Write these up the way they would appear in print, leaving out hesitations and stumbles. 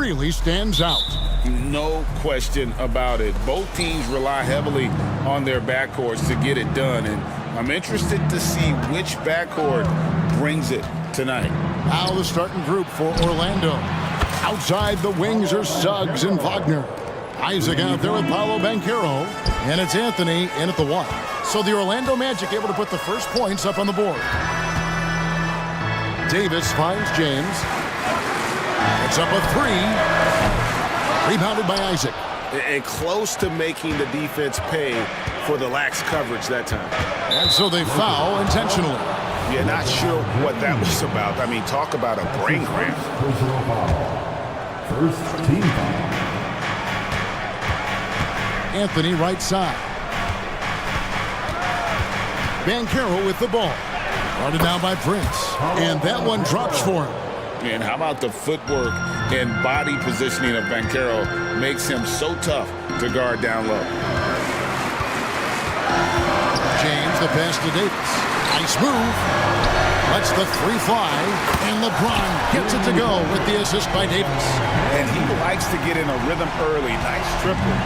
really stands out. No question about it. Both teams rely heavily on their backcourts to get it done, and I'm interested to see which backcourt brings it tonight. Now the starting group for Orlando. Outside the wings are Suggs and Wagner. Isaac out there with Paolo Banchero, and it's Anthony in at the one. So the Orlando Magic able to put the first points up on the board. Davis finds James. It's up a three. Rebounded by Isaac. And close to making the defense pay for the lax coverage that time. And so they foul intentionally. Yeah, not sure what that was about. I mean, talk about a brain cramp. First team foul. Anthony right side. Banchero with the ball. Guarded down by Prince. And that one drops for him. And how about the footwork and body positioning of Banchero makes him so tough to guard down low. James, the pass to Davis. Nice move. Lets the three fly. And LeBron gets it to go with the assist by Davis. And he likes to get in a rhythm early. Nice triple.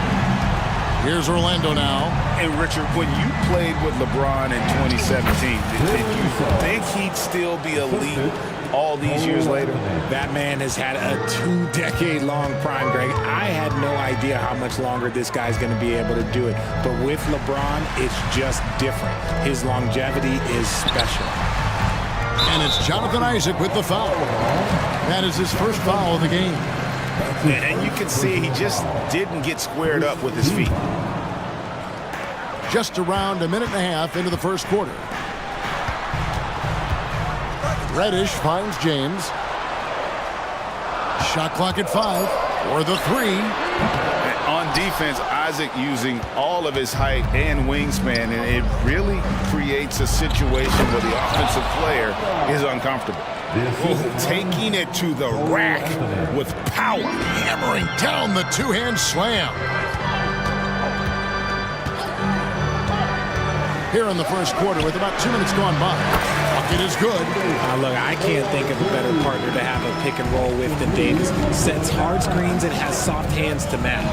Here's Orlando now. And Richard, when you played with LeBron in 2017, did you think he'd still be elite all these years later? That man has had a 2-decade-long prime, Greg. I had no idea how much longer this guy's going to be able to do it. But with LeBron, it's just different. His longevity is special. And it's Jonathan Isaac with the foul. That is his first foul of the game. And you can see he just didn't get squared up with his feet. Just around a minute and a half into the first quarter. Reddish finds James. Shot clock at 5 for the three. On defense, Isaac using all of his height and wingspan, and it really creates a situation where the offensive player is uncomfortable. Taking it to the rack with power. Hammering down the two-hand slam. Here in the first quarter with about 2 minutes gone by. Bucket is good. Look, I can't think of a better partner to have a pick and roll with than Davis. Sets hard screens and has soft hands to match.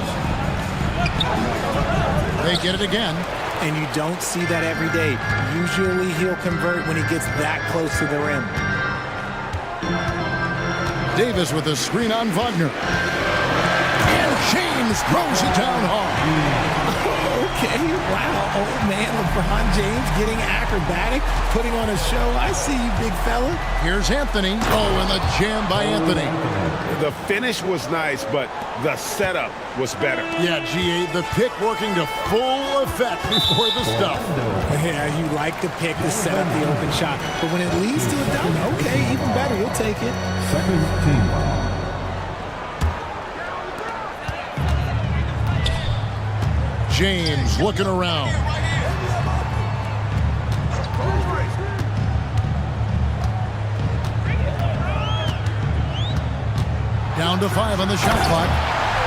They get it again. And you don't see that every day. Usually he'll convert when he gets that close to the rim. Davis with a screen on Wagner. And James throws it down hard. Okay, wow. Old man LeBron James getting acrobatic, putting on a show. I see you, big fella. Here's Anthony. Oh, and the jam by Anthony. The finish was nice, but the setup was better. Yeah, G8, the pick working to full effect before the stuff. Yeah, you like the pick to set up the open shot, but when it leads to a dunk, okay, even better, you'll take it. Second team foul. James looking around. Down to 5 on the shot clock.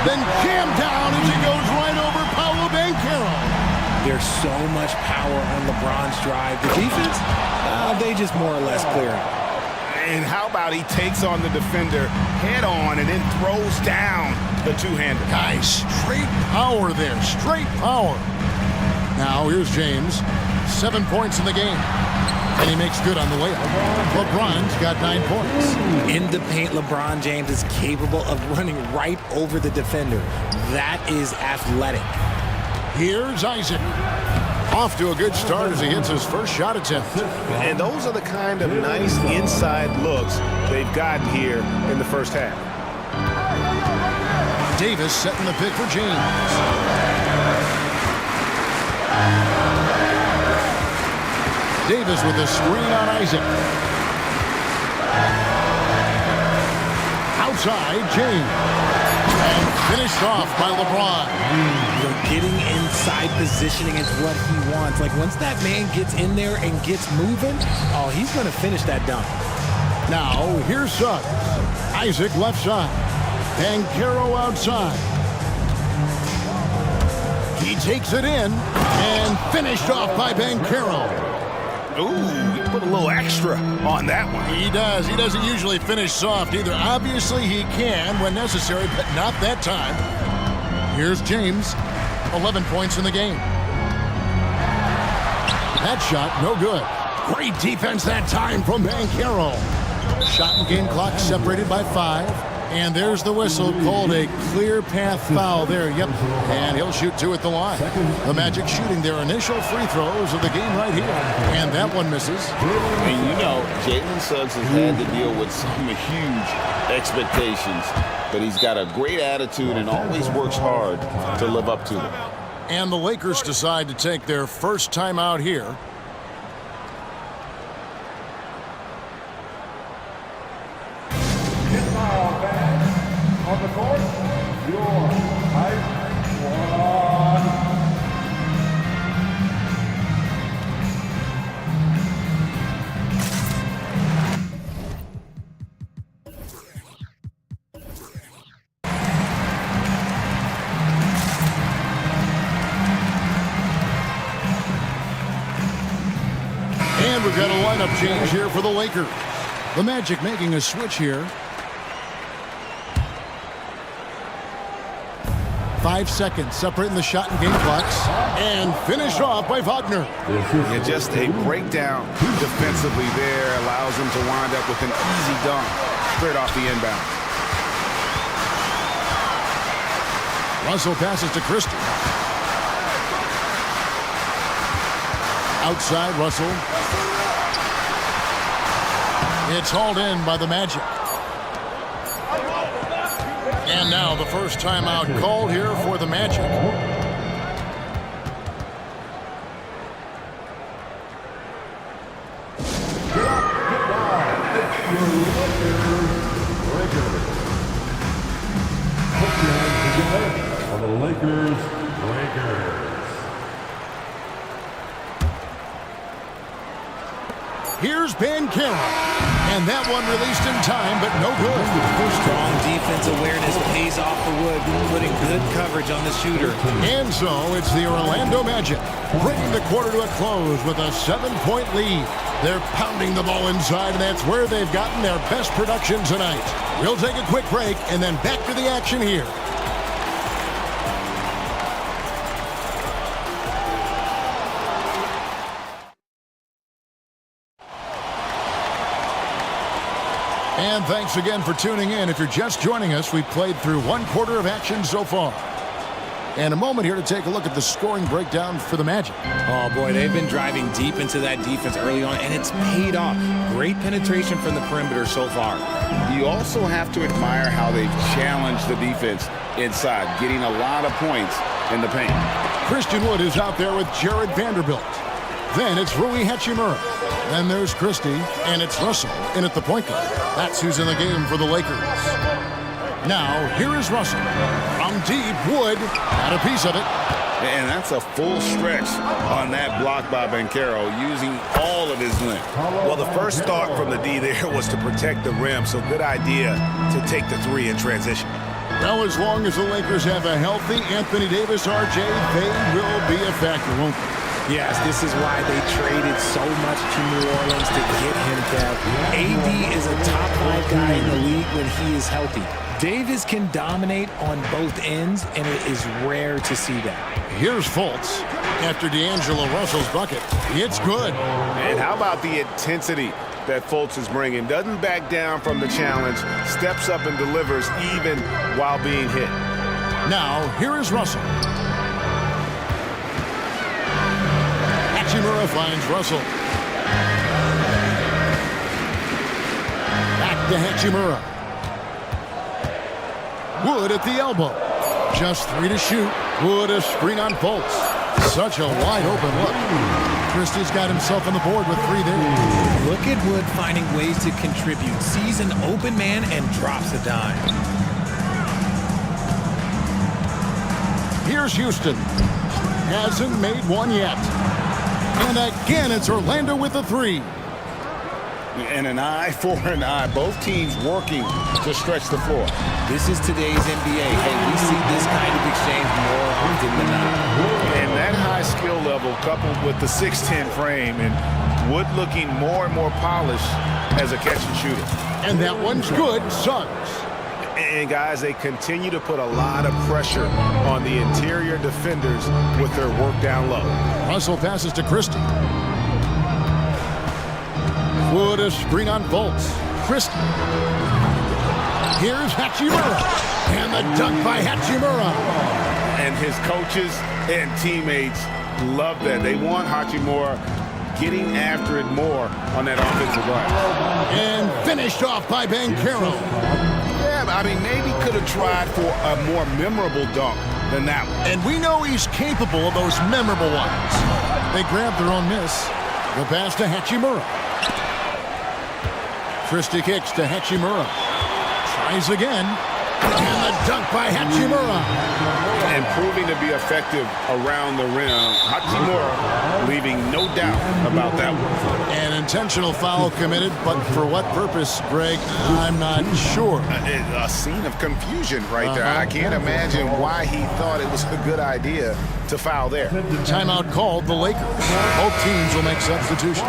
Then jammed down as he goes right over Paolo Banchero. There's so much power on LeBron's drive. The defense, they just more or less clear it. And how about he takes on the defender head on and then throws down the two-hander. Guys, straight power there. Straight power. Now here's James. 7 points in the game. And he makes good on the layup. LeBron's got 9 points. In the paint, LeBron James is capable of running right over the defender. That is athletic. Here's Isaac. Off to a good start as he hits his first shot attempt. And those are the kind of nice inside looks they've gotten here in the first half. Davis setting the pick for James. Davis with a screen on Isaac. Outside, James. And finished off by LeBron. Getting inside positioning is what he wants. Like, once that man gets in there and gets moving, oh, he's going to finish that dunk. Now, here's Suggs. Isaac left side. Banchero outside. He takes it in and finished off by Banchero. Ooh, he put a little extra on that one. He does. He doesn't usually finish soft either. Obviously, he can when necessary, but not that time. Here's James. 11 points in the game. That shot, no good. Great defense that time from Banchero. Shot and game clock separated by 5. And there's the whistle called a clear path foul there. Yep. And he'll shoot 2 at the line. The Magic shooting their initial free throws of the game right here. And that one misses. And you know, Jalen Suggs has had to deal with some huge expectations, but he's got a great attitude and always works hard to live up to them. And the Lakers decide to take their first time out here. On the court, your height one. And we've got a lineup change here for the Lakers. The Magic making a switch here. 5 seconds separating the shot and game clocks. And finished off by Wagner. Yeah, just a breakdown defensively there allows him to wind up with an easy dunk straight off the inbound. Russell passes to Christie. Outside Russell. It's hauled in by the Magic. And now the first timeout called here for the Magic. On the Lakers. Here's Banchero. And that one released in time, but no good. Strong defense awareness pays off the wood, putting good coverage on the shooter. And so it's the Orlando Magic bringing the quarter to a close with a 7-point lead. They're pounding the ball inside, and that's where they've gotten their best production tonight. We'll take a quick break and then back to the action here. And thanks again for tuning in. If you're just joining us, we played through 1 quarter of action so far. And a moment here to take a look at the scoring breakdown for the Magic. Oh, boy, they've been driving deep into that defense early on, and it's paid off. Great penetration from the perimeter so far. You also have to admire how they've challenged the defense inside, getting a lot of points in the paint. Christian Wood is out there with Jared Vanderbilt. Then it's Rui Hachimura. Then there's Christie, and it's Russell in at the point guard. That's who's in the game for the Lakers. Now, here is Russell. From deep, Wood got a piece of it. And that's a full stretch on that block by Banchero, using all of his length. Well, the first thought from the D there was to protect the rim, so good idea to take the 3 in transition. Well, as long as the Lakers have a healthy Anthony Davis, RJ, they will be a factor, won't they? Yes, this is why they traded so much to New Orleans to get him, Kev. AD is a top 5 guy in the league when he is healthy. Davis can dominate on both ends, and it is rare to see that. Here's Fultz. After D'Angelo Russell's bucket, it's good. And how about the intensity that Fultz is bringing? Doesn't back down from the challenge, steps up and delivers even while being hit. Now, here is Russell. Hachimura finds Russell. Back to Hachimura. Wood at the elbow. Just 3 to shoot. Wood a screen on Fultz. Such a wide open look. Christie's got himself on the board with 3 there. Look at Wood finding ways to contribute. Sees an open man and drops a dime. Here's Houston. Hasn't made one yet. And again, it's Orlando with the 3. And an eye for an eye. Both teams working to stretch the floor. This is today's NBA. Hey, we see this kind of exchange more often than not. And that high skill level level coupled with the 6'10 frame, and Wood looking more and more polished as a catch and shooter. And that one's good. Suggs. And guys, they continue to put a lot of pressure on the interior defenders with their work down low. Russell passes to Christie. Wood a screen on Fultz. Christie. Here's Hachimura. And the dunk by Hachimura. And his coaches and teammates love that. They want Hachimura getting after it more on that offensive line. And finished off by Banchero. Yeah, I mean, maybe could have tried for a more memorable dunk than that one. And we know he's capable of those memorable ones. They grab their own miss. The pass to Hachimura. Christie kicks to Hachimura. Tries again. And the dunk by Hachimura. And proving to be effective around the rim. Hachimura leaving no doubt about that one. An intentional foul committed, but for what purpose, Greg, I'm not sure. A scene of confusion right there. I can't imagine why he thought it was a good idea to foul there. Timeout called the Lakers. Both teams will make substitutions.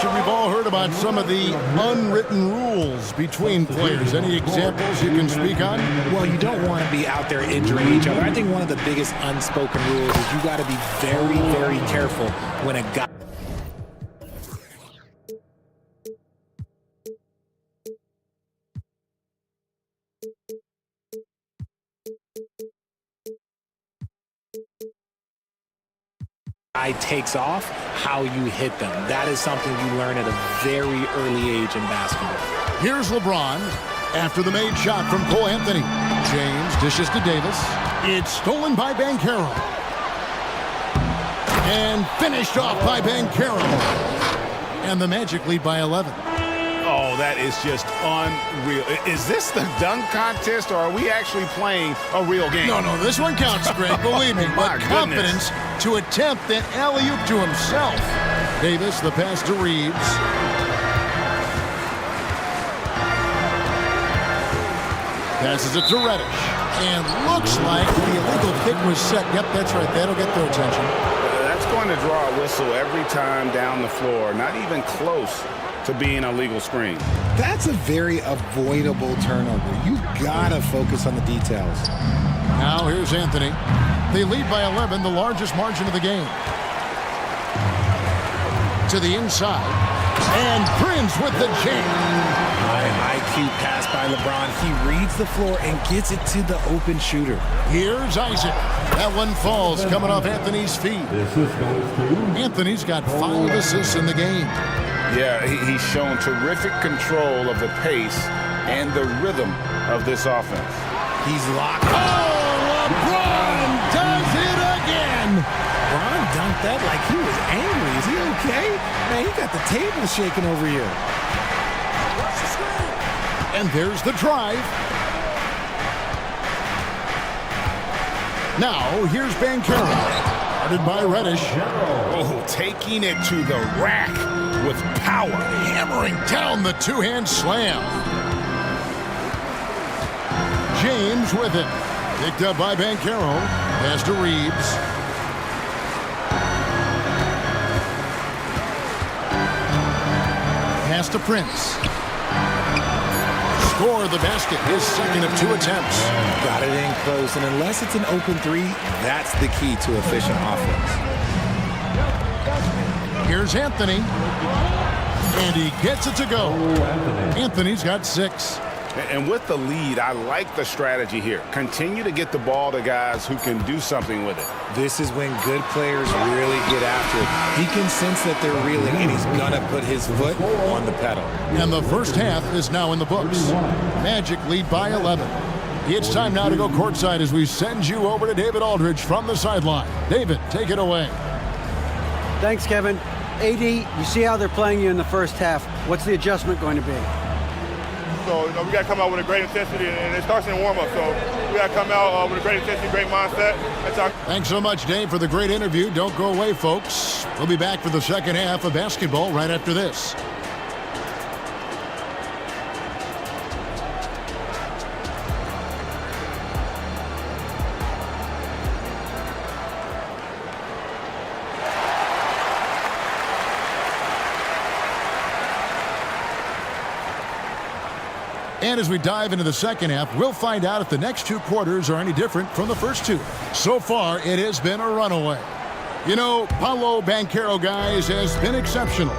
We've all heard about some of the unwritten rules between players. Any examples you can speak on? Well, you don't want to be out there injuring each other. I think one of the biggest unspoken rules is you got to be very, very careful when a guy... takes off, how you hit them. That is something you learn at a very early age in basketball. Here's LeBron after the made shot from Cole Anthony. James dishes to Davis. It's stolen by Banchero. And finished off by Banchero. And the Magic lead by 11. Oh, that is just unreal. Is this the dunk contest, or are we actually playing a real game? No, this one counts, Greg, believe me. But confidence to attempt an alley-oop to himself. Davis, the pass to Reeves. Passes it to Reddish. And looks like the illegal kick was set. Yep, that's right. That'll get their attention. That's going to draw a whistle every time down the floor. Not even close to being a legal screen. That's a very avoidable turnover. You gotta focus on the details. Now here's Anthony. They lead by 11, the largest margin of the game. To the inside. And Prince with the jam. High IQ pass by LeBron. He reads the floor and gets it to the open shooter. Here's Isaac. That one falls coming off Anthony's feet. Anthony's got 5 assists in the game. Yeah, he's shown terrific control of the pace and the rhythm of this offense. He's locked. Oh, LeBron does it again. LeBron dunked that like he was angry. Is he okay? Man, he got the table shaking over here. And there's the drive. Now, here's Banchero. Guarded by Reddish. Oh, taking it to the rack with power. Hammering down the two-hand slam. James with it. Picked up by Banchero. Pass to Reeves. Pass to Prince. Score the basket, his second of 2 attempts. Got it in close, and unless it's an open 3, that's the key to efficient offense. Here's Anthony. And he gets it to go. Anthony's got 6. And with the lead, I like the strategy here. Continue to get the ball to guys who can do something with it. This is when good players really get after it. He can sense that they're reeling, and he's going to put his foot on the pedal. And the first half is now in the books. Magic lead by 11. It's time now to go courtside as we send you over to David Aldridge from the sideline. David, take it away. Thanks, Kevin. AD, you see how they're playing you in the first half. What's the adjustment going to be? So, we got to come out with a great intensity, and it starts in warm-up. So, we got to come out with a great intensity, great mindset. Thanks so much, Dave, for the great interview. Don't go away, folks. We'll be back for the second half of basketball right after this. And as we dive into the second half, we'll find out if the next two quarters are any different from the first two. So far, it has been a runaway. You know, Paolo Banchero, guys, has been exceptional.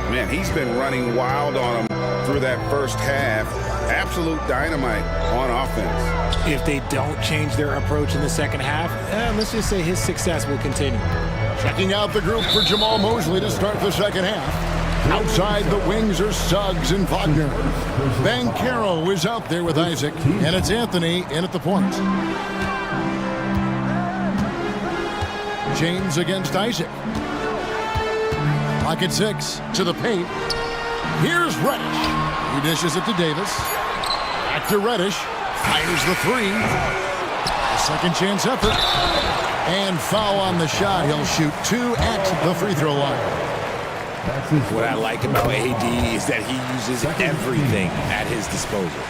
Man, he's been running wild on them through that first half. Absolute dynamite on offense. If they don't change their approach in the second half, let's just say his success will continue. Checking out the group for Jamal Mosley to start the second half. Outside the wings are Suggs and Wagner. Banchero is out there with Isaac, and it's Anthony in at the point. James against Isaac. Pocket 6 to the paint. Here's Reddish. He dishes it to Davis. Back to Reddish. Fires the three. A second chance effort. And foul on the shot. He'll shoot 2 at the free throw line. What I like about AD is that he uses everything at his disposal.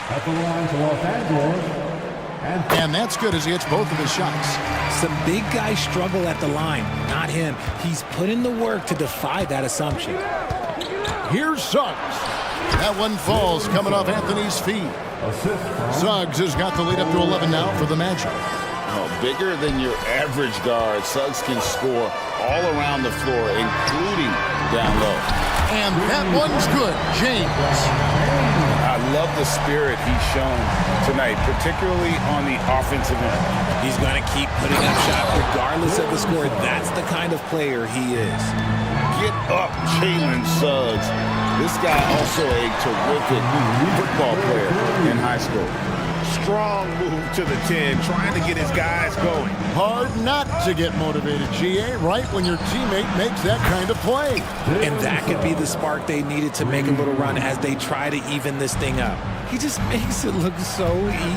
At the line to Los Angeles. And that's good as he hits both of his shots. Some big guys struggle at the line, not him. He's put in the work to defy that assumption. Here's Suggs. That one falls coming off Anthony's feet. Suggs has got the lead up to 11 now for the Magic. Oh, bigger than your average guard, Suggs can score all around the floor, including down low. And that one's good. James. I love the spirit he's shown tonight, particularly on the offensive end. He's going to keep putting up shots regardless of the score. That's the kind of player he is. Get up, Jalen Suggs. This guy also a terrific football player in high school. Strong move to the 10, trying to get his guys going. Hard not to get motivated, GA, right when your teammate makes that kind of play. And that could be the spark they needed to make a little run as they try to even this thing up. He just makes it look so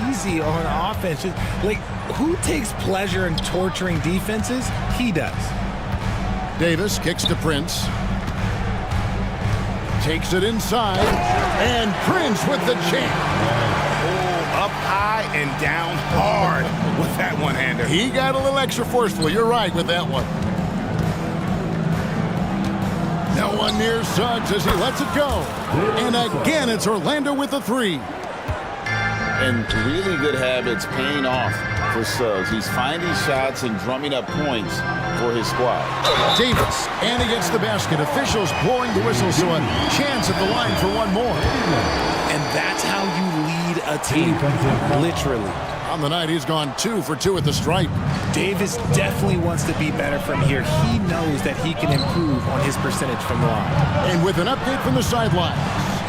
easy on offense. Like, who takes pleasure in torturing defenses? He does. Davis kicks to Prince. Takes it inside. And Prince with the jam. Up high and down hard with that one-hander. He got a little extra forceful. You're right with that one. No one near Suggs as he lets it go. And again, it's Orlando with the three. And really good habits paying off for Suggs. He's finding shots and drumming up points for his squad. Davis, and he gets the basket. Officials blowing the whistle, so a chance at the line for one more. And that's how you lead a team, literally. On the night, he's gone 2 for 2 at the stripe. Davis definitely wants to be better from here. He knows that he can improve on his percentage from the line. And with an update from the sidelines,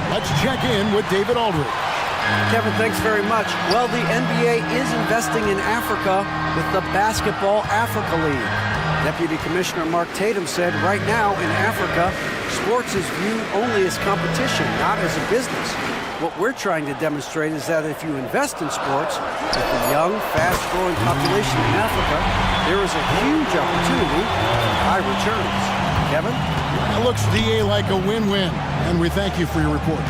let's check in with David Aldridge. Kevin, thanks very much. Well, the NBA is investing in Africa with the Basketball Africa League. Deputy Commissioner Mark Tatum said right now in Africa, sports is viewed only as competition, not as a business. What we're trying to demonstrate is that if you invest in sports, with the young, fast-growing population in Africa, there is a huge opportunity for high returns. Kevin? It looks, DA, like a win-win, and we thank you for your report.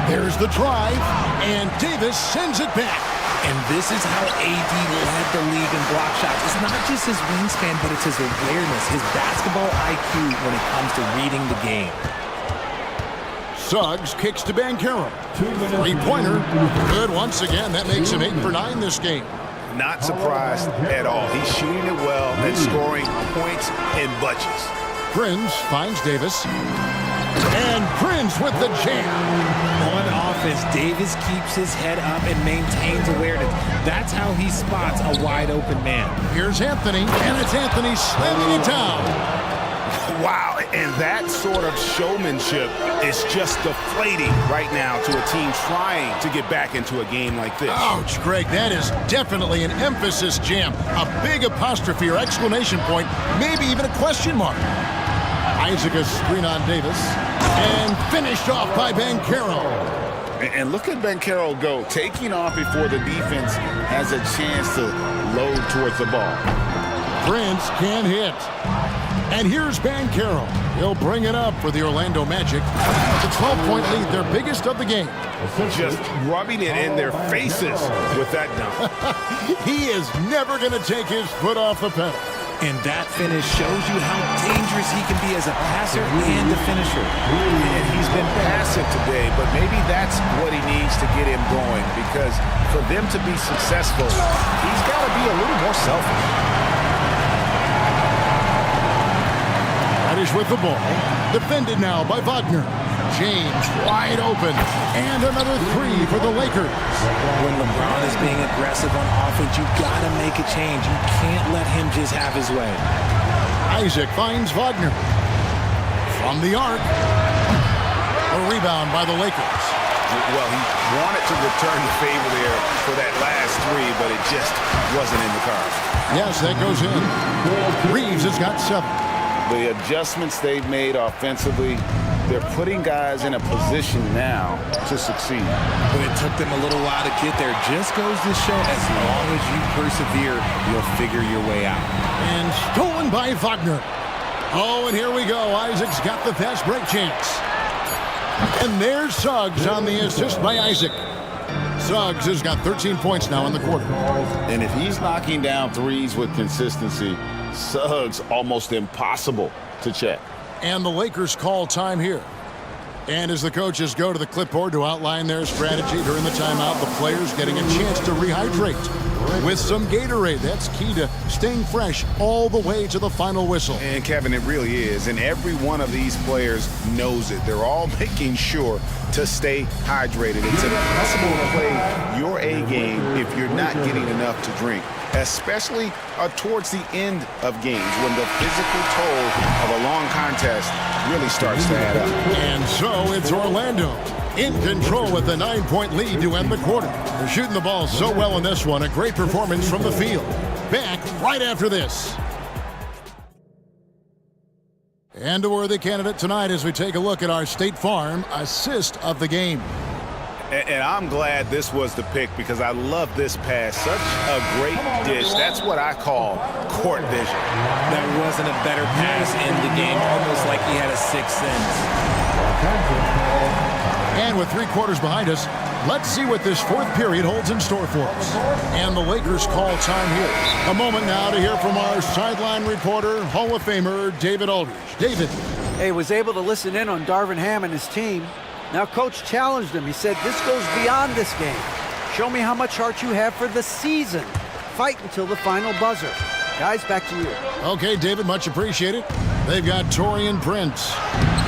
There's the drive, and Davis sends it back. And this is how AD led the league in block shots. It's not just his wingspan, but it's his awareness, his basketball IQ when it comes to reading the game. Suggs kicks to Banchero. Three-pointer. Good once again. That makes him 8 for 9 this game. Not surprised at all. He's shooting it well and scoring points in bunches. Prince finds Davis. And Prince with the jam. On offense, Davis keeps his head up and maintains awareness. That's how he spots a wide-open man. Here's Anthony, and it's Anthony slamming it down. Wow, and that sort of showmanship is just deflating right now to a team trying to get back into a game like this. Ouch, Greg, that is definitely an emphasis jam. A big apostrophe or exclamation point, maybe even a question mark. Isaac a screen on Davis, and finished off by Banchero. And look at Banchero go, taking off before the defense has a chance to load towards the ball. Prince can hit. And here's Banchero. He'll bring it up for the Orlando Magic. It's a 12-point lead, their biggest of the game. Just rubbing it in their faces with that dunk. He is never going to take his foot off the pedal. And that finish shows you how dangerous he can be as a passer and a finisher. And he's been passive today, but maybe that's what he needs to get him going, because for them to be successful, he's got to be a little more selfish. Reddish with the ball. Defended now by Wagner. James wide open. And another three for the Lakers. When LeBron is being aggressive on offense, you've got to make a change. You can't let him just have his way. Isaac finds Wagner. From the arc. A rebound by the Lakers. Well, he wanted to return the favor there for that last three, but it just wasn't in the cards. Yes, that goes in. Reeves has got 7. The adjustments they've made offensively, they're putting guys in a position now to succeed. But it took them a little while to get there. Just goes to show, as long as you persevere, you'll figure your way out. And stolen by Wagner. Oh, and here we go. Isaac's got the fast break chance. And there's Suggs on the assist by Isaac. Suggs has got 13 points now in the quarter. And if he's knocking down threes with consistency, Suggs almost impossible to check. And the Lakers call time here. And as the coaches go to the clipboard to outline their strategy during the timeout, the players getting a chance to rehydrate with some Gatorade. That's key to staying fresh all the way to the final whistle. And Kevin, it really is. And every one of these players knows it. They're all making sure to stay hydrated. It's impossible to play your A game if you're not getting enough to drink, especially towards the end of games when the physical toll of a long contest really starts to add up. And so it's Orlando in control with a 9-point lead to end the quarter. They're shooting the ball so well in this one. A great performance from the field. Back right after this. And a worthy candidate tonight as we take a look at our State Farm assist of the game. And I'm glad this was the pick because I love this pass. Such a great dish. That's what I call court vision. There wasn't a better pass in the game, almost like he had a sixth sense. And with 3 quarters behind us, let's see what this 4th period holds in store for us. And the Lakers call time here. A moment now to hear from our sideline reporter, Hall of Famer David Aldridge. David. Hey, was able to listen in on Darvin Ham and his team. Now, Coach challenged him. He said, this goes beyond this game. Show me how much heart you have for the season. Fight until the final buzzer. Guys, back to you. Okay, David, much appreciated. They've got Taurean Prince.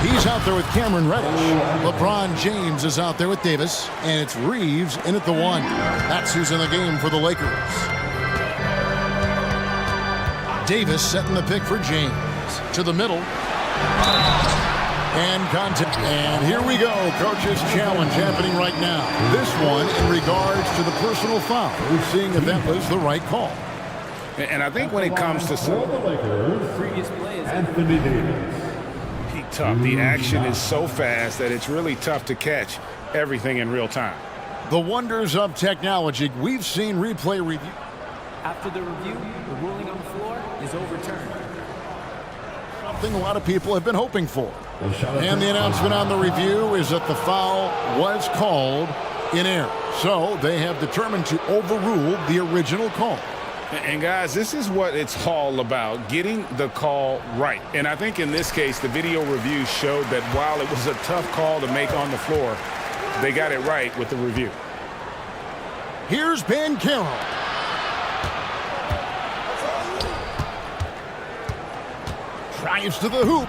He's out there with Cameron Reddish. LeBron James is out there with Davis. And it's Reeves in at the 1. That's who's in the game for the Lakers. Davis setting the pick for James. To the middle. And contact. And here we go. Coach's challenge happening right now. This one in regards to the personal foul. We're seeing if that was the right call. And I think when it comes to some previous plays, Anthony Davis. Tough. The action is so fast that it's really tough to catch everything in real time. The wonders of technology. We've seen replay review. After the review, the ruling on the floor is overturned. Something a lot of people have been hoping for. And the announcement on the review is that the foul was called in error. So they have determined to overrule the original call. And guys, this is what it's all about, getting the call right. And I think in this case, the video review showed that while it was a tough call to make on the floor, they got it right with the review. Here's Ben Carroll. Drives to the hoop.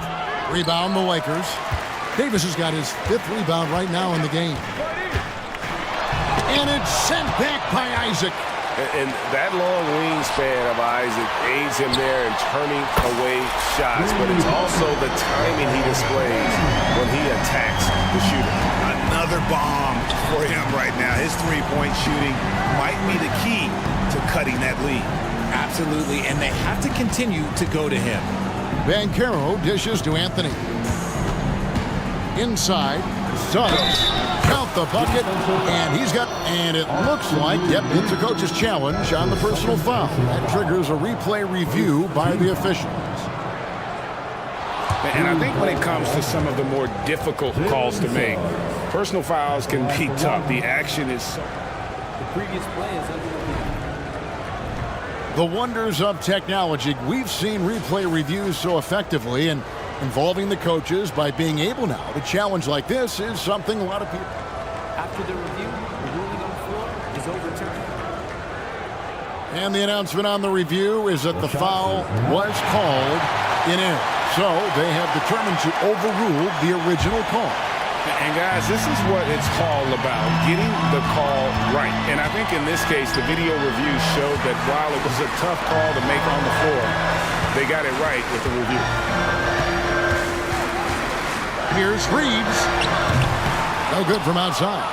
Rebound the Lakers. Davis has got his 5th rebound right now in the game. And it's sent back by Isaac. And that long wingspan of Isaac aids him there in turning away shots, but it's also the timing he displays when he attacks the shooter. Another bomb for him right now. His three-point shooting might be the key to cutting that lead. Absolutely, and they have to continue to go to him. Banchero dishes to Anthony. Inside, Suggs. Count the bucket, and he's got, and it looks like, yep, it's a coach's challenge on the personal foul. That triggers a replay review by the officials. And I think when it comes to some of the more difficult calls to make, personal fouls can be tough. The action is... The previous play is under review. The wonders of technology. We've seen replay reviews so effectively, and involving the coaches by being able now to challenge like this is something a lot of people... After the review, the ruling on the floor is overturned. And the announcement on the review is that the foul was called in error. So they have determined to overrule the original call. And guys, this is what it's all about, getting the call right. And I think in this case, the video review showed that while it was a tough call to make on the floor, they got it right with the review. Here's Reeves. No good from outside.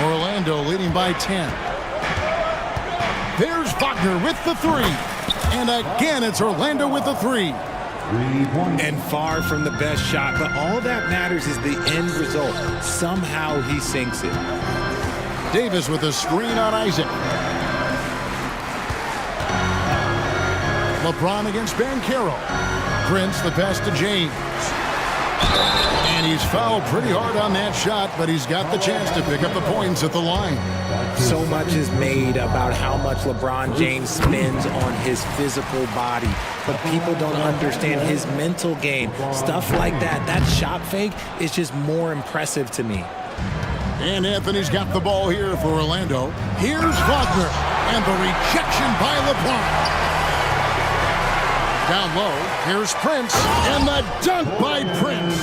Orlando leading by 10. There's Wagner with the three. And again, it's Orlando with the three. And far from the best shot, but all that matters is the end result. Somehow he sinks it. Davis with a screen on Isaac. LeBron against Banchero. Prince the pass to James. And he's fouled pretty hard on that shot, but he's got the chance to pick up the points at the line. So much is made about how much LeBron James spends on his physical body, but people don't understand his mental game. Stuff like that, that shot fake is just more impressive to me. And Anthony's got the ball here for Orlando. Here's Wagner, and the rejection by LeBron. Down low, here's Prince, and the dunk by Prince.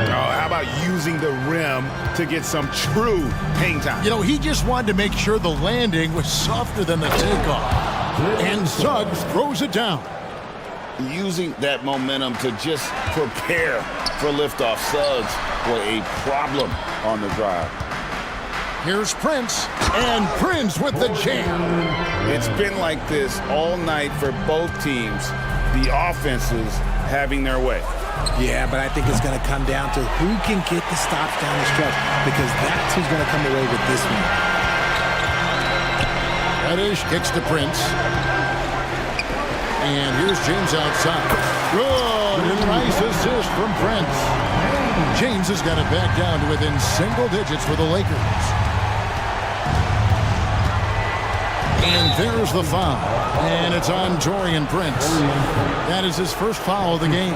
Oh, how about using the rim to get some true hang time? You know, he just wanted to make sure the landing was softer than the takeoff. And Suggs throws it down. Using that momentum to just prepare for liftoff. Suggs were a problem on the drive. Here's Prince, and Prince with the jam. It's been like this all night for both teams. The offenses having their way. Yeah, but I think it's going to come down to who can get the stops down the stretch, because that's who's going to come away with this one. Reddish kicks to Prince. And here's James outside. Good, and a nice assist from Prince. James has got it back down to within single digits for the Lakers. And there's the foul. And it's on Taurean Prince. That is his first foul of the game.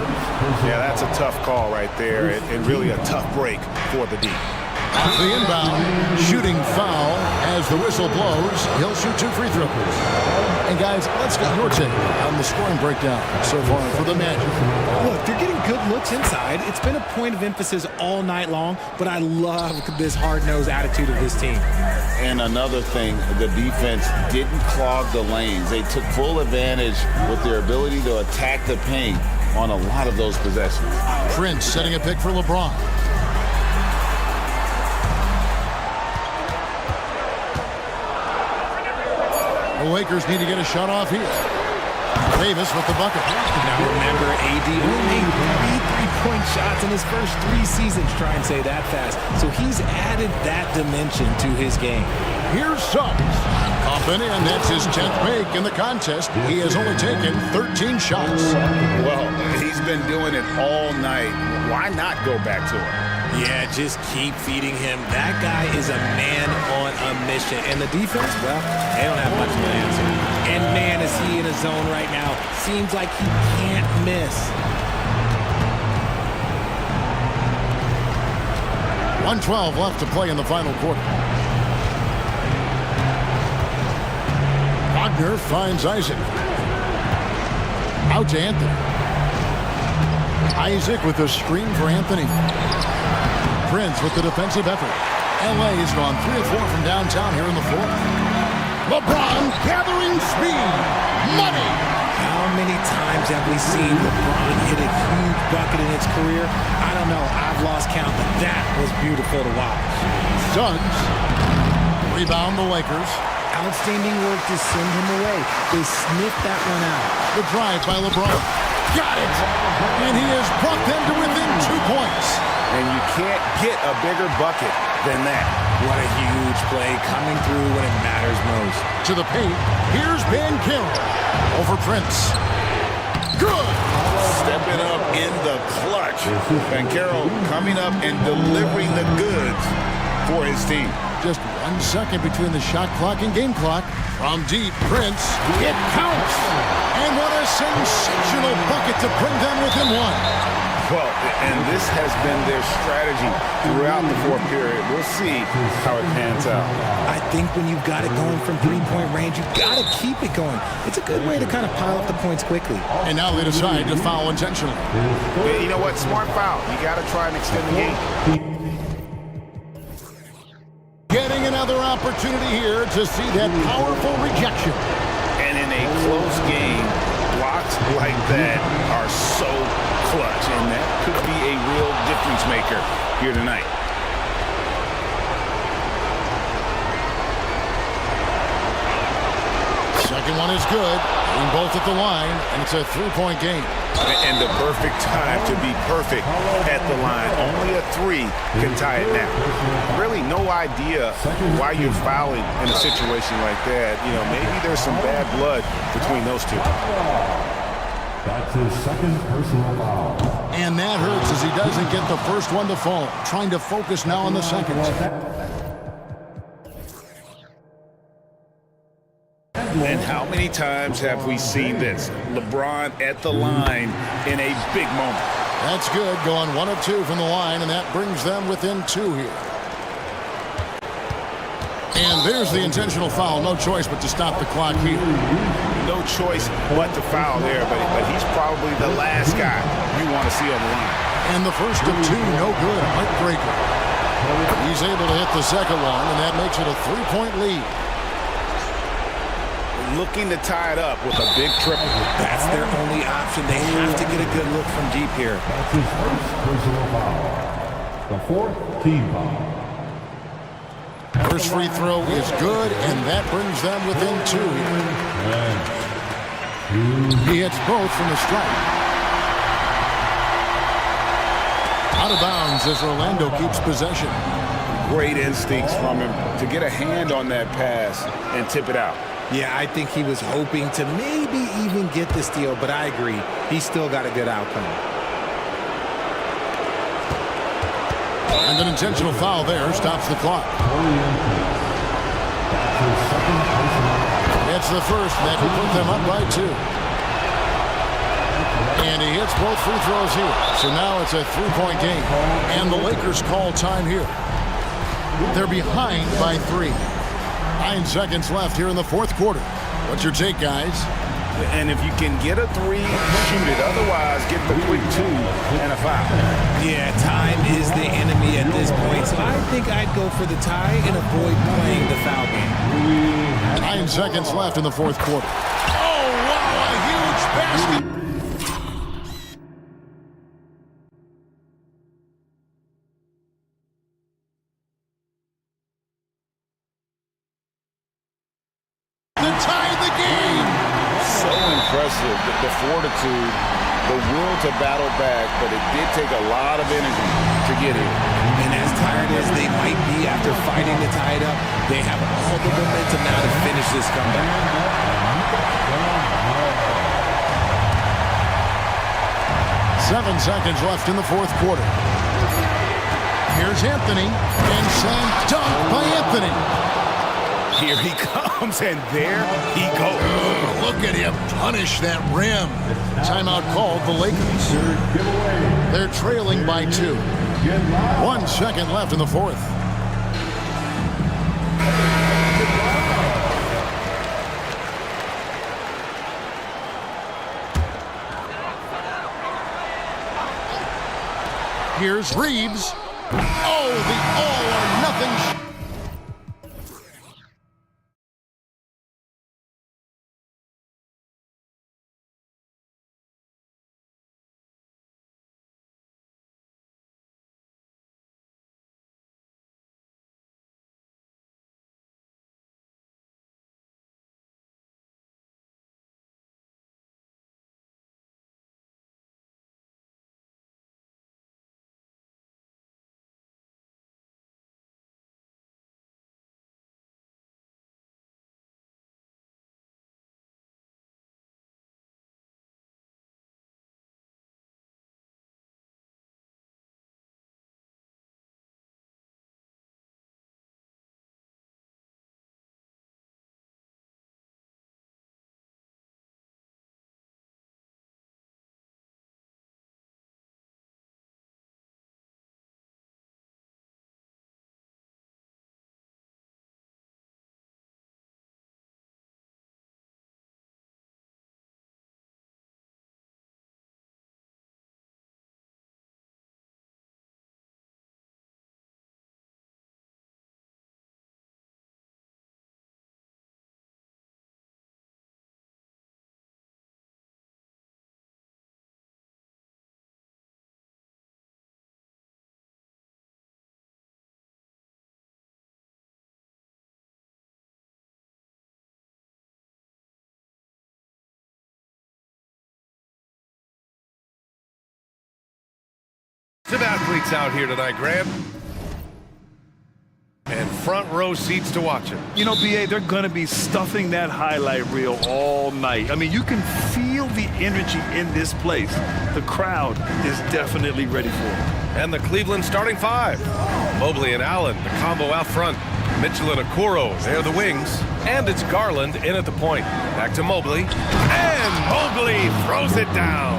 Yeah, that's a tough call right there, and really a tough break for the D. Off the inbound, shooting foul as the whistle blows. He'll shoot 2 free throws. And guys, let's get your take on the scoring breakdown so far for the Magic. Look, they're getting good looks inside. It's been a point of emphasis all night long, but I love this hard-nosed attitude of this team. And another thing, the defense didn't clog the lanes. They took full advantage with their ability to attack the paint on a lot of those possessions. Prince setting a pick for LeBron. The Lakers need to get a shot off here. Davis with the bucket. Now remember, AD only made 3 3-point shots in his first 3 seasons. Try and say that fast. So he's added that dimension to his game. Here's Suggs. Up and in. That's his 10th make in the contest. He has only taken 13 shots. Well, he's been doing it all night. Why not go back to him? Yeah, just keep feeding him. That guy is a man on a mission. And the defense, well, they don't have much of an answer. And man, is he in a zone right now. Seems like he can't miss. 1:12 left to play in the final quarter. Wagner finds Isaac. Out to Anthony. Isaac with a screen for Anthony. Prince with the defensive effort. LA has gone 3 of 4 from downtown here in the fourth. LeBron gathering speed. Money. How many times have we seen LeBron hit a huge bucket in his career? I don't know. I've lost count, but that was beautiful to watch. Suggs. Rebound the Lakers. Outstanding work to send him away. They sniffed that one out. The drive by LeBron. Got it. And he has brought them to within 2 points. And you can't get a bigger bucket than that. What a huge play coming through when it matters most. To the paint. Here's Banchero. Over Prince. Good. Stepping up in the clutch. Banchero coming up and delivering the goods for his team. Just 1 second between the shot clock and game clock. From deep, Prince. It counts. And what a sensational bucket to bring them within one. Well, and this has been their strategy throughout the fourth period. We'll see how it pans out. I think when you've got it going from three-point range, you've got to keep it going. It's a good way to kind of pile up the points quickly. And now they decide to foul intentionally. Yeah, you know what? Smart foul. You got to try and extend the game. Getting another opportunity here to see that powerful rejection. And in a close game, blocks like that are so clutch, and that could be a real difference maker here tonight. Second one is good. Aim both at the line, and it's a three-point game. And the perfect time to be perfect at the line. Only a three can tie it now. Really no idea why you're fouling in a situation like that. You know, maybe there's some bad blood between those two. That's his second personal foul. And that hurts as he doesn't get the first one to fall. Trying to focus now on the second. And how many times have we seen this? LeBron at the line in a big moment. That's good, going 1 of 2 from the line, and that brings them within 2 here. And there's the intentional foul. No choice but to stop the clock here. No choice but to foul there, but he's probably the last guy you want to see on the line. And the first of 2, no good. Heartbreaker. He's able to hit the second one, and that makes it a 3-point lead. Looking to tie it up with a big triple. That's their only option. They have to get a good look from deep here. That's his first personal foul. The fourth team foul. First free throw is good, and that brings them within 2 here. He hits both from the stripe. Out of bounds as Orlando keeps possession. Great instincts from him to get a hand on that pass and tip it out. Yeah, I think he was hoping to maybe even get the steal, but I agree. He still got a good outcome. And an intentional foul there stops the clock. It's the first that will put them up by 2. And he hits both free throws here. So now it's a 3-point game. And the Lakers call time here. They're behind by 3. 9 seconds left here in the fourth quarter. What's your take, guys? And if you can get a 3, shoot it. Otherwise, get the quick 2 and a foul. Yeah, time is the enemy at this point, so I think I'd go for the tie and avoid playing the foul game. 9 seconds left in the fourth quarter. Oh, wow, a huge basket. The fortitude, the will to battle back, but it did take a lot of energy to get here. And as tired as they might be after fighting to tie it up, they have all the momentum now to finish this comeback. 7 seconds left in the fourth quarter. Here's Anthony, and slam dunk by Anthony. Here he comes, and there he goes. Oh, look at him punish that rim. Timeout called the Lakers. They're trailing by 2. 1 second left in the fourth. Here's Reeves. Oh, the all-or-nothing Some athletes out here tonight, Grant. And front row seats to watch it. You know, BA, they're going to be stuffing that highlight reel all night. I mean, you can feel the energy in this place. The crowd is definitely ready for it. And the Cleveland starting five. Mobley and Allen, the combo out front. Mitchell and Okoro, they're the wings. And it's Garland in at the point. Back to Mobley. And Mobley throws it down.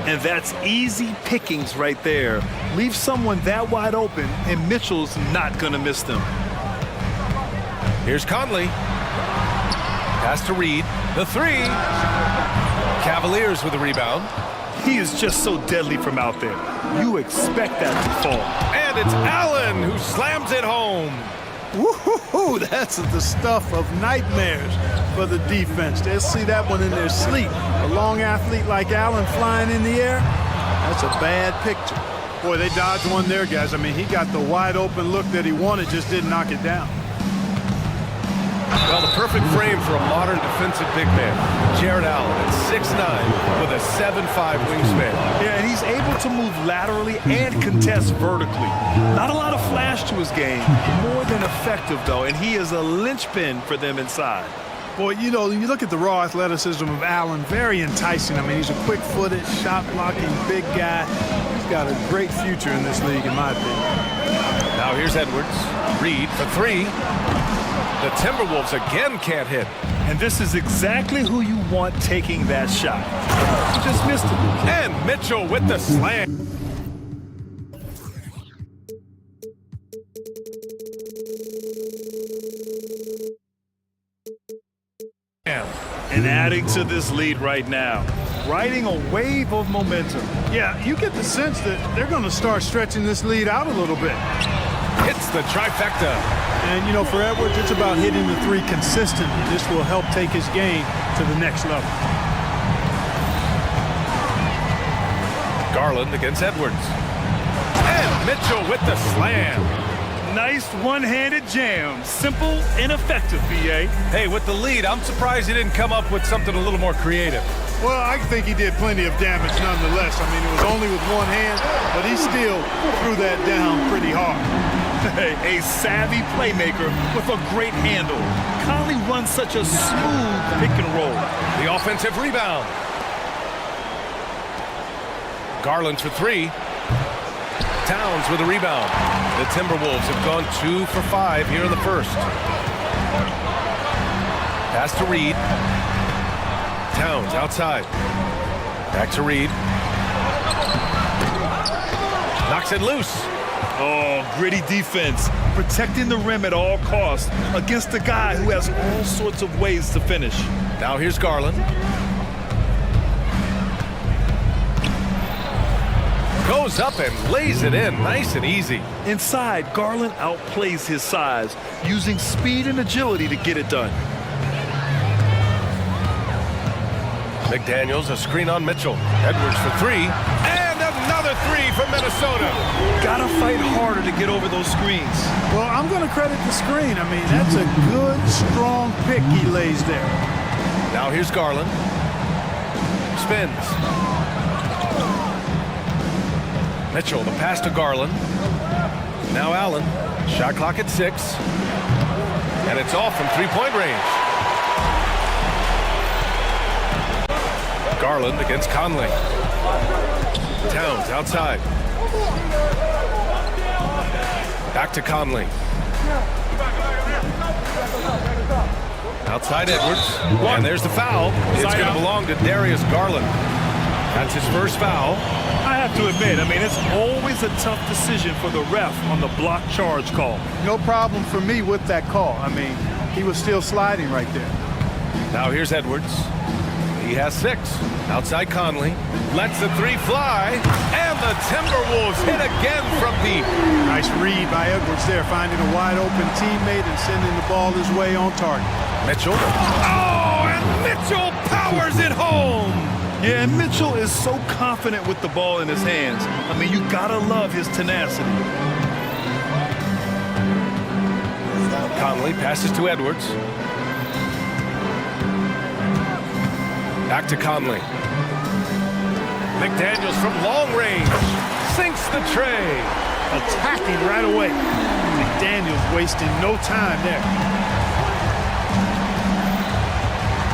And that's easy pickings right there. Leave someone that wide open, and Mitchell's not going to miss them. Here's Conley. Pass to Reed. The three. Cavaliers with the rebound. He is just so deadly from out there. You expect that to fall. And it's Allen who slams it home. Woo-hoo-hoo, that's the stuff of nightmares for the defense. They'll see that one in their sleep. A long athlete like Allen flying in the air, that's a bad picture. Boy, they dodged one there, guys. I mean, he got the wide open look that he wanted, just didn't knock it down. Well, the perfect frame for a modern defensive big man. Jared Allen at 6'9" with a 7'5" wingspan. Yeah, and he's able to move laterally and contest vertically. Not a lot of flash to his game, more than effective, though, and he is a linchpin for them inside. Boy, you know, when you look at the raw athleticism of Allen, very enticing. I mean, he's a quick-footed, shot-blocking big guy. He's got a great future in this league, in my opinion. Now here's Edwards. Reed for three. The Timberwolves again can't hit. And this is exactly who you want taking that shot. He just missed it. And Mitchell with the slam. And adding to this lead right now, riding a wave of momentum. Yeah, you get the sense that they're going to start stretching this lead out a little bit. Hits the trifecta. And, you know, for Edwards, it's about hitting the three consistently. This will help take his game to the next level. Garland against Edwards. And Mitchell with the slam. Nice one-handed jam. Simple and effective, BA. Hey, with the lead, I'm surprised he didn't come up with something a little more creative. Well, I think he did plenty of damage nonetheless. I mean, it was only with one hand, but he still threw that down pretty hard. A savvy playmaker with a great handle. Conley runs such a smooth pick and roll. The offensive rebound. Garland for three. Towns with a rebound. The Timberwolves have gone 2 for 5 here in the first. Pass to Reed. Towns outside. Back to Reed. Knocks it loose. Oh, gritty defense. Protecting the rim at all costs against a guy who has all sorts of ways to finish. Now here's Garland. Goes up and lays it in nice and easy. Inside, Garland outplays his size, using speed and agility to get it done. McDaniels, a screen on Mitchell. Edwards for three. And another three from Minnesota. Gotta fight harder to get over those screens. Well, I'm gonna credit the screen. I mean, that's a good, strong pick he lays there. Now here's Garland. Spins. Mitchell, the pass to Garland. Now Allen. Shot clock at 6. And it's off from three-point range. Garland against Conley. Towns outside. Back to Conley. Outside Edwards. And there's the foul. It's going to belong to Darius Garland. That's his first foul. I have to admit, I mean, it's always a tough decision for the ref on the block charge call. No problem for me with that call. I mean, he was still sliding right there. Now here's Edwards. He has 6. Outside Conley. Lets the three fly. And the Timberwolves hit again from deep. Nice read by Edwards there, finding a wide open teammate and sending the ball his way on target. Mitchell. Oh, and Mitchell powers it home. Yeah, and Mitchell is so confident with the ball in his hands. I mean, you gotta love his tenacity. Conley passes to Edwards. Back to Conley. McDaniels from long range. sinks the tray. Attacking right away. McDaniels wasting no time there.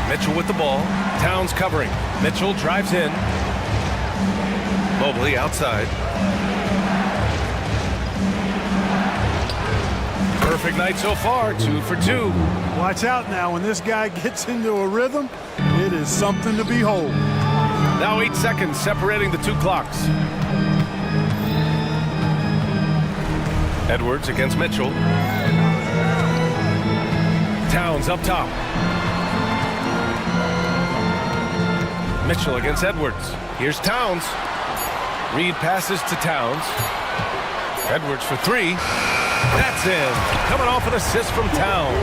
Mitchell with the ball. Towns covering. Mitchell drives in. Mobley outside. Perfect night so far, 2 for 2. Watch out now. When this guy gets into a rhythm, it is something to behold. Now 8 seconds separating the two clocks. Edwards against Mitchell. Towns up top. Mitchell against Edwards. Here's Towns. Reed passes to Towns. Edwards for 3. That's in. Coming off an assist from Towns.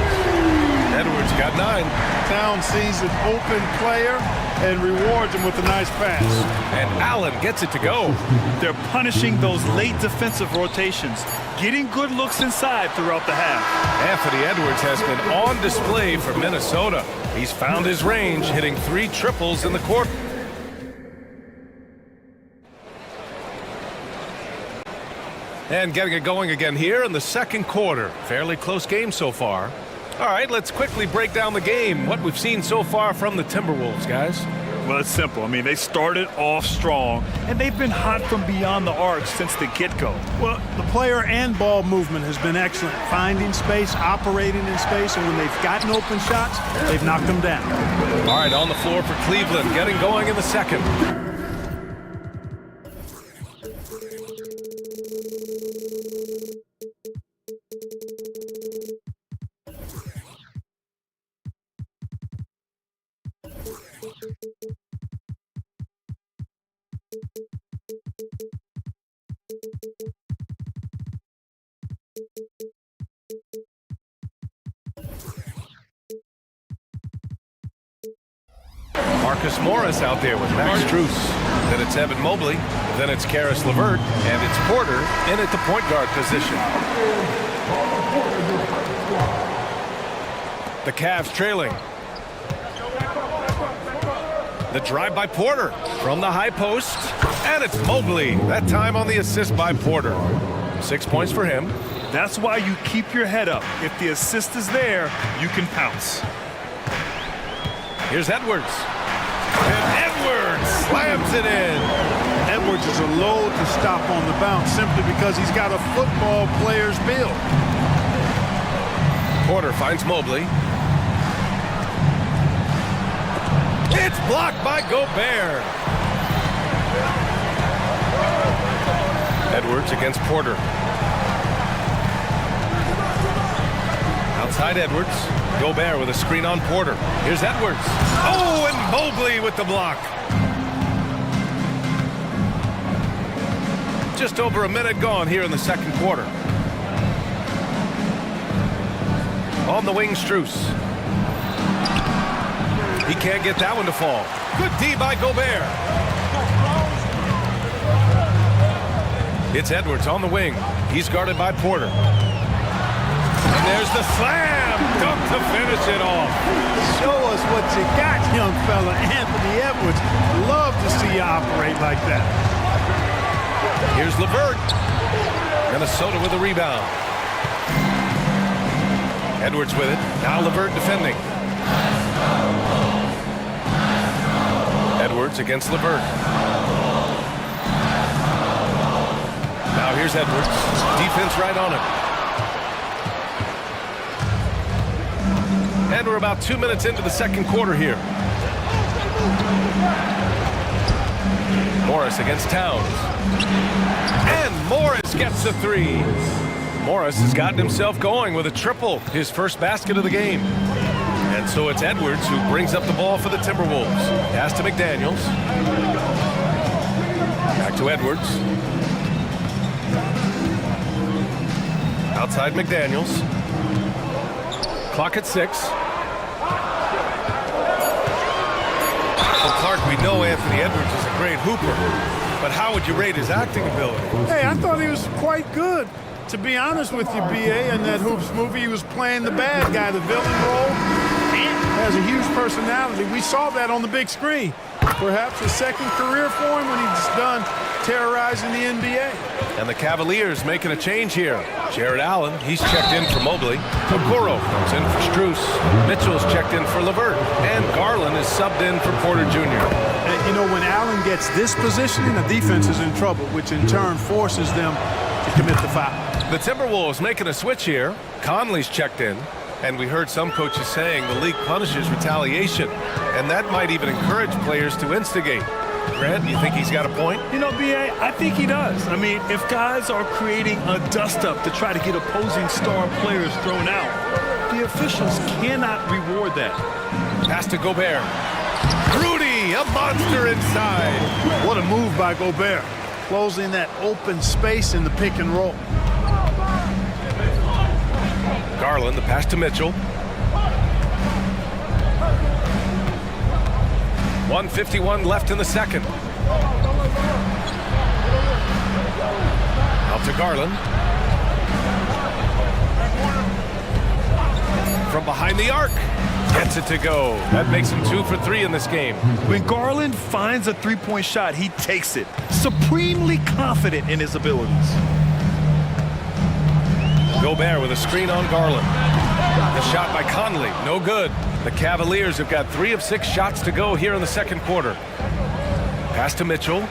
Edwards got 9. Towns sees an open player and rewards him with a nice pass. And Allen gets it to go. They're punishing those late defensive rotations, getting good looks inside throughout the half. Anthony Edwards has been on display for Minnesota. He's found his range, hitting 3 triples in the quarter. And getting it going again here in the second quarter. Fairly close game so far. All right, let's quickly break down the game. What we've seen so far from the Timberwolves, guys. Well, it's simple. I mean, they started off strong, and they've been hot from beyond the arc since the get-go. Well, the player and ball movement has been excellent. Finding space, operating in space, and when they've gotten open shots, they've knocked them down. All right, on the floor for Cleveland, getting going in the second. Marcus Morris out there with Max Strus. Then it's Evan Mobley. Then it's Karis LeVert. And it's Porter in at the point guard position. The Cavs trailing. The drive by Porter from the high post. And it's Mobley. That time on the assist by Porter. 6 points for him. That's why you keep your head up. If the assist is there, you can pounce. Here's Edwards. And Edwards slams it in. Edwards is a load to stop on the bounce simply because he's got a football player's build. Porter finds Mobley. It's blocked by Gobert. Edwards against Porter. Outside Edwards. Gobert with a screen on Porter. Here's Edwards. Oh, and Mobley with the block. Just over a minute gone here in the second quarter. On the wing, Strus. He can't get that one to fall. Good D by Gobert. It's Edwards on the wing. He's guarded by Porter. And there's the slam dunk to finish it off. Show us what you got, young fella. Anthony Edwards. Love to see you operate like that. Here's LeVert. Minnesota with a rebound. Edwards with it. Now LeVert defending. Edwards against LeVert. Now here's Edwards. Defense right on him. And we're about 2 minutes into the second quarter here. Morris against Towns. And Morris gets the 3. Morris has gotten himself going with a triple, his first basket of the game. And so it's Edwards who brings up the ball for the Timberwolves. Pass to McDaniels. Back to Edwards. Outside McDaniels. Clock at 6. Well, Clark, we know Anthony Edwards is a great hooper, but how would you rate his acting ability? Hey, I thought he was quite good. To be honest with you, B.A., in that Hoops movie, he was playing the bad guy, the villain role. And has a huge personality. We saw that on the big screen. Perhaps a second career for him when he's done terrorizing the NBA. And the Cavaliers making a change here. Jared Allen, he's checked in for Mobley. Okoro comes in for Strus. Mitchell's checked in for LeVert. And Garland is subbed in for Porter Jr. And, you know, when Allen gets this positioning, the defense is in trouble, which in turn forces them to commit the foul. The Timberwolves making a switch here. Conley's checked in. And we heard some coaches saying the league punishes retaliation. And that might even encourage players to instigate. Grant, you think he's got a point? You know, B.A., I think he does. I mean, if guys are creating a dust-up to try to get opposing star players thrown out, the officials cannot reward that. Pass to Gobert. Rudy, a monster inside. What a move by Gobert, closing that open space in the pick and roll. Garland, the pass to Mitchell. 1:51 left in the second. Out to Garland. From behind the arc. Gets it to go. That makes him 2 for 3 in this game. When Garland finds a three-point shot, he takes it. Supremely confident in his abilities. Gobert with a screen on Garland. The shot by Conley, no good. The Cavaliers have got 3 of 6 shots to go here in the second quarter. Pass to Mitchell.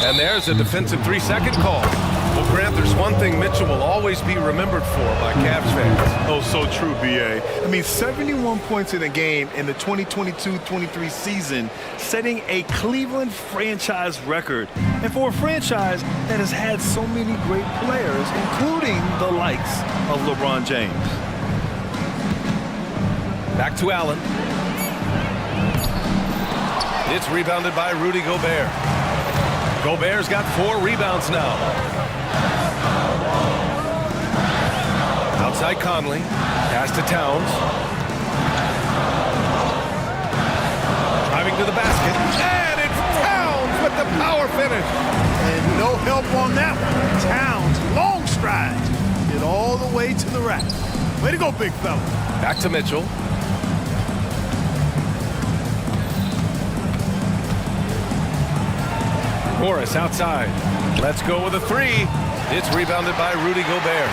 And there's a defensive 3-second call. Well, Grant, there's one thing Mitchell will always be remembered for by Cavs fans. Oh, so true, B.A. I mean, 71 points in a game in the 2022-23 season, setting a Cleveland franchise record. And for a franchise that has had so many great players, including the likes of LeBron James. Back to Allen. It's rebounded by Rudy Gobert. Gobert's got 4 rebounds now. Outside Conley. Pass to Towns. Driving to the basket. And it's Towns with the power finish. And no help on that one. Towns, long strides. Get all the way to the rack. Way to go, big fella. Back to Mitchell. Morris outside. Let's go with a 3. It's rebounded by Rudy Gobert.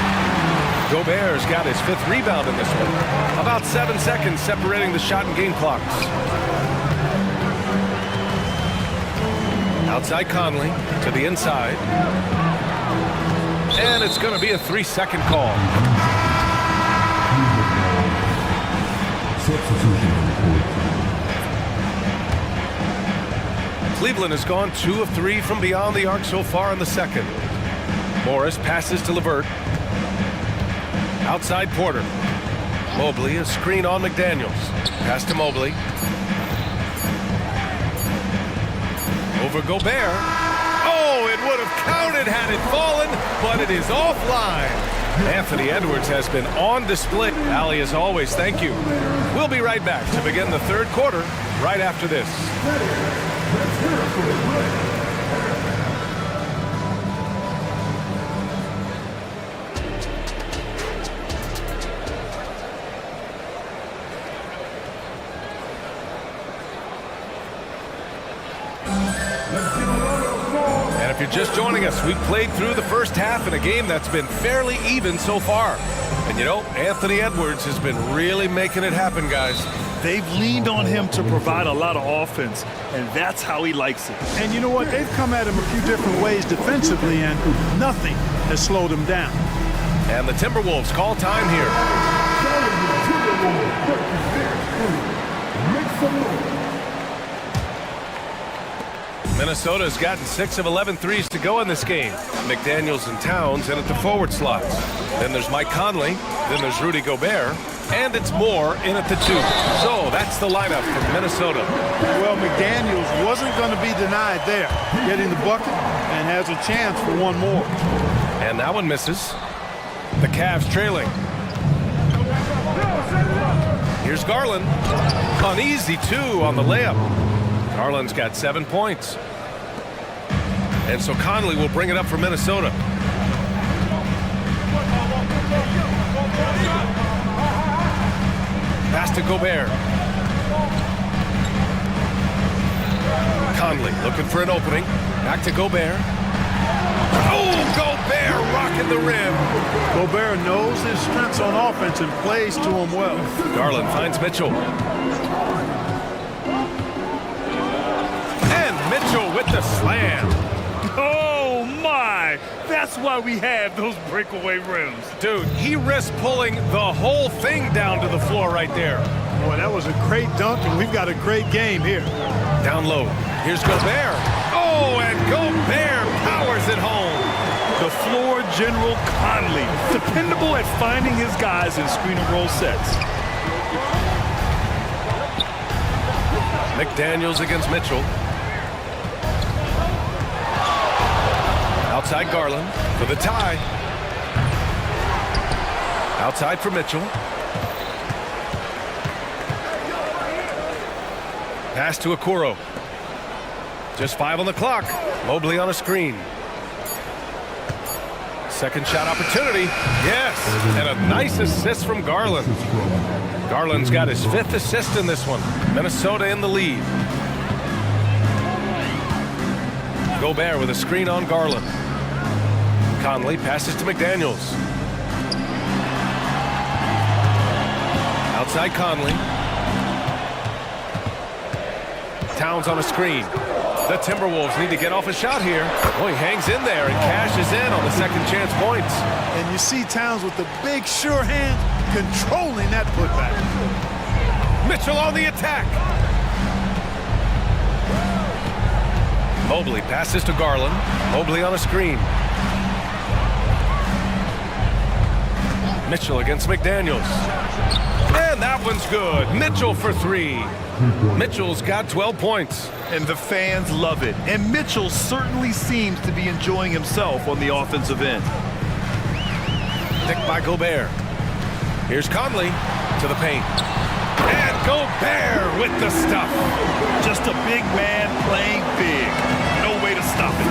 Gobert's got his 5th rebound in this one. About 7 seconds separating the shot and game clocks. Outside Conley to the inside. And it's going to be a 3-second call. Cleveland has gone 2 of 3 from beyond the arc so far in the second. Morris passes to LeVert. Outside Porter. Mobley, a screen on McDaniels. Pass to Mobley. Over Gobert. Oh, it would have counted had it fallen, but it is offline. Anthony Edwards has been on display. Ali, as always, thank you. We'll be right back to begin the third quarter right after this. And if you're just joining us, we've played through the first half in a game that's been fairly even so far. And you know, Anthony Edwards has been really making it happen, guys. They've leaned on him to provide a lot of offense, and that's how he likes it. And you know what? They've come at him a few different ways defensively, and nothing has slowed him down. And the Timberwolves call time here. Minnesota's gotten 6 of 11 threes to go in this game. McDaniels and Towns in at the forward slots. Then there's Mike Conley. Then there's Rudy Gobert. And it's Moore in at the 2. So that's the lineup from Minnesota. Well, McDaniels wasn't going to be denied there. Getting the bucket and has a chance for one more. And that one misses. The Cavs trailing. Here's Garland. An easy 2 on the layup. Garland's got 7 points. And so Conley will bring it up for Minnesota. Pass to Gobert. Conley looking for an opening. Back to Gobert. Oh, Gobert rocking the rim. Gobert knows his strengths on offense and plays to him well. Garland finds Mitchell. And Mitchell with the slam. Oh, my. That's why we have those breakaway rims. Dude, he risked pulling the whole thing down to the floor right there. Boy, that was a great dunk, and we've got a great game here. Down low. Here's Gobert. Oh, and Gobert powers it home. The floor general Conley, dependable at finding his guys in screen and roll sets. McDaniels against Mitchell. Outside Garland for the tie. Outside for Mitchell. Pass to Okoro. Just 5 on the clock. Mobley on a screen. Second shot opportunity. Yes, and a nice assist from Garland. Garland's got his 5th assist in this one. Minnesota in the lead. Gobert with a screen on Garland. Conley passes to McDaniels. Outside Conley. Towns on a screen. The Timberwolves need to get off a shot here. Oh, he hangs in there and cashes in on the second chance points. And you see Towns with the big, sure hand controlling that putback. Mitchell on the attack. Mobley passes to Garland. Mobley on a screen. Mitchell against McDaniels. And that one's good. Mitchell for 3. Mitchell's got 12 points. And the fans love it. And Mitchell certainly seems to be enjoying himself on the offensive end. Picked by Gobert. Here's Conley to the paint. And Gobert with the stuff. Just a big man playing big. No way to stop it.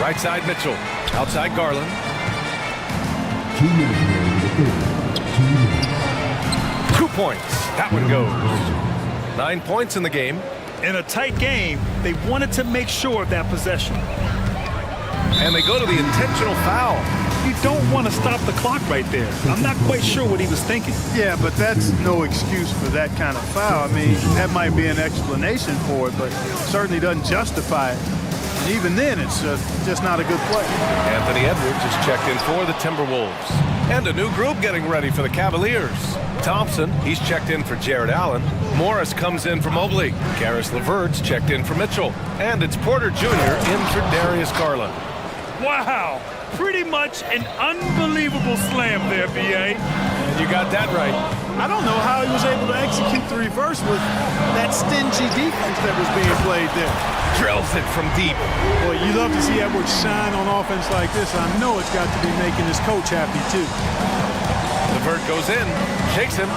Right side Mitchell. Outside Garland. 2 minutes remaining. 2 minutes. 2 points. That one goes. 9 points in the game. In a tight game, they wanted to make sure of that possession. And they go to the intentional foul. You don't want to stop the clock right there. I'm not quite sure what he was thinking. Yeah, but that's no excuse for that kind of foul. I mean, that might be an explanation for it, but certainly doesn't justify it. And even then, it's just not a good play. Anthony Edwards is checked in for the Timberwolves. And a new group getting ready for the Cavaliers. Thompson, he's checked in for Jared Allen. Morris comes in for Mobley. Karis LeVert's checked in for Mitchell. And it's Porter Jr. in for Darius Garland. Wow, pretty much an unbelievable slam there, B.A. You got that right. I don't know how he was able to execute the reverse with that stingy defense that was being played there. Drills it from deep. Boy, you love to see Edwards shine on offense like this. I know it's got to be making his coach happy, too. LeVert goes in, shakes him,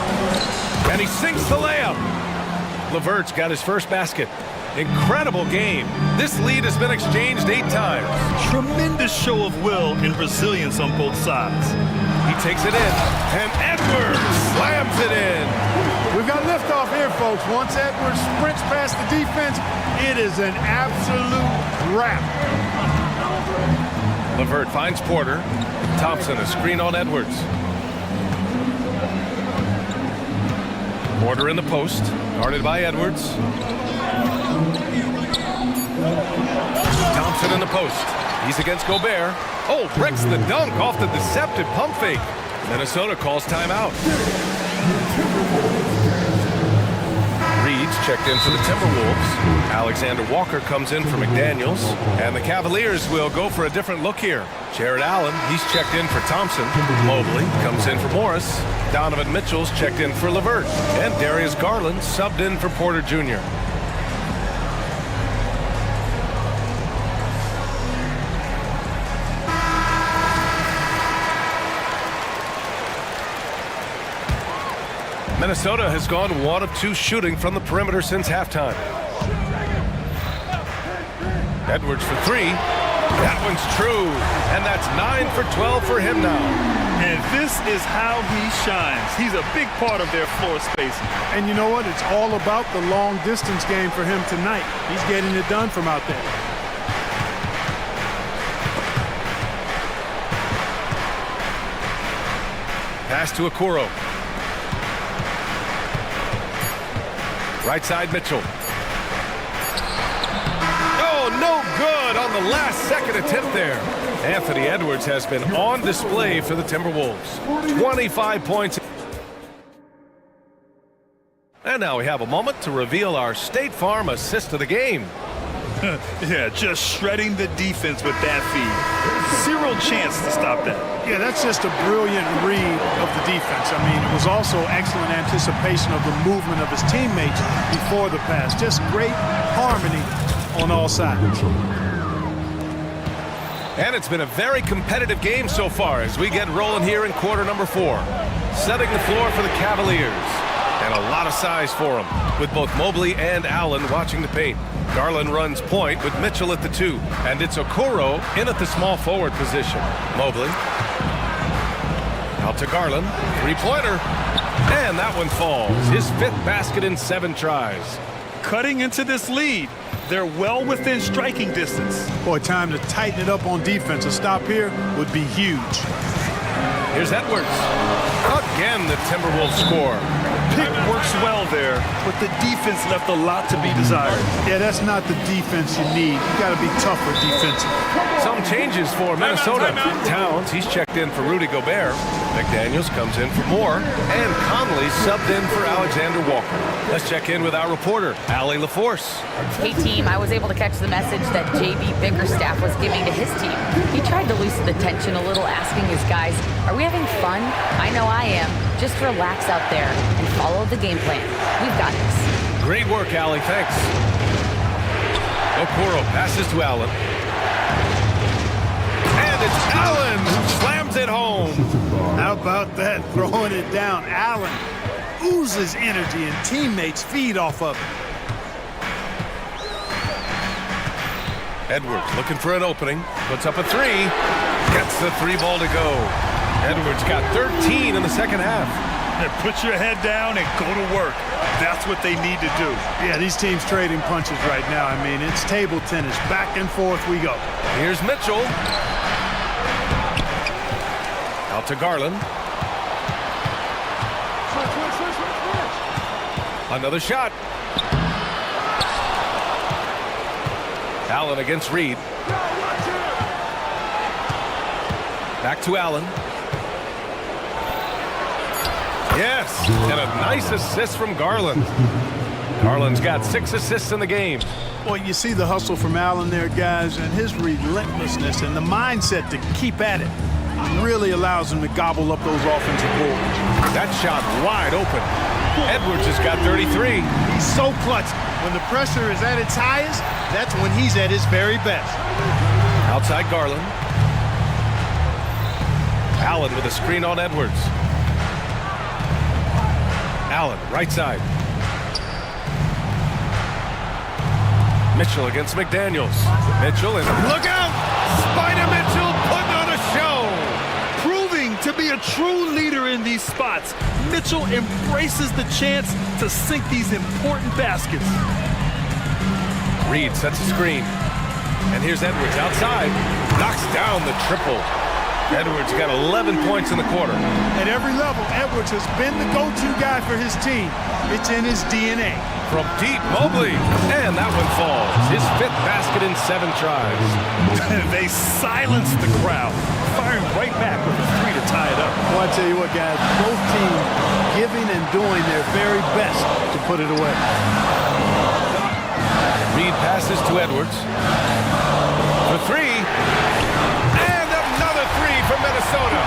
and he sinks the layup. LeVert's got his first basket. Incredible game. This lead has been exchanged 8 times. Tremendous show of will and resilience on both sides. He takes it in, and Edwards slams it in. We've got liftoff here, folks. Once Edwards sprints past the defense, it is an absolute wrap. LeVert finds Porter. Thompson, a screen on Edwards. Porter in the post, guarded by Edwards. Thompson in the post. He's against Gobert. Oh, breaks the dunk off the deceptive pump fake. Minnesota calls timeout. Reed's checked in for the Timberwolves. Alexander Walker comes in for McDaniels. And the Cavaliers will go for a different look here. Jared Allen, he's checked in for Thompson. Mobley comes in for Morris. Donovan Mitchell's checked in for LeVert. And Darius Garland subbed in for Porter Jr. Minnesota has gone 1 of 2 shooting from the perimeter since halftime. Edwards for 3. That one's true. And that's 9 for 12 for him now. And this is how he shines. He's a big part of their floor spacing. And you know what? It's all about the long distance game for him tonight. He's getting it done from out there. Pass to Okoro. Right side, Mitchell. Oh, no good on the last second attempt there. Anthony Edwards has been on display for the Timberwolves. 25 points. And now we have a moment to reveal our State Farm assist of the game. Yeah, just shredding the defense with that feed. Zero chance to stop that. Yeah, that's just a brilliant read of the defense. I mean, it was also excellent anticipation of the movement of his teammates before the pass. Just great harmony on all sides. And it's been a very competitive game so far as we get rolling here in quarter number 4. Setting the floor for the Cavaliers. And a lot of size for them, with both Mobley and Allen watching the paint. Garland runs point with Mitchell at the 2. And it's Okoro in at the small forward position. Mobley. Out to Garland. Three-pointer. And that one falls. His 5th basket in 7 tries. Cutting into this lead. They're well within striking distance. Boy, time to tighten it up on defense. A stop here would be huge. Here's Edwards. Again, the Timberwolves score. Pick works well there, but the defense left a lot to be desired. Yeah, that's not the defense you need. You got to be tougher defensive. Some changes for Minnesota. Towns, he's checked in for Rudy Gobert. McDaniels comes in for Moore. And Conley subbed in for Alexander Walker. Let's check in with our reporter, Allie LaForce. Hey, team, I was able to catch the message that J.B. Bickerstaff was giving to his team. He tried to loosen the tension a little, asking his guys, are we having fun? I know I am. Just relax out there and follow the game plan. We've got this. Great work, Allie. Thanks. Okoro passes to Allen. And it's Allen who slams it home. How about that? Throwing it down. Allen oozes energy and teammates feed off of it. Edwards looking for an opening. Puts up a 3. Gets the 3 ball to go. Edwards got 13 in the second half. Put your head down and go to work. That's what they need to do. Yeah, these teams trading punches right now. I mean, it's table tennis. Back and forth we go. Here's Mitchell. Out to Garland. Another shot. Allen against Reed. Back to Allen. Yes, and a nice assist from Garland. Garland's got 6 assists in the game. Well, you see the hustle from Allen there, guys, and his relentlessness and the mindset to keep at it really allows him to gobble up those offensive boards. That shot wide open. Edwards has got 33. He's so clutch. When the pressure is at its highest, that's when he's at his very best. Outside Garland. Allen with a screen on Edwards. Allen, right side. Mitchell against McDaniels. Mitchell and look out! Spider Mitchell putting on a show! Proving to be a true leader in these spots. Mitchell embraces the chance to sink these important baskets. Reed sets a screen. And here's Edwards outside. Knocks down the triple. Edwards got 11 points in the quarter. At every level, Edwards has been the go-to guy for his team. It's in his DNA. From deep, Mobley. And that one falls. His 5th basket in 7 tries. They silenced the crowd, firing right back with a 3 to tie it up. Well, I tell you what, guys, both teams giving and doing their very best to put it away. Reed passes to Edwards. For 3. From Minnesota.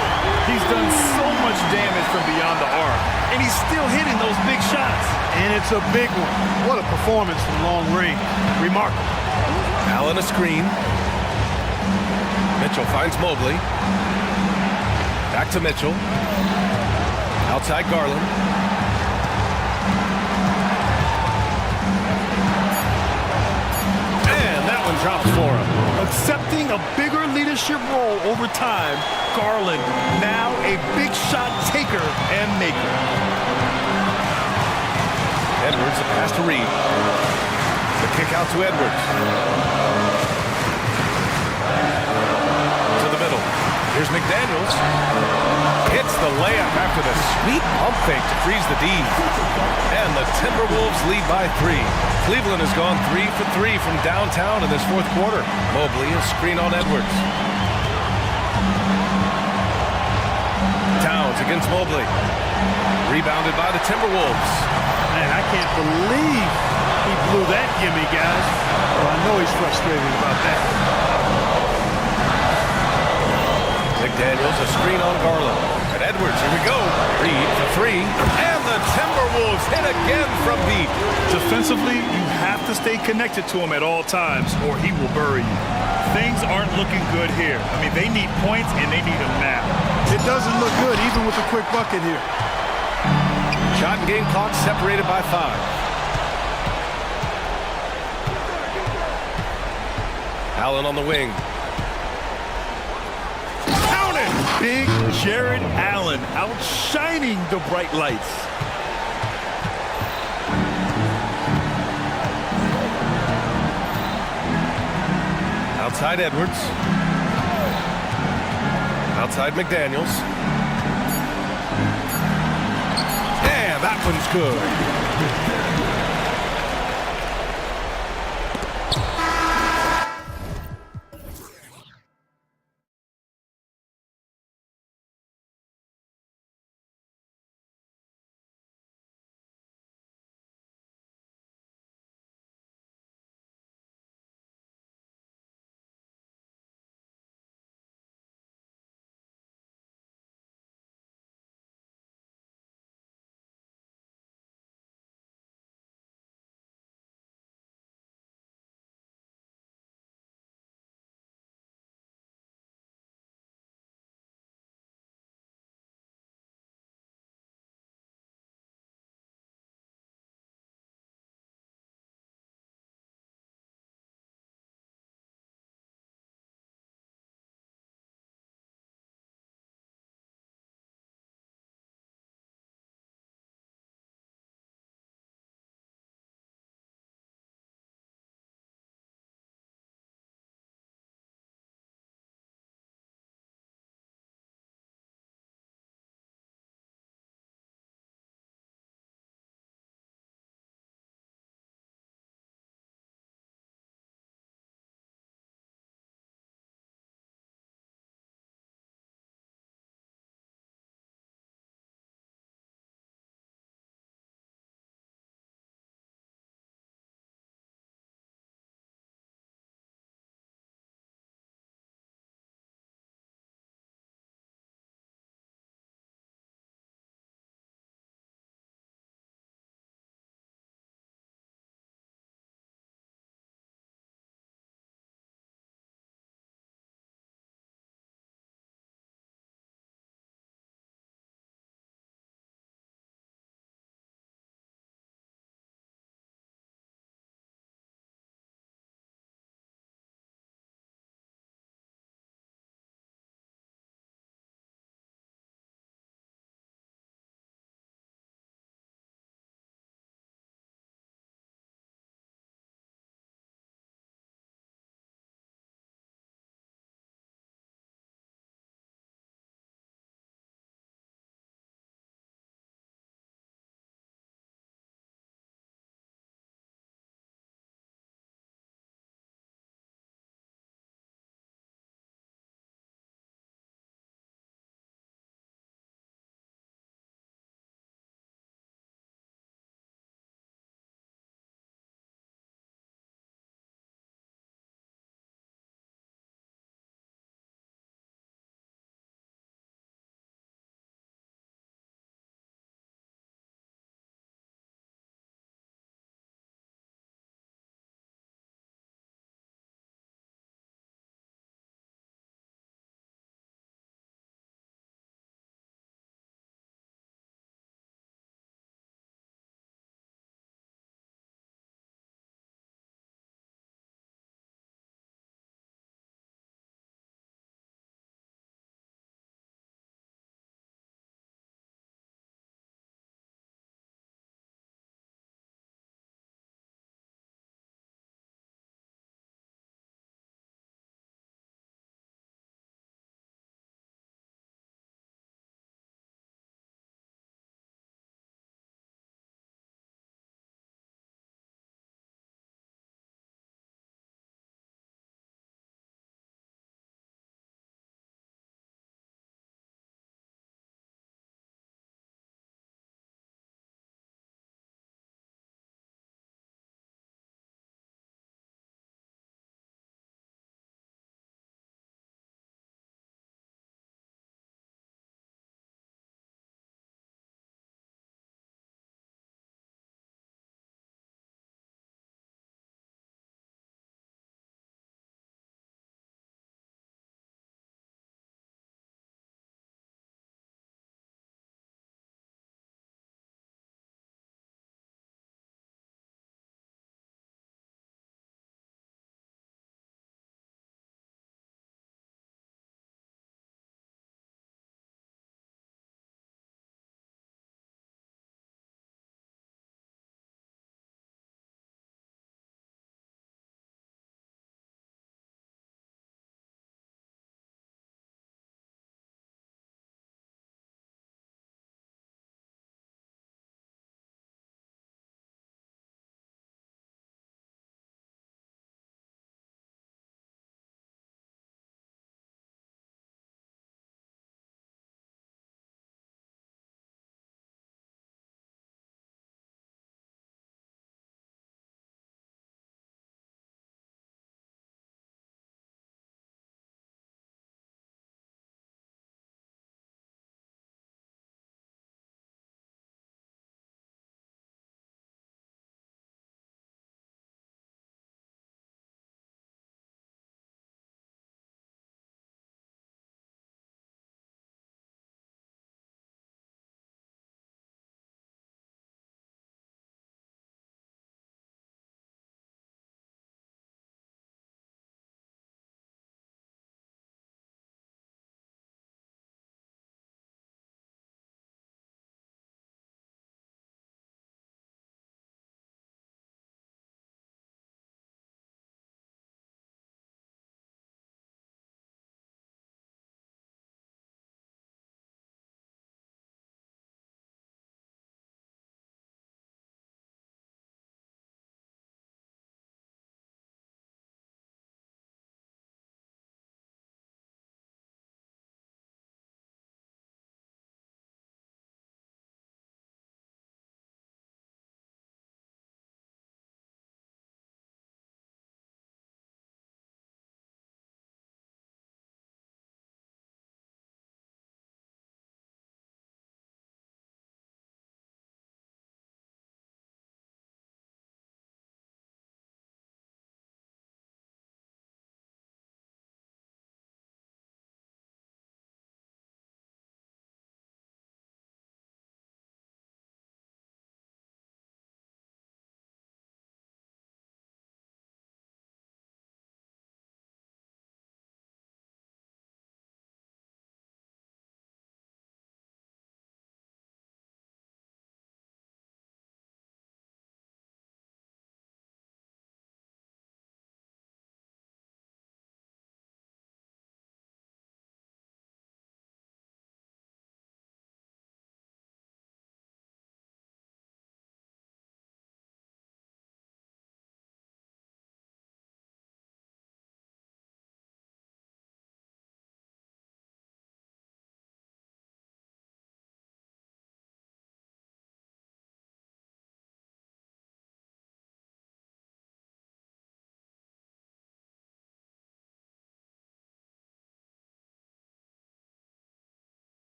He's done so much damage from beyond the arc, and he's still hitting those big shots. And it's a big one. What a performance from long range. Remarkable. Allen a screen. Mitchell finds Mobley. Back to Mitchell. Outside Garland. And that one drops for him. Accepting a bigger leadership role over time, Garland now a big shot taker and maker. Edwards, a pass to Reed. The kick out to Edwards. To the middle. Here's McDaniels. Hits the layup after the sweet pump fake to freeze the D. And the Timberwolves lead by 3. Cleveland has gone 3 for 3 from downtown in this fourth quarter. Mobley, a screen on Edwards. Towns against Mobley. Rebounded by the Timberwolves. Man, I can't believe he blew that gimme, guys. Well, I know he's frustrated about that. McDaniels, a screen on Garland. And Edwards, here we go. Reed for 3. And the Timberwolves hit again from deep. Defensively, you have to stay connected to him at all times or he will bury you. Things aren't looking good here. I mean, they need points and they need them now. It doesn't look good, even with a quick bucket here. Shot and game clock separated by 5. Allen on the wing. Big Jared Allen outshining the bright lights. Outside Edwards. Outside McDaniels. And that one's good.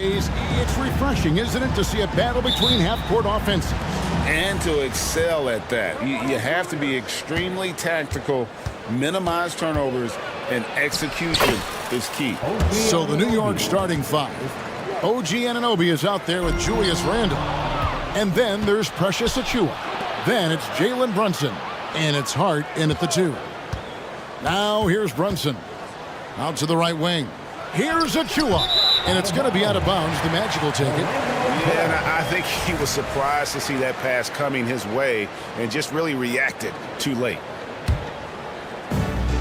It's refreshing, isn't it, to see a battle between half-court offenses? And to excel at that. You have to be extremely tactical, minimize turnovers, and execution is key. So the New York starting five. OG Anunoby is out there with Julius Randle. And then there's Precious Achiuwa. Then it's Jalen Brunson. And it's Hart in at the 2. Now here's Brunson. Out to the right wing. Here's Achiuwa. And it's going to be out of bounds. The Magic will take it. Yeah, and I think he was surprised to see that pass coming his way and just really reacted too late.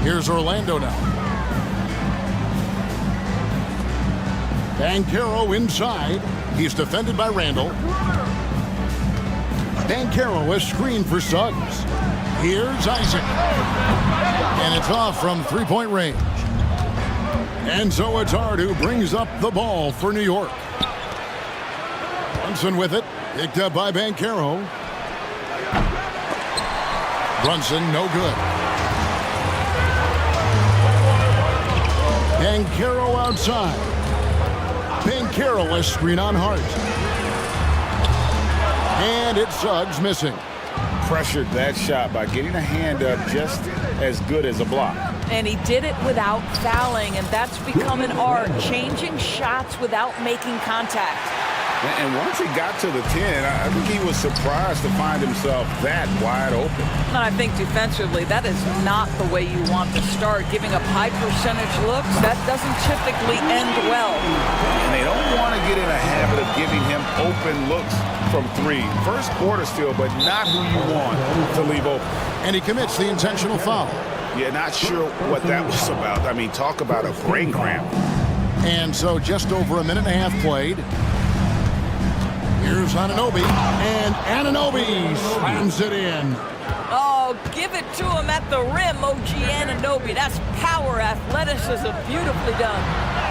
Here's Orlando now. Banchero inside. He's defended by Randall. Banchero is screened for Suggs. Here's Isaac. And it's off from three-point range. And so it's Hart who brings up the ball for New York. Brunson with it. Picked up by Banchero. Brunson, no good. Banchero outside. Banchero a screen on Hart. And it's Suggs missing. Pressured that shot by getting a hand up just as good as a block. And he did it without fouling, and that's become an art, changing shots without making contact. And once he got to the 10, I think he was surprised to find himself that wide open. And I think defensively, that is not the way you want to start. Giving up high percentage looks, that doesn't typically end well. And they don't want to get in a habit of giving him open looks from 3. First quarter still, but not who you want to leave open. And he commits the intentional foul. Yeah, not sure what that was about. I mean, talk about a brain cramp. And so just over a minute and a half played. Here's Anunoby, and Anunoby slams it in. Oh, give it to him at the rim, OG Anunoby. That's power, athleticism, beautifully done.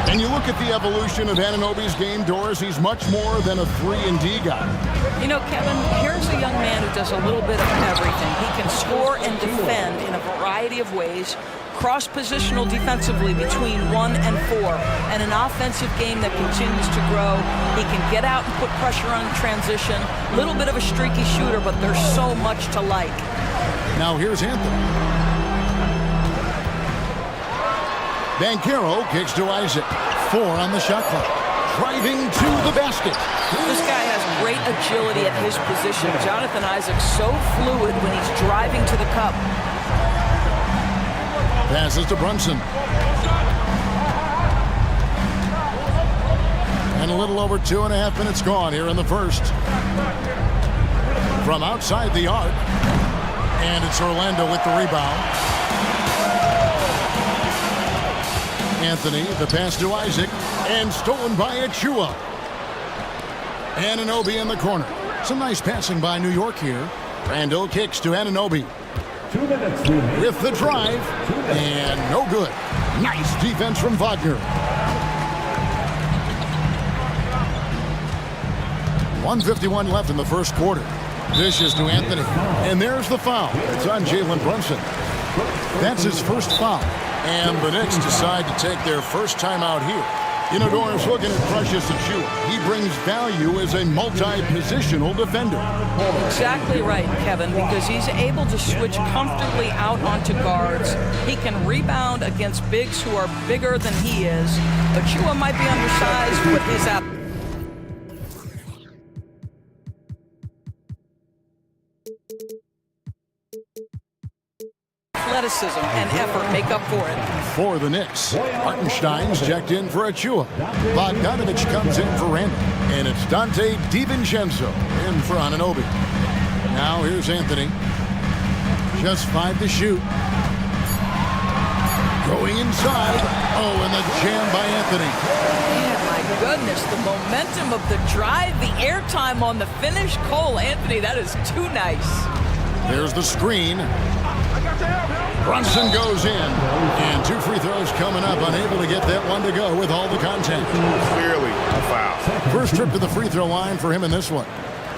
And you look at the evolution of Anunoby's game, Doris, he's much more than a 3-and-D guy. You know, Kevin, here's a young man who does a little bit of everything. He can score and defend in a variety of ways. Cross-positional defensively between 1 and 4, and an offensive game that continues to grow. He can get out and put pressure on transition. A little bit of a streaky shooter, but there's so much to like. Now here's Anthony. Banchero kicks to Isaac. 4 on the shot clock. Driving to the basket. This guy has great agility at his position. Jonathan Isaac's so fluid when he's driving to the cup. Passes to Brunson. And a little over 2.5 minutes gone here in the first. From outside the arc. And it's Orlando with the rebound. Anthony, the pass to Isaac. And stolen by Achiuwa. Anunoby in the corner. Some nice passing by New York here. Randall kicks to Anunoby. 2 minutes with the drive, and no good. Nice defense from Wagner. 1:51 left in the first quarter. Dishes to Anthony, and there's the foul. It's on Jalen Brunson. That's his first foul, and the Knicks decide to take their first time out here. You know, Doris, looking at Precious Achiuwa, he brings value as a multi-positional defender. Exactly right, Kevin, because he's able to switch comfortably out onto guards. He can rebound against bigs who are bigger than he is. Achiuwa might be undersized, but he's out. Athleticism and effort make up for it. For the Knicks, Hartenstein's checked in for Achiuwa. Bogdanovich comes in for Randall. And it's Dante DiVincenzo in for Anunoby. Now here's Anthony. Just 5 to shoot. Going inside. Oh, and the jam by Anthony. Man, my goodness, the momentum of the drive, the airtime on the finish. Cole Anthony, that is too nice. There's the screen. Brunson goes in. And 2 free throws coming up. Unable to get that one to go with all the contact. Clearly a foul. First trip to the free throw line for him in this one.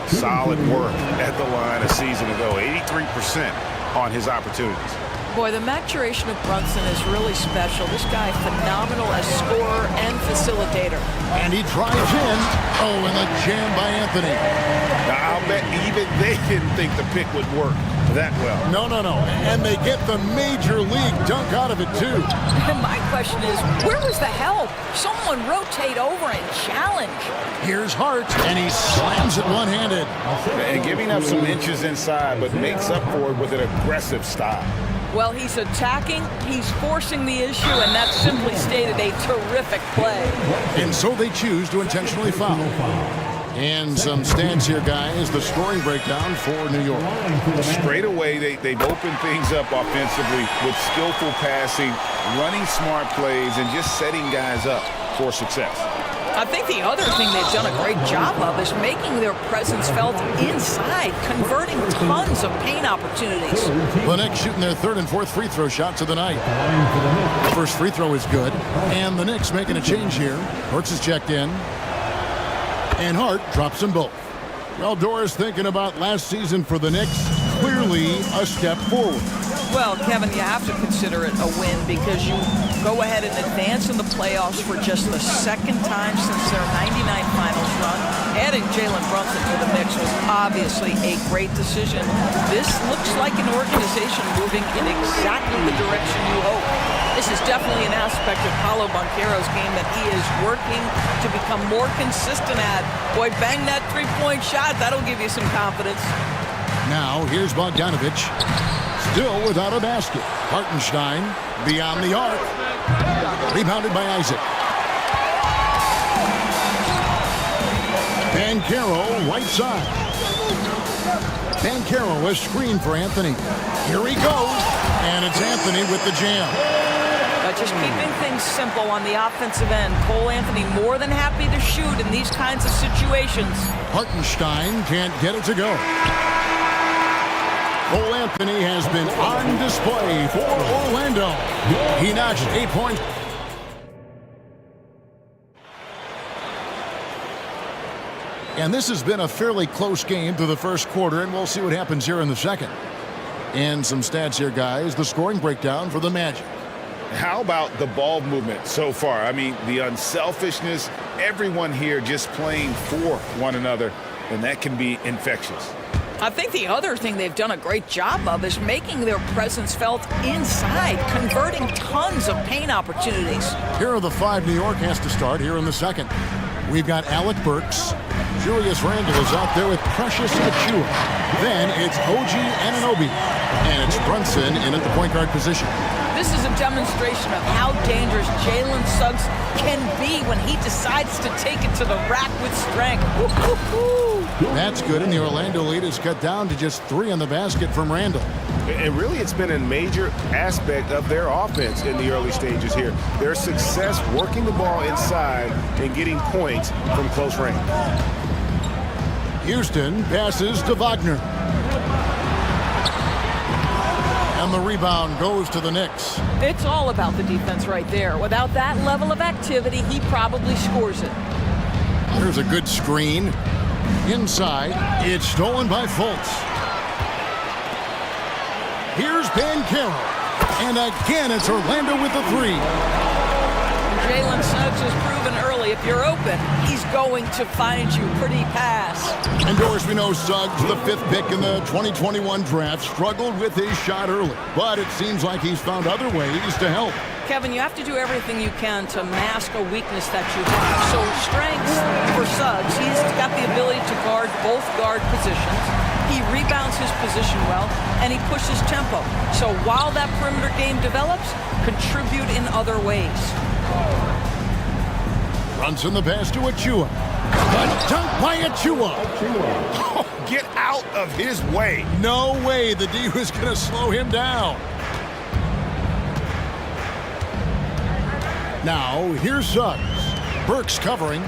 Solid work at the line a season ago. 83% on his opportunities. Boy, the maturation of Brunson is really special. This guy, phenomenal as scorer and facilitator. And he drives in. Oh, and the jam by Anthony. Now, I'll bet even they didn't think the pick would work that well. No. And they get the major league dunk out of it, too. And my question is, where was the help? Someone rotate over and challenge. Here's Hart, and he slams it one-handed. And giving up some inches inside, but makes up for it with an aggressive style. Well, he's attacking, he's forcing the issue, and that's simply stated a terrific play. And so they choose to intentionally foul. And some stats here, guys. The scoring breakdown for New York. Straight away, they've opened things up offensively with skillful passing, running smart plays, and just setting guys up for success. I think the other thing they've done a great job of is making their presence felt inside, converting tons of paint opportunities. The Knicks shooting their third and fourth free throw shots of the night. First free throw is good. And the Knicks making a change here. Burks is checked in. And Hart drops them both. Well, Doris, thinking about last season for the Knicks, clearly a step forward. Well, Kevin, you have to consider it a win because you go ahead and advance in the playoffs for just the second time since their 99 finals run. Adding Jalen Brunson to the mix was obviously a great decision. This looks like an organization moving in exactly the direction you hope. This is definitely an aspect of Paolo Banchero's game that he is working to become more consistent at. Boy, bang that three-point shot. That'll give you some confidence. Now, here's Bogdanovic. Still without a basket. Hartenstein beyond the arc. Rebounded by Isaac. Banchero, right side. Banchero is screen for Anthony. Here he goes. And it's Anthony with the jam. Just keeping things simple on the offensive end. Cole Anthony more than happy to shoot in these kinds of situations. Hartenstein can't get it to go. Cole Anthony has been on display for Orlando. He notched 8 points. And this has been a fairly close game through the first quarter, and we'll see what happens here in the second. And some stats here, guys. The scoring breakdown for the Magic. How about the ball movement so far? I mean, the unselfishness, everyone here just playing for one another, and that can be infectious. I think the other thing they've done a great job of is making their presence felt inside, converting tons of paint opportunities. Here are the five New York has to start here in the second. We've got Alec Burks. Julius Randle is out there with Precious Achua. Then it's OG Anunoby. And it's Brunson in at the point guard position. This is a demonstration of how dangerous Jalen Suggs can be when he decides to take it to the rack with strength. That's good, and the Orlando lead is cut down to just 3 on the basket from Randle. And really, it's been a major aspect of their offense in the early stages here. Their success working the ball inside and getting points from close range. Houston passes to Wagner. And the rebound goes to the Knicks. It's all about the defense right there. Without that level of activity, he probably scores it. There's a good screen. Inside, it's stolen by Fultz. Here's Banchero. And again, it's Orlando with the 3. Jalen Suggs has proven early, if you're open, he's going to find you pretty fast. And Doris, we know Suggs, the 5th pick in the 2021 draft, struggled with his shot early. But it seems like he's found other ways to help. Kevin, you have to do everything you can to mask a weakness that you have. So strengths for Suggs, he's got the ability to guard both guard positions. He rebounds his position well, and he pushes tempo. So while that perimeter game develops, contribute in other ways. Brunson the pass to Achua. A dunk by Achua. Oh, get out of his way. No way the D was going to slow him down. Now, here's Suggs. Burks covering.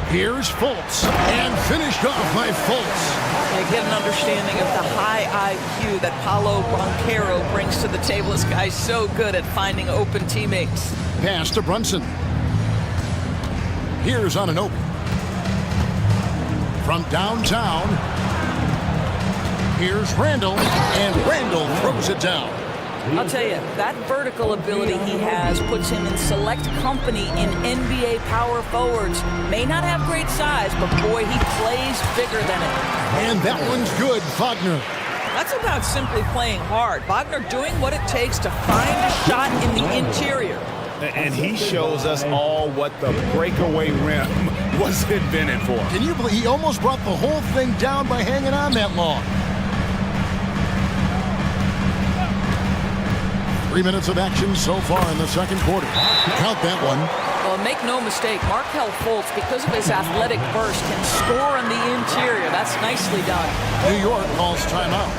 Here's Fultz. And finished off by Fultz. You get an understanding of the high IQ that Paolo Banchero brings to the table. This guy's so good at finding open teammates. Pass to Brunson. Here's Anunoby. From downtown. Here's Randall, and Randall throws it down. I'll tell you, that vertical ability he has puts him in select company in NBA power forwards. May not have great size, but boy, he plays bigger than it. And that one's good, Wagner. That's about simply playing hard. Wagner doing what it takes to find a shot in the interior. And he shows us all what the breakaway rim was invented for. Can you believe he almost brought the whole thing down by hanging on that long? 3 minutes of action so far in the second quarter. Count that one. Well, make no mistake, Markelle Fultz, because of his athletic burst, can score on the interior. That's nicely done. New York calls timeout.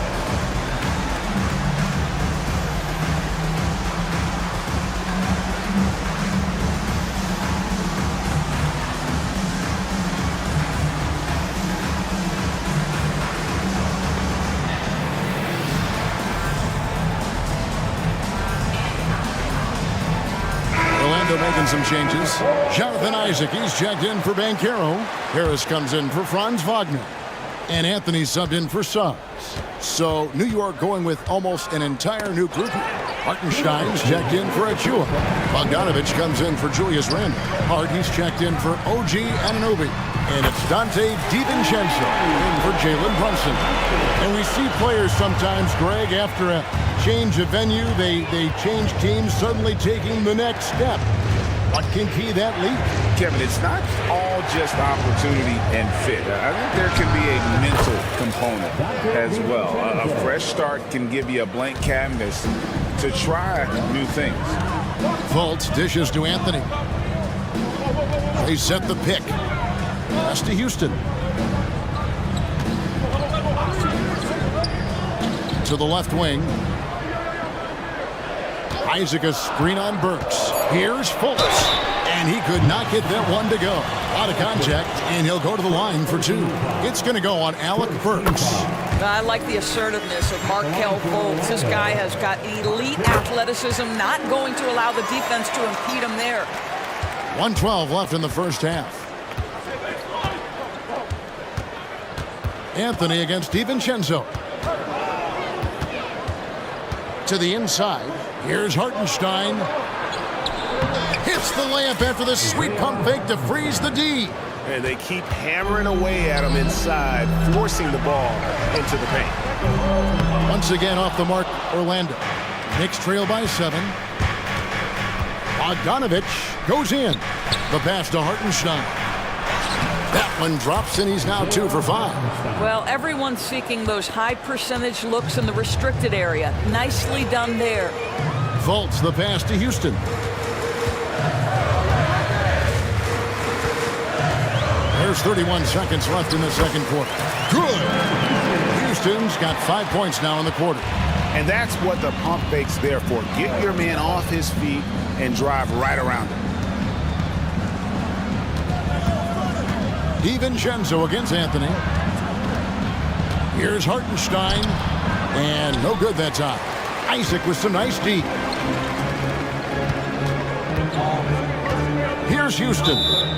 Making some changes. Jonathan Isaac, he's checked in for Banchero. Harris comes in for Franz Wagner. And Anthony subbed in for Suggs. So New York going with almost an entire new group. Hartenstein's checked in for Achua. Bogdanovich comes in for Julius Randle. Hart, he's checked in for OG Anunoby. And it's Dante DiVincenzo in for Jalen Brunson. And we see players sometimes, Greg, after a change of venue, they change teams, suddenly taking the next step. What can key that leap? Kevin, it's not all just opportunity and fit. I think there can be a mental component as well. A fresh start can give you a blank canvas to try new things. Fultz dishes to Anthony. They set the pick. Pass to Houston. To the left wing. Isaac a screen on Burks. Here's Fultz. And he could not get that one to go. Out of contact, and he'll go to the line for two. It's going to go on Alec Burks. I like the assertiveness of Markelle Fultz. This guy has got elite athleticism, not going to allow the defense to impede him there. 1:12 left in the first half. Anthony against DiVincenzo. To the inside. Here's Hartenstein. Hits the layup after the sweet pump fake to freeze the D. And they keep hammering away at him inside, forcing the ball into the paint. Once again off the mark, Orlando. Knicks trail by 7. Bogdanovich goes in. The pass to Hartenstein. That one drops, and he's now 2 for 5. Well, everyone's seeking those high percentage looks in the restricted area. Nicely done there. Fultz the pass to Houston. There's 31 seconds left in the second quarter. Good. Houston's got 5 points now in the quarter. And that's what the pump fake's there for. Get your man off his feet and drive right around him. DiVincenzo against Anthony. Here's Hartenstein. And no good that time. Isaac with some nice D. Here's Houston.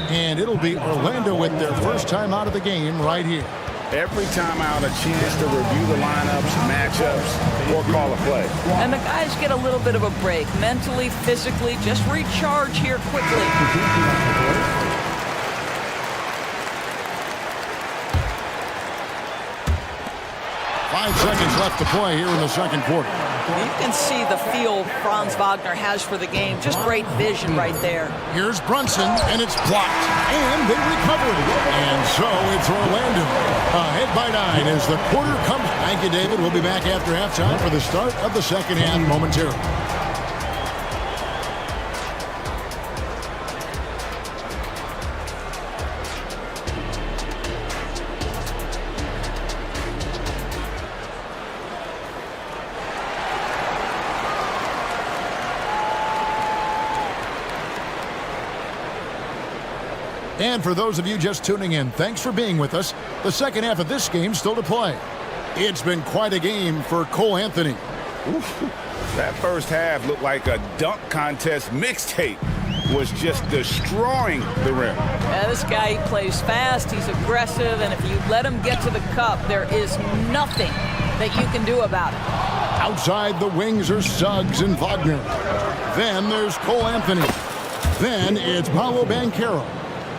And it'll be Orlando with their first time out of the game right here. Every time out, a chance to review the lineups, matchups, or call a play. And the guys get a little bit of a break. Mentally, physically, just recharge here quickly. 5 seconds left to play here in the second quarter. You can see the feel Franz Wagner has for the game. Just great vision right there. Here's Brunson, and it's blocked. And they recover it. And so it's Orlando ahead by 9 as the quarter comes. Thank you, David. We'll be back after halftime for the start of the second half momentarily. And for those of you just tuning in, thanks for being with us. The second half of this game still to play. It's been quite a game for Cole Anthony. Oof. That first half looked like a dunk contest mixtape. Was just destroying the rim. Yeah, this guy, he plays fast, he's aggressive, and if you let him get to the cup, there is nothing that you can do about it. Outside the wings are Suggs and Wagner. Then there's Cole Anthony. Then it's Paolo Banchero.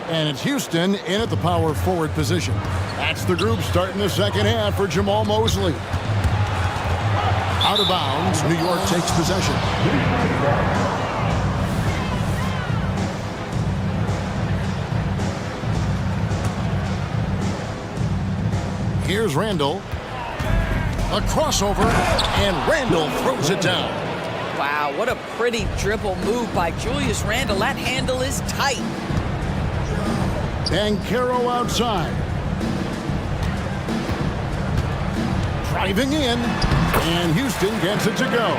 And it's Houston in at the power forward position. That's the group starting the second half for Jamal Mosley. Out of bounds, New York takes possession. Here's Randall. A crossover, and Randall throws it down. Wow, what a pretty dribble move by Julius Randle. That handle is tight. Banchero outside. Driving in, and Houston gets it to go.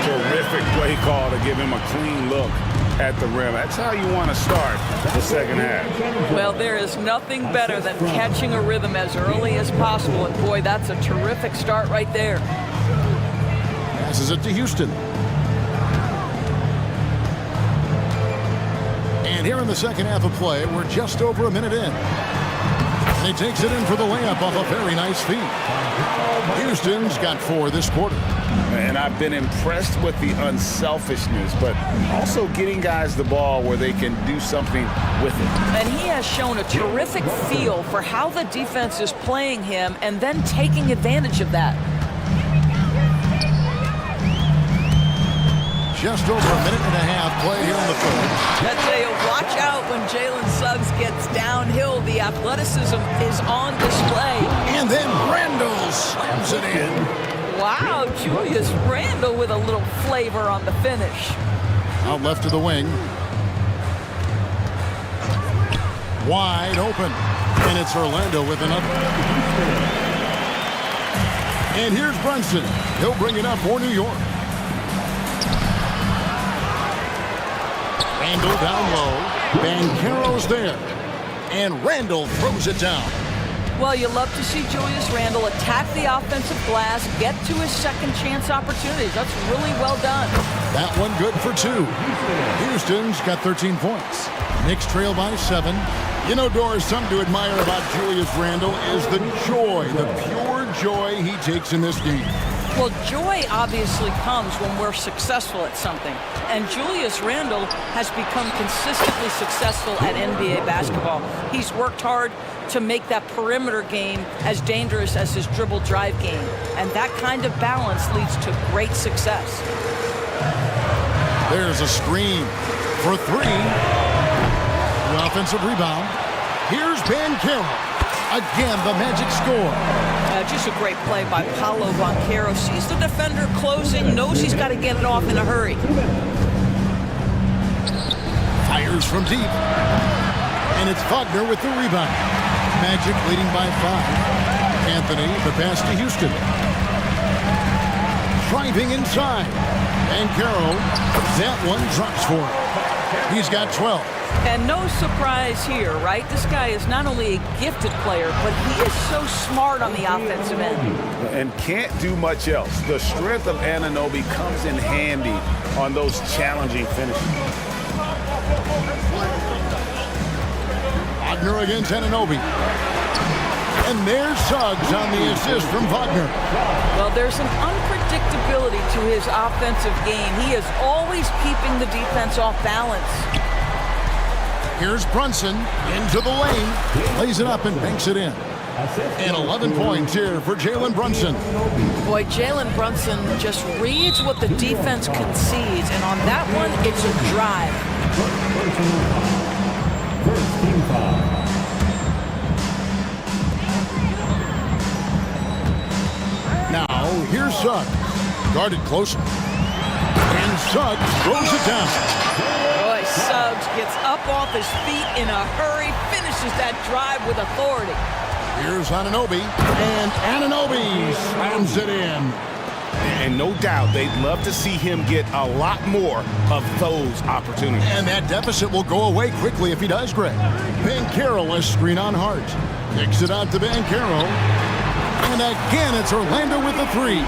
Terrific play call to give him a clean look at the rim. That's how you want to start the second half. Well, there is nothing better than catching a rhythm as early as possible. And boy, that's a terrific start right there. Passes it to Houston. And here in the second half of play, we're just over a minute in. And he takes it in for the layup off a very nice feed. Houston's got 4 this quarter. And I've been impressed with the unselfishness, but also getting guys the ball where they can do something with it. And he has shown a terrific feel for how the defense is playing him and then taking advantage of that. Just over a minute and a half play here in the third. I tell you, watch out when Jalen Suggs gets downhill. The athleticism is on display. And then Randall slams it in. Wow, Julius Randle with a little flavor on the finish. Out left to the wing. Wide open. And it's Orlando with another. And here's Brunson. He'll bring it up for New York. Randall down low. Banchero's there. And Randall throws it down. Well, you love to see Julius Randle attack the offensive glass, get to his second chance opportunities. That's really well done. That one good for 2. Houston's got 13 points. Knicks trail by 7. You know, Doris, something to admire about Julius Randle is the joy, the pure joy he takes in this game. Well, joy obviously comes when we're successful at something. And Julius Randle has become consistently successful at NBA basketball. He's worked hard to make that perimeter game as dangerous as his dribble drive game. And that kind of balance leads to great success. There's a screen for 3. The offensive rebound. Here's Banchero. Again, the Magic score. Just a great play by Paolo Banchero. Sees the defender closing, knows he's got to get it off in a hurry. Fires from deep. And it's Wagner with the rebound. Magic leading by 5. Anthony, the pass to Houston. Driving inside. Banchero, that one drops for him. He's got 12. And no surprise here, right? This guy is not only a gifted player, but he is so smart on the offensive end. And can't do much else. The strength of Anunoby comes in handy on those challenging finishes. Wagner against Anunoby. And there's Suggs on the assist from Wagner. Well, there's an unpredictability to his offensive game. He is always keeping the defense off balance. Here's Brunson into the lane. Lays it up and banks it in. And 11 points here for Jalen Brunson. Boy, Jalen Brunson just reads what the defense concedes. And on that one, it's a drive. Now, here's Suggs. Guarded closer. And Suggs throws it down. Boy, Suggs gets up off his feet in a hurry, finishes that drive with authority. Here's Anunoby. And Anunoby slams it in. And no doubt they'd love to see him get a lot more of those opportunities. And that deficit will go away quickly if he does, Greg. Banchero a screen on Hart. Kicks it out to Banchero. And again, it's Orlando with the 3.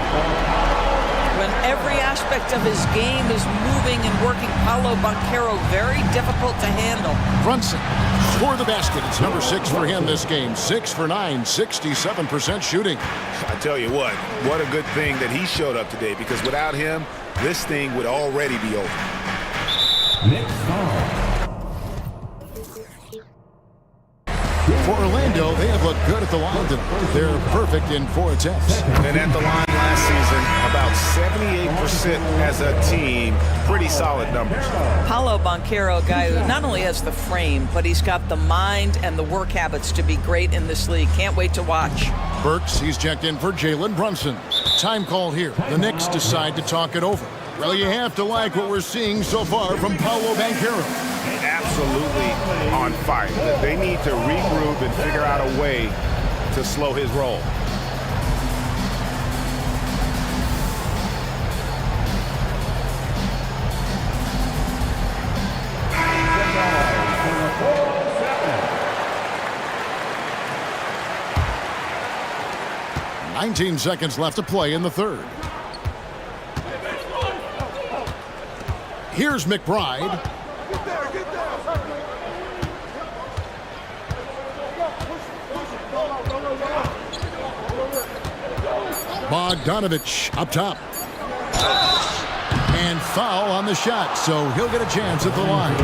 When Every aspect of his game is moving and working Paolo Banchero very difficult to handle. Brunson scored the basket. It's number 6 for him this game. 6 for 9, 67% shooting. I tell you what a good thing that he showed up today, because without him, this thing would already be over. For Orlando, they have looked good at the line. They're perfect in 4 attempts. And at the line last season, about 78% as a team. Pretty solid numbers. Paolo Banchero, a guy who not only has the frame, but he's got the mind and the work habits to be great in this league. Can't wait to watch. Burks, he's checked in for Jalen Brunson. Time call here. The Knicks decide to talk it over. Well, you have to like what we're seeing so far from Paolo Banchero. Absolutely on fire. They need to regroup and figure out a way to slow his roll. "19 seconds left to play in the third. Here's McBride. Bogdanovich up top. And foul on the shot, so he'll get a chance at the line.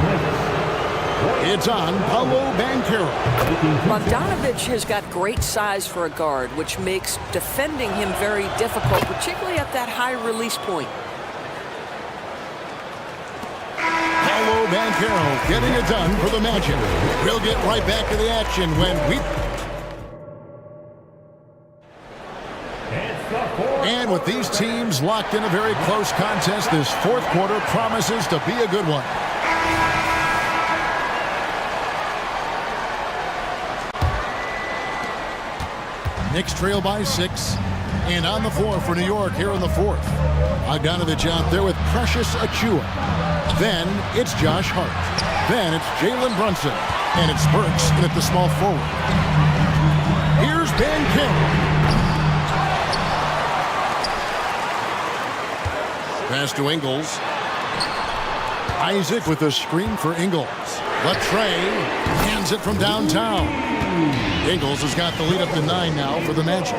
It's on Paolo Banchero. Bogdanovich has got great size for a guard, which makes defending him very difficult, particularly at that high release point. Paolo Banchero getting it done for the Magic. We'll get right back to the action when we... And with these teams locked in a very close contest, this fourth quarter promises to be a good one. Knicks trail by 6. And on the floor for New York here in the fourth. Bogdanovich out there with Precious Achiuwa. Then it's Josh Hart. Then it's Jalen Brunson. And it's Burks in at the small forward. Here's Banchero. Pass to Ingles. Isaac with a screen for Ingles. Latrey hands it from downtown. Ingles has got the lead up to 9 now for the Magic.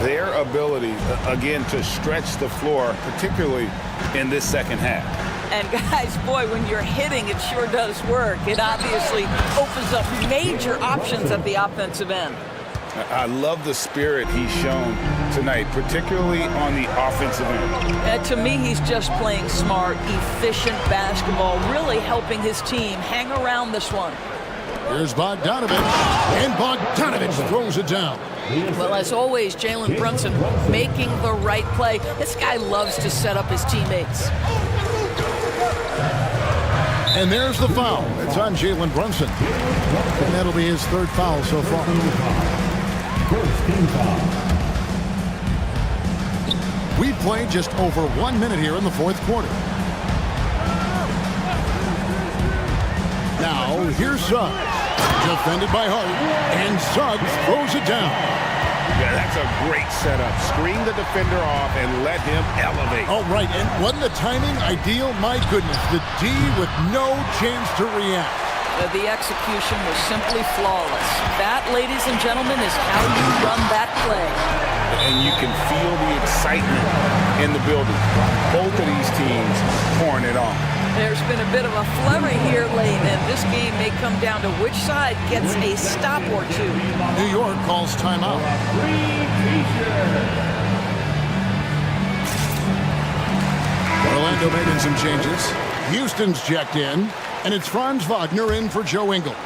Their ability, again, to stretch the floor, particularly in this second half. And guys, boy, when you're hitting, it sure does work. It obviously opens up major options at the offensive end. I love the spirit he's shown tonight, particularly on the offensive end. To me, he's just playing smart, efficient basketball, really helping his team hang around this one. Here's Bogdanovich, and Bogdanovich throws it down. Well, as always, Jalen Brunson making the right play. This guy loves to set up his teammates. And there's the foul. It's on Jalen Brunson. And that'll be his third foul so far. We've played just over 1 minute here in the fourth quarter. Now, here's Suggs. Defended by Hart. And Suggs throws it down. Yeah, that's a great setup. Screen the defender off and let him elevate. All right, and wasn't the timing ideal? My goodness, the D with no chance to react. The execution was simply flawless. That, ladies and gentlemen, is how you run that play. And you can feel the excitement in the building. Both of these teams pouring it on. There's been a bit of a flurry here late, and this game may come down to which side gets a stop or two. New York calls timeout. Orlando making some changes. Houston's checked in, and it's Franz Wagner in for Joe Ingles.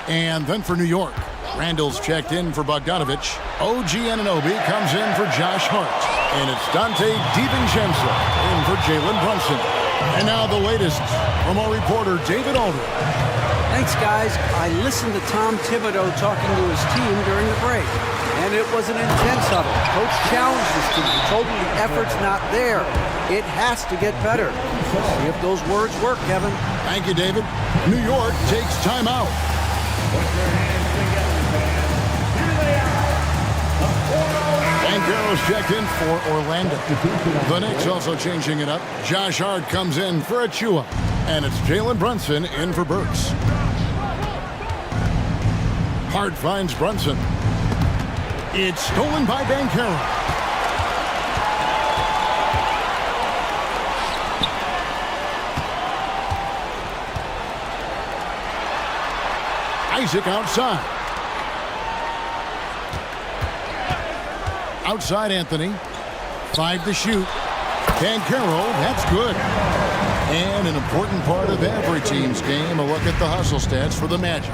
And then for New York, Randall's checked in for Bogdanovich. OG Anunoby comes in for Josh Hart. And it's Dante DiVincenzo in for Jalen Brunson. And now the latest from our reporter, David Aldridge. Thanks, guys. I listened to Tom Thibodeau talking to his team during the break, and it was an intense huddle. Coach challenged his team. He told them the effort's not there. It has to get better. See if those words work, Kevin. Thank you, David. New York takes timeout. Banchero's checked in for Orlando. The Knicks also changing it up. Josh Hart comes in for Achua. And it's Jalen Brunson in for Burks. Hart finds Brunson. It's stolen by Banchero. Isaac outside. Outside Anthony. 5 to shoot. Banchero, that's good. And an important part of every team's game, a look at the hustle stats for the Magic.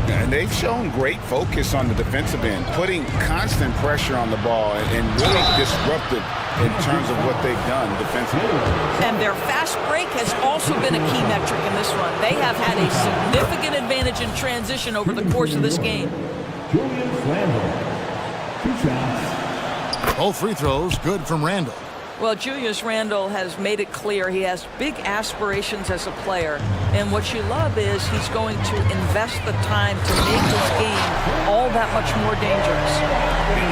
And they've shown great focus on the defensive end, putting constant pressure on the ball and really disruptive in terms of what they've done defensively. And their fast break has also been a key metric in this one. They have had a significant advantage in transition over the course of this game. Julius Randle. 2 shots. Both free throws good from Randle. Well, Julius Randle has made it clear he has big aspirations as a player. And what you love is he's going to invest the time to make his game all that much more dangerous.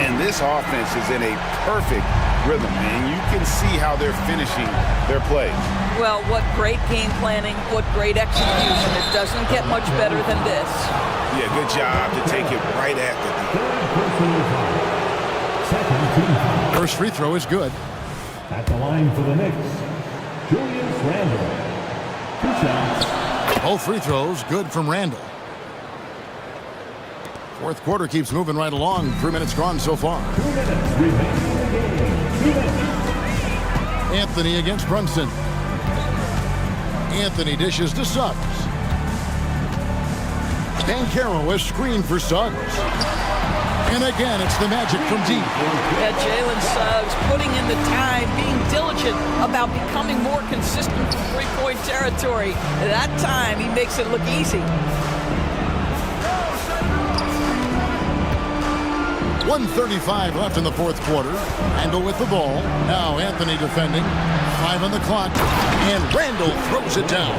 And this offense is in a perfect rhythm, and you can see how they're finishing their plays. Well, what great game planning, what great execution. It doesn't get much better than this. Yeah, good job to take it right at them. First free throw is good. At the line for the Knicks, Julius Randle. 2 shots. Both free throws good from Randle. Fourth quarter keeps moving right along. 3 minutes gone so far. 2 minutes remaining in the game. 2 minutes. Anthony against Brunson. Anthony dishes to Suggs. Banchero is screened for Suggs. And again, it's the Magic from deep. Yeah, Jalen Suggs putting in the time, being diligent about becoming more consistent from three-point territory. At that time, he makes it look easy. 1:35 left in the fourth quarter. Randle with the ball. Now Anthony defending. 5 on the clock. And Randle throws it down.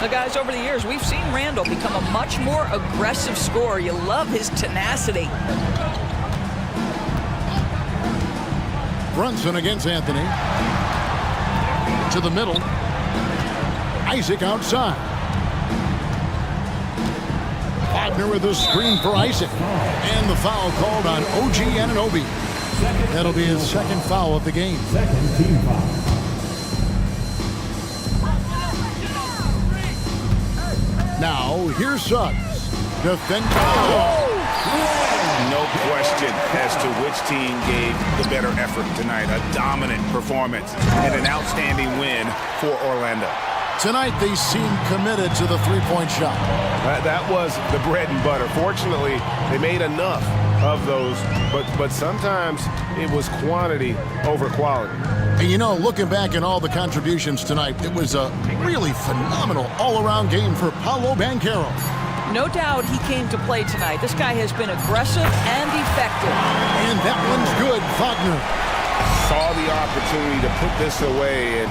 Now, guys, over the years, we've seen Randle become a much more aggressive scorer. You love his tenacity. Brunson against Anthony. To the middle. Isaac outside. Wagner with a screen for Isaac. And the foul called on OG Anunoby. That'll be his second foul of the game. Second team foul. Now, here's Suggs. Defend. No question as to which team gave the better effort tonight. A dominant performance and an outstanding win for Orlando. Tonight, they seem committed to the three-point shot. That was the bread and butter. Fortunately, they made enough of those, but sometimes it was quantity over quality. And you know, looking back at all the contributions tonight, it was a really phenomenal all-around game for Paolo Banchero. No doubt he came to play tonight. This guy has been aggressive and effective. And that one's good, Wagner. Saw the opportunity to put this away and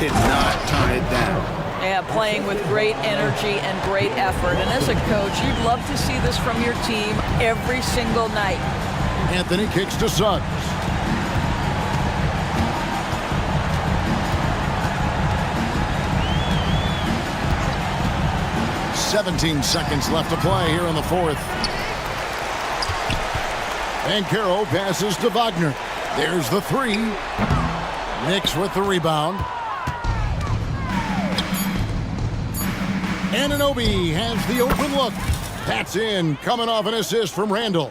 did not turn it down. Yeah, playing with great energy and great effort. And as a coach, you'd love to see this from your team every single night. Anthony kicks to Suggs. "17 seconds left to play here in the fourth. Banchero passes to Wagner. There's the three. Knicks with the rebound. Anunoby has the open look. That's in, coming off an assist from Randle.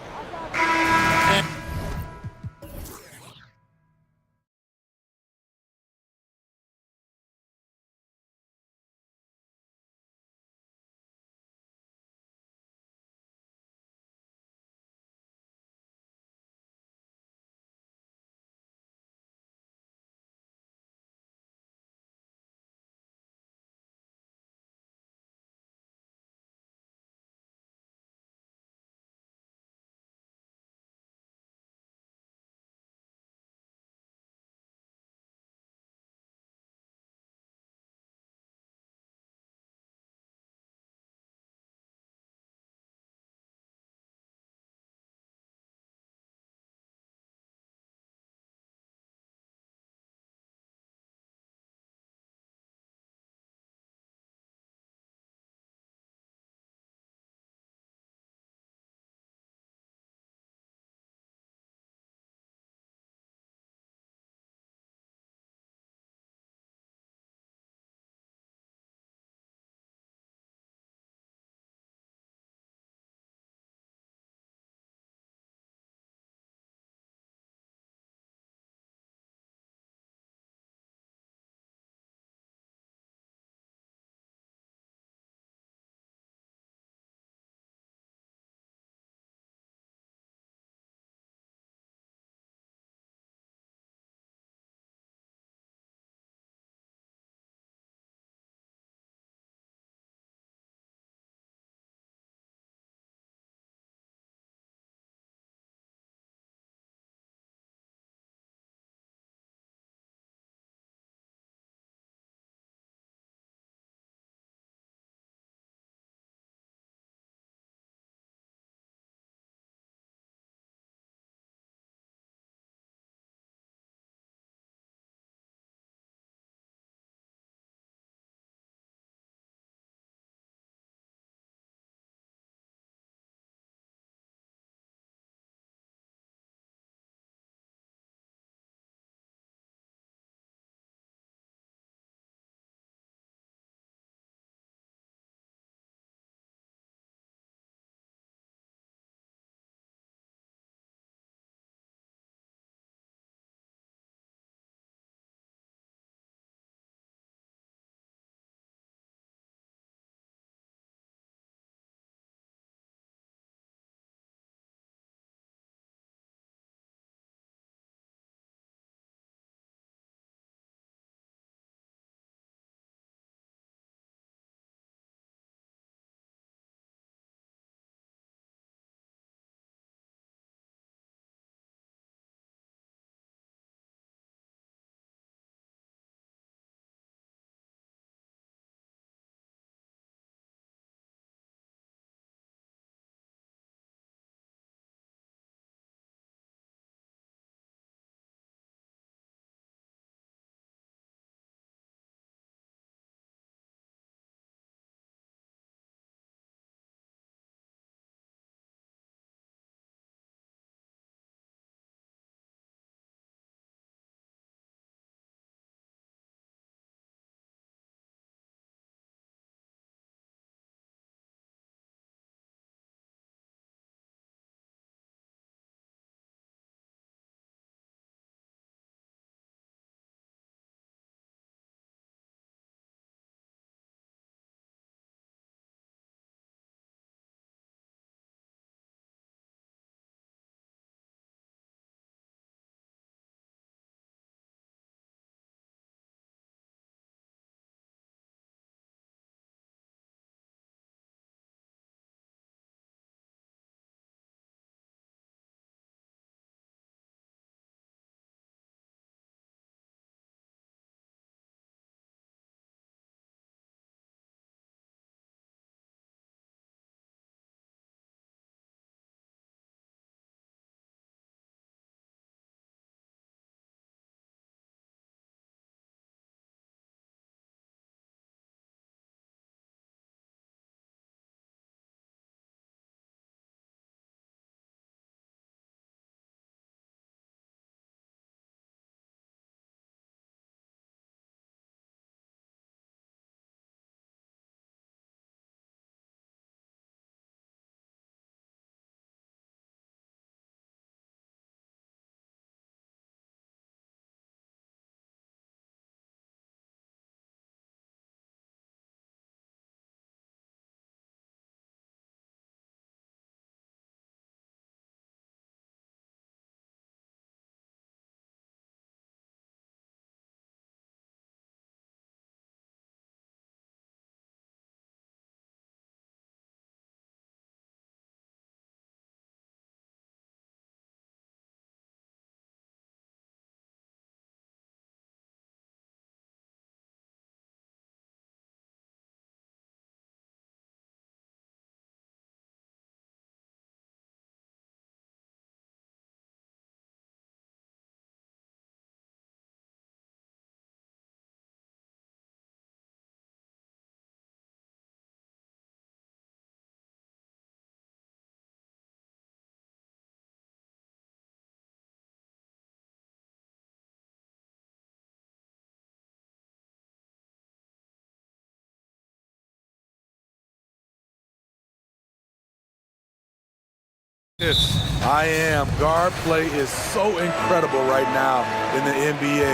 I am. Guard play is so incredible right now in the NBA.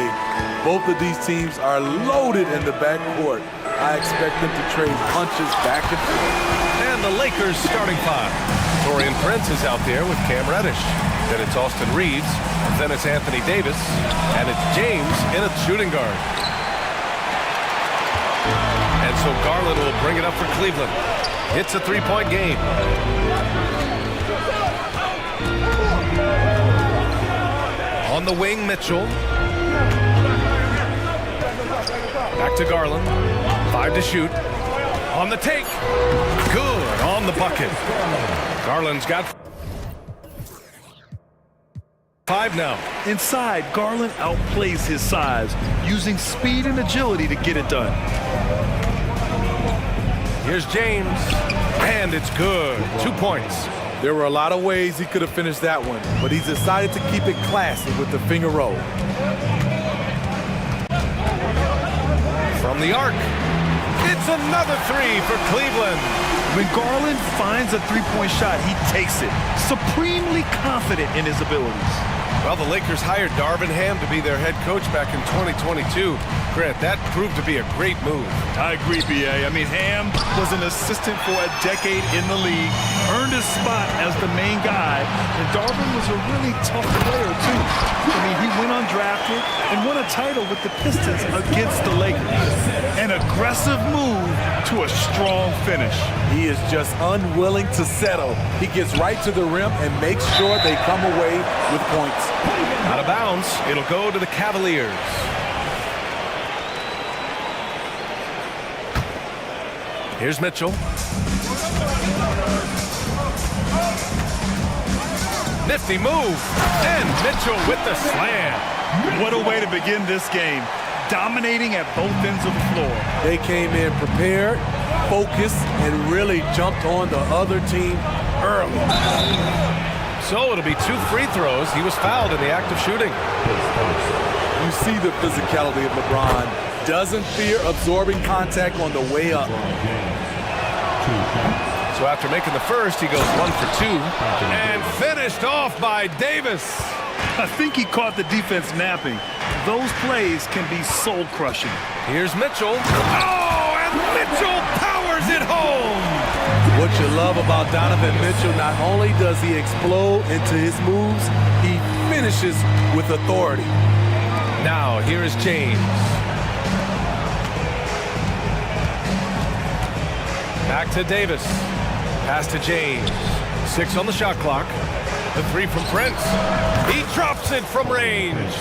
Both of these teams are loaded in the backcourt. I expect them to trade punches back and forth. And the Lakers starting five. Torian Prince is out there with Cam Reddish. Then it's Austin Reeves. Then it's Anthony Davis. And it's James in a shooting guard. And so Garland will bring it up for Cleveland. It's a three-point game. On the wing, Mitchell. Back to Garland. 5 to shoot. On the take. Good on the bucket. Garland's got 5 now. Inside, Garland outplays his size, using speed and agility to get it done. Here's James. And it's good. 2 points. There were a lot of ways he could have finished that one, but he's decided to keep it classy with the finger roll. From the arc. It's another 3 for Cleveland. When Garland finds a three-point shot, he takes it, supremely confident in his abilities. Well, the Lakers hired Darvin Ham to be their head coach back in 2022. Grant, that proved to be a great move. I agree, B.A. I mean, Ham was an assistant for a decade in the league, earned his spot as the main guy, and Darvin was a really tough player, too. I mean, he went undrafted and won a title with the Pistons against the Lakers. An aggressive move to a strong finish. He is just unwilling to settle. He gets right to the rim and makes sure they come away with points. Out of bounds, it'll go to the Cavaliers. Here's Mitchell. Nifty move. And Mitchell with the slam. What a way to begin this game. Dominating at both ends of the floor. They came in prepared, focused, and really jumped on the other team early. So it'll be 2 free throws. He was fouled in the act of shooting. You see the physicality of LeBron. Doesn't fear absorbing contact on the way up. So after making the first, he goes 1 for 2. And finished off by Davis. I think he caught the defense napping. Those plays can be soul-crushing. Here's Mitchell. Oh, and Mitchell powers it home. What you love about Donovan Mitchell, not only does he explode into his moves, he finishes with authority. Now, here is James. Back to Davis. Pass to James. 6 on the shot clock. The 3 from Prince. He drops it from range.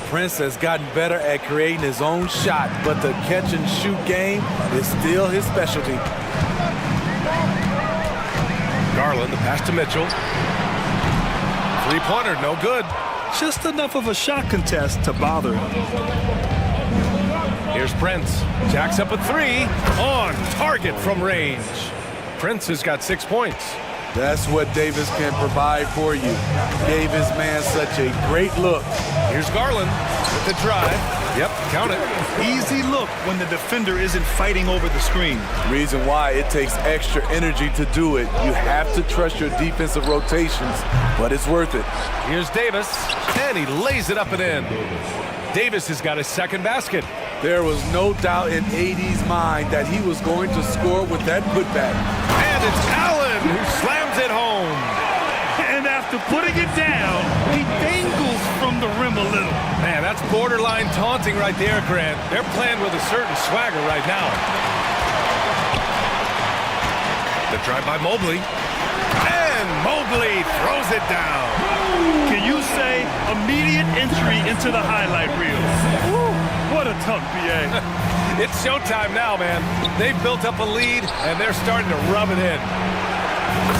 Prince has gotten better at creating his own shot, but the catch-and-shoot game is still his specialty. Garland, the pass to Mitchell. 3-pointer, no good. Just enough of a shot contest to bother him. Here's Prince. Jacks up a 3. On target from range. Prince has got 6 points. That's what Davis can provide for you. Gave his man such a great look. Here's Garland with the drive. Yep, count it. Easy look when the defender isn't fighting over the screen. Reason why it takes extra energy to do it. You have to trust your defensive rotations, but it's worth it. Here's Davis, and he lays it up and in. Davis has got his second basket. There was no doubt in AD's mind that he was going to score with that putback. And it's Allen who slams it home. And after putting it down, he dangles from the rim a little. Man, that's borderline taunting right there, Grant. They're playing with a certain swagger right now. The drive by Mobley. And Mobley throws it down. Can you say immediate entry into the highlight reel? Woo, what a tough BA. It's showtime now, man. They've built up a lead, and they're starting to rub it in.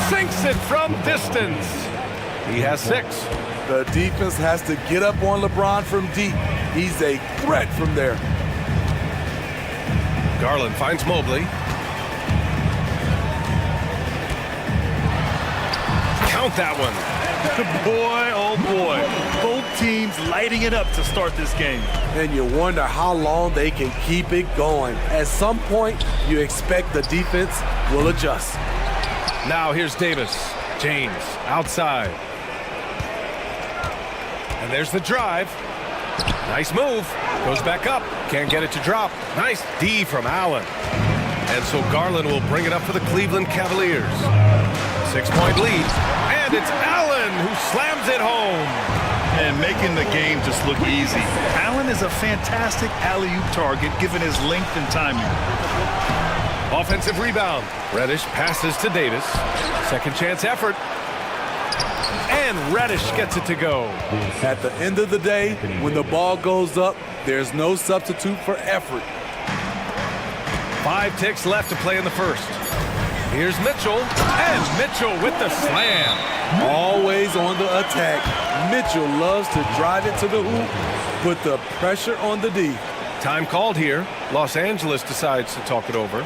Sinks it from distance. He has 6. The defense has to get up on LeBron from deep. He's a threat from there. Garland finds Mobley. Count that one. Boy, oh boy. Both teams lighting it up to start this game. And you wonder how long they can keep it going. At some point, you expect the defense will adjust. Now here's Davis. James outside. And there's the drive. Nice move. Goes back up. Can't get it to drop. Nice D from Allen. And so Garland will bring it up for the Cleveland Cavaliers. 6-point lead. And it's Allen who slams it home. And making the game just look easy. Allen is a fantastic alley-oop target given his length and timing. Offensive rebound. Reddish passes to Davis. Second chance effort. And Reddish gets it to go. At the end of the day, when the ball goes up, there's no substitute for effort. 5 ticks left to play in the first. Here's Mitchell, and Mitchell with the slam. Always on the attack. Mitchell loves to drive it to the hoop, put the pressure on the D. Time called here. Los Angeles decides to talk it over.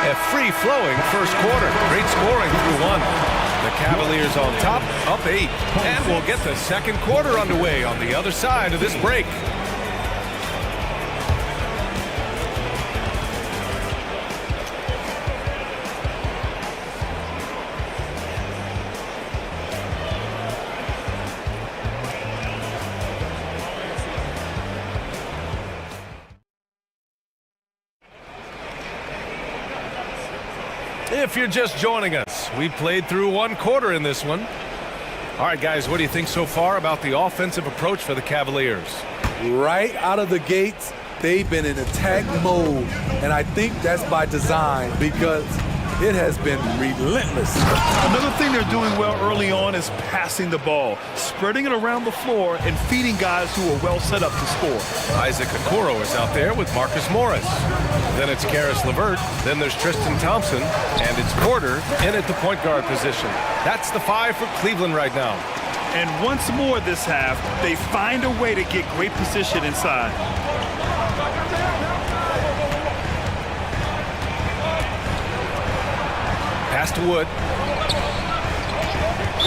A free-flowing first quarter. Great scoring through one. The Cavaliers on top, up 8. And we'll get the second quarter underway on the other side of this break. If you're just joining us, we played through one quarter in this one. All right, guys, what do you think so far about the offensive approach for the Cavaliers? Right out of the gates, they've been in attack mode. And I think that's by design because it has been relentless. Another thing they're doing well early on is passing the ball, spreading it around the floor and feeding guys who are well set up to score. Isaac Okoro is out there with Marcus Morris. Then it's Karis LeVert. Then there's Tristan Thompson. And it's Porter in at the point guard position. That's the 5 for Cleveland right now. And once more this half, they find a way to get great position inside. Pass to Wood.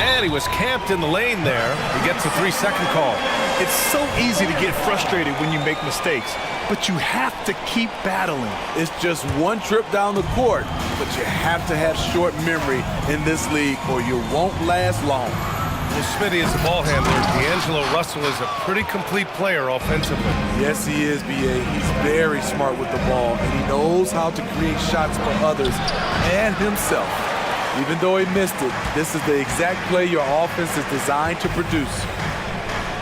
And he was camped in the lane there. He gets a 3-second call. It's so easy to get frustrated when you make mistakes, but you have to keep battling. It's just one trip down the court, but you have to have short memory in this league or you won't last long. Well, Smitty is the ball handler. D'Angelo Russell is a pretty complete player offensively. Yes, he is, B.A. He's very smart with the ball, and he knows how to create shots for others and himself. Even though he missed it, this is the exact play your offense is designed to produce.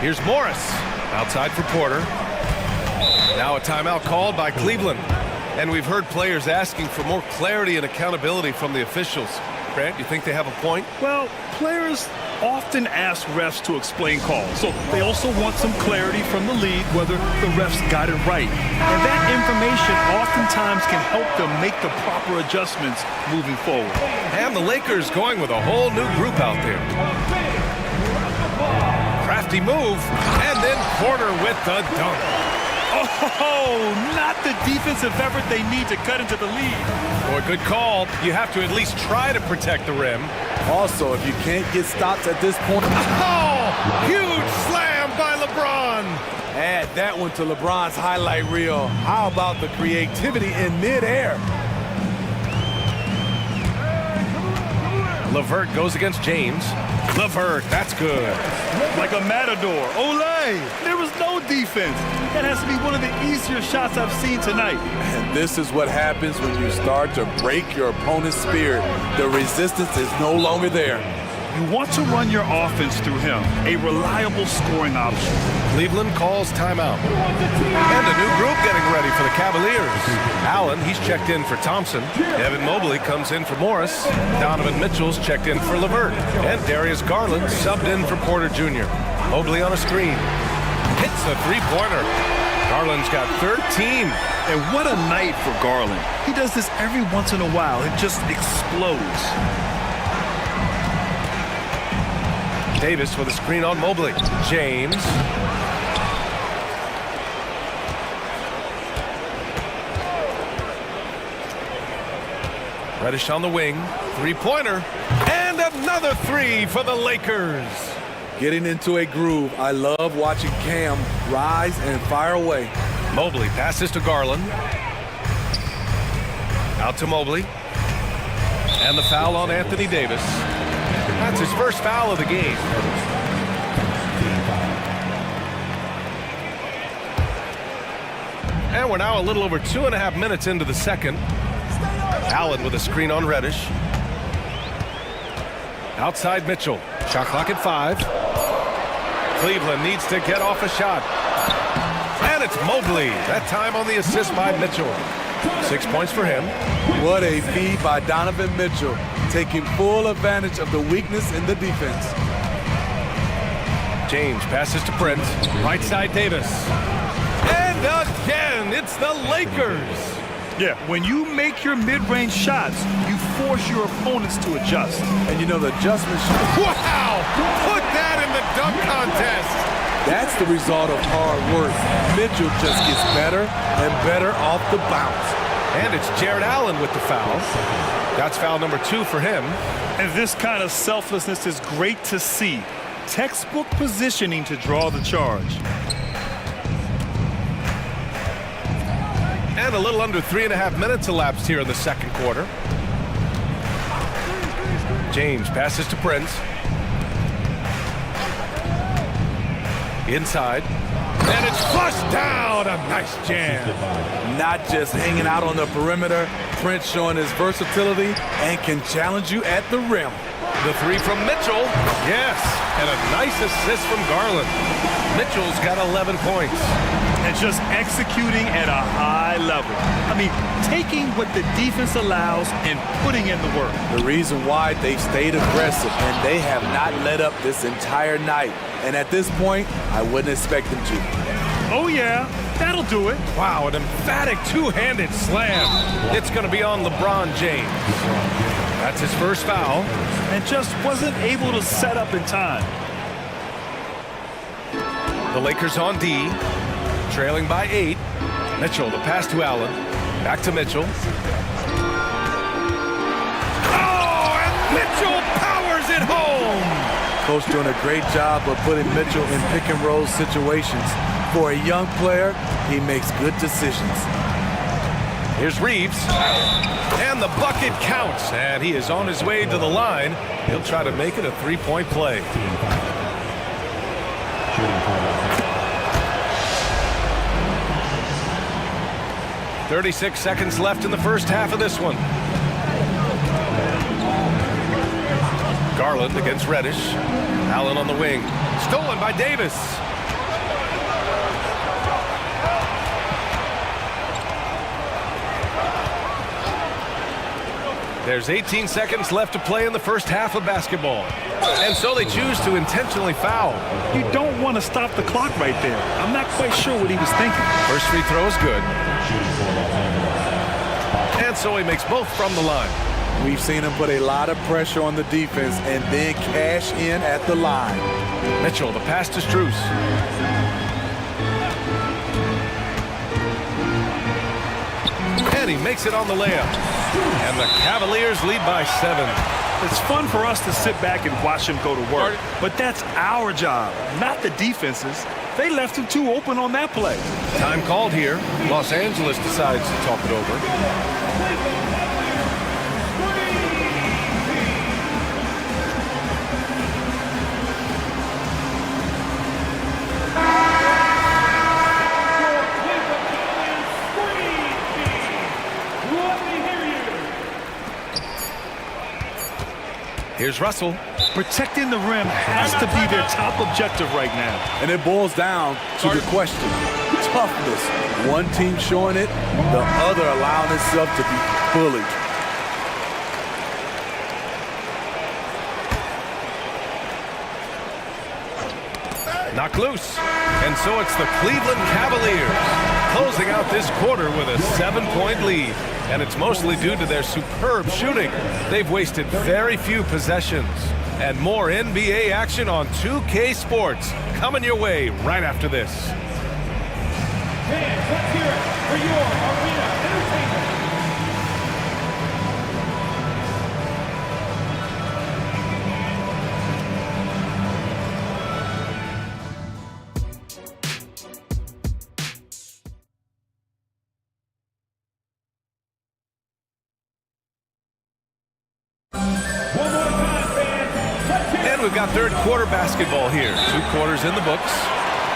Here's Morris. Outside for Porter. Now a timeout called by Cleveland. And we've heard players asking for more clarity and accountability from the officials. Grant, you think they have a point? Well, players often ask refs to explain calls, so they also want some clarity from the league whether the refs got it right. And that information oftentimes can help them make the proper adjustments moving forward. And the Lakers going with a whole new group out there. Crafty move, and then Porter with the dunk. Oh, not the defensive effort they need to cut into the lead. Boy, good call. You have to at least try to protect the rim. Also, if you can't get stops at this point... Oh! Huge slam by LeBron! Add that one to LeBron's highlight reel. How about the creativity in midair? LeVert goes against James. LeVert, that's good. Like a matador. Olay! There was no defense. That has to be one of the easier shots I've seen tonight. And this is what happens when you start to break your opponent's spirit. The resistance is no longer there. You want to run your offense through him, a reliable scoring option. Cleveland calls timeout. And a new group getting ready for the Cavaliers. Allen, he's checked in for Thompson. Evan Mobley comes in for Morris. Donovan Mitchell's checked in for LeVert. And Darius Garland subbed in for Porter Jr. Mobley on a screen. Hits a three-pointer. Garland's got 13. And what a night for Garland. He does this every once in a while. It just explodes. Davis with a screen on Mobley. James. Reddish on the wing. Three-pointer. And another three for the Lakers. Getting into a groove. I love watching Cam rise and fire away. Mobley passes to Garland. Out to Mobley. And the foul on Anthony Davis. That's his first foul of the game. And we're now a little over 2.5 minutes into the second. Allen with a screen on Reddish. Outside Mitchell. Shot clock at 5. Cleveland needs to get off a shot. And it's Mobley. That time on the assist by Mitchell. 6 points for him. What a feed by Donovan Mitchell, taking full advantage of the weakness in the defense. James passes to Prince. Right side Davis. And again, it's the Lakers. Yeah, when you make your mid-range shots, you force your opponents to adjust. And you know the adjustment shot. Wow! Put that in the dunk contest. That's the result of hard work. Mitchell just gets better and better off the bounce. And it's Jared Allen with the foul. That's foul number 2 for him. And this kind of selflessness is great to see. Textbook positioning to draw the charge. And a little under 3.5 minutes elapsed here in the second quarter. James passes to Prince. Inside. And it's flushed down. A nice jam. Not just hanging out on the perimeter. Prince showing his versatility and can challenge you at the rim. The three from Mitchell. Yes. And a nice assist from Garland. Mitchell's got 11 points. And just executing at a high level. I mean, taking what the defense allows and putting in the work. The reason why they stayed aggressive and they have not let up this entire night. And at this point, I wouldn't expect them to. Oh, yeah. That'll do it. Wow, an emphatic two-handed slam. It's going to be on LeBron James. That's his first foul. And just wasn't able to set up in time. The Lakers on D. Trailing by 8. Mitchell, the pass to Allen. Back to Mitchell. Oh, and Mitchell powers it home. Coach doing a great job of putting Mitchell in pick and roll situations. For a young player, he makes good decisions. Here's Reeves. And the bucket counts. And he is on his way to the line. He'll try to make it a three-point play. 36 seconds left in the first half of this one. Garland against Reddish. Allen on the wing. Stolen by Davis. There's 18 seconds left to play in the first half of basketball. And so they choose to intentionally foul. You don't want to stop the clock right there. I'm not quite sure what he was thinking. First free throw is good. And so he makes both from the line. We've seen him put a lot of pressure on the defense and then cash in at the line. Mitchell, the pass to Strus. And he makes it on the layup. And the Cavaliers lead by 7. It's fun for us to sit back and watch him go to work, but that's our job, not the defense's. They left him too open on that play. Time called here. Los Angeles decides to talk it over. Here's Russell. Protecting the rim has to be their top objective right now. And it boils down to the question. Toughness. One team showing it, the other allowing itself to be bullied. Knocked loose. And so it's the Cleveland Cavaliers closing out this quarter with a 7-point lead. And it's mostly due to their superb shooting. They've wasted very few possessions. And more NBA action on 2K Sports coming your way right after this. Fans, let's hear it for your arena entertainment. got third quarter basketball here. 2 quarters in the books.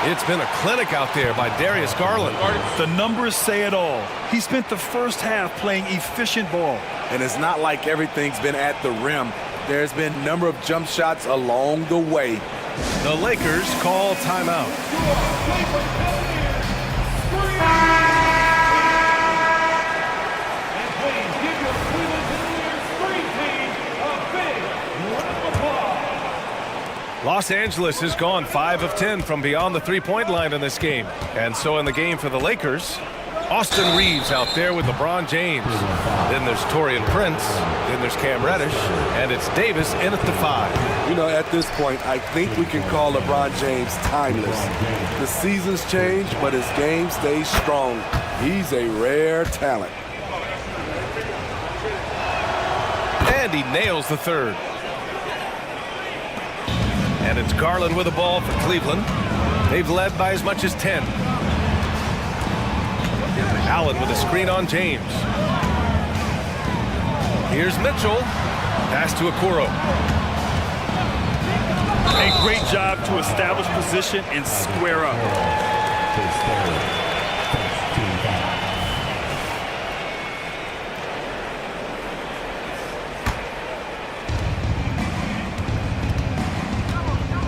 It's been a clinic out there by Darius Garland. The numbers say it all. He spent the first half playing efficient ball. And it's not like everything's been at the rim. There's been a number of jump shots along the way. The Lakers call timeout. Los Angeles has gone 5 of 10 from beyond the three-point line in this game. And so in the game for the Lakers, Austin Reeves out there with LeBron James. Then there's Taurean Prince. Then there's Cam Reddish. And it's Davis in at the 5. You know, at this point, I think we can call LeBron James timeless. The seasons change, but his game stays strong. He's a rare talent. And he nails the third. And it's Garland with the ball for Cleveland. They've led by as much as 10. Allen with a screen on James. Here's Mitchell. Pass to Okoro. A great job to establish position and square up.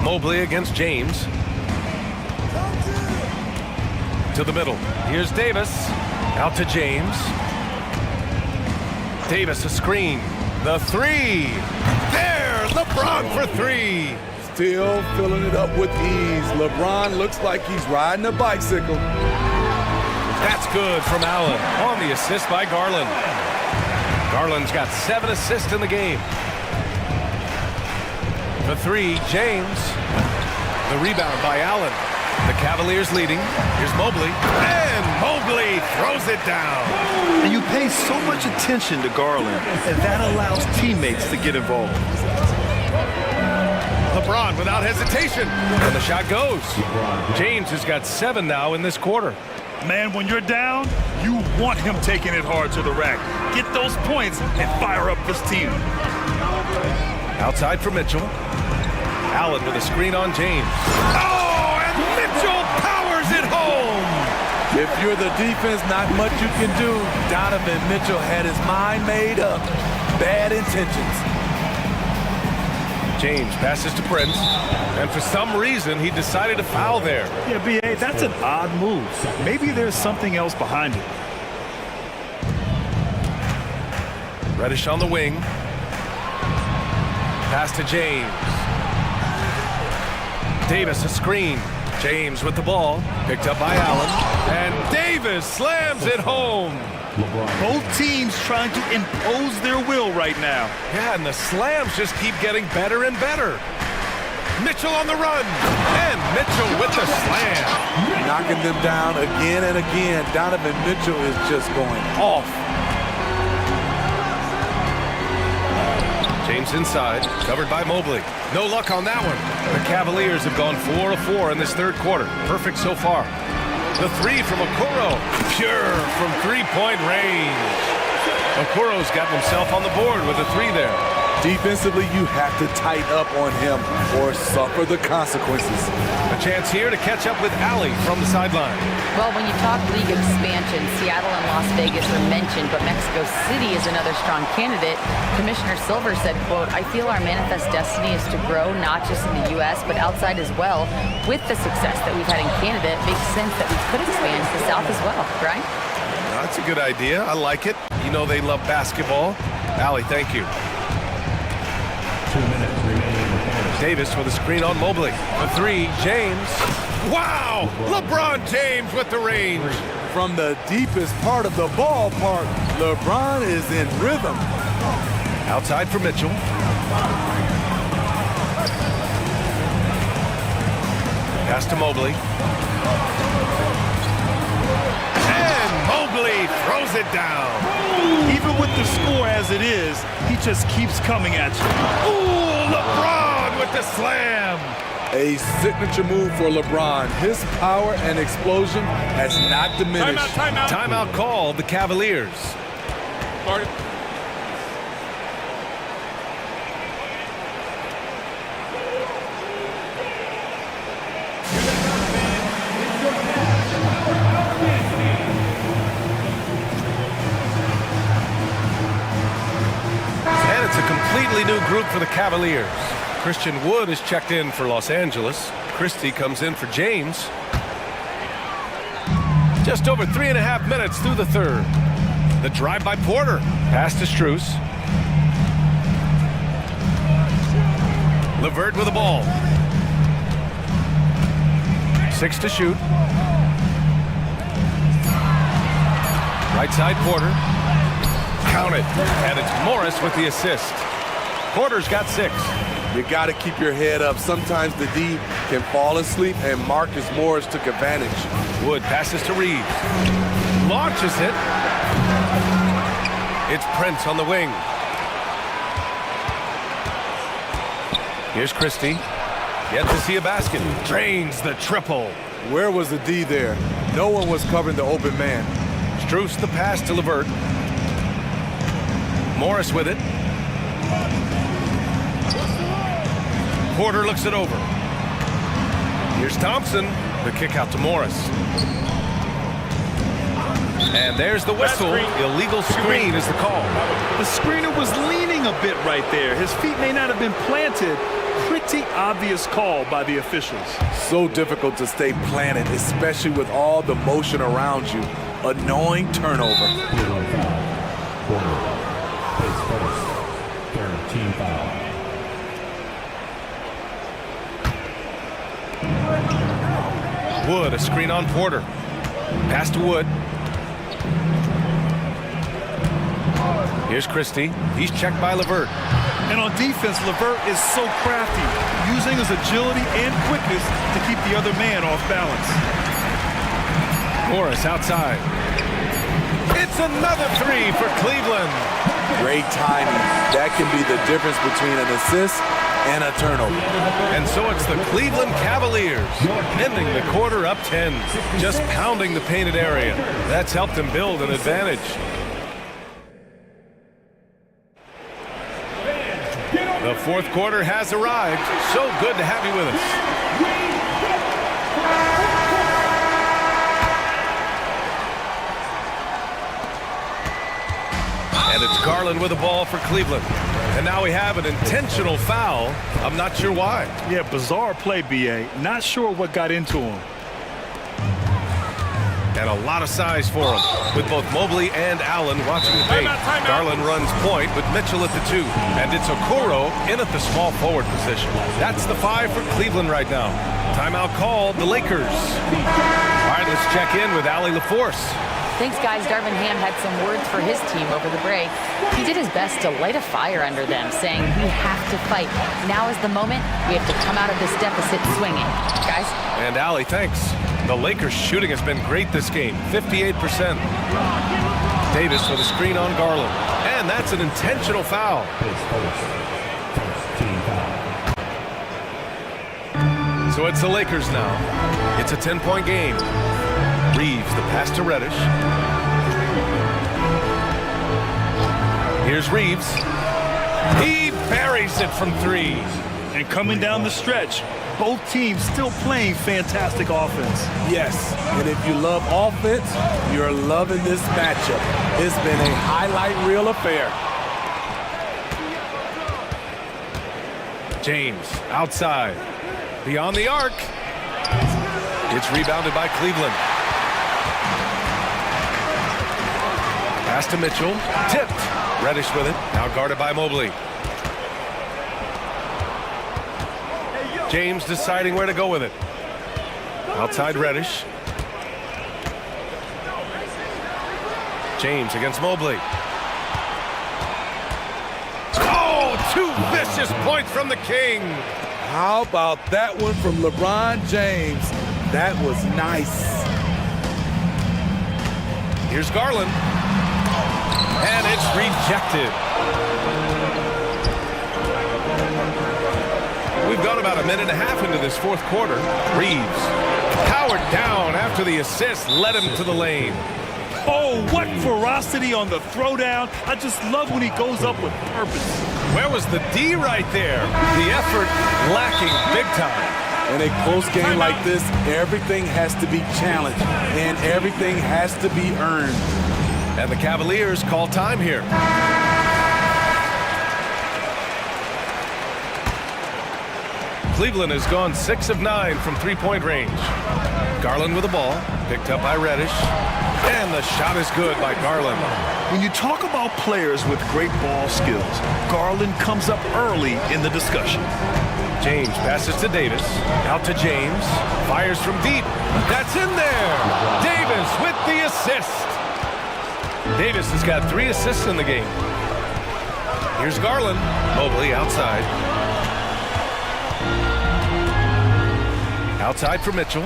Mobley against James. To the middle. Here's Davis. Out to James. Davis a screen. The 3. There! LeBron for 3. Still filling it up with ease. LeBron looks like he's riding a bicycle. That's good from Allen on the assist by Garland. Garland's got 7 assists in the game. The 3, James. The rebound by Allen. The Cavaliers leading. Here's Mobley. And Mobley throws it down. And you pay so much attention to Garland, and that allows teammates to get involved. LeBron without hesitation. And the shot goes. James has got 7 now in this quarter. Man, when you're down, you want him taking it hard to the rack. Get those points and fire up this team. Outside for Mitchell. Allen with a screen on James. Oh, and Mitchell powers it home. If you're the defense, not much you can do. Donovan Mitchell had his mind made up. Bad intentions. James passes to Prince. And for some reason, he decided to foul there. Yeah, B.A., that's an odd move. Maybe there's something else behind it. Reddish on the wing. Pass to James. Davis a screen. James with the ball. Picked up by Allen. And Davis slams it home. Both teams trying to impose their will right now. Yeah, and the slams just keep getting better and better. Mitchell on the run. And Mitchell with the slam. Knocking them down again and again. Donovan Mitchell is just going off. James inside, covered by Mobley. No luck on that one. The Cavaliers have gone 4 of 4 in this third quarter. Perfect so far. The 3 from Okoro. Pure from three-point range. Okoro's got himself on the board with a 3 there. Defensively, you have to tighten up on him or suffer the consequences. A chance here to catch up with Allie from the sideline. Well, when you talk league expansion, Seattle and Las Vegas are mentioned, but Mexico City is another strong candidate. Commissioner Silver said, quote, "I feel our manifest destiny is to grow not just in the U.S., but outside as well. With the success that we've had in Canada, it makes sense that we could expand to the South as well," right? That's a good idea. I like it. You know they love basketball. Allie, thank you. 2 minutes remaining. Davis with a screen on Mobley. The 3, James. Wow! LeBron James with the range. From the deepest part of the ballpark, LeBron is in rhythm. Outside for Mitchell. Pass to Mobley. And Mobley throws it down. Even with the score as it is, he just keeps coming at you. Ooh, LeBron with the slam. A signature move for LeBron. His power and explosion has not diminished. Timeout. Timeout called the Cavaliers. completely new group for the Cavaliers. Christian Wood is checked in for Los Angeles. Christie comes in for James. Just over 3.5 minutes through the third. The drive by Porter. Pass to Strus. LeVert with the ball. 6 to shoot. Right side Porter. Counted. And it's Morris with the assist. Porter's got 6. You got to keep your head up. Sometimes the D can fall asleep, and Marcus Morris took advantage. Wood passes to Reeves. Launches it. It's Prince on the wing. Here's Christie. Yet to see a basket. Drains the triple. Where was the D there? No one was covering the open man. Strus the pass to LeVert. Morris with it. Porter looks it over. Here's Thompson. The kick out to Morris. And there's the whistle. Illegal screen is the call. The screener was leaning a bit right there. His feet may not have been planted. Pretty obvious call by the officials. So difficult to stay planted, especially with all the motion around you. Annoying turnover. Team foul. Wood, a screen on Porter. Pass to Wood. Here's Christie. He's checked by LeVert. And on defense, LeVert is so crafty, using his agility and quickness to keep the other man off balance. Morris outside. It's another 3 for Cleveland. Great timing. That can be the difference between an assist and a turnover. And so it's the Cleveland Cavaliers ending the quarter up 10, just pounding the painted area. That's helped them build an advantage. The fourth quarter has arrived. So good to have you with us. And it's Garland with the ball for Cleveland. And now we have an intentional foul. I'm not sure why. Yeah, bizarre play, B.A. Not sure what got into him. And a lot of size for him, with both Mobley and Allen watching the tape. Garland runs point with Mitchell at the 2. And it's Okoro in at the small forward position. That's the 5 for Cleveland right now. Timeout called, the Lakers. All right, let's check in with Allie LaForce. Thanks, guys. Darvin Ham had some words for his team over the break. He did his best to light a fire under them, saying we have to fight. Now is the moment. We have to come out of this deficit swinging. Guys? And Allie, thanks. The Lakers' shooting has been great this game, 58%. Davis with a screen on Garland. And that's an intentional foul. So it's the Lakers now. It's a 10-point game. Reeves, the pass to Reddish. Here's Reeves. He buries it from 3. And coming down the stretch, both teams still playing fantastic offense. Yes, and if you love offense, you're loving this matchup. It's been a highlight reel affair. James, outside. Beyond the arc. It's rebounded by Cleveland. Pass to Mitchell. Tipped. Reddish with it. Now guarded by Mobley. James deciding where to go with it. Outside Reddish. James against Mobley. Oh, 2 vicious points from the King. How about that one from LeBron James? That was nice. Here's Garland. And it's rejected. We've gone about a minute and a half into this fourth quarter. Reeves powered down after the assist led him to the lane. Oh, what ferocity on the throwdown. I just love when he goes up with purpose. Where was the D right there? The effort lacking big time. In a close game like this, everything has to be challenged and everything has to be earned. And the Cavaliers call time here. Cleveland has gone 6 of 9 from three-point range. Garland with the ball, picked up by Reddish, and the shot is good by Garland. When you talk about players with great ball skills, Garland comes up early in the discussion. James passes to Davis, out to James, fires from deep. That's in there! Davis with the assist! Davis has got 3 assists in the game. Here's Garland, Mobley outside. Outside for Mitchell.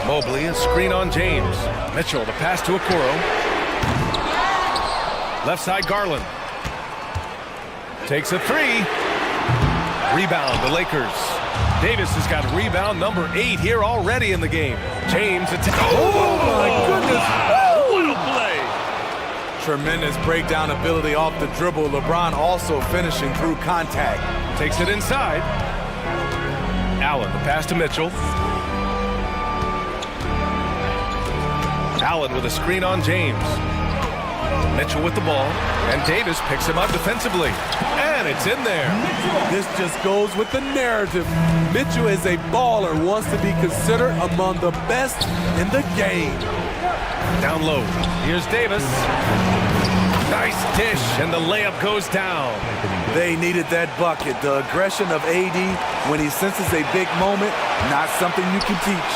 Mobley, a screen on James. Mitchell, the pass to Okoro. Left side, Garland. Takes a 3. Rebound, the Lakers. Davis has got rebound number 8 here already in the game. James, oh my goodness. What a play. Tremendous breakdown ability off the dribble. LeBron also finishing through contact. Takes it inside. Allen, the pass to Mitchell. Allen with a screen on James. Mitchell with the ball, and Davis picks him up defensively. And it's in there. This just goes with the narrative. Mitchell is a baller, wants to be considered among the best in the game. Down low, here's Davis. Nice dish, and the layup goes down. They needed that bucket. The aggression of AD when he senses a big moment, not something you can teach.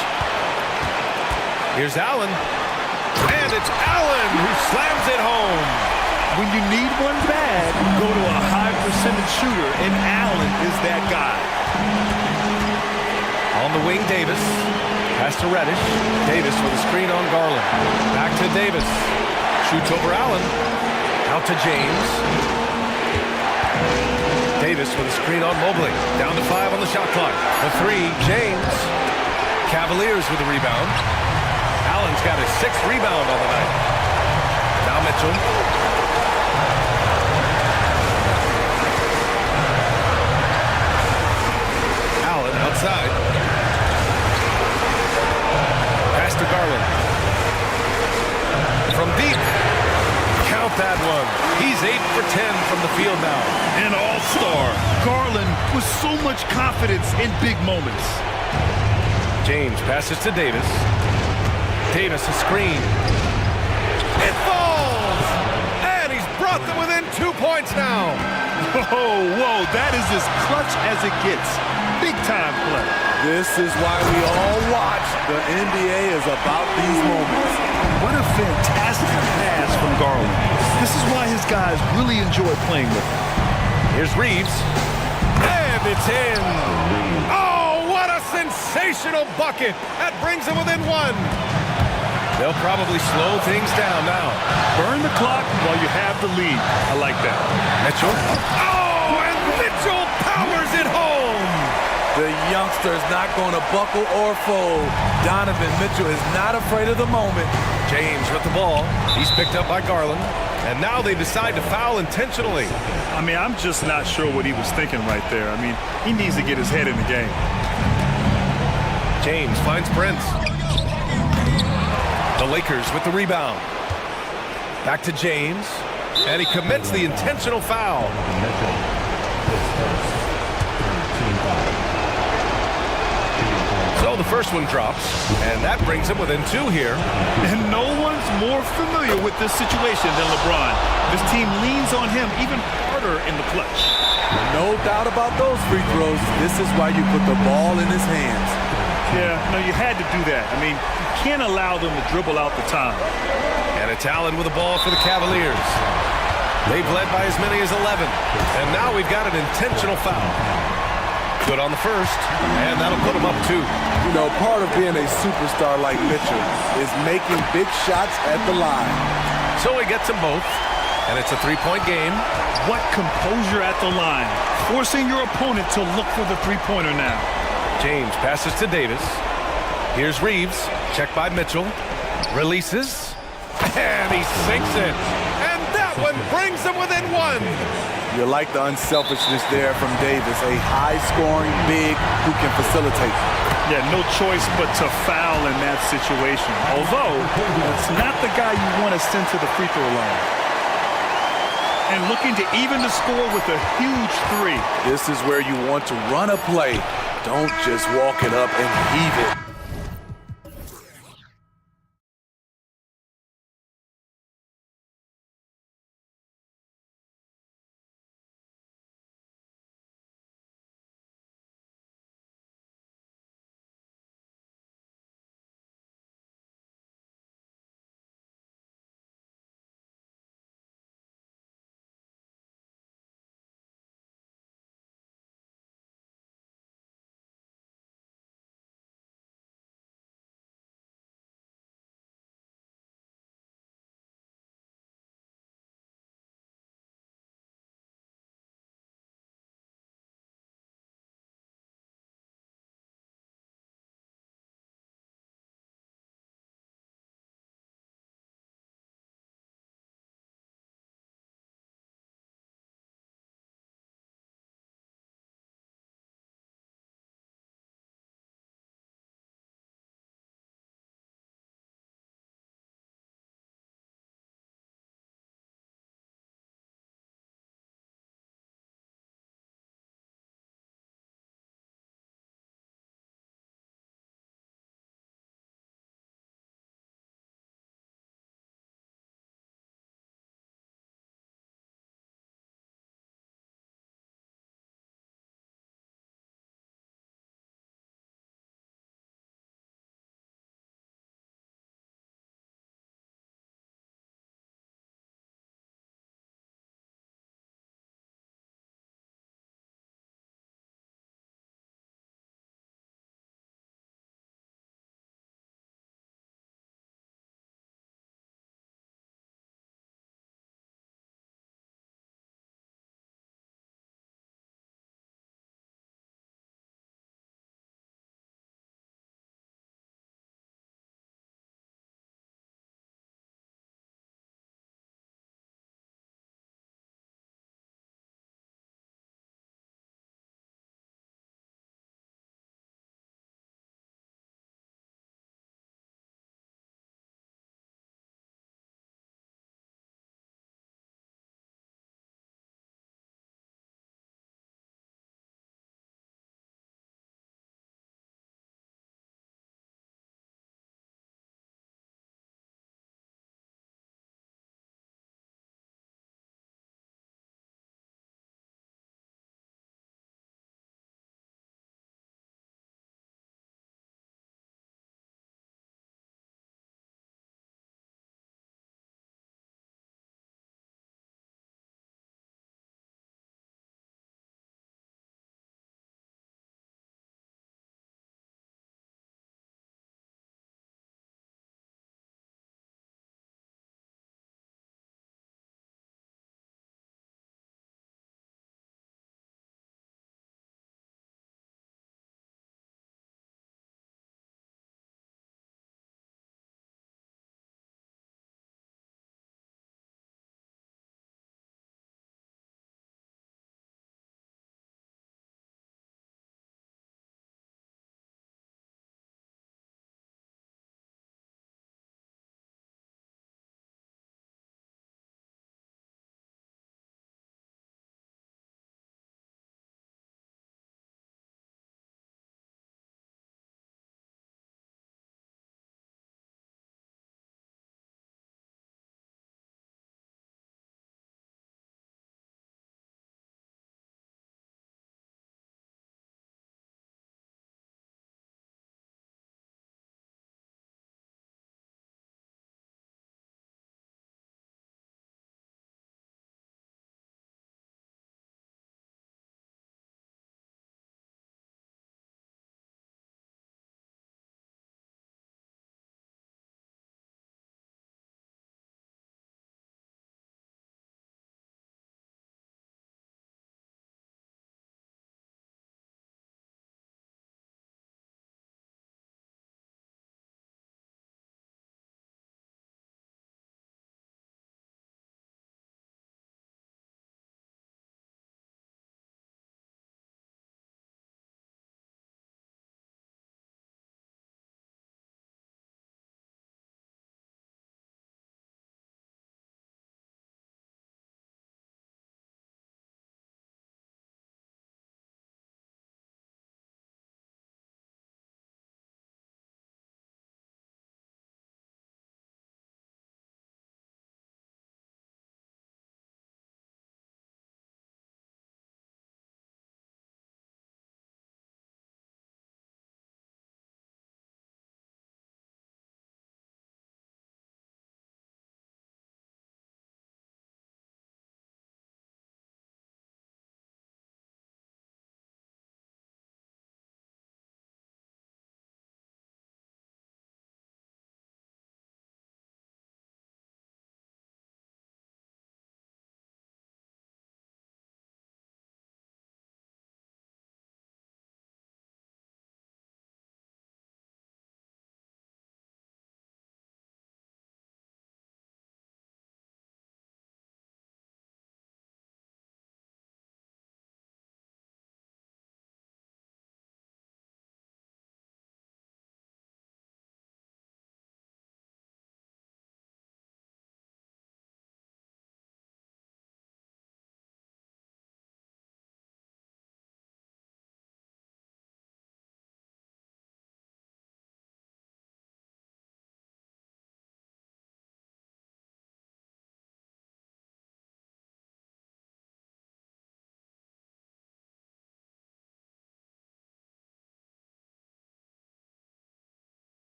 Here's Allen. And it's Allen who slams it home. When you need one bad, go to a high percentage shooter, and Allen is that guy. On the wing, Davis. Pass to Reddish. Davis with a screen on Garland. Back to Davis. Shoots over Allen. Out to James. Davis with a screen on Mobley. Down to 5 on the shot clock. The 3, James. Cavaliers with a rebound. Allen's got his 6th rebound on the night. Now Mitchell. Allen outside. Pass to Garland. From deep. Count that one. He's 8 for 10 from the field now. An all-star. Garland with so much confidence in big moments. James passes to Davis. Davis a screen. It falls! And he's brought them within 2 points now. Whoa, that is as clutch as it gets. Big time play. This is why we all watch. The NBA is about these moments. What a fantastic pass from Garland. This is why his guys really enjoy playing with him. Here's Reeves. And it's in. Oh, what a sensational bucket. That brings them within 1. They'll probably slow things down now. Burn the clock while you have the lead. I like that. Mitchell. Oh, and Mitchell powers it home. The youngster's not going to buckle or fold. Donovan Mitchell is not afraid of the moment. James with the ball. He's picked up by Garland. And now they decide to foul intentionally. I mean, I'm just not sure what he was thinking right there. I mean, he needs to get his head in the game. James finds Prince. The Lakers with the rebound. Back to James. And he commits the intentional foul. So the first one drops, and that brings him within 2 here. And no one's more familiar with this situation than LeBron. This team leans on him even harder in the clutch. No doubt about those free throws. This is why you put the ball in his hands. Yeah, no, you had to do that. I mean, you can't allow them to dribble out the time. And it's Allen with the ball for the Cavaliers. They've led by as many as 11. And now we've got an intentional foul. Good on the first, and that'll put him up 2. You know, part of being a superstar like Mitchell is making big shots at the line. So he gets them both, and it's a 3-point game. What composure at the line. Forcing your opponent to look for the three-pointer now. James passes to Davis. Here's Reeves, checked by Mitchell. Releases, and he sinks it. And that one brings them within 1. You like the unselfishness there from Davis, a high-scoring big who can facilitate. Yeah, no choice but to foul in that situation. Although, it's not the guy you want to send to the free throw line. and looking to even the score with a huge three. This is where you want to run a play. Don't just walk it up and heave it.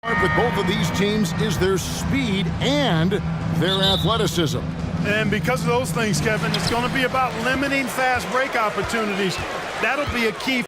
With both of these teams is their speed and their athleticism. And because of those things, Kevin, it's going to be about limiting fast break opportunities. That'll be a key.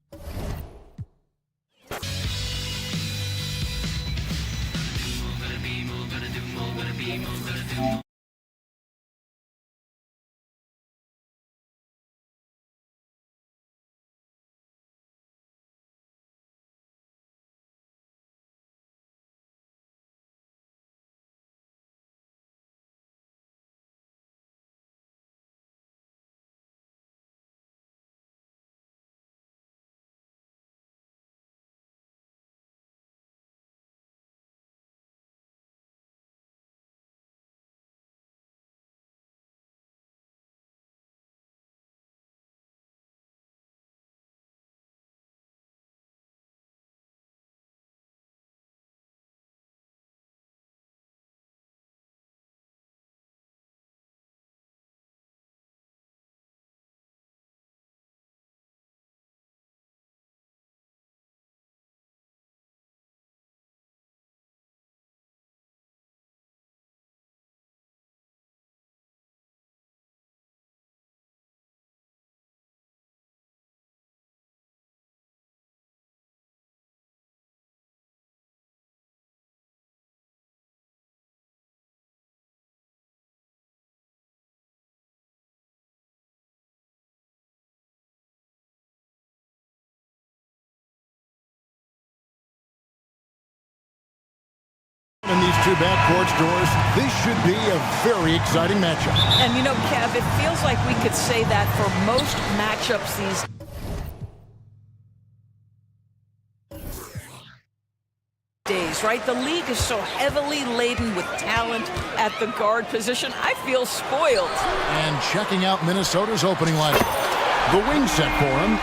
In these two backcourts, Doris, this should be a very exciting matchup. And you know, Kev, it feels like we could say that for most matchups these days, right? The league is so heavily laden with talent at the guard position. I feel spoiled. And checking out Minnesota's opening lineup. The wing set for him.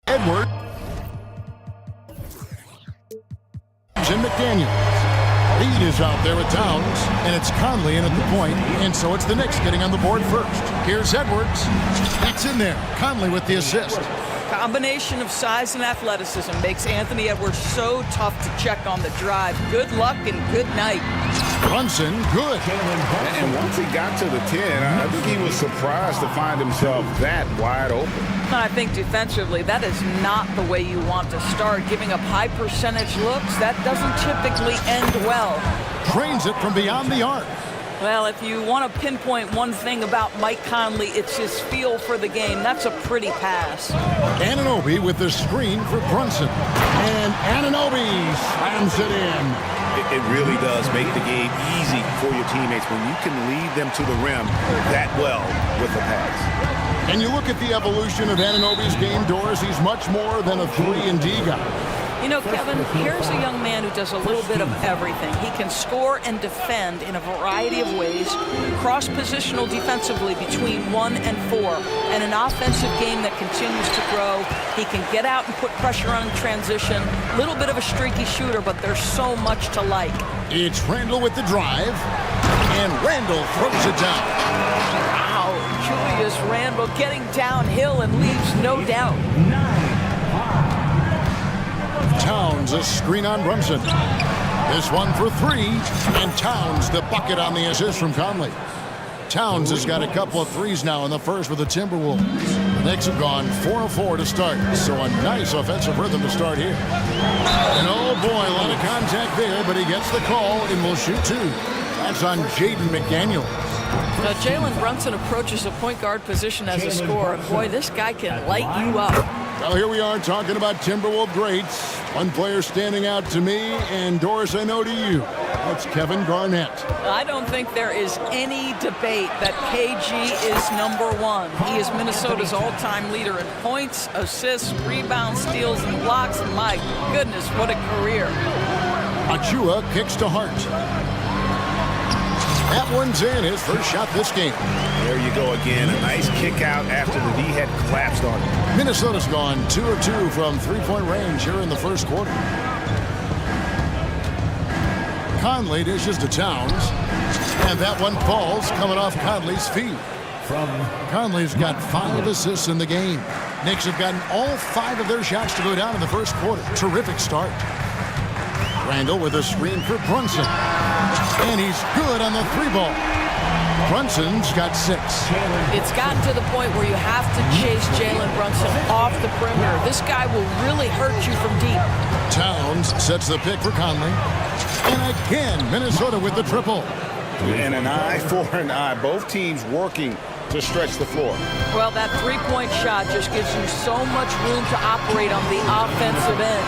Edward and McDaniels. Lead is out there at Towns, and it's Conley in at the point, and so it's the Knicks getting on the board first. Here's Edwards. That's in there. Conley with the assist. Combination of size and athleticism makes Anthony Edwards so tough to check on the drive. Good luck and good night. Brunson, good. And once he got to the 10, I think he was surprised to find himself that wide open. I think defensively, that is not the way you want to start. Giving up high percentage looks, that doesn't typically end well. Trains it from beyond the arc. Well, if you want to pinpoint one thing about Mike Conley, it's his feel for the game. That's a pretty pass. Anunoby with the screen for Brunson. And Anunoby slams it in. It really does make the game easy for your teammates when you can lead them to the rim that well with the pass. And you look at the evolution of Anunoby's game, Doris, he's much more than a 3-and-D guy. You know, Kevin, here's a young man who does a little bit of everything. He can score and defend in a variety of ways, cross-positional defensively between 1 and 4, and an offensive game that continues to grow. He can get out and put pressure on transition. A little bit of a streaky shooter, but there's so much to like. It's Randall with the drive, and Randall throws it down. Wow, Julius Randall getting downhill and leaves no doubt. Towns, a screen on Brunson. This one for 3, and Towns the bucket on the assist from Conley. Towns has got a couple of threes now in the first with the Timberwolves. The Knicks have gone 4-4 to start, so a nice offensive rhythm to start here. And oh boy, a lot of contact there, but he gets the call and will shoot 2. That's on Jaden McDaniels. Now, Jalen Brunson approaches a point guard position as a scorer. Boy, this guy can light you up. Well, here we are talking about Timberwolves greats. One player standing out to me, and Doris, I know to you. That's Kevin Garnett. I don't think there is any debate that KG is #1. He is Minnesota's all-time leader in points, assists, rebounds, steals, and blocks. My goodness, what a career. Achua kicks to Hart. That one's in, his first shot this game. There you go again. A nice kick out after the D had collapsed on him. Minnesota's gone 2 of 2 from three-point range here in the first quarter. Conley dishes to Towns. And that one falls coming off Conley's feet. Conley's got 5 assists in the game. Knicks have gotten all 5 of their shots to go down in the first quarter. Terrific start. Randall with a screen for Brunson. And he's good on the 3-ball. Brunson's got 6. It's gotten to the point where you have to chase Jalen Brunson off the perimeter. This guy will really hurt you from deep. Towns sets the pick for Conley. And again, Minnesota with the triple. And an eye for an eye. Both teams working to stretch the floor. Well, that three-point shot just gives you so much room to operate on the offensive end.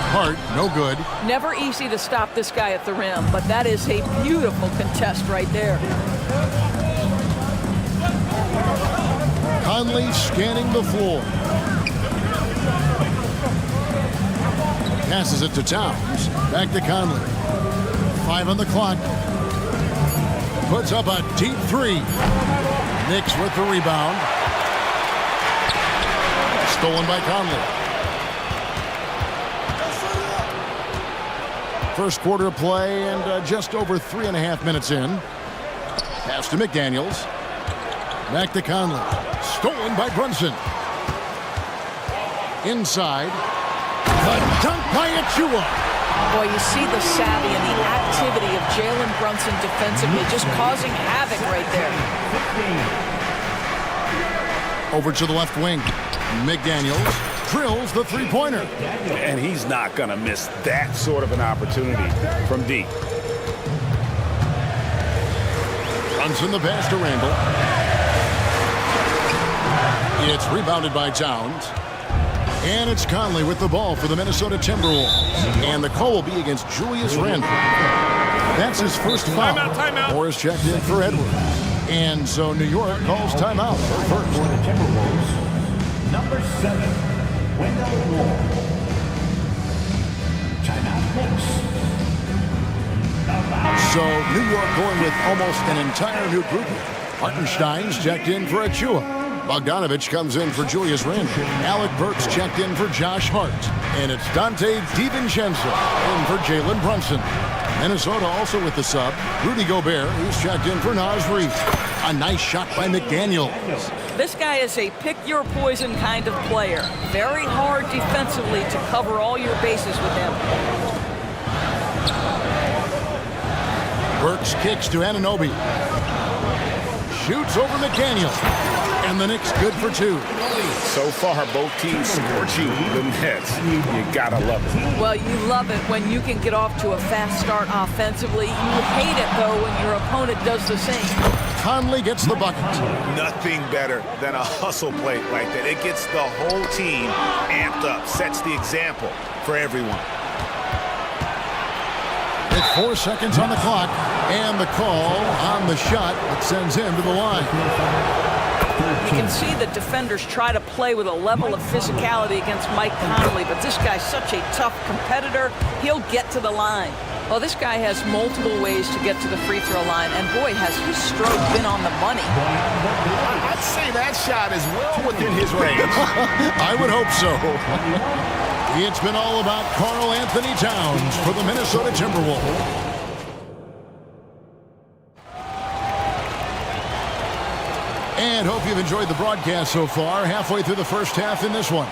Hart, no good. Never easy to stop this guy at the rim, but that is a beautiful contest right there. Conley scanning the floor. Passes it to Towns. Back to Conley. 5 on the clock. Puts up a deep 3. Knicks with the rebound. Stolen by Conley. First quarter of play and just over 3.5 minutes in. Pass to McDaniels. Back to Conley. Stolen by Brunson. Inside. The dunk by Achua. Boy, you see the savvy and the activity of Jalen Brunson defensively, just causing havoc right there. Over to the left wing. McDaniels drills the three-pointer. And he's not going to miss that sort of an opportunity from deep. Brunson the pass to Randall. It's rebounded by Towns. And it's Conley with the ball for the Minnesota Timberwolves. And the call will be against Julius Randle. That's his first foul. Timeout. Morris checked in for Edwards. And so New York calls timeout for first. For the Timberwolves, number 7, Wendell Moore. Timeout Knicks. So New York going with almost an entire new group. Hartenstein's checked in for Achua. Bogdanovich comes in for Julius Randle. Alec Burks checked in for Josh Hart. And it's Dante DiVincenzo in for Jalen Brunson. Minnesota also with the sub. Rudy Gobert, who's checked in for Naz Reid. A nice shot by McDaniels. This guy is a pick-your-poison kind of player. Very hard defensively to cover all your bases with him. Burks kicks to Anunoby. Shoots over McDaniel. And the Knicks good for 2. So far, both teams scorching the Nets. You gotta love it. Well, you love it when you can get off to a fast start offensively. You hate it, though, when your opponent does the same. Conley gets the bucket. Nothing better than a hustle play like that. It gets the whole team amped up, sets the example for everyone. With 4 seconds on the clock, and the call on the shot that sends him to the line. You can see the defenders try to play with a level of physicality against Mike Conley, but this guy's such a tough competitor, he'll get to the line. Well, this guy has multiple ways to get to the free throw line, and boy, has his stroke been on the money. I'd say that shot is well within his range. I would hope so. It's been all about Karl Anthony Towns for the Minnesota Timberwolves. And hope you've enjoyed the broadcast so far. Halfway through the first half in this one.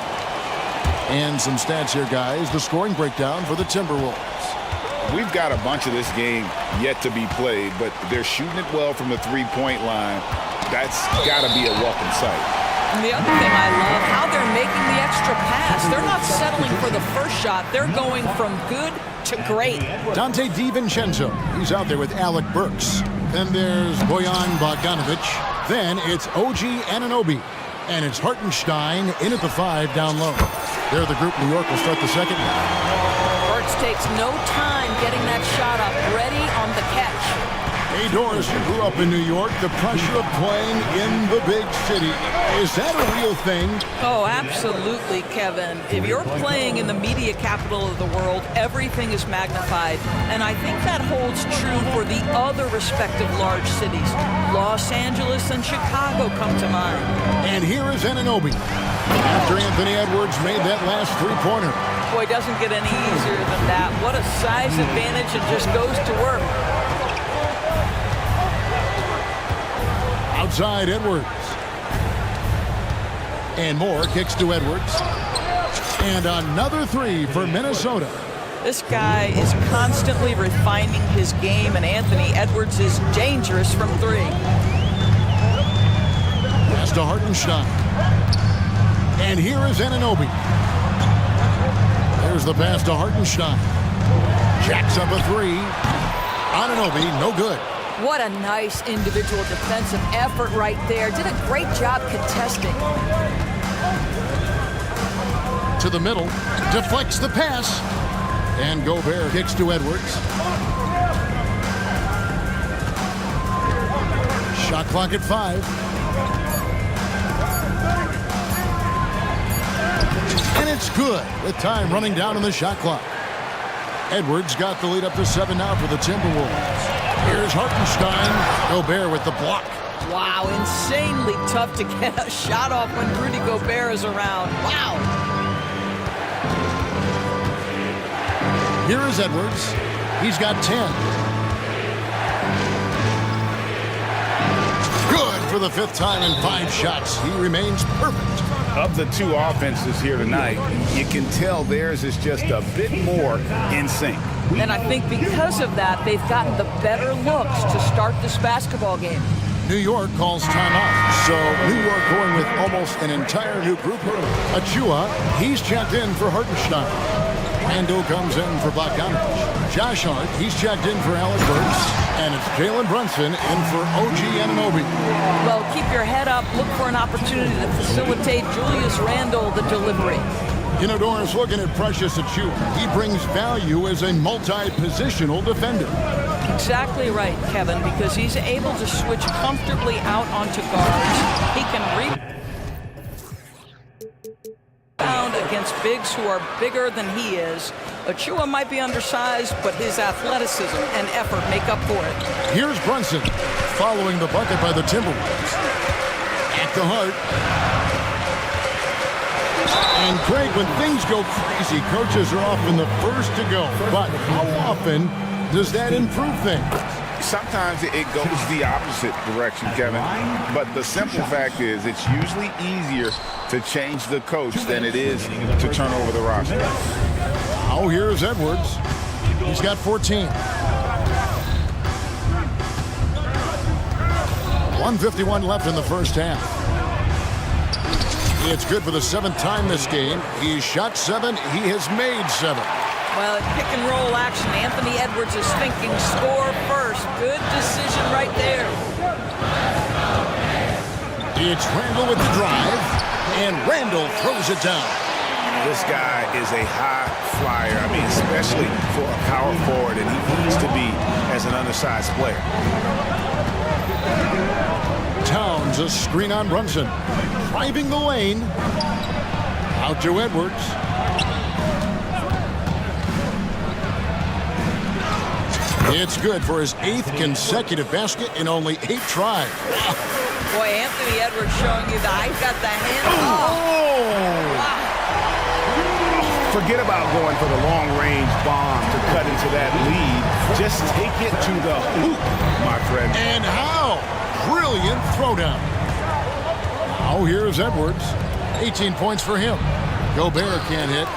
And some stats here, guys. The scoring breakdown for the Timberwolves. We've got a bunch of this game yet to be played, but they're shooting it well from the three-point line. That's got to be a welcome sight. And the other thing I love, how they're making the extra pass. They're not settling for the first shot. They're going from good to great. Dante DiVincenzo. He's out there with Alec Burks. Then there's Bojan Bogdanovich. Then it's OG Anunoby. And it's Hartenstein in at the 5 down low. They're the group. New York will start the second. Burks takes no time getting that shot up. Ready on the catch. Hey, Doris, you grew up in New York. The pressure of playing in the big city, is that a real thing? Oh, absolutely, Kevin. If you're playing in the media capital of the world, everything is magnified. And I think that holds true for the other respective large cities. Los Angeles and Chicago come to mind. And here is Anunoby. After Anthony Edwards made that last three-pointer. Boy, it doesn't get any easier than that. What a size advantage, and just goes to work. Outside Edwards. And Moore kicks to Edwards. And another three for Minnesota. This guy is constantly refining his game, and Anthony Edwards is dangerous from three. Pass to Hartenstein. And here is Anunoby. There's the pass to Hartenstein. Jacks up a three. Anunoby, no good. What a nice individual defensive effort right there. Did a great job contesting. To the middle. Deflects the pass. And Gobert kicks to Edwards. Shot clock at 5. And it's good with time running down on the shot clock. Edwards got the lead up to 7 now for the Timberwolves. Here's Hartenstein. Gobert with the block. Wow, insanely tough to get a shot off when Rudy Gobert is around. Wow. Here is Edwards. He's got 10. Good for the 5th time in 5 shots. He remains perfect. Of the two offenses here tonight, you can tell theirs is just a bit more in sync. And I think because of that, they've gotten the better looks to start this basketball game. New York calls timeout. So New York going with almost an entire new group. Achua, he's checked in for Hartenstein. Randall comes in for Bogdanovich. Josh Hart, he's checked in for Alec Burks. And it's Jalen Brunson in for OG Anunoby. Well, keep your head up. Look for an opportunity to facilitate Julius Randle the delivery. You know, Doris, looking at Precious Achua, he brings value as a multi-positional defender. Exactly right, Kevin, because he's able to switch comfortably out onto guards. He can rebound against bigs who are bigger than he is. Achua might be undersized, but his athleticism and effort make up for it. Here's Brunson following the bucket by the Timberwolves. At the Hart. And Craig, when things go crazy, coaches are often the first to go. But how often does that improve things? Sometimes it goes the opposite direction, Kevin. But the simple fact is it's usually easier to change the coach than it is to turn over the roster. Oh, here's Edwards. He's got 14. 1:51 left in the first half. It's good for the 7th time this game. He's shot 7. He has made 7. Well, pick and roll action. Anthony Edwards is thinking score first. Good decision right there. It's Randall with the drive, and Randall throws it down. This guy is a high flyer. I mean, especially for a power forward, and he needs to be as an undersized player. Towns a screen on Brunson. Driving the lane. Out to Edwards. It's good for his 8th consecutive basket in only 8 tries. Boy, Anthony Edwards showing you that he's got the hand. Wow. Forget about going for the long-range bomb to cut into that lead. Just take it to the hoop, my friend. And how? Brilliant throwdown. Now here's Edwards. 18 points for him. Gobert can't hit.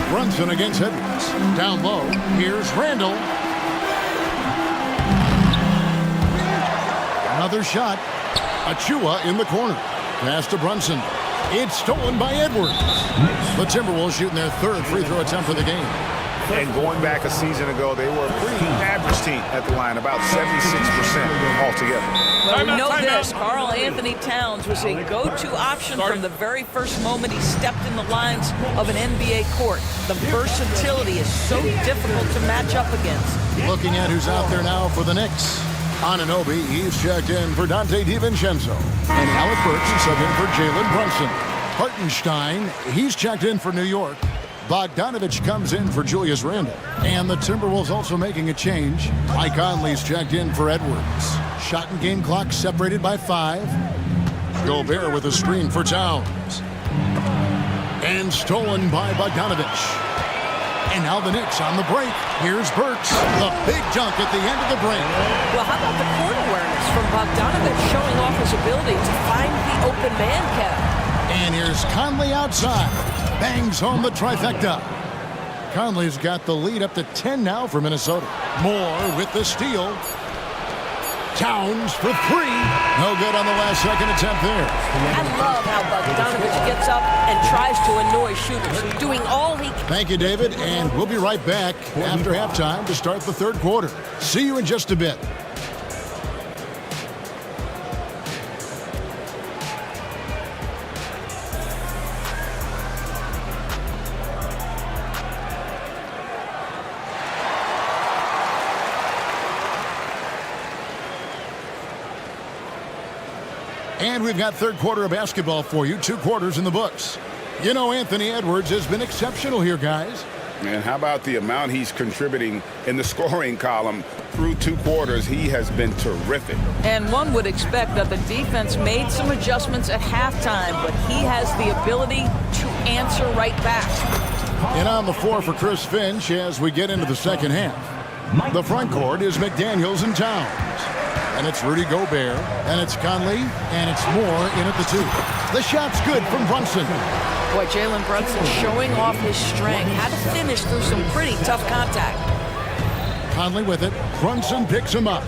Brunson against Edwards. Down low. Here's Randall. Another shot. Achua in the corner. Pass to Brunson. It's stolen by Edwards. The Timberwolves shooting their 3rd free throw attempt of the game. And going back a season ago, they were a pretty average team at the line, about 76% altogether. Well, we know this. Karl Anthony Towns was a go-to option from the very first moment he stepped in the lines of an NBA court. The versatility is so difficult to match up against. Looking at who's out there now for the Knicks. Anunoby, he's checked in for Dante DiVincenzo. And Alec Burks is subbed in for Jalen Brunson. Hartenstein, he's checked in for New York. Bogdanovich comes in for Julius Randle. And the Timberwolves also making a change. Mike Conley's checked in for Edwards. Shot and game clock separated by 5. Gobert with a screen for Towns. And stolen by Bogdanovich. And now the Knicks on the break. Here's Burks, the big dunk at the end of the break. Well, how about the court awareness from Bogdanovich showing off his ability to find the open man, Kev? And here's Conley outside. Bangs home the trifecta. Conley's got the lead up to 10 now for Minnesota. Moore with the steal. Towns for 3. No good on the last second attempt there. I love how Bogdanovich gets up and tries to annoy shooters, doing all he can. Thank you, David, and we'll be right back after halftime to start the third quarter. See you in just a bit. And we've got third quarter of basketball for you. 2 quarters in the books. You know, Anthony Edwards has been exceptional here, guys. And how about the amount he's contributing in the scoring column through 2 quarters? He has been terrific. And one would expect that the defense made some adjustments at halftime, but he has the ability to answer right back. And on the floor for Chris Finch as we get into the second half. The front court is McDaniels and Towns. And it's Rudy Gobert, and it's Conley, and it's Moore in at the 2. The shot's good from Brunson. Boy, Jalen Brunson showing off his strength. Had to finish through some pretty tough contact. Conley with it. Brunson picks him up.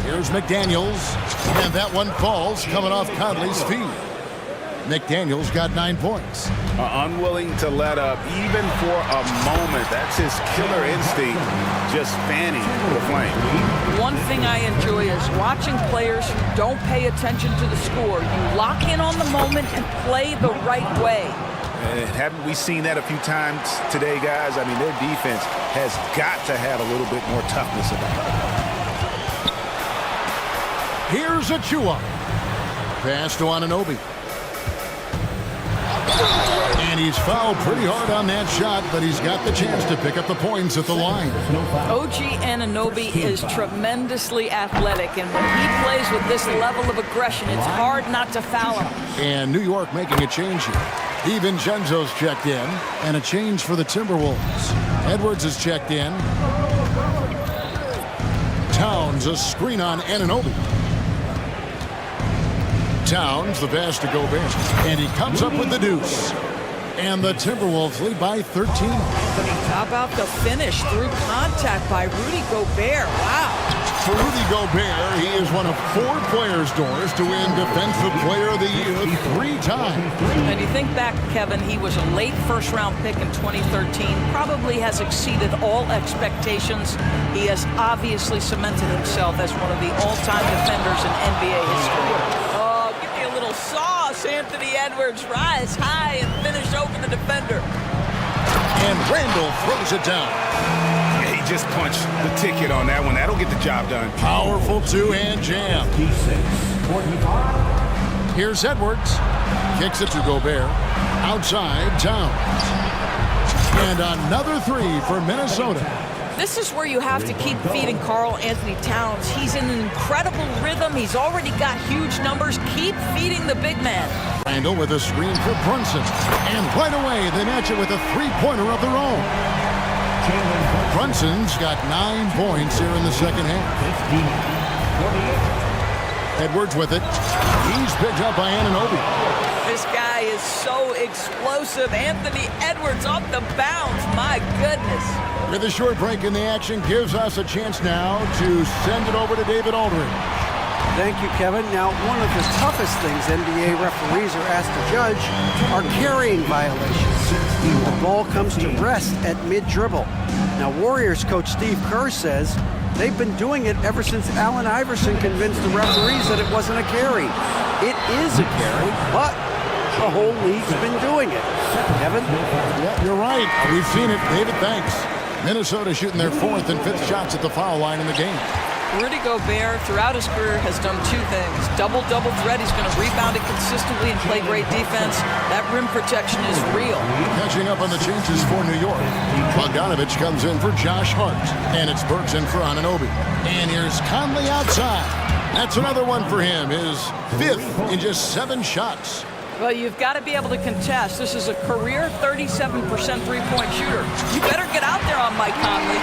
Here's McDaniels, and that one falls coming off Conley's feet. McDaniels got 9 points. Unwilling to let up even for a moment. That's his killer instinct, just fanning the flame. One thing I enjoy is watching players who don't pay attention to the score. You lock in on the moment and play the right way. Haven't we seen that a few times today, guys? I mean, their defense has got to have a little bit more toughness about it. Here's Achua. Pass to Anunoby. And he's fouled pretty hard on that shot, but he's got the chance to pick up the points at the line. OG Anunoby is tremendously athletic, and when he plays with this level of aggression, it's hard not to foul him. And New York making a change here. DiVincenzo's checked in, and a change for the Timberwolves. Edwards is checked in. Towns, a screen on Anunoby. Towns, the pass to Gobert, and he comes up with the deuce. And the Timberwolves lead by 13. How about the finish through contact by Rudy Gobert? Wow. For Rudy Gobert, he is one of 4 players, Doris, to win Defensive Player of the Year 3 times. And you think back, Kevin, he was a late first-round pick in 2013. Probably has exceeded all expectations. He has obviously cemented himself as one of the all-time defenders in NBA history. Sauce, Anthony Edwards, rise high and finish over the defender. And Randle throws it down. Yeah, he just punched the ticket on that one. That'll get the job done. Powerful 2-hand jam. Here's Edwards. Kicks it to Gobert. Outside, Towns. And another 3 for Minnesota. This is where you have to keep feeding Karl Anthony Towns. He's in an incredible rhythm. He's already got huge numbers. Keep feeding the big man. Randle with a screen for Brunson. And right away, they match it with a 3-pointer of their own. Brunson's got 9 points here in the second half. Edwards with it. He's picked up by Anunoby. This guy is so explosive. Anthony Edwards off the bounce. My goodness. With a short break in the action, gives us a chance now to send it over to David Aldridge. Thank you, Kevin. Now, one of the toughest things NBA referees are asked to judge are carrying violations. The ball comes to rest at mid-dribble. Now, Warriors coach Steve Kerr says they've been doing it ever since Allen Iverson convinced the referees that it wasn't a carry. It is a carry, but the whole league's been doing it. Kevin? Yeah, you're right. We've seen it. David, thanks. Minnesota shooting their 4th and 5th shots at the foul line in the game. Rudy Gobert, throughout his career, has done two things. Double-double threat. He's going to rebound it consistently and play great defense. That rim protection is real. Catching up on the changes for New York. Bogdanovich comes in for Josh Hart. And it's Burks in for Anunoby. And here's Conley outside. That's another one for him. His 5th in just 7 shots. Well, you've got to be able to contest. This is a career 37% three-point shooter. You better get out there on Mike Conley.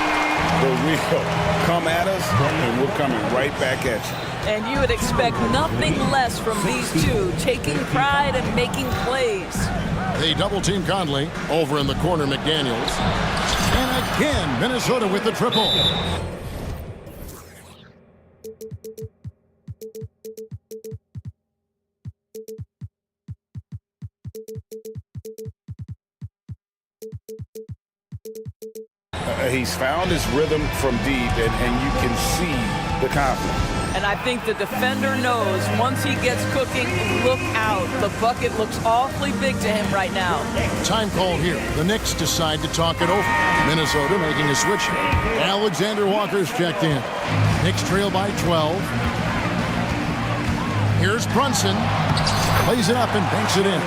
The real come at us, and we're coming right back at you. And you would expect nothing less from these two, taking pride and making plays. They double-team Conley. Over in the corner, McDaniels. And again, Minnesota with the triple. He's found his rhythm from deep, and you can see the confidence. And I think the defender knows once he gets cooking, look out. The bucket looks awfully big to him right now. Time call here. The Knicks decide to talk it over. Minnesota making a switch. Alexander Walker's checked in. Knicks trail by 12. Here's Brunson. Plays it up and banks it in.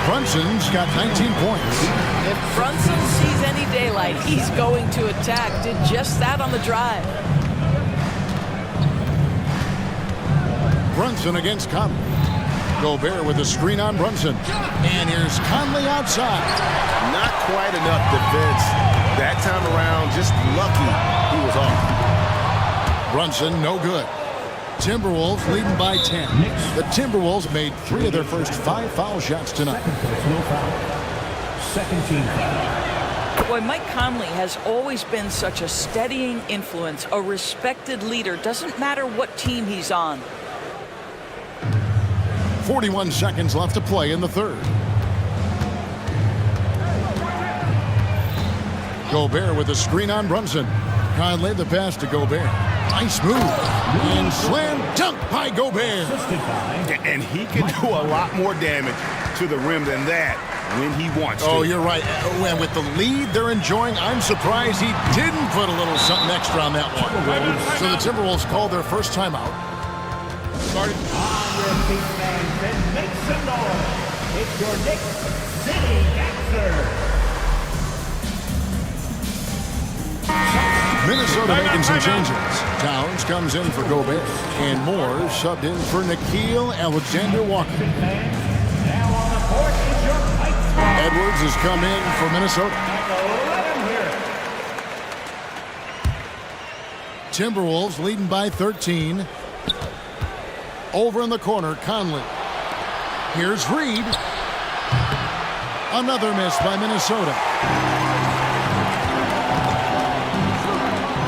Brunson's got 19 points. If Brunson sees any daylight, he's going to attack. Did just that on the drive. Brunson against Conley. Gobert with a screen on Brunson. And here's Conley outside. Not quite enough defense that time around. Just lucky he was off. Brunson, no good. Timberwolves leading by 10. The Timberwolves made 3 of their first 5 foul shots tonight. Second team foul. Boy, Mike Conley has always been such a steadying influence, a respected leader. Doesn't matter what team he's on. 41 seconds left to play in the third. Gobert with a screen on Brunson. Conley the pass to Gobert. Nice move. And slam dunk by Gobert. And he can do a lot more damage to the rim than that when he wants to. Oh, you're right. And with the lead they're enjoying, I'm surprised he didn't put a little something extra on that one. So the Timberwolves called their first timeout. Started on your feet, fans, and make some noise. It's your Knicks City Answer. Minnesota making some changes. Towns comes in for Gobert. And Moore subbed in for Nickeil Alexander-Walker. Now on the court is your fight. Edwards has come in for Minnesota. Timberwolves leading by 13. Over in the corner, Conley. Here's Reed. Another miss by Minnesota.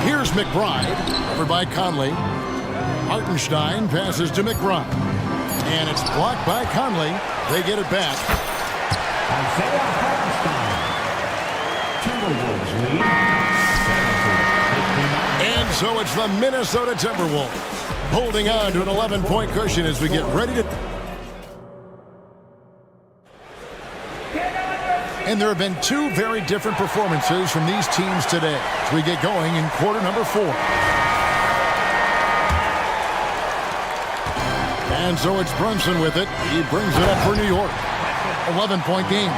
Here's McBride, over by Conley. Hartenstein passes to McBride. And it's blocked by Conley. They get it back. Isaiah Hartenstein. Timberwolves lead. And so it's the Minnesota Timberwolves holding on to an 11-point cushion as we get ready to... And there have been 2 very different performances from these teams today as we get going in quarter number 4. And so it's Brunson with it. He brings it up for New York. 11-point game.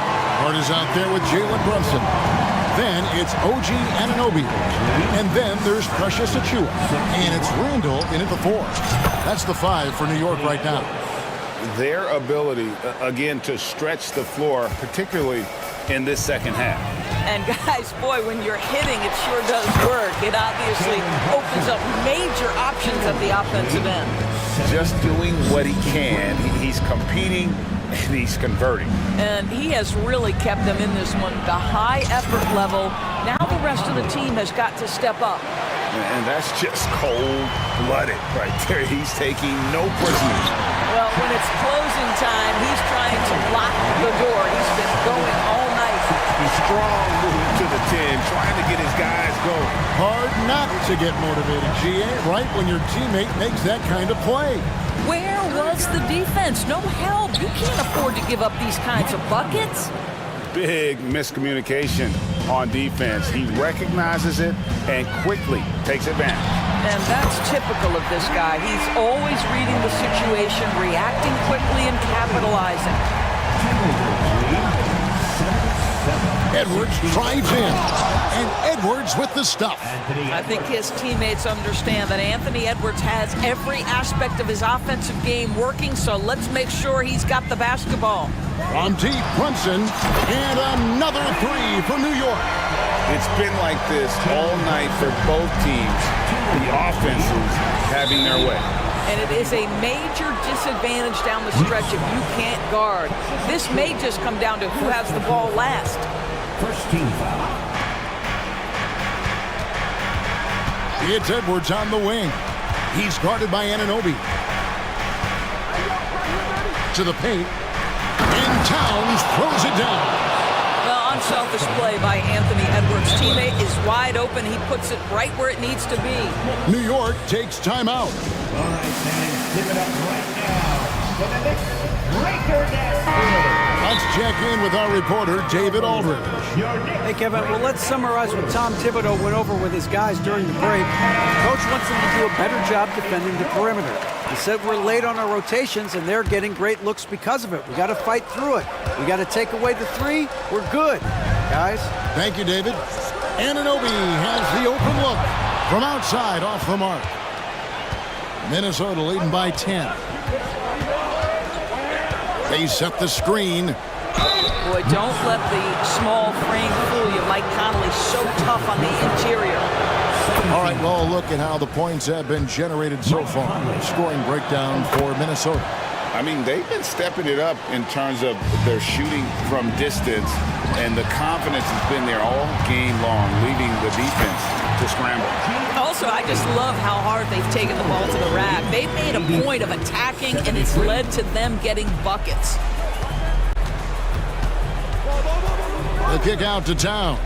Hart is out there with Jalen Brunson. Then it's OG Anunoby. And then there's Precious Achiuwa. And it's Randall in at the 4. That's the 5 for New York right now. Their ability, again, to stretch the floor, particularly in this second half. And guys, boy, when you're hitting, it sure does work. It obviously opens up major options at the offensive end. Just doing what he can. He's competing and he's converting. And he has really kept them in this one. The high effort level. Now the rest of the team has got to step up. And that's just cold-blooded right there. He's taking no prisoners. Well, when it's closing time, he's trying to lock the door. He's been going all night. Strong move to the 10, trying to get his guys going. Hard not to get motivated, GA, right when your teammate makes that kind of play. Where was the defense? No help. You can't afford to give up these kinds of buckets. Big miscommunication on defense. He recognizes it and quickly takes advantage. And that's typical of this guy. He's always reading the situation, reacting quickly, and capitalizing. Edwards drives in, and Edwards with the stuff. I think his teammates understand that Anthony Edwards has every aspect of his offensive game working, so let's make sure he's got the basketball. From deep, Brunson, and another three for New York. It's been like this all night for both teams. The offenses having their way. And it is a major disadvantage down the stretch if you can't guard. This may just come down to who has the ball last. First team foul. It's Edwards on the wing. He's guarded by Anunoby. To the paint. And Towns throws it down. Well, unselfish play by Anthony Edwards. Teammate is wide open. He puts it right where it needs to be. New York takes timeout. All right, fans, give it up right now for the Knicks breaker dance. Let's check in with our reporter, David Aldridge. Hey, Kevin, well, let's summarize what Tom Thibodeau went over with his guys during the break. Coach wants them to do a better job defending the perimeter. He said we're late on our rotations, and they're getting great looks because of it. We got to fight through it. We got to take away the three. We're good, guys. Thank you, David. Anunoby has the open look from outside off the mark. Minnesota leading by 10. They set the screen. Boy, don't let the small frame fool you. Mike Conley so tough on the interior. All right, well, look at how the points have been generated so far. Scoring breakdown for Minnesota. I mean, they've been stepping it up in terms of their shooting from distance, and the confidence has been there all game long, leaving the defense to scramble. Also, I just love how hard they've taken the ball to the rack. They've made a point of attacking, and it's led to them getting buckets. The kick out to Towns.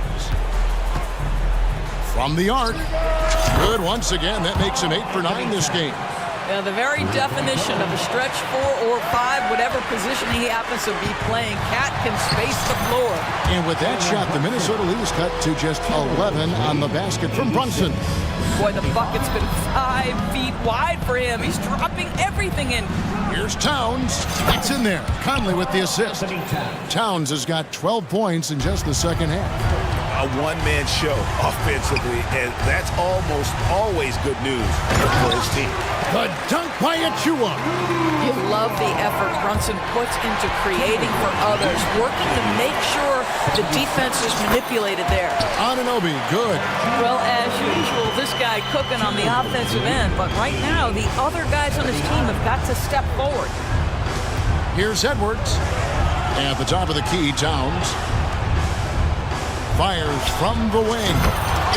From the arc. Good once again. That makes him 8 for 9 this game. Yeah, the very definition of a stretch 4 or 5, whatever position he happens to be playing, Cat can space the floor. And with that shot, the Minnesota lead is cut to just 11 on the basket from Brunson. Boy, the bucket's been 5 feet wide for him. He's dropping everything in. Here's Towns. It's in there. Conley with the assist. Towns has got 12 points in just the second half. A one-man show offensively, and that's almost always good news for his team. The dunk by Achua. You love the effort Brunson puts into creating for others, working to make sure the defense is manipulated there. Anunoby, good. Well, as usual, this guy cooking on the offensive end, but right now, the other guys on his team have got to step forward. Here's Edwards. At the top of the key, Towns. Fires from the wing.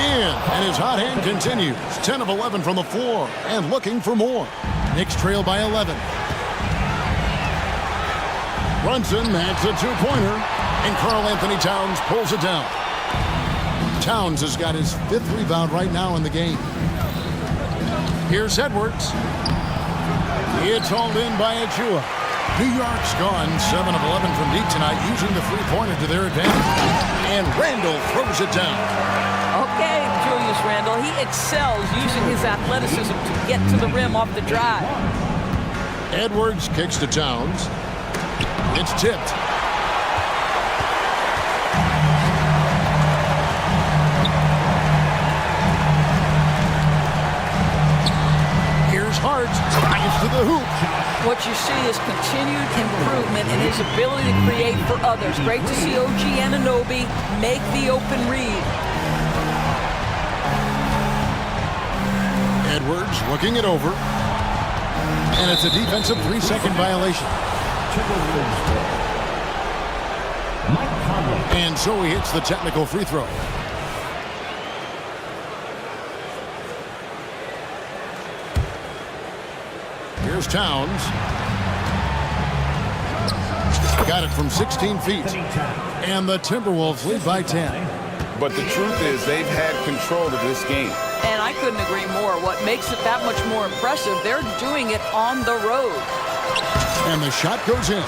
In, and his hot hand continues. 10 of 11 from the floor, and looking for more. Knicks trail by 11. Brunson makes a two-pointer, and Karl Anthony Towns pulls it down. Towns has got his 5th rebound right now in the game. Here's Edwards. It's hauled in by Achua. New York's gone 7 of 11 from deep tonight, using the three-pointer to their advantage. And Randall throws it down. Okay, Julius Randle, he excels using his athleticism to get to the rim off the drive. Edwards kicks to Towns. It's tipped. Here's Hart. Drives to the hoop. What you see is continued improvement in his ability to create for others. Great to see OG Anunoby make the open read. Edwards looking it over. And it's a defensive 3-second violation. And so he hits the technical free throw. Here's Towns. Got it from 16 feet. And the Timberwolves lead by 10. But the truth is they've had control of this game. And I couldn't agree more. What makes it that much more impressive, they're doing it on the road. And the shot goes in.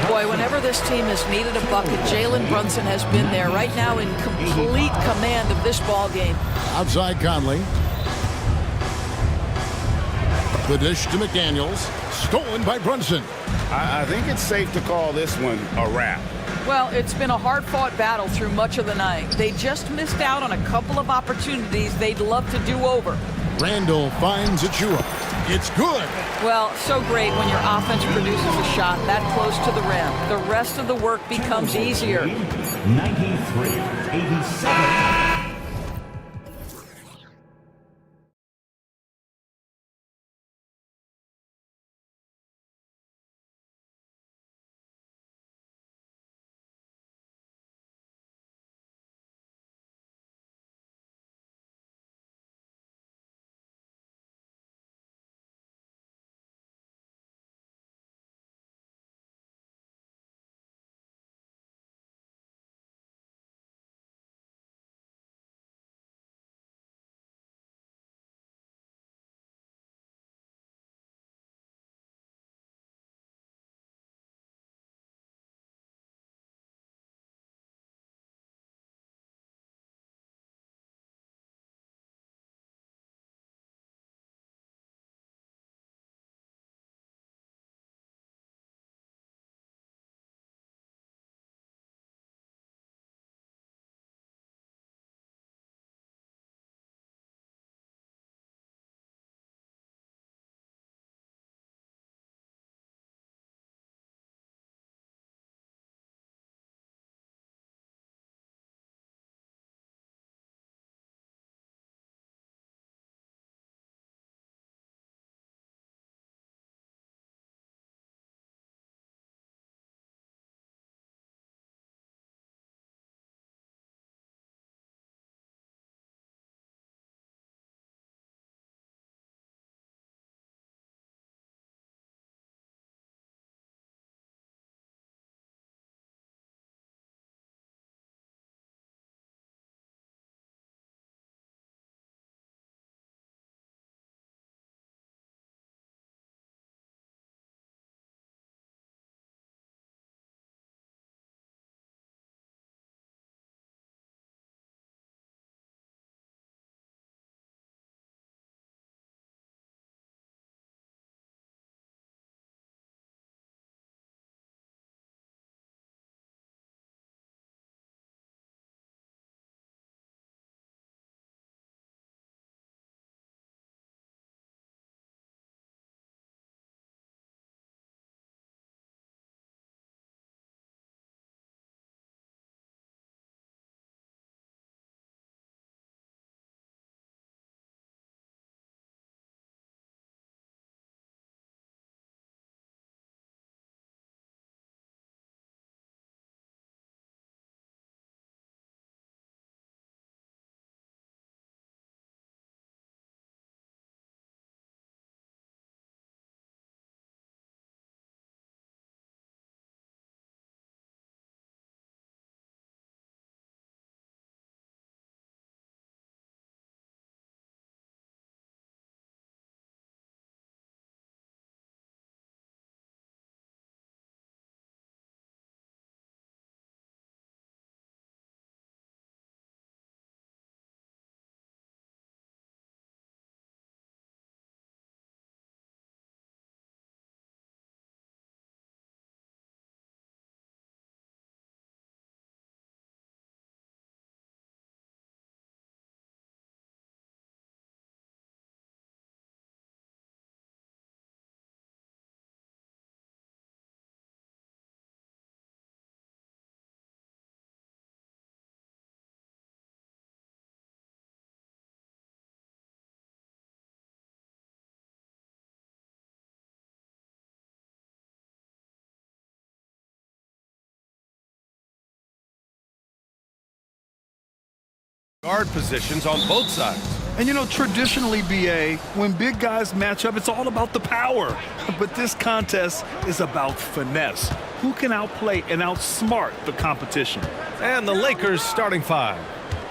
Boy, whenever this team has needed a bucket, Jalen Brunson has been there right now in complete command of this ball game. Outside Conley. The dish to McDaniels. Stolen by Brunson. I think it's safe to call this one a wrap. Well, it's been a hard-fought battle through much of the night. They just missed out on a couple of opportunities they'd love to do over. Randall finds Achua. It's good. Well, so great when your offense produces a shot that close to the rim. The rest of the work becomes easier. 93-87. Guard positions on both sides. And, you know, traditionally, BA, when big guys match up, it's all about the power. But this contest is about finesse. Who can outplay and outsmart the competition? And the Lakers starting five.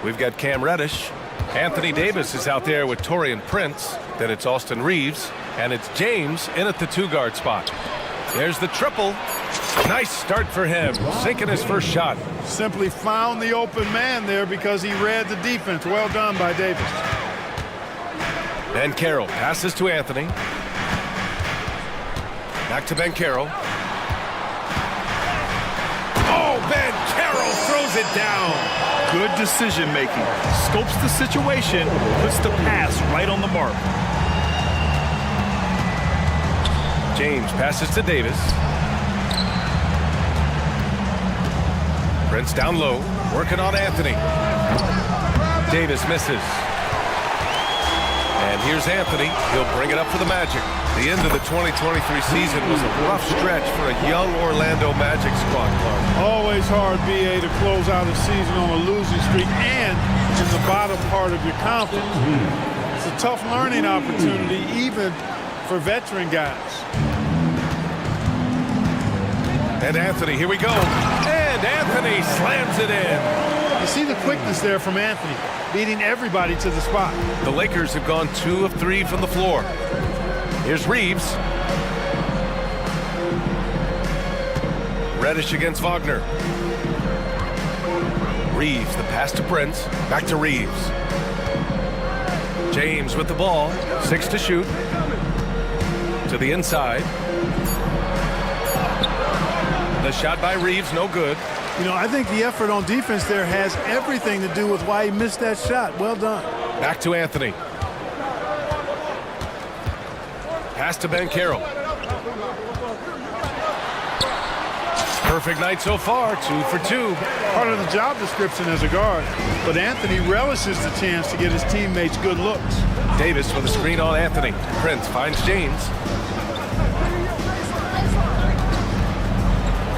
We've got Cam Reddish. Anthony Davis is out there with Taurean Prince. Then it's Austin Reeves. And it's James in at the two-guard spot. There's the triple. Nice start for him, sinking his first shot. Simply found the open man there because he read the defense. Well done by Davis. Ben Carroll passes to Anthony. Back to Ben Carroll. Oh, Ben Carroll throws it down. Good decision making. Scopes the situation, puts the pass right on the mark. James passes to Davis. Prince down low, working on Anthony. Davis misses. And here's Anthony. He'll bring it up for the Magic. The end of the 2023 season was a rough stretch for a young Orlando Magic squad, Clark. Always hard, BA, to close out a season on a losing streak and in the bottom part of your conference. It's a tough learning opportunity, even for veteran guys. And Anthony, here we go. And Anthony slams it in. You see the quickness there from Anthony, beating everybody to the spot. The Lakers have gone 2 of 3 from the floor. Here's Reeves. Reddish against Wagner. Reeves, the pass to Prince. Back to Reeves. James with the ball. 6 to shoot. To the inside. The shot by Reeves, no good. You know, I think the effort on defense there has everything to do with why he missed that shot. Well done. Back to Anthony. Pass to Ben Carroll. Perfect night so far, 2 for 2. Part of the job description as a guard. But Anthony relishes the chance to get his teammates good looks. Davis with a screen on Anthony. Prince finds James.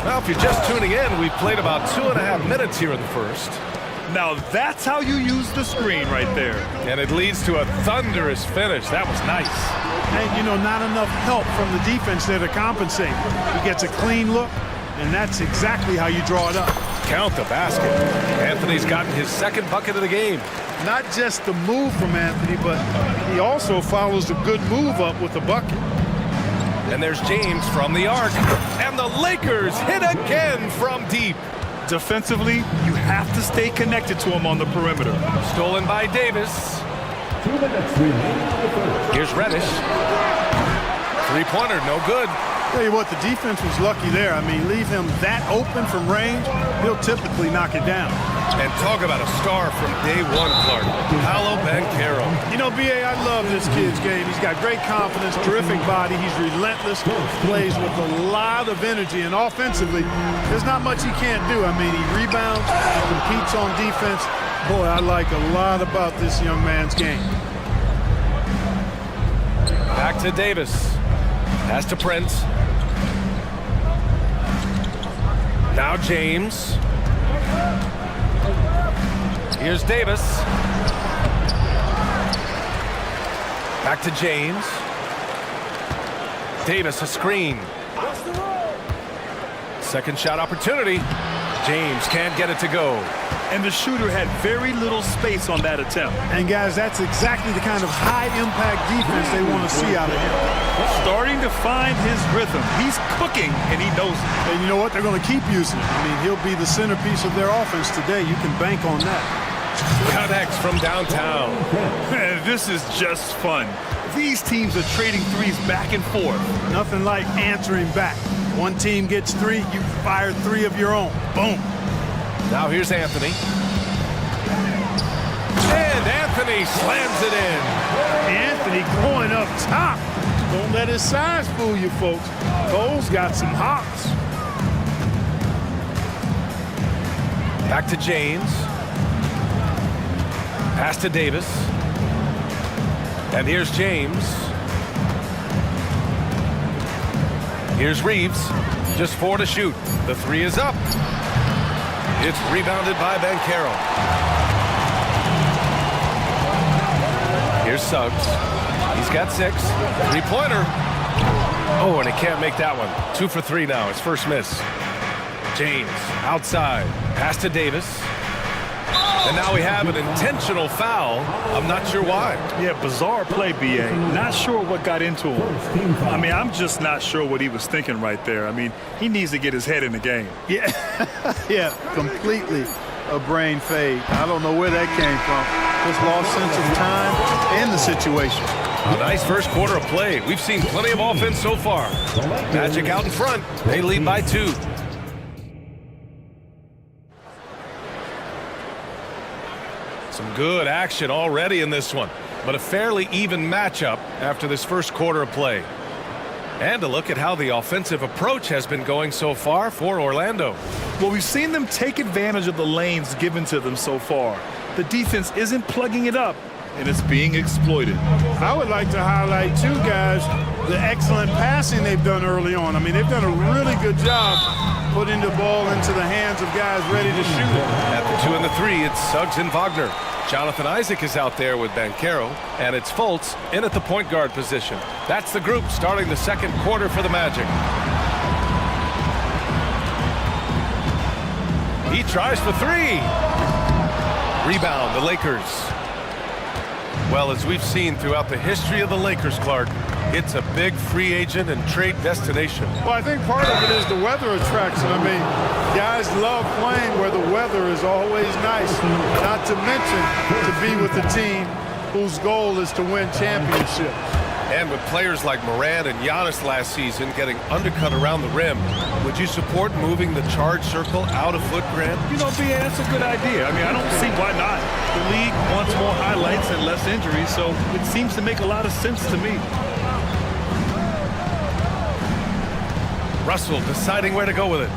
Well, if you're just tuning in, we've played about 2.5 minutes here in the first. Now that's how you use the screen right there. And it leads to a thunderous finish. That was nice. And, you know, not enough help from the defense there to compensate. He gets a clean look, and that's exactly how you draw it up. Count the basket. Anthony's gotten his second bucket of the game. Not just the move from Anthony, but he also follows the good move up with the bucket. And there's James from the arc. And the Lakers hit again from deep. Defensively, you have to stay connected to him on the perimeter. Stolen by Davis. Here's Reddish. Three-pointer, no good. Tell you what, the defense was lucky there. I mean, leave him that open from range, he'll typically knock it down. And talk about a star from day one, Clark. Paolo Banchero. You know, B.A., I love this kid's game. He's got great confidence, terrific body. He's relentless, plays with a lot of energy. And offensively, there's not much he can't do. I mean, he rebounds, competes on defense. Boy, I like a lot about this young man's game. Back to Davis. Pass to Prince. Now James. Here's Davis. Back to James. Davis, a screen. Second shot opportunity. James can't get it to go. And the shooter had very little space on that attempt. And guys, that's exactly the kind of high-impact defense they want to see out of him. Starting to find his rhythm. He's cooking, and he knows it. And you know what? They're going to keep using it. I mean, he'll be the centerpiece of their offense today. You can bank on that. Connects from downtown. Man, this is just fun. These teams are trading threes back and forth. Nothing like answering back. One team gets 3, you fire 3 of your own. Boom. Now here's Anthony. And Anthony slams it in. Anthony going up top. Don't let his size fool you, folks. Cole's got some hops. Back to James. Pass to Davis. And here's James. Here's Reeves. Just 4 to shoot. The 3 is up. It's rebounded by Banchero. Here's Suggs. He's got 6. Three-pointer. Oh, and he can't make that one. 2 for 3 now. His first miss. James outside. Pass to Davis. And now we have an intentional foul. I'm not sure why. Yeah, bizarre play, B.A. Not sure what got into him. I mean, I'm just not sure what he was thinking right there. I mean, he needs to get his head in the game. Yeah, yeah, completely a brain fade. I don't know where that came from. Just lost sense of time and the situation. A nice first quarter of play. We've seen plenty of offense so far. Magic out in front. They lead by 2. Some good action already in this one, but a fairly even matchup after this first quarter of play. And a look at how the offensive approach has been going so far for Orlando. Well, we've seen them take advantage of the lanes given to them so far. The defense isn't plugging it up, and it's being exploited. I would like to highlight, too, guys, the excellent passing they've done early on. I mean, they've done a really good job putting the ball into the hands of guys ready to shoot it. At the 2 and the 3, it's Suggs and Wagner. Jonathan Isaac is out there with Banchero, and it's Fultz in at the point guard position. That's the group starting the second quarter for the Magic. He tries for 3. Rebound, the Lakers. Well, as we've seen throughout the history of the Lakers, Clark, it's a big free agent and trade destination. Well, I think part of it is the weather attraction. I mean, guys love playing where the weather is always nice. Not to mention to be with a team whose goal is to win championships. And with players like Morant and Giannis last season getting undercut around the rim, would you support moving the charge circle out of Foot Grand? You know, B.A., that's a good idea. I mean, I don't see why not. The league wants more highlights and less injuries, so it seems to make a lot of sense to me. Russell deciding where to go with it.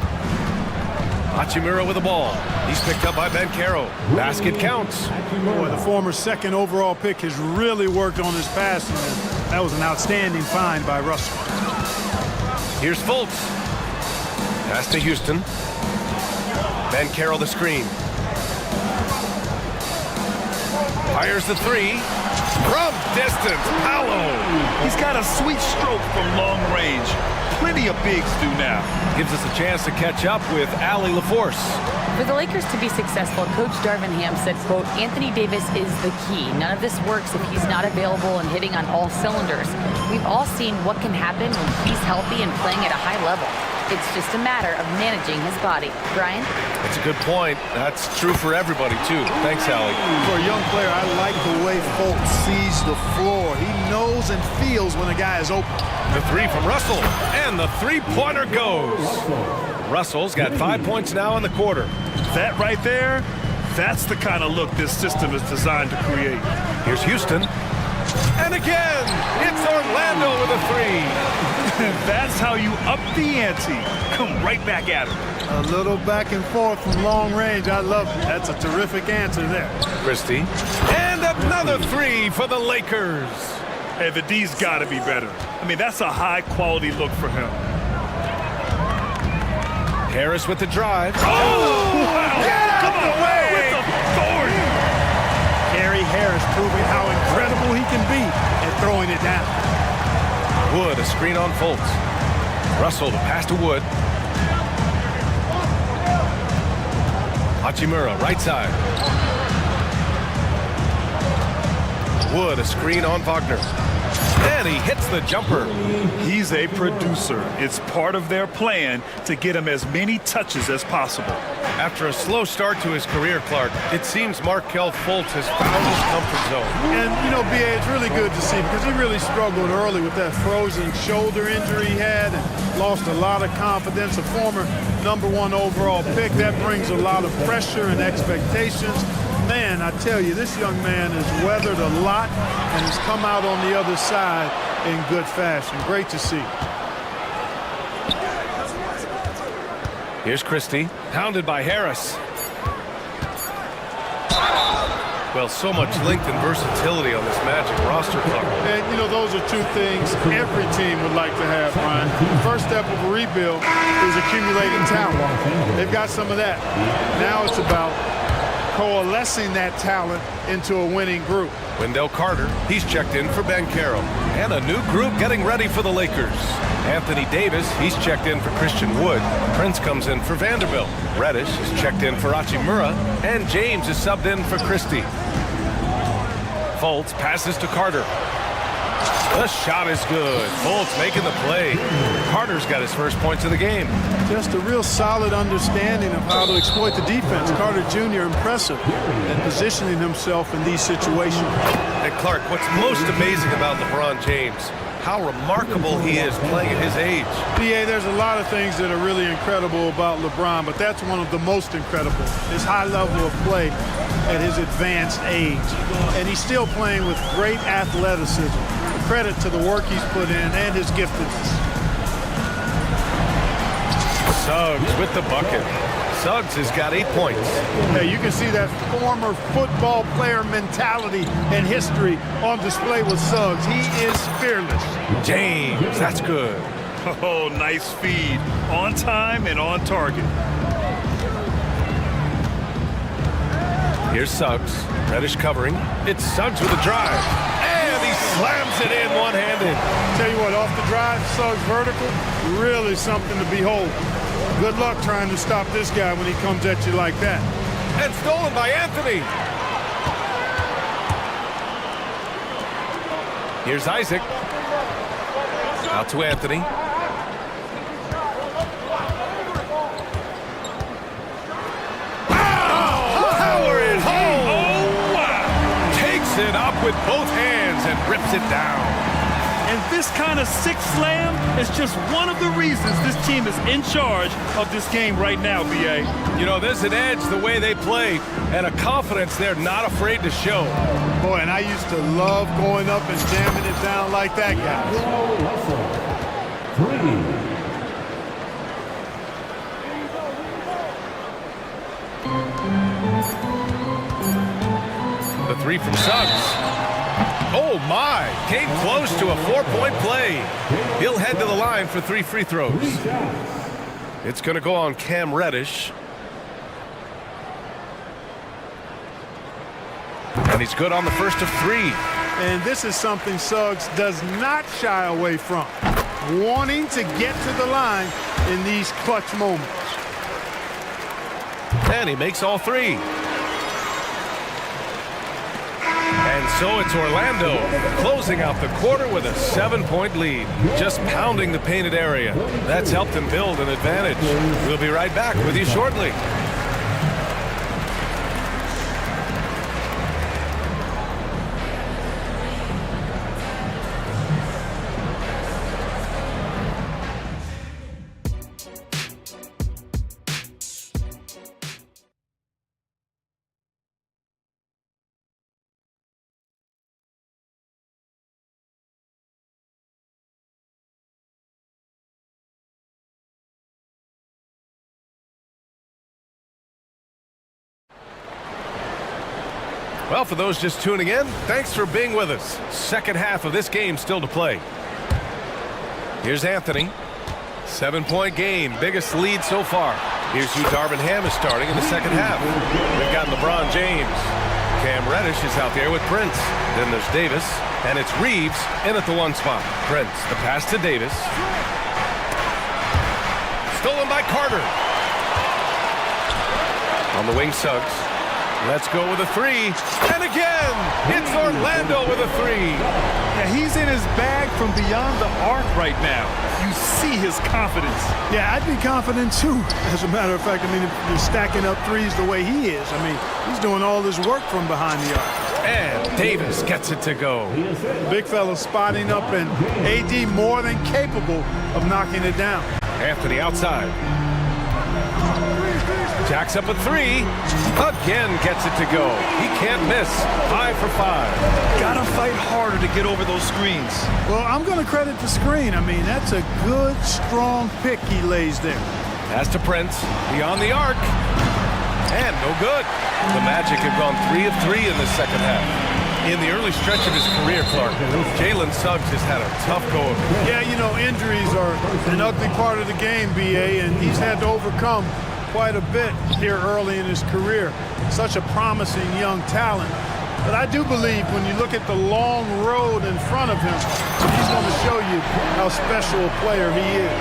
Hachimura with the ball. He's picked up by Banchero. Basket counts. Boy, the former second overall pick has really worked on his passing. That was an outstanding find by Russell. Here's Fultz. Pass to Houston. Banchero the screen. Fires the 3. From distance, Paolo. He's got a sweet stroke from long range. Plenty of bigs do now. Gives us a chance to catch up with Allie LaForce. For the Lakers to be successful, Coach Darvin Ham said, quote, Anthony Davis is the key. None of this works if he's not available and hitting on all cylinders. We've all seen what can happen when he's healthy and playing at a high level. It's just a matter of managing his body. Brian? That's a good point. That's true for everybody, too. Thanks, Allie. For a young player, I like the way Fultz sees the floor. He knows and feels when a guy is open. The 3 from Russell, and the three-pointer goes. Russell's got 5 points now in the quarter. That right there, that's the kind of look this system is designed to create. Here's Houston. And again, it's Orlando with a 3. That's how you up the ante. Come right back at him. A little back and forth from long range. I love it. That's a terrific answer there. Christie. And another 3 for the Lakers. Hey, the D's got to be better. I mean, that's a high-quality look for him. Harris with the drive. Oh! Wow. Get out of the way! With authority. Gary Harris proving how incredible he can be at throwing it down. Wood, a screen on Fultz. Russell, the pass to Wood. Hachimura, right side. Wood, a screen on Wagner. And he hits the jumper. He's a producer. It's part of their plan to get him as many touches as possible. After a slow start to his career, Clark, it seems Markelle Fultz has found his comfort zone. And, you know, B.A., it's really good to see because he really struggled early with that frozen shoulder injury he had and lost a lot of confidence. A former #1 overall pick, that brings a lot of pressure and expectations. Man, I tell you, this young man has weathered a lot and has come out on the other side in good fashion. Great to see. Here's Christie, pounded by Harris. Well, so much length and versatility on this Magic roster, Clark. And, you know, those are two things every team would like to have, Brian. The first step of a rebuild is accumulating talent. They've got some of that. Now it's about coalescing that talent into a winning group. Wendell Carter, he's checked in for Banchero. And a new group getting ready for the Lakers. Anthony Davis, he's checked in for Christian Wood. Prince comes in for Vanderbilt. Reddish is checked in for Hachimura. And James is subbed in for Christie. Fultz passes to Carter. The shot is good. Fultz making the play. Carter's got his first points of the game. Just a real solid understanding of how to exploit the defense. Carter Jr. impressive at positioning himself in these situations. And Clark, what's most amazing about LeBron James, how remarkable he is playing at his age. PA, there's a lot of things that are really incredible about LeBron, but that's one of the most incredible. His high level of play at his advanced age. And he's still playing with great athleticism. Credit to the work he's put in and his giftedness. Suggs with the bucket. Suggs has got 8 points. Hey, you can see that former football player mentality and history on display with Suggs. He is fearless. James, that's good. Oh, nice feed. On time and on target. Here's Suggs. Reddish covering. It's Suggs with a drive. And he slams it in one-handed. Tell you what, off the drive, Suggs vertical, really something to behold. Good luck trying to stop this guy when he comes at you like that. And stolen by Anthony. Here's Isaac. Out to Anthony. Power it home. Oh, wow. Takes it up with both hands and rips it down. And this kind of sick slam is just one of the reasons this team is in charge of this game right now, BA. You know, there's an edge the way they play and a confidence they're not afraid to show. Boy, and I used to love going up and jamming it down like that, guys. The three from Suggs. Oh, my. Came close to a 4-point play. He'll head to the line for 3 free throws. It's going to go on Cam Reddish. And he's good on the first of 3. And this is something Suggs does not shy away from. Wanting to get to the line in these clutch moments. And he makes all 3. And so it's Orlando closing out the quarter with a 7-point lead. Just pounding the painted area. That's helped them build an advantage. We'll be right back with you shortly. Well, for those just tuning in, thanks for being with us. Second half of this game still to play. Here's Anthony. 7-point game, biggest lead so far. Here's who Darvin Ham is starting in the second half. We've got LeBron James. Cam Reddish is out there with Prince. Then there's Davis, and it's Reeves in at the 1 spot. Prince, the pass to Davis. Stolen by Carter. On the wing, Suggs. Let's go with a 3. And again, it's Orlando with a 3. Yeah, he's in his bag from beyond the arc right now. You see his confidence. Yeah, I'd be confident too. As a matter of fact, I mean, if you're stacking up threes the way he is, I mean, he's doing all this work from behind the arc. And Davis gets it to go. Big fella spotting up, and AD more than capable of knocking it down. Anthony outside. Jacks up a 3. Again gets it to go. He can't miss. 5 for 5. Gotta fight harder to get over those screens. Well, I'm going to credit the screen. I mean, that's a good, strong pick he lays there. Pass to Prince. Beyond the arc. And no good. The Magic have gone 3 of 3 in this second half. In the early stretch of his career, Clark, Jalen Suggs has had a tough go of it. Yeah, you know, injuries are an ugly part of the game, BA, and he's had to overcome quite a bit here early in his career. Such a promising young talent. But I do believe when you look at the long road in front of him, he's going to show you how special a player he is.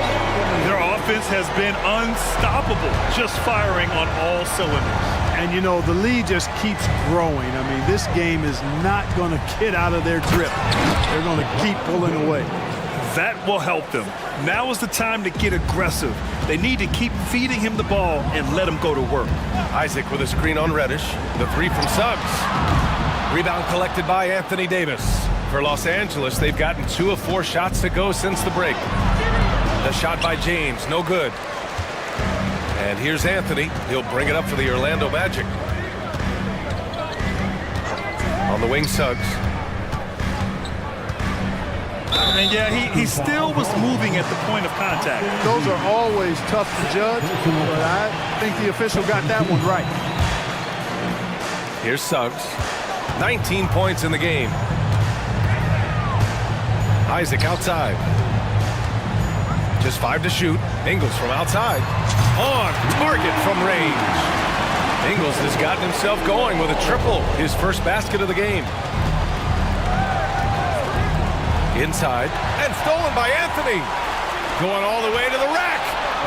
Their offense has been unstoppable, just firing on all cylinders. And, you know, the lead just keeps growing. I mean, this game is not going to get out of their grip. They're going to keep pulling away. That will help them. Now is the time to get aggressive. They need to keep feeding him the ball and let him go to work. Isaac with a screen on Reddish. The three from Suggs. Rebound collected by Anthony Davis. For Los Angeles, they've gotten 2 of 4 shots to go since the break. The shot by James, no good. And here's Anthony. He'll bring it up for the Orlando Magic. On the wing, Suggs. And yeah, he still was moving at the point of contact. Those are always tough to judge, but I think the official got that one right. Here's Suggs. 19 points in the game. Isaac outside. Just 5 to shoot. Ingles from outside. On target from range. Ingles has gotten himself going with a triple. His first basket of the game. Inside. And stolen by Anthony. Going all the way to the rack.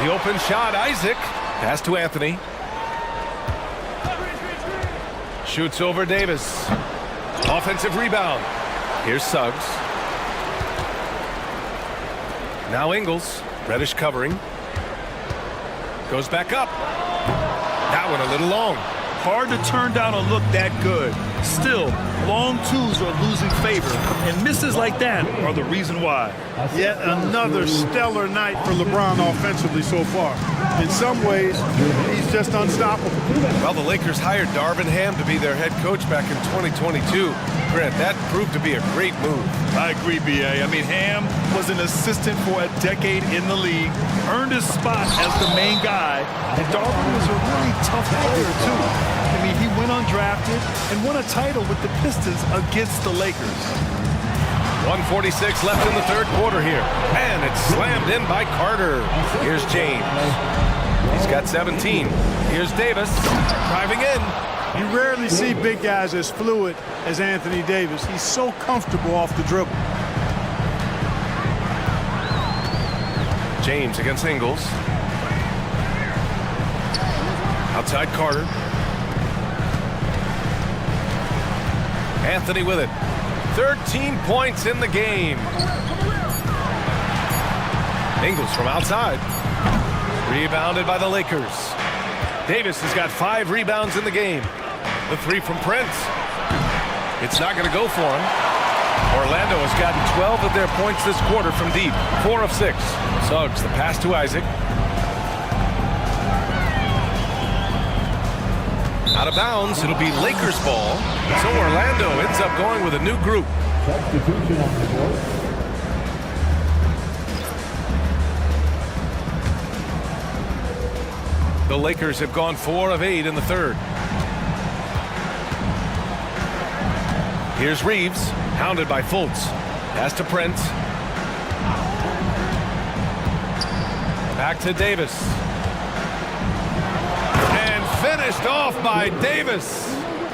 The open shot, Isaac. Pass to Anthony. Shoots over Davis. Offensive rebound. Here's Suggs. Now Ingles. Reddish covering. Goes back up. That one a little long. Hard to turn down a look that good. Still, long twos are losing favor, and misses like that are the reason why. Yet another stellar night for LeBron offensively so far. In some ways, he's just unstoppable. Well, the Lakers hired Darvin Ham to be their head coach back in 2022. Grant, that proved to be a great move. I agree, B.A. I mean, Ham was an assistant for a decade in the league, earned his spot as the main guy, and Darvin was a really tough player, too. I mean, he went undrafted and won a title with the Pistons against the Lakers. 1:46 left in the third quarter here. And it's slammed in by Carter. Here's James. He's got 17. Here's Davis driving in. You rarely see big guys as fluid as Anthony Davis. He's so comfortable off the dribble. James against Ingles. Outside Carter. Anthony with it. 13 points in the game. Ingles from outside. Rebounded by the Lakers. Davis has got 5 rebounds in the game. The 3 from Prince. It's not going to go for him. Orlando has gotten 12 of their points this quarter from deep. 4 of 6. Suggs, the pass to Isaac. Out of bounds, it'll be Lakers ball. So Orlando ends up going with a new group. Substitution on the board. The Lakers have gone 4 of 8 in the third. Here's Reeves, hounded by Fultz. Pass to Prince. Back to Davis. And finished off by Davis.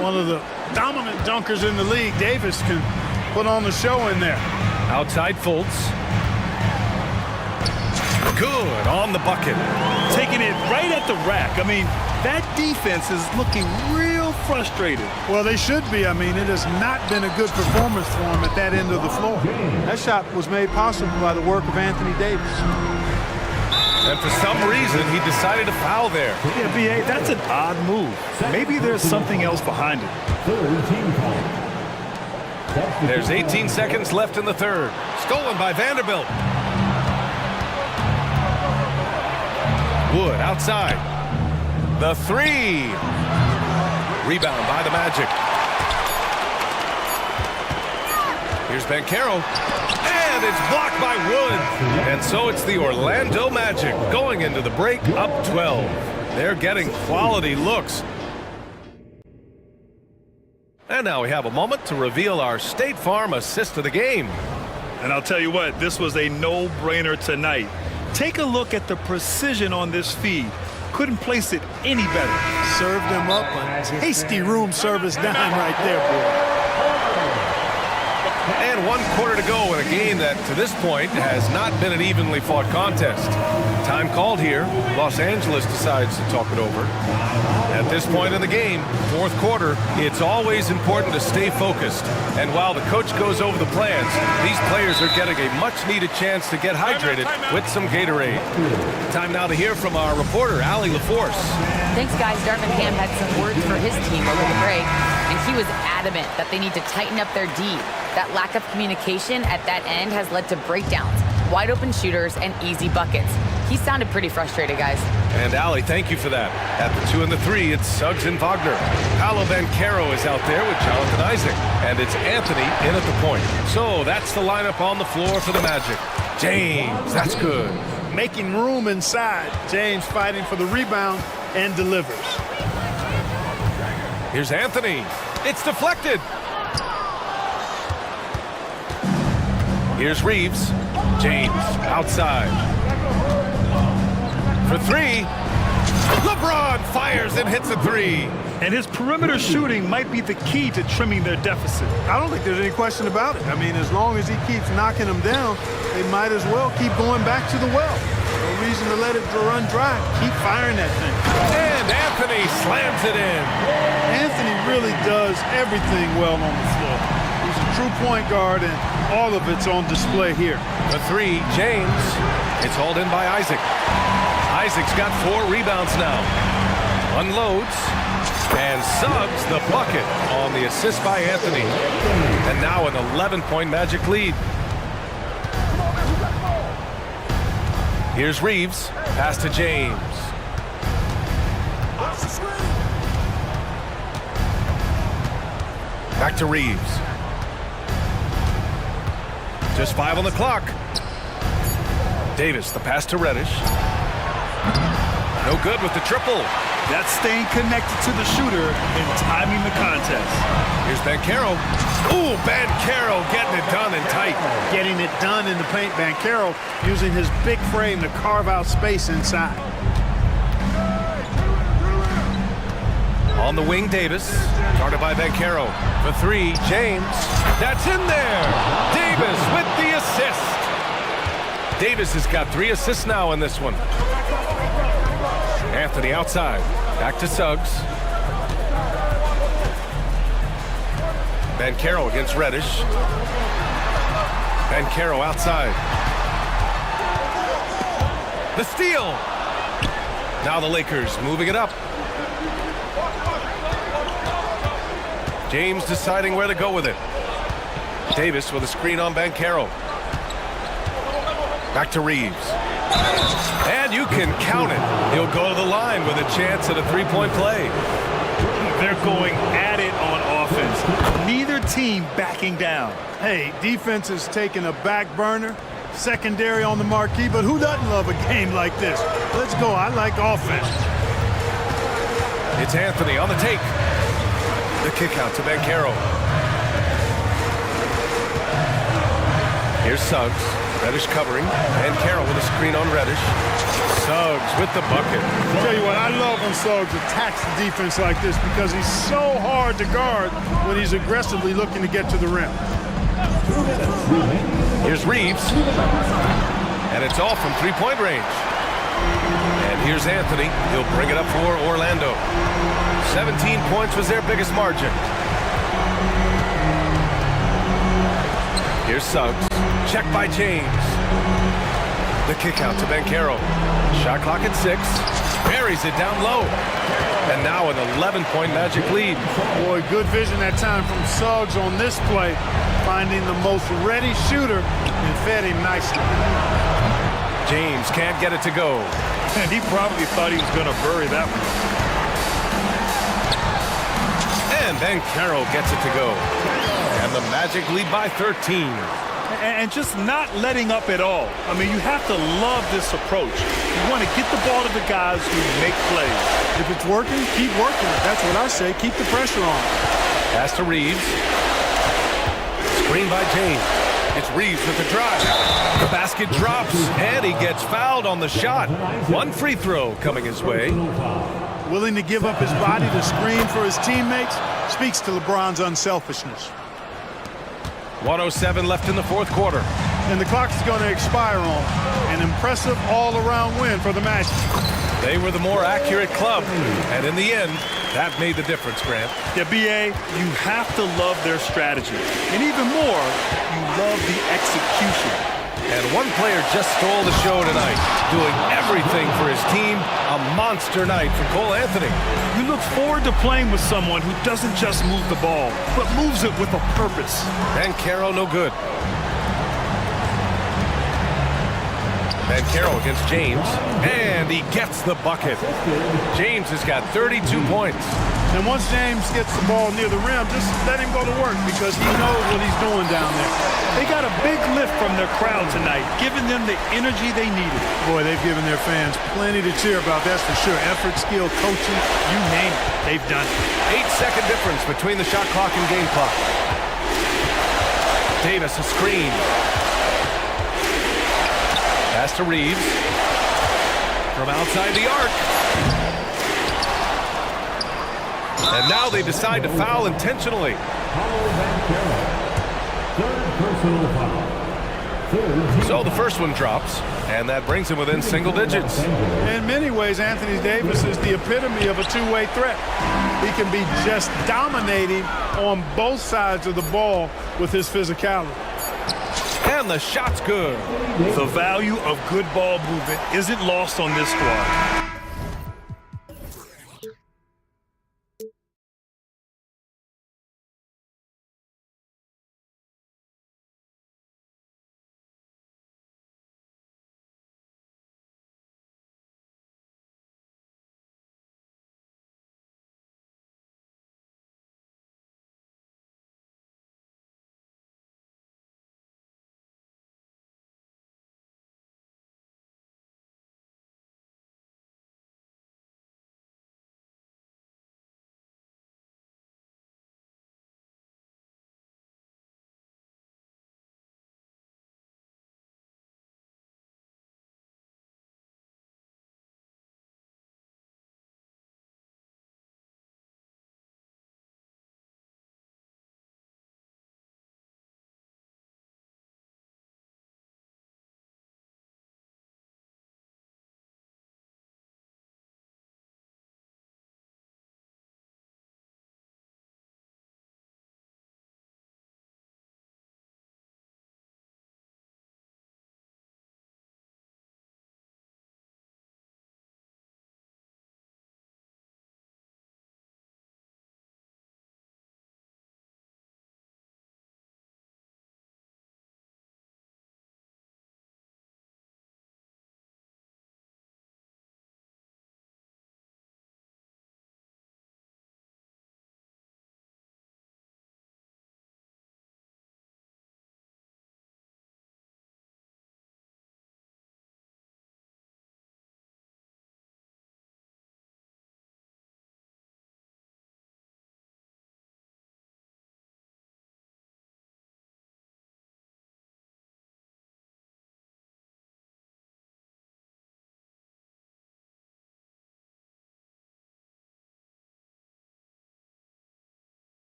One of the dominant dunkers in the league. Davis can put on the show in there. Outside Fultz. Good on the bucket. Taking it right at the rack. I mean, that defense is looking real frustrated. Well, they should be. I mean, it has not been a good performance for him at that end of the floor. That shot was made possible by the work of Anthony Davis. And for some reason, he decided to foul there. Yeah, B.A., that's an odd move. Maybe there's something else behind it. There's 18 seconds left in the third. Stolen by Vanderbilt. Wood outside. The 3. Rebound by the Magic. Here's Banchero. And it's blocked by Wood. And so it's the Orlando Magic going into the break up 12. They're getting quality looks. And now we have a moment to reveal our State Farm assist of the game. And I'll tell you what, this was a no-brainer tonight. Take a look at the precision on this feed. couldn't place it any better. Served him up a tasty room service dime right there, boy. And 1 quarter to go in a game that, to this point, has not been an evenly fought contest. Time called here. Los Angeles decides to talk it over. At this point in the game, 4th quarter, it's always important to stay focused. And while the coach goes over the plans, these players are getting a much-needed chance to get hydrated with some Gatorade. Time now to hear from our reporter, Allie LaForce. Thanks, guys. Darvin Ham had some words for his team over the break, and he was adamant that they need to tighten up their D. That lack of communication at that end has led to breakdowns, wide open shooters, and easy buckets. He sounded pretty frustrated, guys. And Allie, thank you for that. At the 2 and the 3, it's Suggs and Wagner. Paolo Banchero is out there with Jonathan Isaac. And it's Anthony in at the point. So that's the lineup on the floor for the Magic. James, that's good. Making room inside. James fighting for the rebound and delivers. Here's Anthony. It's deflected. Here's Reeves. James outside. For 3. LeBron fires and hits a 3. And his perimeter shooting might be the key to trimming their deficit. I don't think there's any question about it. I mean, as long as he keeps knocking them down, they might as well keep going back to the well. No reason to let it run dry. Keep firing that thing. And Anthony slams it in. Anthony really does everything well on the floor. He's a true point guard, and all of it's on display here. The 3, James. It's hauled in by Isaac. Isaac's got 4 rebounds now. Unloads. And Suggs the bucket on the assist by Anthony. And now an 11-point Magic lead. Here's Reeves. Pass to James. Back to Reeves. Just 5 on the clock. Davis, the pass to Reddish. No good with the triple. That's staying connected to the shooter and timing the contest. Here's Banchero. Ooh, Banchero getting it done and tight. Getting it done in the paint. Banchero using his big frame to carve out space inside. On the wing, Davis. Guarded by Banchero. For 3, James. That's in there. Davis with the assist. Davis has got 3 assists now in this one. Anthony outside. Back to Suggs. Banchero against Reddish. Banchero outside. The steal. Now the Lakers moving it up. James deciding where to go with it. Davis with a screen on Banchero. Back to Reeves. And you can count it. He'll go to the line with a chance at a 3-point play. They're going at it on offense. Neither team backing down. Hey, defense is taking a back burner. Secondary on the marquee, but who doesn't love a game like this? Let's go. I like offense. It's Anthony on the take. The kick out to Banchero. Here's Suggs. Reddish covering. Banchero with a screen on Reddish. Suggs with the bucket. I'll tell you what, I love when Suggs attacks the defense like this because he's so hard to guard when he's aggressively looking to get to the rim. Here's Reeves. And it's off from 3-point range. And here's Anthony. He'll bring it up for Orlando. 17 points was their biggest margin. Here's Suggs. Check by James. The kick out to Banchero. Shot clock at 6. Buries it down low. And now an 11-point Magic lead. Boy, good vision that time from Suggs on this play. Finding the most ready shooter and fed him nicely. James can't get it to go. And he probably thought he was going to bury that one. And Banchero gets it to go. And the Magic lead by 13. And just not letting up at all. I mean, you have to love this approach. You want to get the ball to the guys who make plays. If it's working, keep working. That's what I say. Keep the pressure on. Pass to Reeves. Screen by James. It's Reeves with the drive. The basket drops, and he gets fouled on the shot. One free throw coming his way. Willing to give up his body to screen for his teammates speaks to LeBron's unselfishness. 1:07 left in the fourth quarter. And the clock is going to expire on an impressive all-around win for the Magic. They were the more accurate club, and in the end, that made the difference, Grant. Yeah, BA, you have to love their strategy. And even more, you love the execution. And one player just stole the show tonight, doing everything for his team. A monster night for Cole Anthony. You look forward to playing with someone who doesn't just move the ball, but moves it with a purpose. Bankero no good. Bankero against James, and he gets the bucket. James has got 32 points. And once James gets the ball near the rim, just let him go to work because he knows what he's doing down there. They got a big lift from their crowd tonight, giving them the energy they needed. Boy, they've given their fans plenty to cheer about, that's for sure. Effort, skill, coaching, you name it, they've done it. 8-second difference between the shot clock and game clock. Davis a screen. Pass to Reeves. From outside the arc. And now they decide to foul intentionally. So the first one drops, and that brings him within single digits. In many ways, Anthony Davis is the epitome of a two-way threat. He can be just dominating on both sides of the ball with his physicality. And the shot's good. The value of good ball movement isn't lost on this squad.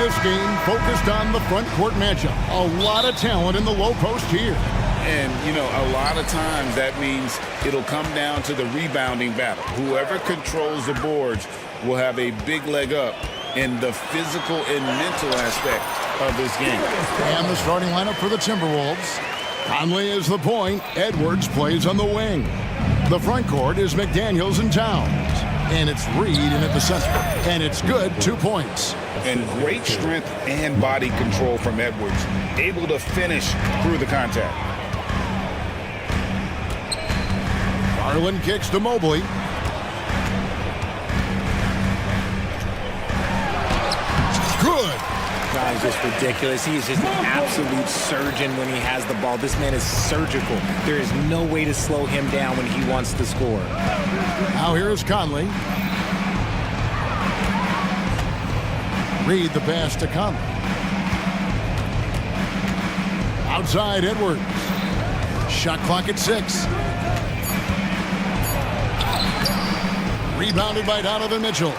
this game focused on the front court matchup. A lot of talent in the low post here. And, you know, a lot of times that means it'll come down to the rebounding battle. Whoever controls the boards will have a big leg up in the physical and mental aspect of this game. And the starting lineup for the Timberwolves. Conley is the point. Edwards plays on the wing. The front court is McDaniels and Towns. And it's Reed in at the center. And it's good, 2 points. And great strength and body control from Edwards. Able to finish through the contact. Garland kicks to Mobley. Good. Guy's just ridiculous. He is just an absolute surgeon when he has the ball. This man is surgical. There is no way to slow him down when he wants to score. Now here's Conley. Reed the pass to Conley. Outside Edwards. Shot clock at 6. Rebounded by Donovan Mitchell.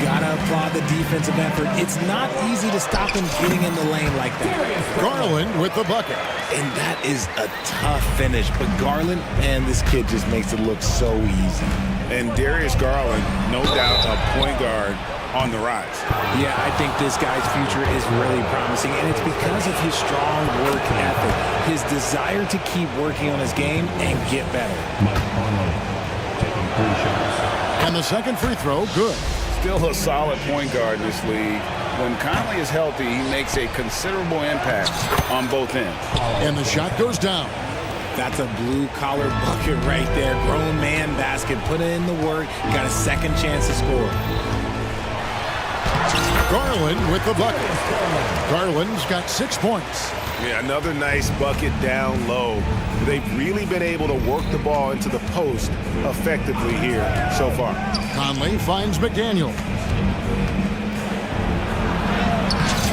Gotta applaud the defensive effort. It's not easy to stop him getting in the lane like that. Garland with the bucket. And that is a tough finish. But Garland, man, this kid just makes it look so easy. And Darius Garland, no doubt a point guard on the rise. Yeah, I think this guy's future is really promising, and it's because of his strong work ethic, his desire to keep working on his game and get better. And the second free throw, good. Still a solid point guard in this league. When Conley is healthy, he makes a considerable impact on both ends. And the shot goes down. That's a blue-collar bucket right there. Grown man basket. Put in the work. Got a second chance to score. Garland with the bucket. Garland's got 6 points. Yeah, another nice bucket down low. They've really been able to work the ball into the post effectively here so far. Conley finds McDaniel.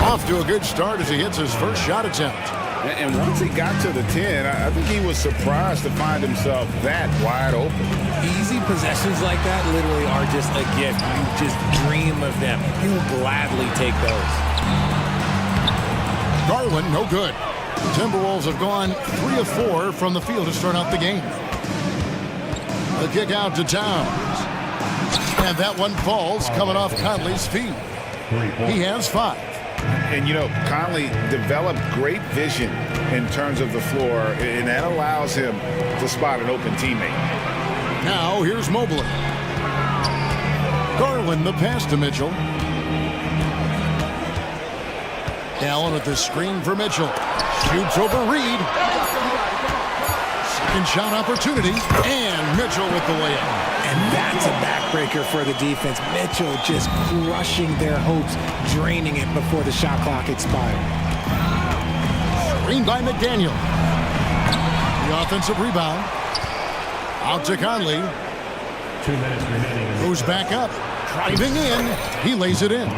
Off to a good start as he hits his first shot attempt. And once he got to the 10, I think he was surprised to find himself that wide open. Easy possessions like that literally are just a gift. You just dream of them. He'll gladly take those. Garland, no good. The Timberwolves have gone 3 of 4 from the field to start out the game. The kick out to Towns. And that one falls coming off Conley's feet. He has 5. And, you know, Conley developed great vision in terms of the floor, and that allows him to spot an open teammate. Now here's Mobley. Garland the pass to Mitchell. Allen with the screen for Mitchell. Shoots over Reed. Second shot opportunity. And Mitchell with the layup. And that's a backbreaker for the defense. Mitchell just crushing their hopes, draining it before the shot clock expired. Screen by McDaniel. The offensive rebound. Out to Conley. 2 minutes remaining. Goes back up. Driving in. He lays it in.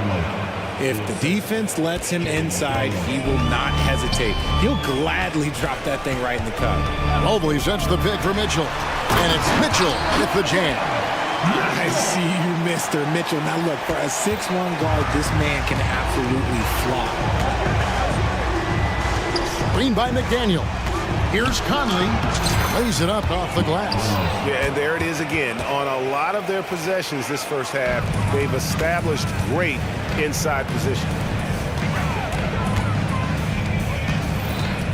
If the defense lets him inside, he will not hesitate. He'll gladly drop that thing right in the cup. Mobley sets the pick for Mitchell. And it's Mitchell with the jam. I see you, Mr. Mitchell. Now look, for a 6'1" guard, this man can absolutely fly. Screen by McDaniel. Here's Conley. Lays it up off the glass. Yeah, and there it is again. On a lot of their possessions this first half, they've established great inside position.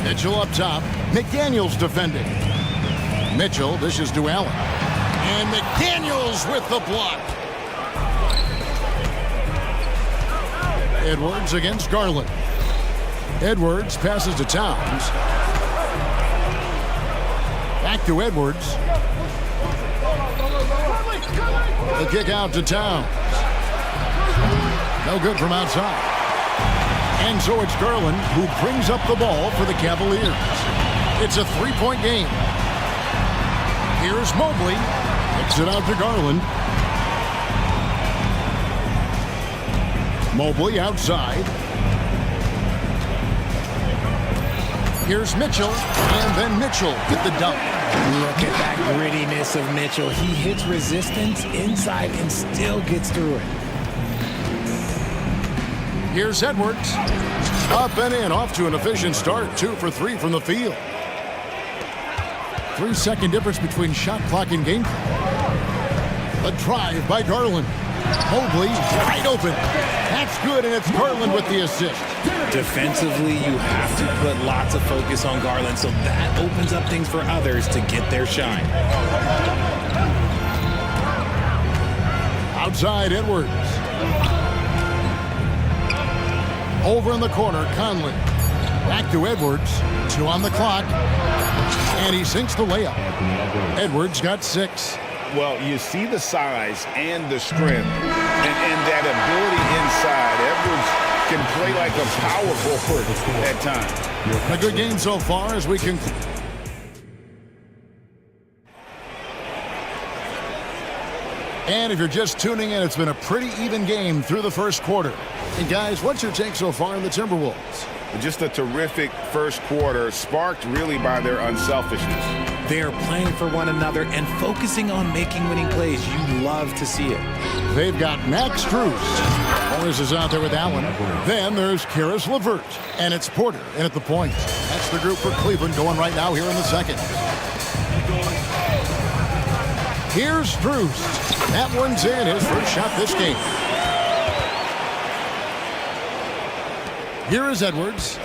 Mitchell up top. McDaniels defending. Mitchell dishes to Allen. And McDaniels with the block. Edwards against Garland. Edwards passes to Towns. Back to Edwards. The kick out to Towns. No good from outside. And so it's Garland who brings up the ball for the Cavaliers. It's a 3-point game. Here's Mobley. Kicks it out to Garland. Mobley outside. Here's Mitchell, and then Mitchell with the dunk. Look at that grittiness of Mitchell. He hits resistance inside and still gets through it. Here's Edwards. Up and in, off to an efficient start. 2 for 3 from the field. 3-second difference between shot clock and game clock. A drive by Garland. Mobley wide open. That's good, and it's Garland with the assist. Defensively, you have to put lots of focus on Garland, so that opens up things for others to get their shine. Outside Edwards. Over in the corner, Conley. Back to Edwards. 2 on the clock. And he sinks the layup. Edwards got 6. Well, you see the size and the strength and that ability inside. Edwards can play like a power forward at times. A good game so far as we conclude. And if you're just tuning in, it's been a pretty even game through the first quarter. And guys, what's your take so far in the Timberwolves? Just a terrific first quarter, sparked really by their unselfishness. They're playing for one another and focusing on making winning plays. You love to see it. They've got Max Strus. Morris is out there with Allen. Then there's Karis LeVert. And it's Porter in at the point. That's the group for Cleveland going right now here in the second. Here's Strus. That one's in, his first shot this game. Here is Edwards.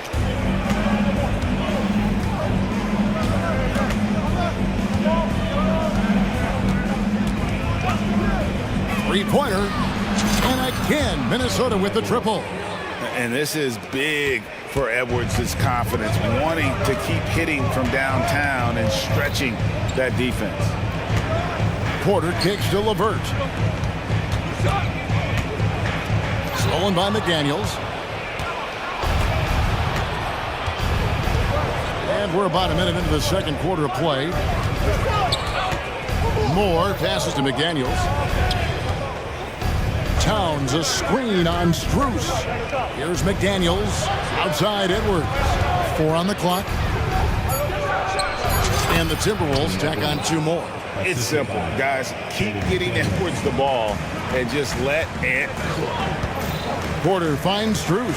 Three-pointer. And again, Minnesota with the triple. And this is big for Edwards' confidence, wanting to keep hitting from downtown and stretching that defense. Porter kicks to LeVert. Stolen by McDaniels. And we're about a minute into the second quarter of play. Moore passes to McDaniels. Towns a screen on Strus. Here's McDaniels. Outside Edwards. 4 on the clock. And the Timberwolves tack on 2 more. It's simple, guys. Keep getting Edwards the ball and just let it cook. Porter finds Strus.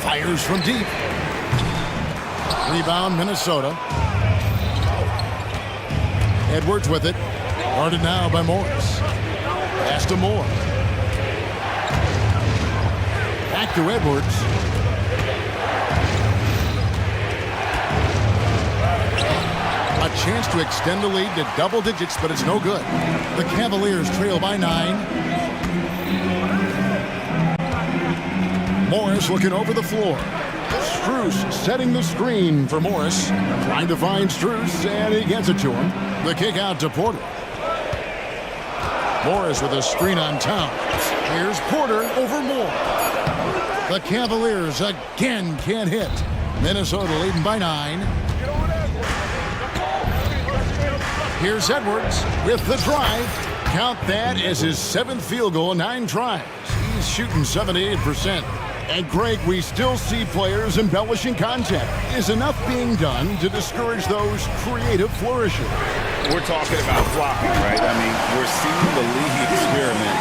Fires from deep. Rebound, Minnesota. Edwards with it. Guarded now by Morris. Pass to Moore. Back to Edwards. A chance to extend the lead to double digits, but it's no good. The Cavaliers trail by 9. Morris looking over the floor. Strus setting the screen for Morris. Trying to find Strus, and he gets it to him. The kick out to Porter. Morris with a screen on Towns. Here's Porter over Moore. The Cavaliers again can't hit. Minnesota leading by 9. Here's Edwards with the drive. Count that as his 7th field goal in 9 tries. He's shooting 78%. And Greg, we still see players embellishing contact. Is enough being done to discourage those creative flourishes? We're talking about flopping, right? I mean, we're seeing the league experiment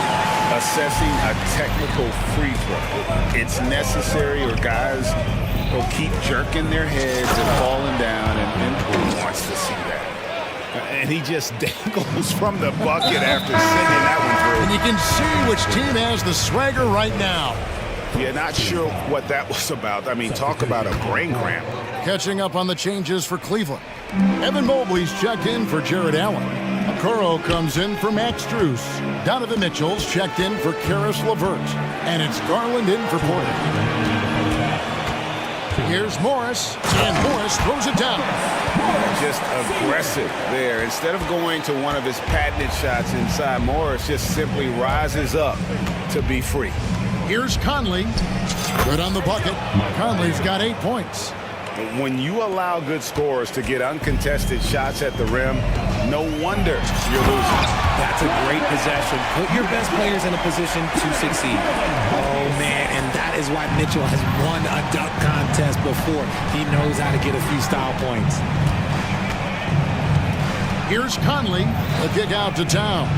assessing a technical free throw. It's necessary, or guys will keep jerking their heads and falling down, and who wants to see that? And he just dangles from the bucket after sending that one through. And you can see which team has the swagger right now. Yeah, not sure what that was about. I mean, talk about a brain cramp. Catching up on the changes for Cleveland. Evan Mobley's checked in for Jared Allen. Okoro comes in for Max Strus. Donovan Mitchell's checked in for Karis LeVert. And it's Garland in for Porter. Here's Morris, and Morris throws it down. Just aggressive there. Instead of going to one of his patented shots inside, Morris just simply rises up to be free. Here's Conley. Good on the bucket. Conley's got 8 points. When you allow good scorers to get uncontested shots at the rim, no wonder you're losing. That's a great possession. Put your best players in a position to succeed. Oh, man, and that is why Mitchell has won a dunk contest before. He knows how to get a few style points. Here's Conley. The kick out to Towns.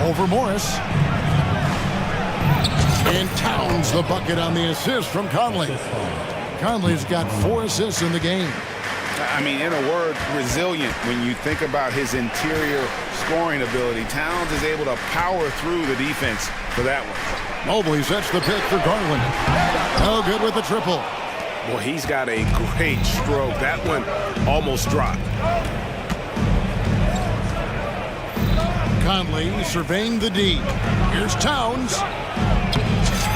Over Morris. And Towns the bucket on the assist from Conley. Conley's got 4 assists in the game. I mean, in a word, resilient. When you think about his interior scoring ability, Towns is able to power through the defense for that one. Mobley sets the pick for Garland. No good with the triple. Well, he's got a great stroke. That one almost dropped. Conley surveying the D. Here's Towns.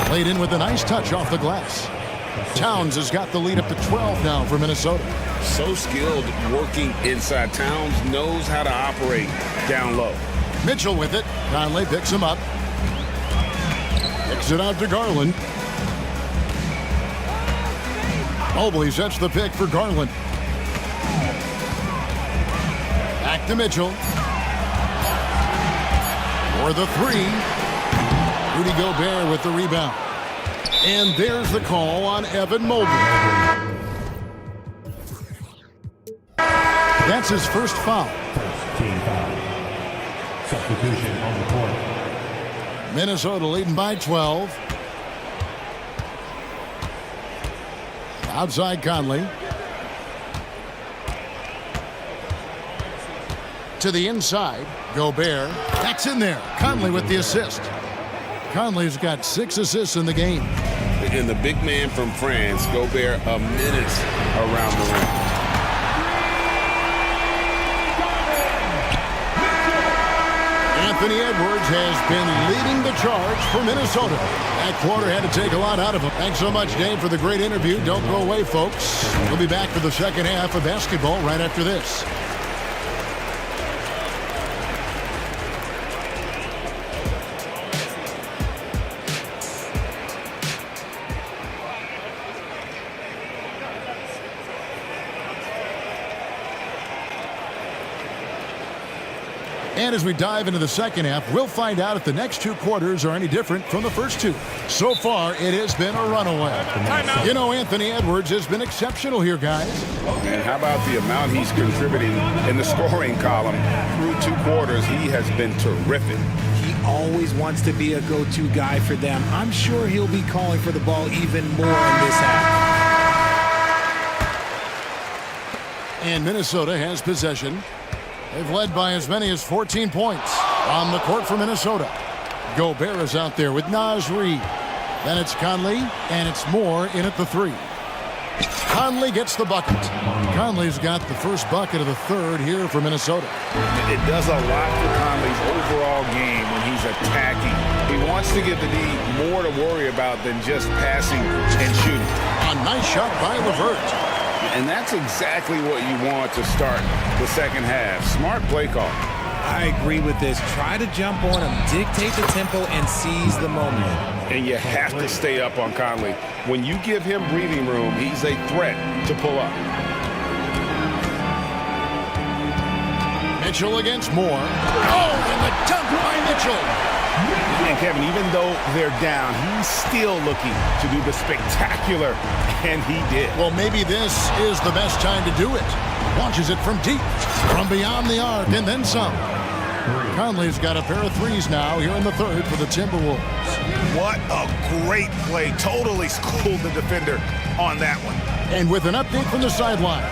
Played in with a nice touch off the glass. Towns has got the lead up to 12 now for Minnesota. So skilled working inside. Towns knows how to operate down low. Mitchell with it. Conley picks him up. Kicks it out to Garland. Mobley sets the pick for Garland. Back to Mitchell. For the 3. Rudy Gobert with the rebound. And there's the call on Evan Mobley. That's his first foul. Team foul. Substitution on the court. Minnesota leading by 12. Outside Conley. To the inside, Gobert. That's in there. Conley with the assist. Conley's got 6 assists in the game. And the big man from France, Gobert, a menace around the rim. Anthony Edwards has been leading the charge for Minnesota. That quarter had to take a lot out of him. Thanks so much, Dave, for the great interview. Don't go away, folks. We'll be back for the second half of basketball right after this. And as we dive into the second half, we'll find out if the next 2 quarters are any different from the first 2. So far, it has been a runaway. You know, Anthony Edwards has been exceptional here, guys. And how about the amount he's contributing in the scoring column through 2 quarters? He has been terrific. He always wants to be a go-to guy for them. I'm sure he'll be calling for the ball even more in this half. And Minnesota has possession. They've led by as many as 14 points on the court for Minnesota. Gobert is out there with Naz Reid. Then it's Conley, and it's Moore in at the 3. Conley gets the bucket. Conley's got the first bucket of the 3rd here for Minnesota. It does a lot for Conley's overall game when he's attacking. He wants to give the D more to worry about than just passing and shooting. A nice shot by LeVert. And that's exactly what you want to start the second half. Smart play call. I agree with this. Try to jump on him, dictate the tempo, and seize the moment. And you have to stay up on Conley. When you give him breathing room, he's a threat to pull up. Mitchell against Moore. Oh, and the dunk by Mitchell. And Kevin, even though they're down, he's still looking to do the spectacular, and he did. Well, maybe this is the best time to do it. Launches it from deep, from beyond the arc, and then some. Conley's got a pair of 3s now here in the 3rd for the Timberwolves. What a great play. Totally schooled the defender on that one. And with an update from the sideline,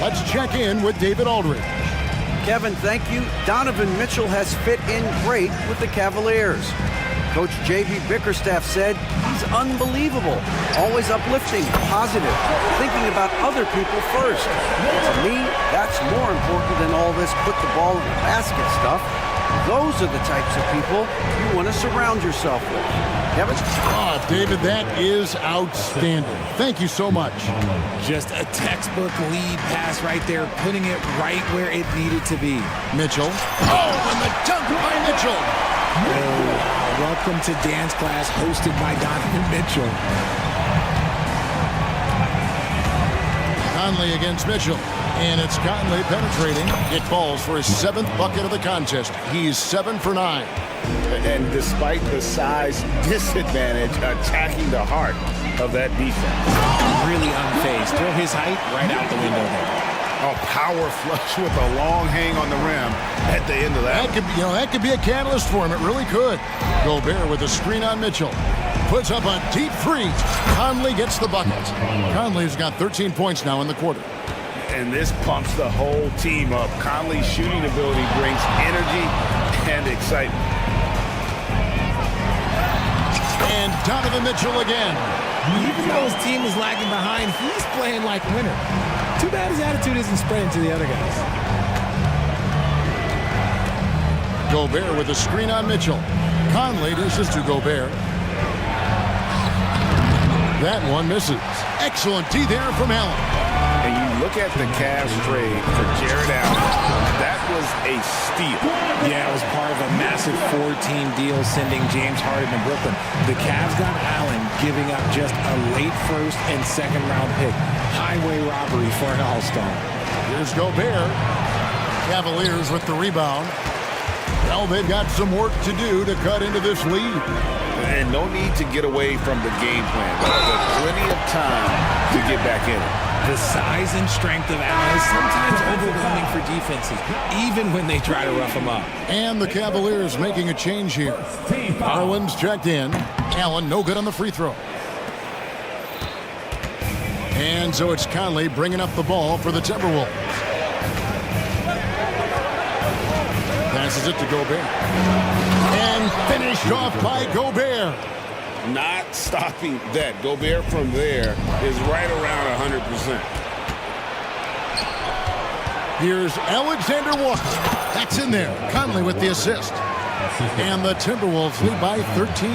let's check in with David Aldridge. Kevin, thank you. Donovan Mitchell has fit in great with the Cavaliers. Coach J.B. Bickerstaff said he's unbelievable, always uplifting, positive, thinking about other people first. To me, that's more important than all this put the ball in the basket stuff. Those are the types of people you want to surround yourself with. Kevin? Oh, David, that is outstanding. Thank you so much. Just a textbook lead pass right there, putting it right where it needed to be. Mitchell. Oh, and the dunk by Mitchell. Oh, welcome to dance class hosted by Donovan Mitchell. Conley against Mitchell. And it's Conley penetrating. It falls for his 7th bucket of the contest. He's 7 for 9. And despite the size disadvantage, attacking the heart of that defense. Really unfazed. Throw his height right out the window there. A power flush with a long hang on the rim at the end of that. That could be a catalyst for him. It really could. Gobert with a screen on Mitchell. Puts up a deep three. Conley gets the bucket. Conley's got 13 points now in the quarter. And this pumps the whole team up. Conley's shooting ability brings energy and excitement. And Donovan Mitchell again. Even though his team is lagging behind, he's playing like winner. Too bad his attitude isn't spreading to the other guys. Gobert with a screen on Mitchell. Conley dishes to Gobert. That one misses. Excellent D there from Allen. And you look at the Cavs trade for Jared Allen. That was a steal. Yeah, it was part of a massive 4-team deal sending James Harden to Brooklyn. The Cavs got Allen, giving up just a late first and second round pick. Highway robbery for an all-star. Here's Gobert. Cavaliers with the rebound. Well, they've got some work to do to cut into this lead. And no need to get away from the game plan. But plenty of time to get back in it. The size and strength of Allen is sometimes overwhelming for defenses, even when they try to rough him up. And the Cavaliers making a change here. Garland's checked in. Allen no good on the free throw. And so it's Conley bringing up the ball for the Timberwolves. Passes it to Gobert. And finished off by Gobert. Not stopping that. Gobert from there is right around 100%. Here's Alexander Walker. That's in there. Conley with the assist. And the Timberwolves lead by 13.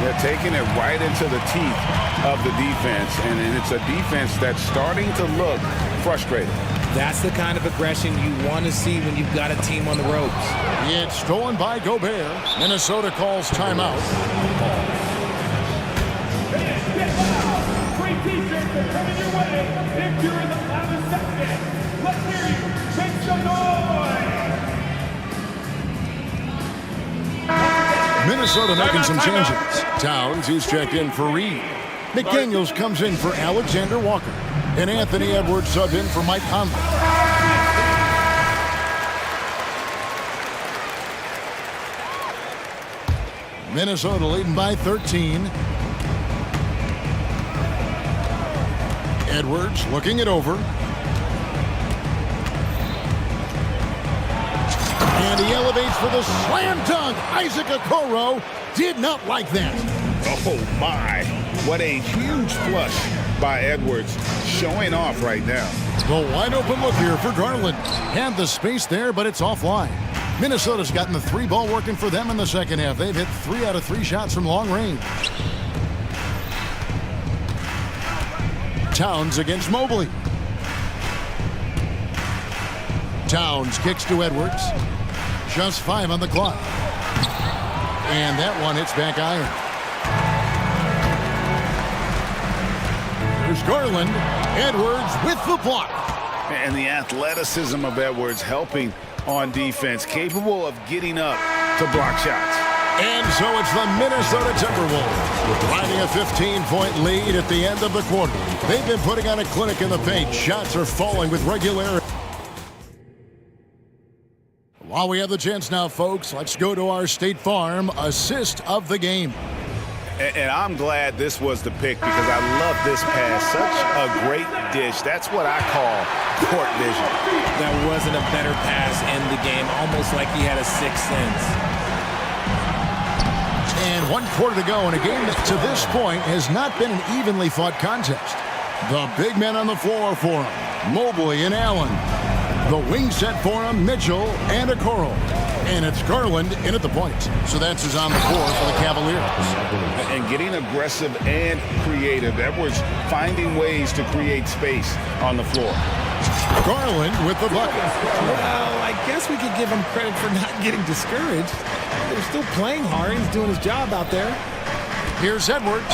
They're taking it right into the teeth of the defense. And it's a defense that's starting to look frustrated. That's the kind of aggression you want to see when you've got a team on the ropes. It's stolen by Gobert. Minnesota calls timeout. Free t-shirts are coming your way if you're in the loudest section. Let's hear you. Make some noise. Minnesota making some changes. Towns, he's checked in for Reed. McDaniels comes in for Alexander Walker. And Anthony Edwards subbed in for Mike Conley. Minnesota leading by 13. Edwards looking it over. And he elevates for the slam dunk. Isaac Okoro did not like that. Oh, my. What a huge flush by Edwards, showing off right now. The wide open look here for Garland. Had the space there, but it's offline. Minnesota's gotten the three ball working for them in the second half. They've hit 3 out of 3 shots from long range. Towns against Mobley. Towns kicks to Edwards. Just 5 on the clock. And that one hits back iron. There's Garland. Edwards with the block. And the athleticism of Edwards helping on defense, capable of getting up to block shots. And so it's the Minnesota Timberwolves riding a 15-point lead at the end of the quarter. They've been putting on a clinic in the paint. Shots are falling with regularity. While we have the chance now, folks, let's go to our State Farm assist of the game. And I'm glad this was the pick because I love this pass. Such a great dish. That's what I call court vision. That wasn't a better pass in the game, almost like he had a sixth sense. And 1 quarter to go in a game that to this point has not been an evenly fought contest. The big men on the floor for him, Mobley and Allen. The wing set for him, Mitchell and Okoro. And it's Garland in at the point. So that's who's on the floor for the Cavaliers. And getting aggressive and creative. Edwards finding ways to create space on the floor. Garland with the bucket. Well, I guess we could give him credit for not getting discouraged. They're still playing hard. He's doing his job out there. Here's Edwards.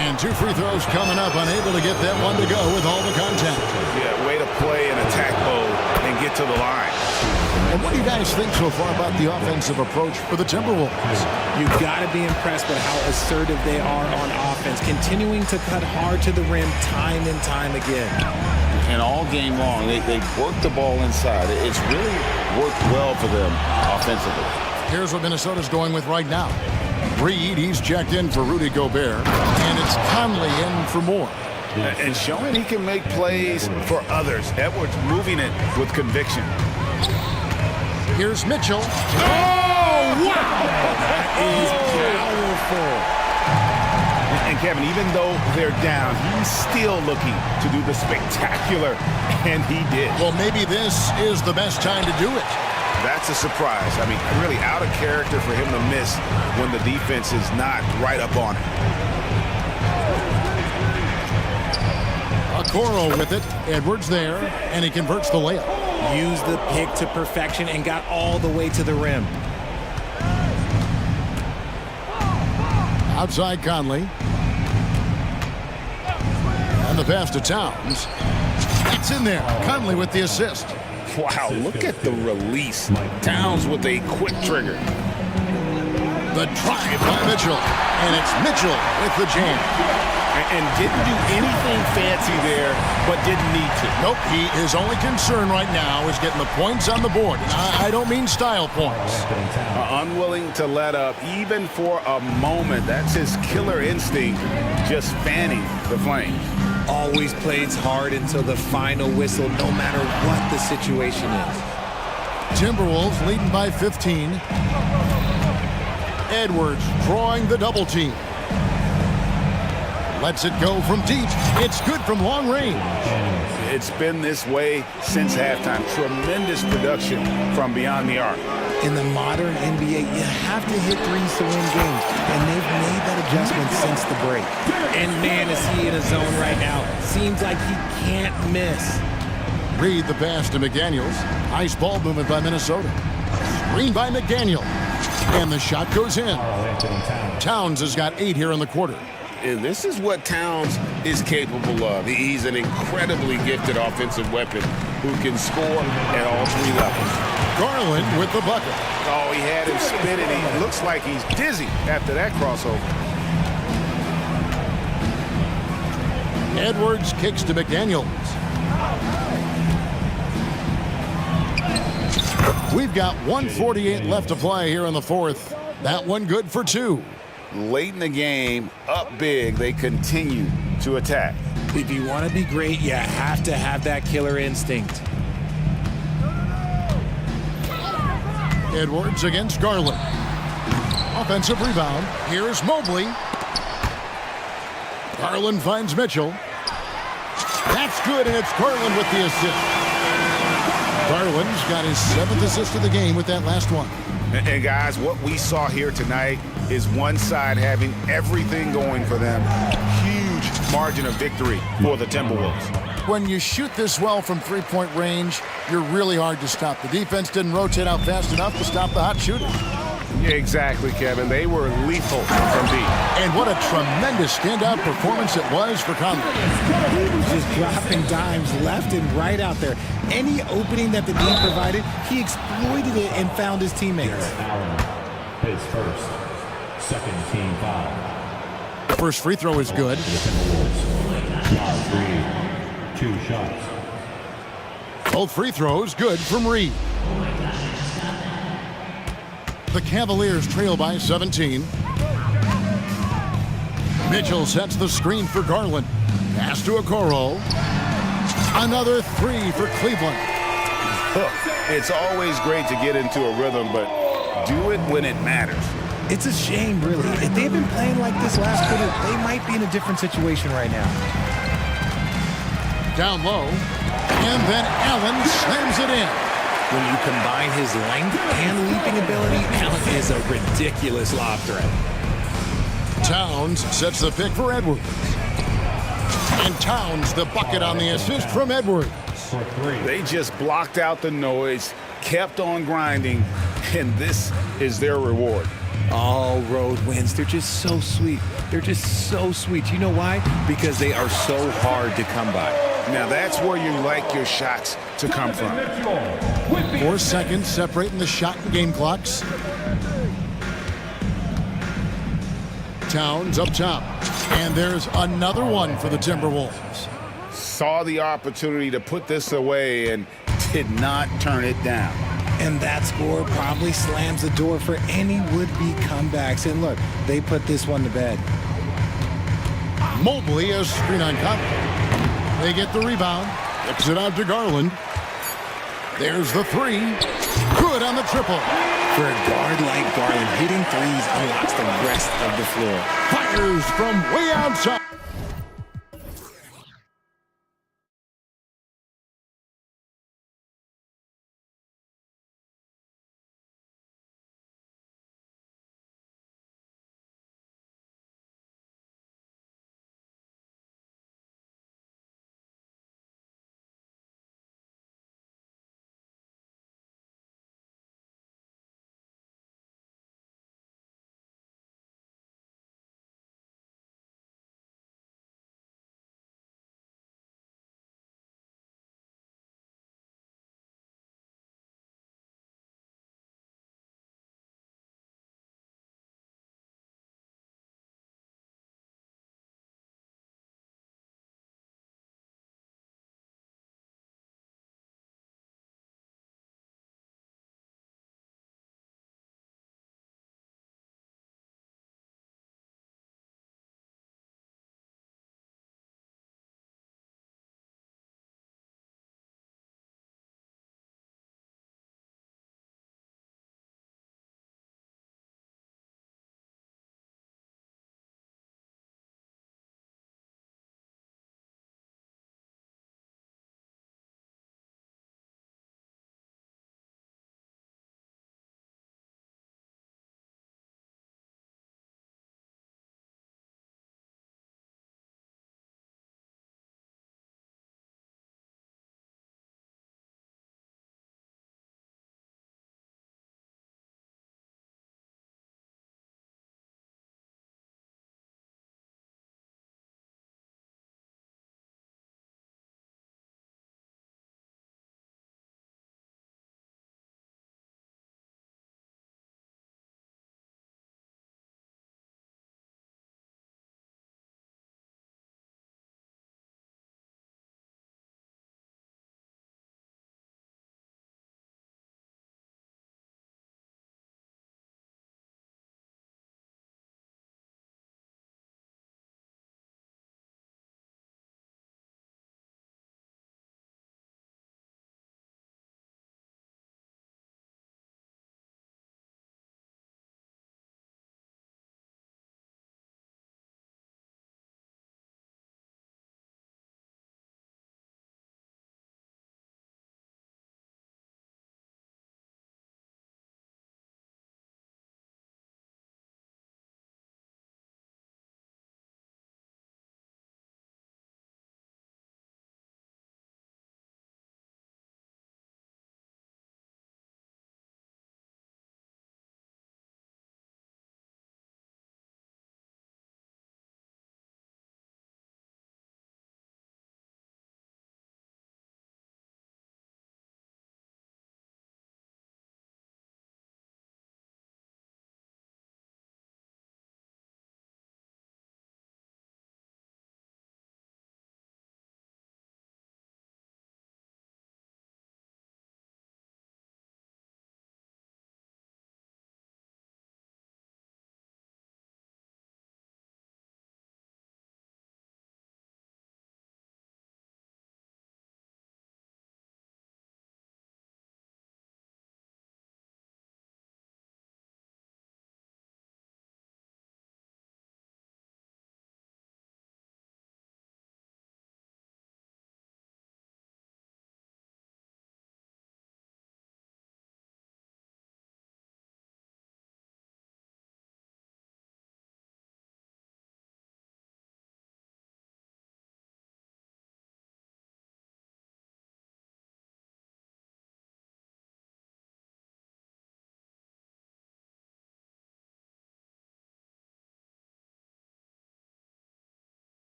And 2 free throws coming up. Unable to get that one to go with all the contact. Yeah, way to play in attack mode and get to the line. And what do you guys think so far about the offensive approach for the Timberwolves? You've got to be impressed with how assertive they are on offense, continuing to cut hard to the rim time and time again. And all game long, they work the ball inside. It's really worked well for them offensively. Here's what Minnesota's going with right now. Reed, he's checked in for Rudy Gobert, and it's Conley in for Moore. And showing he can make plays for others. Edwards moving it with conviction. Here's Mitchell. Oh, wow! That is powerful. And Kevin, even though they're down, he's still looking to do the spectacular, and he did. Well, maybe this is the best time to do it. That's a surprise. I mean, really out of character for him to miss when the defense is not right up on him. Okoro with it. Edwards there, and he converts the layup. Used the pick to perfection and got all the way to the rim. Outside Conley. And the pass to Towns. It's in there. Conley with the assist. Wow, look at the release. Towns with a quick trigger. The drive by Mitchell. And it's Mitchell with the jam. And didn't do anything fancy there, but didn't need to. Nope, his only concern right now is getting the points on the board. I don't mean style points. Unwilling to let up, even for a moment. That's his killer instinct, just fanning the flames. Always plays hard until the final whistle, no matter what the situation is. Timberwolves leading by 15. Edwards drawing the double team. Lets it go from deep. It's good from long range. It's been this way since halftime. Tremendous production from beyond the arc. In the modern NBA, you have to hit threes to win games, and they've made that adjustment since the break. And man, is he in a zone right now. Seems like he can't miss. Read the pass to McDaniels. Nice ball movement by Minnesota. Screen by McDaniel. And the shot goes in. Towns has got 8 here in the quarter. And this is what Towns is capable of. He's an incredibly gifted offensive weapon who can score at all 3 levels. Garland with the bucket. Oh, he had him spinning. He looks like he's dizzy after that crossover. Edwards kicks to McDaniels. We've got 1:48 left to play here in the fourth. That one good for 2. Late in the game, up big, they continue to attack. If you want to be great, you have to have that killer instinct. Edwards against Garland. Offensive rebound. Here's Mobley. Garland finds Mitchell. That's good, and it's Garland with the assist. Garland's got his 7th assist of the game with that last one. And guys, what we saw here tonight is one side having everything going for them. Huge margin of victory for the Timberwolves. When you shoot this well from three-point range, you're really hard to stop. The defense didn't rotate out fast enough to stop the hot shooter. Exactly, Kevin. They were lethal from deep. And what a tremendous standout performance it was for Conley. He was just dropping dimes left and right out there. Any opening that the team provided, he exploited it and found his teammates. His first, second team foul. First free throw is good. 2 shots. Both free throws good from Reed. The Cavaliers trail by 17. Mitchell sets the screen for Garland. Pass to Okoro. Another 3 for Cleveland. It's always great to get into a rhythm, but do it when it matters. It's a shame, really. If they've been playing like this last quarter, they might be in a different situation right now. Down low. And then Allen slams it in. When you combine his length and leaping ability, Allen is a ridiculous lob threat. Towns sets the pick for Edwards. And Towns the bucket on the assist from Edwards. They just blocked out the noise, kept on grinding, and this is their reward. All road wins. They're just so sweet. They're just so sweet. You know why? Because they are so hard to come by. Now that's where you like your shots to come from. 4 seconds separating the shot and game clocks. Towns up top. And there's another one for the Timberwolves. saw the opportunity to put this away and did not turn it down. And that score probably slams the door for any would-be comebacks. And look, they put this one to bed. Mobley has screen on Conley. They get the rebound. Flips it out to Garland. There's the three. Good on the triple. For a guard like Garland, hitting threes unlocks the rest of the floor. Fires from way outside.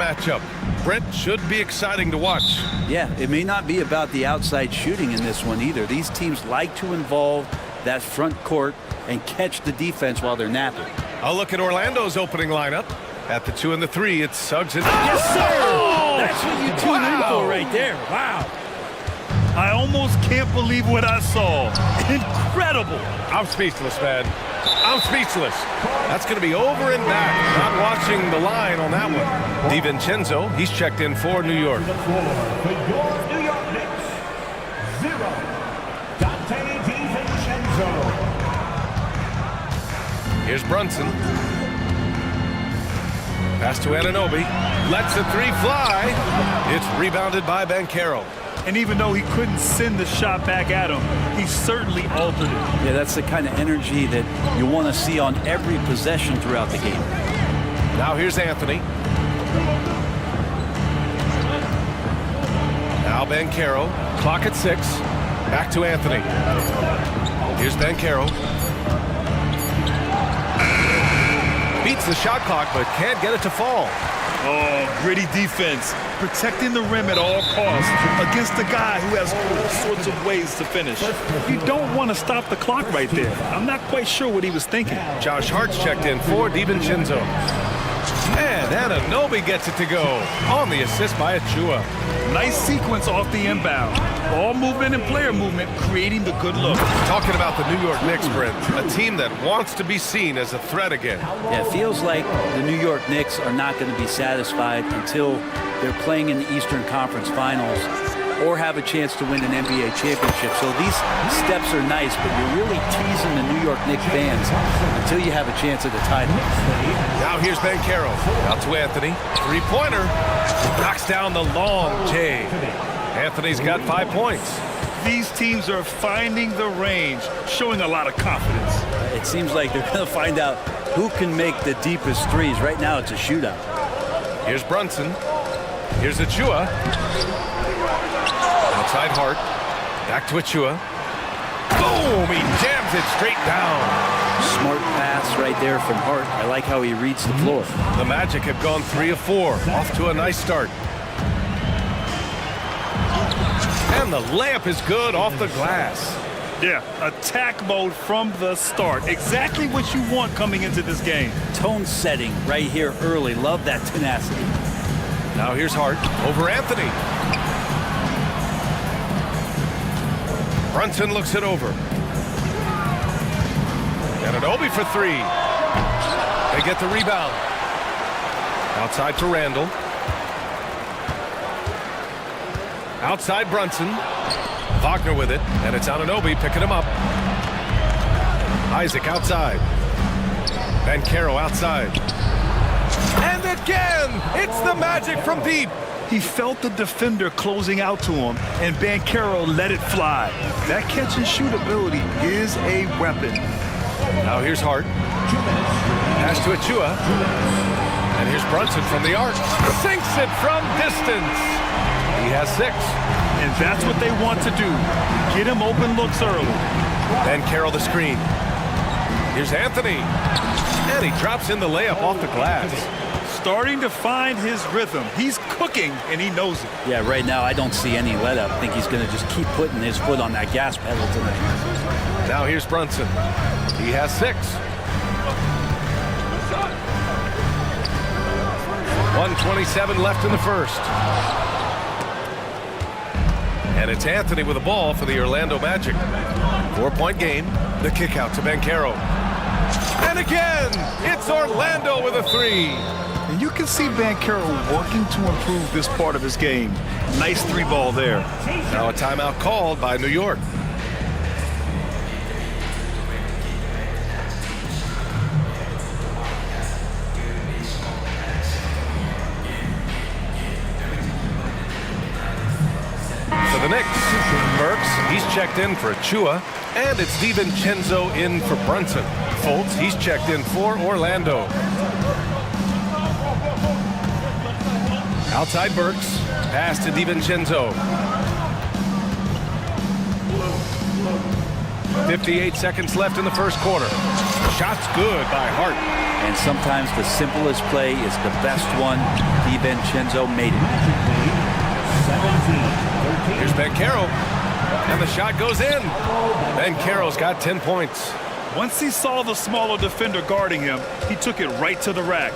matchup. Brent, should be exciting to watch. Yeah, it may not be about the outside shooting in this one either. These teams like to involve that front court and catch the defense while they're napping. I'll look at Orlando's opening lineup. At the 2 and the 3, it's Suggs and... Yes, sir! Oh! That's what you tune in for right there. Wow. I almost can't believe what I saw. Incredible. I'm speechless, man. I'm speechless. That's going to be over and back. Not watching the line on that one. DiVincenzo, he's checked in for New York. For your New York Knicks, 0, Dante DiVincenzo. Here's Brunson. Pass to Anunoby. Lets the 3 fly. It's rebounded by Banchero. And even though he couldn't send the shot back at him, he certainly altered it. Yeah, that's the kind of energy that you want to see on every possession throughout the game. Now here's Anthony. Now Banchero. Clock at 6. Back to Anthony. Here's Banchero. Beats the shot clock, but can't get it to fall. Oh, gritty defense. Protecting the rim at all costs against a guy who has all sorts of ways to finish. You don't want to stop the clock right there. I'm not quite sure what he was thinking. Josh Hart's checked in for DiVincenzo. And Anunoby gets it to go on the assist by Achua. Nice sequence off the inbound. Ball movement and player movement creating the good look. Talking about the New York Knicks, Brent, a team that wants to be seen as a threat again. Yeah, it feels like the New York Knicks are not going to be satisfied until they're playing in the Eastern Conference Finals or have a chance to win an NBA championship. So these steps are nice, but you're really teasing the New York Knicks fans until you have a chance at the title. Now here's Banchero. Out to Anthony. 3-pointer. Knocks down the long J. Anthony's got 5 points. These teams are finding the range, showing a lot of confidence. It seems like they're going to find out who can make the deepest threes. Right now, it's a shootout. Here's Brunson. Here's Achua. Outside Hart. Back to Achua. Boom! He jams it straight down. Smart pass right there from Hart. I like how he reads the floor. The Magic have gone 3 of 4. Off to a nice start. And the layup is good off the glass. Yeah, attack mode from the start. Exactly what you want coming into this game. Tone setting right here early. Love that tenacity. Now here's Hart over Anthony. Brunson looks it over. Anunoby for 3. They get the rebound. Outside to Randall. Outside Brunson. Wagner with it, and it's Anunoby picking him up. Isaac outside. Banchero outside. And again, it's the Magic from deep. He felt the defender closing out to him, and Banchero let it fly. That catch and shoot ability is a weapon. Now here's Hart. Pass to Achua. And here's Brunson from the arc. Sinks it from distance. He has 6. And that's what they want to do. Get him open looks early. Banchero the screen. Here's Anthony. And he drops in the layup off the glass. Starting to find his rhythm. He's cooking, and he knows it. Yeah, right now I don't see any let up. I think he's going to just keep putting his foot on that gas pedal tonight. Now here's Brunson. He has 6. 1:27 left in the first. And it's Anthony with the ball for the Orlando Magic. 4-point game. The kick out to Banchero. And again, it's Orlando with a 3. And you can see Banchero working to improve this part of his game. Nice 3-ball there. Now a timeout called by New York. For the Knicks, Burks, he's checked in for Achua, and it's DiVincenzo in for Brunson. Fultz, he's checked in for Orlando. Outside Burks, pass to DiVincenzo. 58 seconds left in the first quarter. Shot's good by Hart. And sometimes the simplest play is the best one. DiVincenzo made it. 17-13. Here's Banchero, and the shot goes in. Banchero's got 10 points. Once he saw the smaller defender guarding him, he took it right to the rack.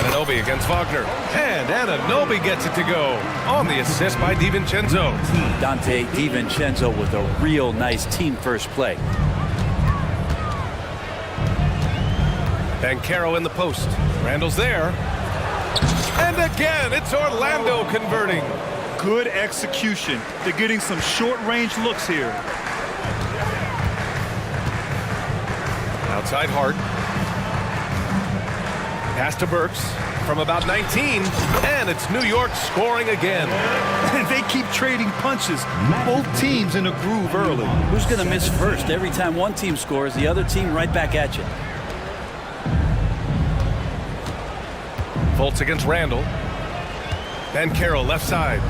Anunoby against Wagner, and Anunoby gets it to go on the assist by DiVincenzo. Dante DiVincenzo with a real nice team-first play. Banchero in the post. Randall's there. And again, it's Orlando converting. Good execution. They're getting some short-range looks here. Outside Hart. Pass to Burks from about 19, and it's New York scoring again. And they keep trading punches. Both teams in a groove early. Who's going to miss first? Every time one team scores, the other team right back at you. Fultz against Randall. Banchero left side.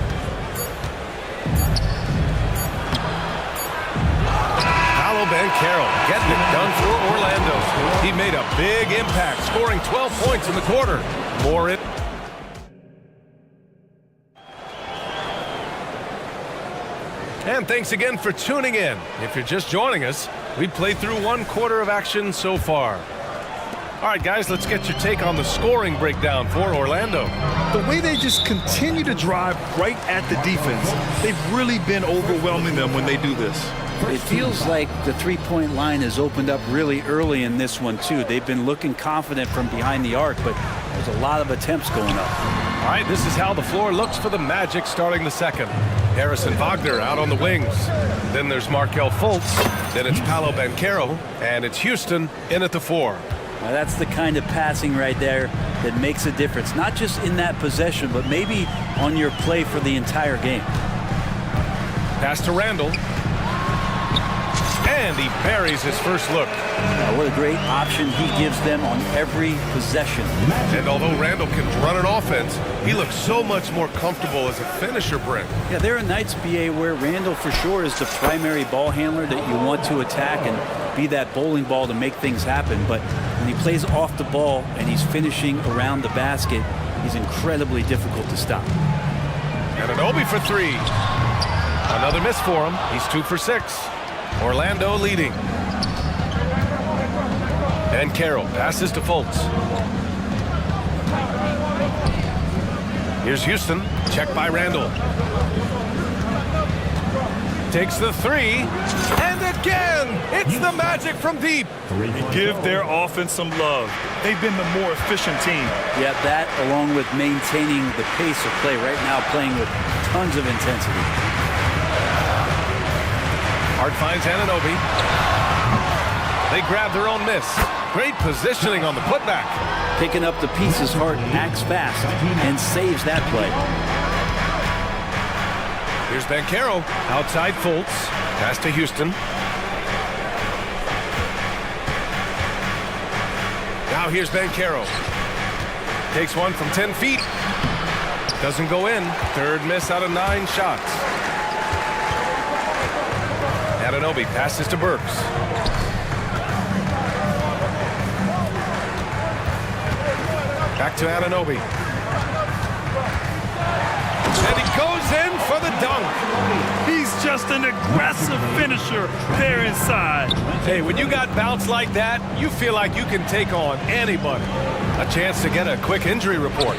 Paolo Banchero getting it done for Orlando. He made a big impact, scoring 12 points in the quarter. More it. And thanks again for tuning in. If you're just joining us, we played through one quarter of action so far. All right, guys, let's get your take on the scoring breakdown for Orlando. The way they just continue to drive right at the defense, they've really been overwhelming them when they do this. It feels like the three-point line has opened up really early in this one, too. They've been looking confident from behind the arc, but there's a lot of attempts going up. All right, this is how the floor looks for the Magic starting the second. Harrison Wagner out on the wings. Then there's Markelle Fultz. Then it's Paolo Banchero. And it's Houston in at the 4. Now that's the kind of passing right there that makes a difference, not just in that possession, but maybe on your play for the entire game. Pass to Randall. And he buries his first look. What a great option he gives them on every possession. And although Randall can run an offense, he looks so much more comfortable as a finisher, Brent. Yeah, there are nights, BA, where Randall for sure is the primary ball handler that you want to attack and be that bowling ball to make things happen. But when he plays off the ball and he's finishing around the basket, he's incredibly difficult to stop. Anunoby for 3. Another miss for him. He's 2 for 6. Orlando leading. Banchero passes to Fultz. Here's Houston. Check by Randall. Takes the 3. And again, it's the Magic from deep. Give their offense some love. They've been the more efficient team. Yeah, that along with maintaining the pace of play right now, playing with tons of intensity. Hart finds Anunoby. They grab their own miss. Great positioning on the putback. Picking up the pieces, Hart acts fast and saves that play. Here's Banchero. Outside Fultz. Pass to Houston. Now here's Banchero. Takes one from 10 feet. Doesn't go in. Third miss out of 9 shots. Anunoby passes to Burks. Back to Anunoby. And he goes in for the dunk. He's just an aggressive finisher there inside. Hey, when you got bounce like that, you feel like you can take on anybody. A chance to get a quick injury report.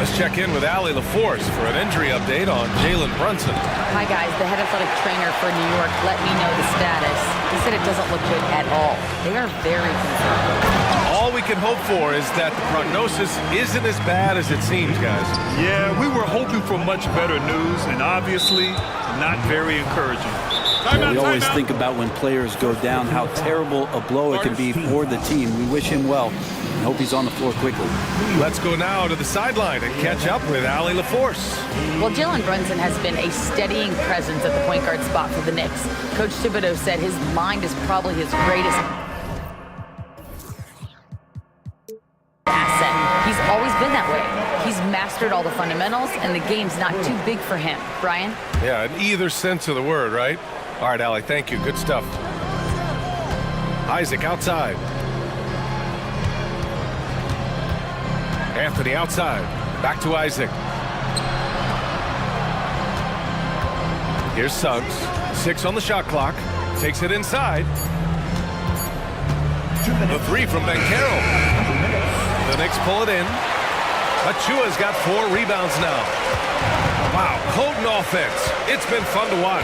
Let's check in with Allie LaForce for an injury update on Jalen Brunson. Hi, guys. The head athletic trainer for New York let me know the status. He said it doesn't look good at all. They are very concerned. All we can hope for is that the prognosis isn't as bad as it seems, guys. Yeah, we were hoping for much better news, and obviously not very encouraging. We always think about when players go down, how terrible a blow it can be for the team. We wish him well and hope he's on the floor quickly. Let's go now to the sideline and catch up with Allie LaForce. Well, Jalen Brunson has been a steadying presence at the point guard spot for the Knicks. Coach Thibodeau said his mind is probably his greatest asset. He's always been that way. He's mastered all the fundamentals, and the game's not too big for him. Brian? Yeah, in either sense of the word, right? All right, Allie, thank you. Good stuff. Isaac outside. Anthony outside. Back to Isaac. Here's Suggs. 6 on the shot clock. Takes it inside. The three from Bankero. The Knicks pull it in. Achua's got 4 rebounds now. Wow, potent offense. It's been fun to watch.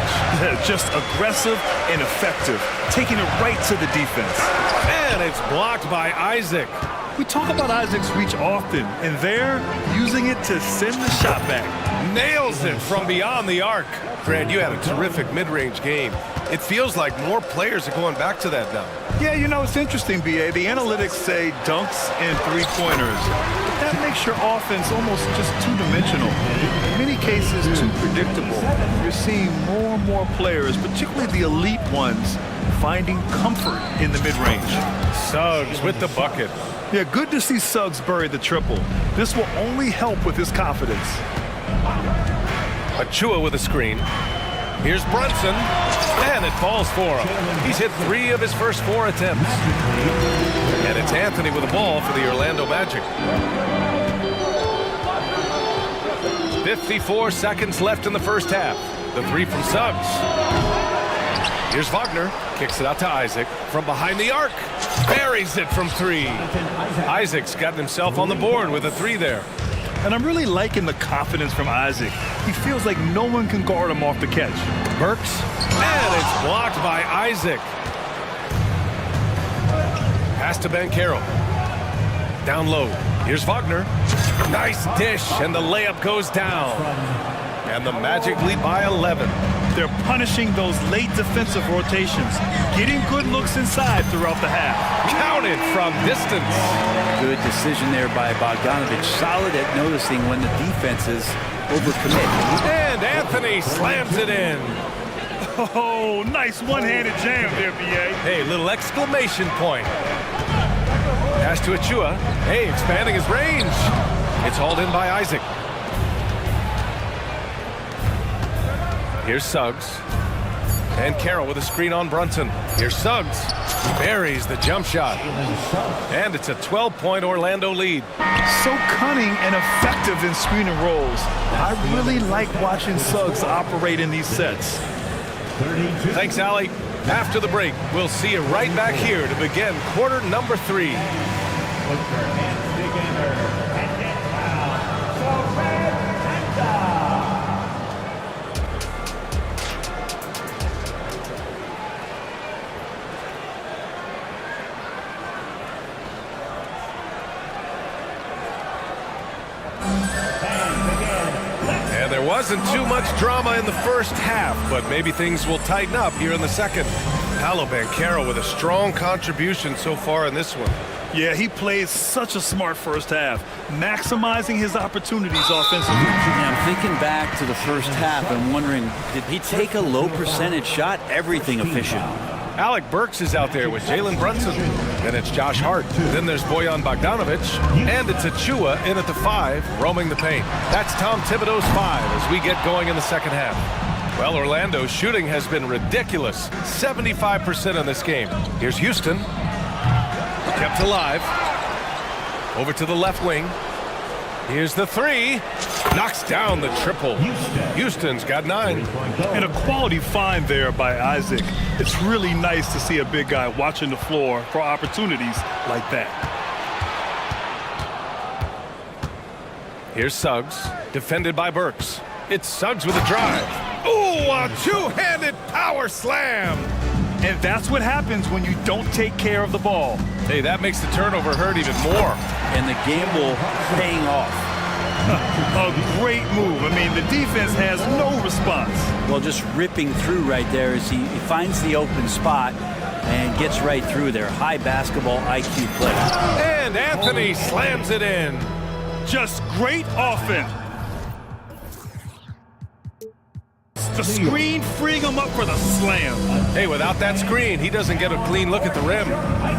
Just aggressive and effective, taking it right to the defense. And it's blocked by Isaac. We talk about Isaac's reach often, and they're using it to send the shot back. Nails it from beyond the arc. Grant, you had a terrific mid-range game. It feels like more players are going back to that now. Yeah, you know, it's interesting, B.A. The analytics say dunks and three-pointers. But that makes your offense almost just two-dimensional. In many cases, too predictable. You're seeing more and more players, particularly the elite ones, finding comfort in the mid-range. Suggs with the bucket. Yeah, good to see Suggs bury the triple. This will only help with his confidence. Achua with a screen. Here's Brunson, and it falls for him. He's hit 3 of his first 4 attempts. And it's Anthony with the ball for the Orlando Magic. 54 seconds left in the first half. The 3 from Suggs. Here's Wagner, kicks it out to Isaac from behind the arc. Buries it from 3. Isaac's gotten himself on the board with a 3 there. And I'm really liking the confidence from Isaac. He feels like no one can guard him off the catch. Burks, and it's blocked by Isaac. Pass to Bankero. Down low. Here's Wagner. Nice dish, and the layup goes down. And the Magic lead by 11. They're punishing those late defensive rotations, getting good looks inside throughout the half. Counted from distance. Good decision there by Bogdanovich. Solid at noticing when the defenses overcommit. And Anthony slams it in. Oh, nice one-handed jam there, B.A. Hey, little exclamation point. Pass to Achua. Hey, expanding his range. It's hauled in by Isaac. Here's Suggs. And Carroll with a screen on Brunson. Here's Suggs. Buries the jump shot. And it's a 12-point Orlando lead. So cunning and effective in screen and rolls. I really like watching Suggs operate in these sets. Thanks, Allie. After the break, we'll see you right back here to begin quarter number 3. There wasn't too much drama in the first half, but maybe things will tighten up here in the second. Paolo Banchero with a strong contribution so far in this one. Yeah, he plays such a smart first half, maximizing his opportunities offensively. Yeah, I'm thinking back to the first half and wondering, did he take a low percentage shot? Everything efficient. Alec Burks is out there with Jalen Brunson. Then it's Josh Hart. Then there's Bojan Bogdanovich. And it's Achua in at the 5, roaming the paint. That's Tom Thibodeau's 5 as we get going in the second half. Well, Orlando's shooting has been ridiculous. 75% in this game. Here's Houston. Kept alive. Over to the left wing. Here's the 3. Knocks down the triple. Houston's got 9. And a quality find there by Isaac. It's really nice to see a big guy watching the floor for opportunities like that. Here's Suggs, defended by Burks. It's Suggs with a drive. Ooh, a two-handed power slam. And that's what happens when you don't take care of the ball. Hey, that makes the turnover hurt even more. And the gamble paying off. A great move. I mean, the defense has no response. Well, just ripping through right there as he finds the open spot and gets right through there. High basketball IQ play. And Anthony slams it in. Just great offense. The screen freeing him up for the slam. Hey, without that screen, he doesn't get a clean look at the rim.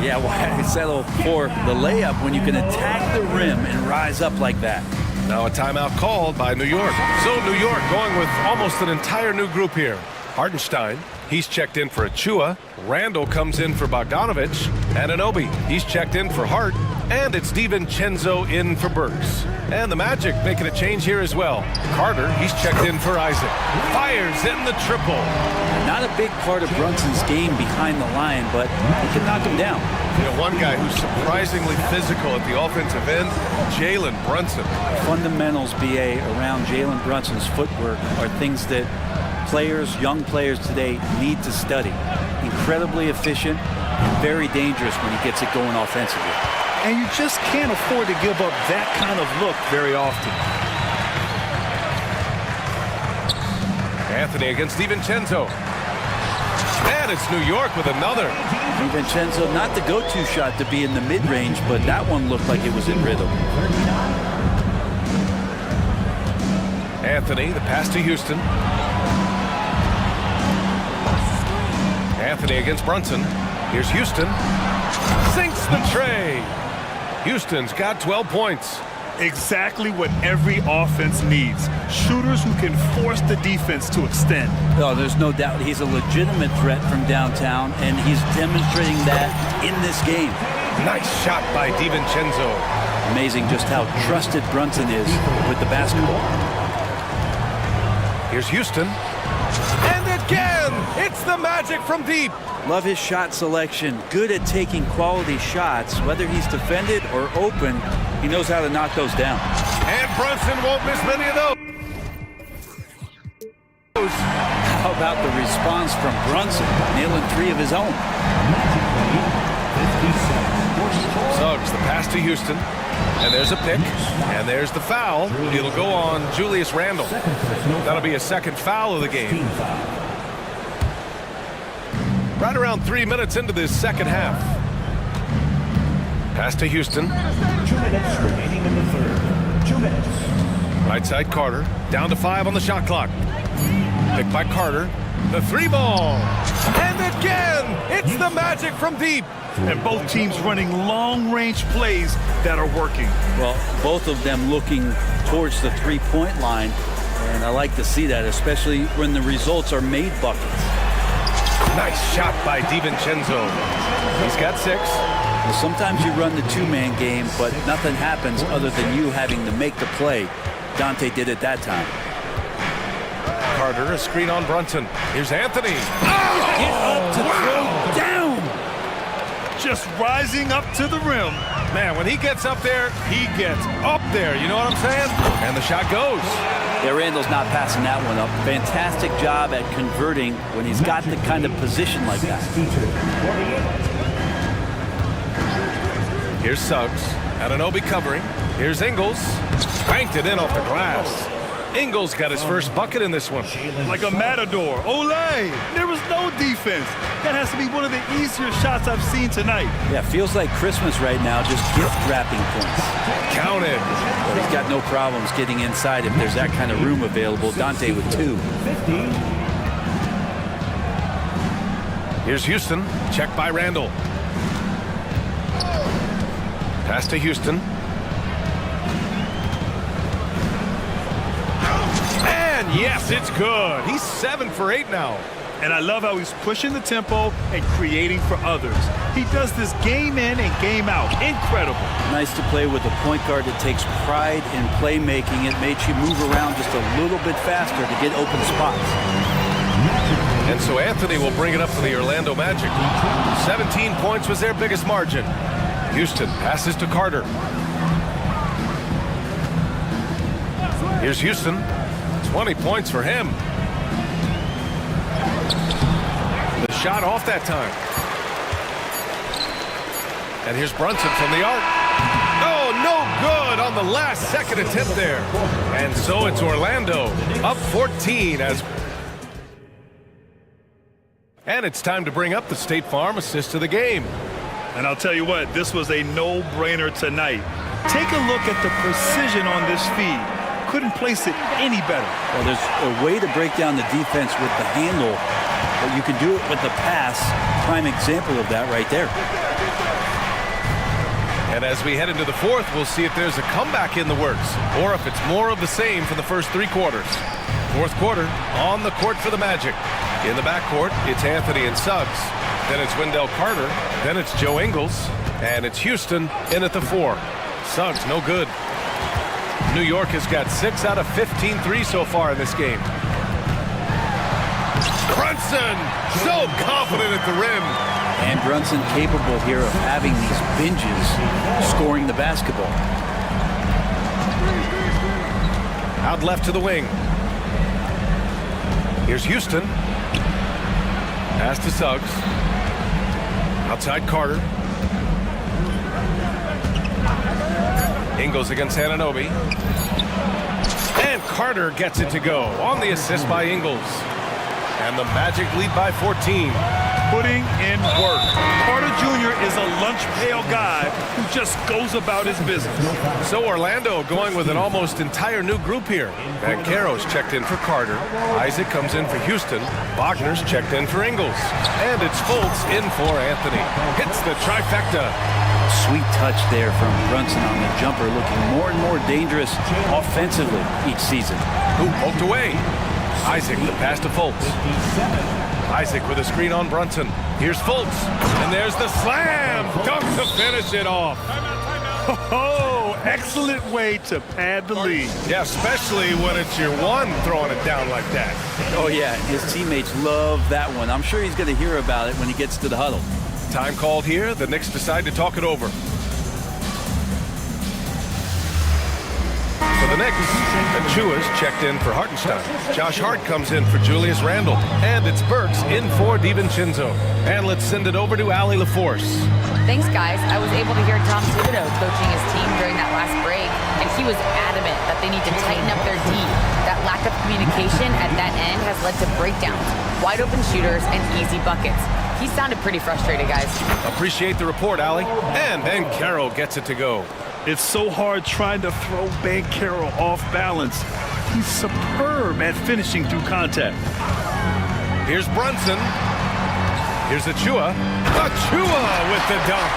Yeah, well, I settle for the layup when you can attack the rim and rise up like that. Now a timeout called by New York. So New York going with almost an entire new group here. Hartenstein, he's checked in for Achua. Randall comes in for Bogdanovich. Anunoby, he's checked in for Hart. And it's DiVincenzo in for Burks. And the Magic making a change here as well. Carter, he's checked in for Isaac. Fires in the triple. Not a big part of Brunson's game behind the line, but he can knock him down. You know, one guy who's surprisingly physical at the offensive end, Jalen Brunson. Fundamentals, BA, around Jalen Brunson's footwork are things that players, young players today need to study. Incredibly efficient and very dangerous when he gets it going offensively. And you just can't afford to give up that kind of look very often. Anthony against DiVincenzo. And it's New York with another. DiVincenzo, not the go-to shot to be in the mid-range, but that one looked like it was in rhythm. Anthony, the pass to Houston. Anthony against Brunson. Here's Houston. Sinks the tray. Houston's got 12 points. Exactly what every offense needs. Shooters who can force the defense to extend. Oh, there's no doubt he's a legitimate threat from downtown, and he's demonstrating that in this game. Nice shot by DiVincenzo. Amazing just how trusted Brunson is with the basketball. Here's Houston. And again, it's the Magic from deep. Love his shot selection. Good at taking quality shots. Whether he's defended or open, he knows how to knock those down. And Brunson won't miss many of those. How about the response from Brunson, nailing 3 of his own? Suggs, the pass to Houston. And there's a pick. And there's the foul. It'll go on Julius Randle. That'll be a second foul of the game. Right around 3 minutes into this second half. Pass to Houston. 2 minutes remaining in the third. 2 minutes. Right side Carter. Down to 5 on the shot clock. Picked by Carter. The 3 ball. And again, it's the Magic from deep. And both teams running long-range plays that are working. Well, both of them looking towards the three-point line. And I like to see that, especially when the results are made buckets. Nice shot by DiVincenzo. He's got 6. Well, sometimes you run the two-man game, but nothing happens other than you having to make the play. Dante did it that time. Carter, a screen on Brunson. Here's Anthony. Get up to throw down. Just rising up to the rim. Man, when he gets up there, he gets up there. You know what I'm saying? And the shot goes. Yeah, Randall's not passing that one up. Fantastic job at converting when he's got the kind of position like that. Here's Suggs. Anunoby covering. Here's Ingles. Spanked it in off the glass. Ingles got his first bucket in this one. Like a matador. Olé! There was no defense. That has to be one of the easier shots I've seen tonight. Yeah, feels like Christmas right now, just gift wrapping points. Counted. Well, he's got no problems getting inside if there's that kind of room available. Dante with 2. Here's Houston. Checked by Randall. Pass to Houston. And yes, it's good. He's 7 for 8 now. And I love how he's pushing the tempo and creating for others. He does this game in and game out. Incredible. Nice to play with a point guard that takes pride in playmaking. It makes you move around just a little bit faster to get open spots. And so Anthony will bring it up for the Orlando Magic. 17 points was their biggest margin. Houston passes to Carter. Here's Houston. 20 points for him. The shot off that time. And here's Brunson from the arc. Oh, no good on the last second attempt there. And so it's Orlando up 14 as... And it's time to bring up the State Farm assist of the game. And I'll tell you what, this was a no-brainer tonight. Take a look at the precision on this feed. Couldn't place it any better. Well, there's a way to break down the defense with the handle, but you can do it with the pass. Prime example of that right there. And as we head into the fourth, we'll see if there's a comeback in the works or if it's more of the same for the first 3 quarters. Fourth quarter on the court for the Magic. In the backcourt, it's Anthony and Suggs. Then it's Wendell Carter. Then it's Joe Ingles. And it's Houston in at the 4. Suggs, no good. New York has got 6 out of 15 threes so far in this game. Brunson, so confident at the rim. And Brunson capable here of having these binges scoring the basketball. Out left to the wing. Here's Houston. Pass to Suggs. Outside Carter. Ingles against Anunoby. And Carter gets it to go on the assist by Ingles. And the Magic lead by 14. Putting in work. Carter Jr. is a lunch pail guy who just goes about his business. So Orlando going with an almost entire new group here. Banchero's checked in for Carter. Isaac comes in for Houston. Wagner's checked in for Ingles. And it's Fultz in for Anthony. Hits the trifecta. Sweet touch there from Brunson on the jumper, looking more and more dangerous offensively each season. Who poked away? Isaac, the pass to Fultz. Isaac with a screen on Brunson. Here's Fultz. And there's the slam. Dunk to finish it off. Oh, excellent way to pad the lead. Yeah, especially when it's your one throwing it down like that. Oh, yeah, his teammates love that one. I'm sure he's going to hear about it when he gets to the huddle. Time called here. The Knicks decide to talk it over. For the Knicks, Achua's checked in for Hartenstein. Josh Hart comes in for Julius Randle. And it's Burks in for DiVincenzo. And let's send it over to Allie LaForce. Thanks, guys. I was able to hear Tom Thibodeau coaching his team during that last break, and he was adamant that they need to tighten up their D. That lack of communication at that end has led to breakdowns, wide open shooters, and easy buckets. He sounded pretty frustrated, guys. Appreciate the report, Allie. And Banchero gets it to go. It's so hard trying to throw Banchero off balance. He's superb at finishing through contact. Here's Brunson. Here's Achua. Achua with the dunk.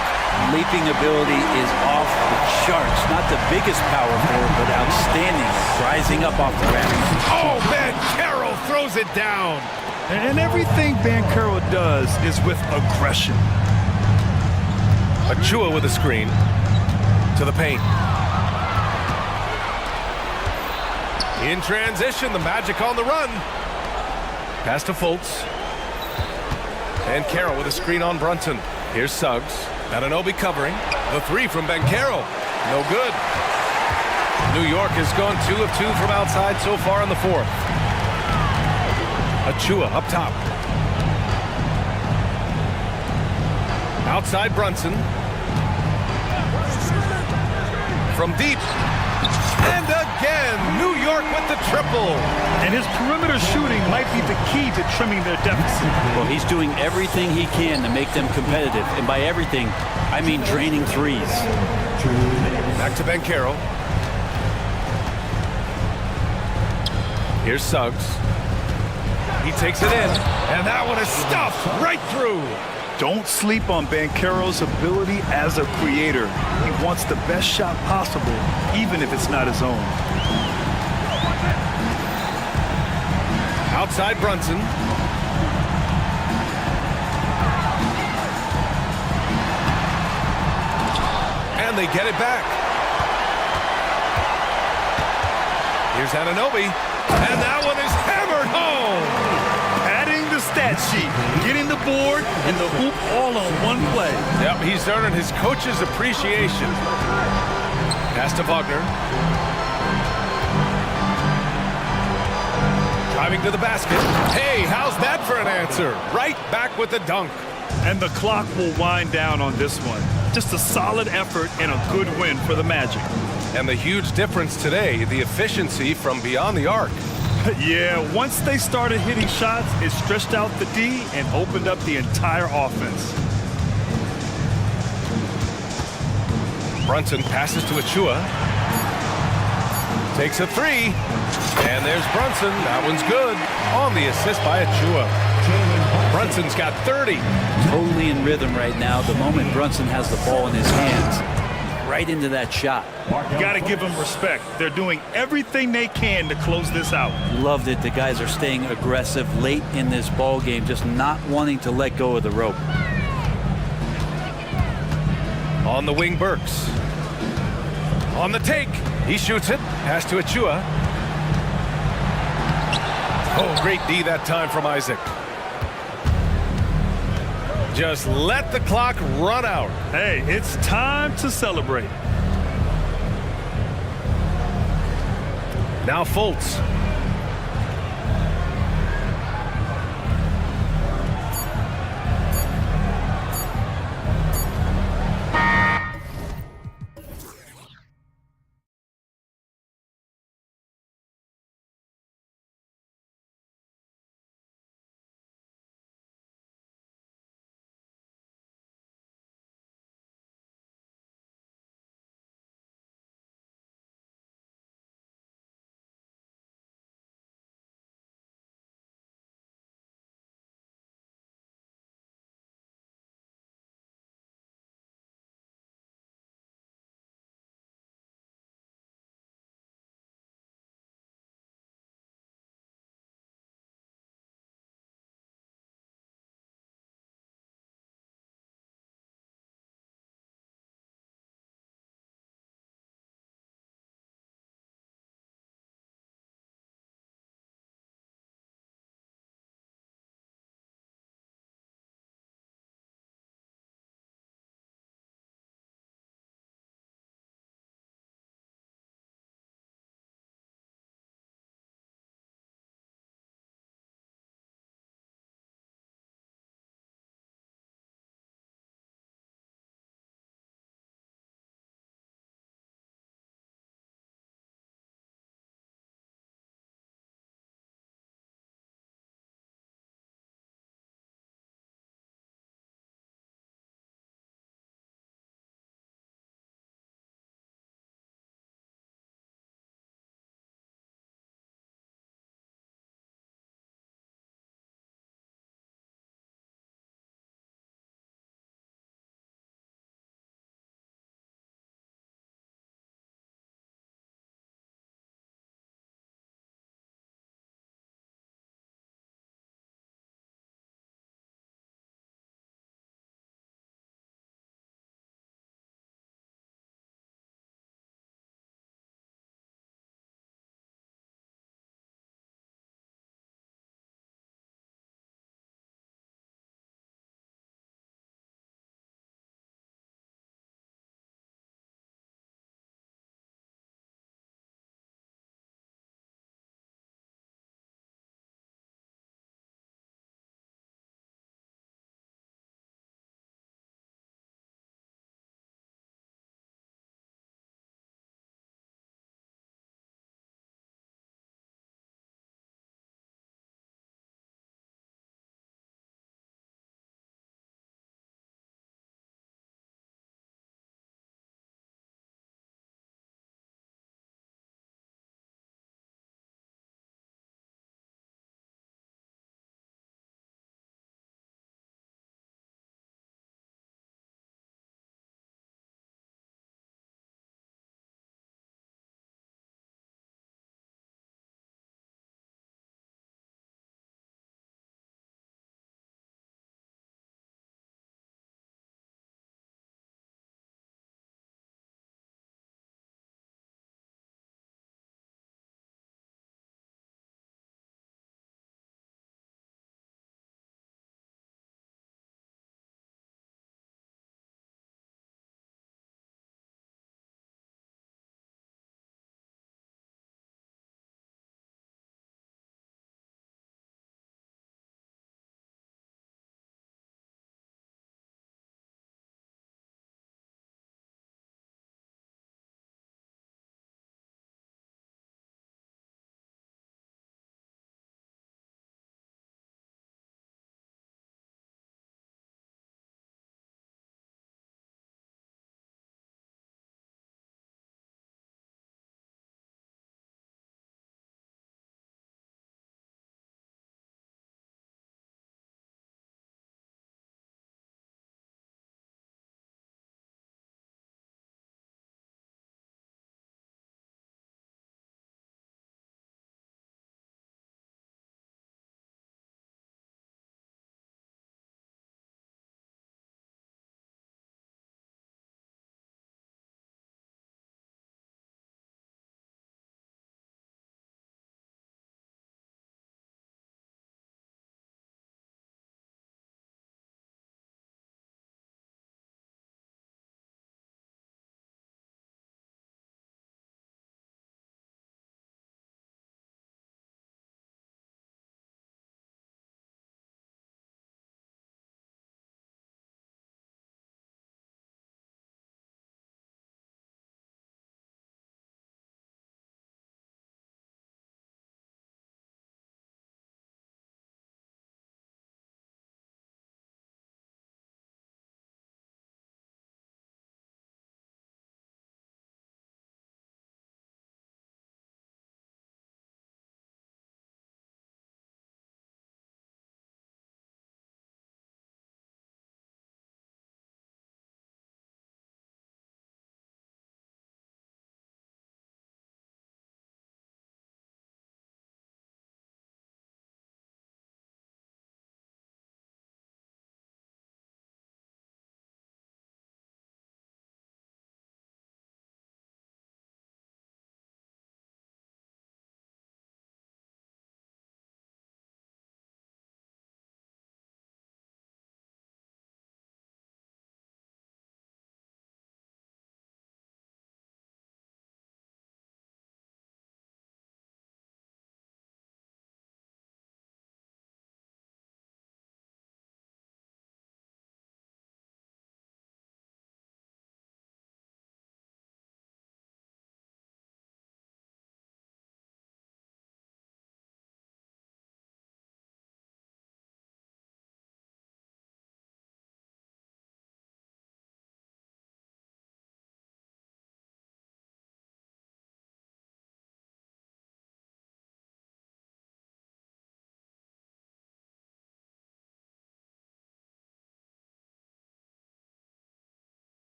Leaping ability is off the charts. Not the biggest power forward, but outstanding. Rising up off the ground. Oh, Banchero throws it down. And everything Banchero does is with aggression. Achua with a screen. To the paint. In transition, the Magic on the run. Pass to Fultz. And Carroll with a screen on Brunson. Here's Suggs. Anunoby covering. The 3 from Banchero. No good. New York has gone 2 of 2 from outside so far in the 4th. Achua up top. Outside Brunson. From deep. And again, New York with the triple. And his perimeter shooting might be the key to trimming their deficit. Well, he's doing everything he can to make them competitive. And by everything, I mean draining threes. Back to Banchero. Here's Suggs. He takes it in. And that one is stuffed right through. Don't sleep on Banchero's ability as a creator. He wants the best shot possible, even if it's not his own. Outside Brunson. And they get it back. Here's Anunoby. And that one is hammered home. Adding the stat sheet, getting the board, and the hoop all on one play. Yep, he's earning his coach's appreciation. Pass to Wagner. Driving to the basket. Hey, how's that for an answer? Right back with the dunk. And the clock will wind down on this one. Just a solid effort and a good win for the Magic. And the huge difference today, the efficiency from beyond the arc. Yeah, once they started hitting shots, it stretched out the D and opened up the entire offense. Brunson passes to Achua. Takes a 3. And there's Brunson. That one's good. On the assist by Achua. Brunson's got 30. Totally in rhythm right now. The moment Brunson has the ball in his hands, right into that shot. You got to give them respect. They're doing everything they can to close this out. Loved it. The guys are staying aggressive late in this ball game, just not wanting to let go of the rope. On the wing, Burks. On the take, he shoots it. Pass to Achua. Oh, great D that time from Isaac. Just let the clock run out. Hey, it's time to celebrate. Now Fultz.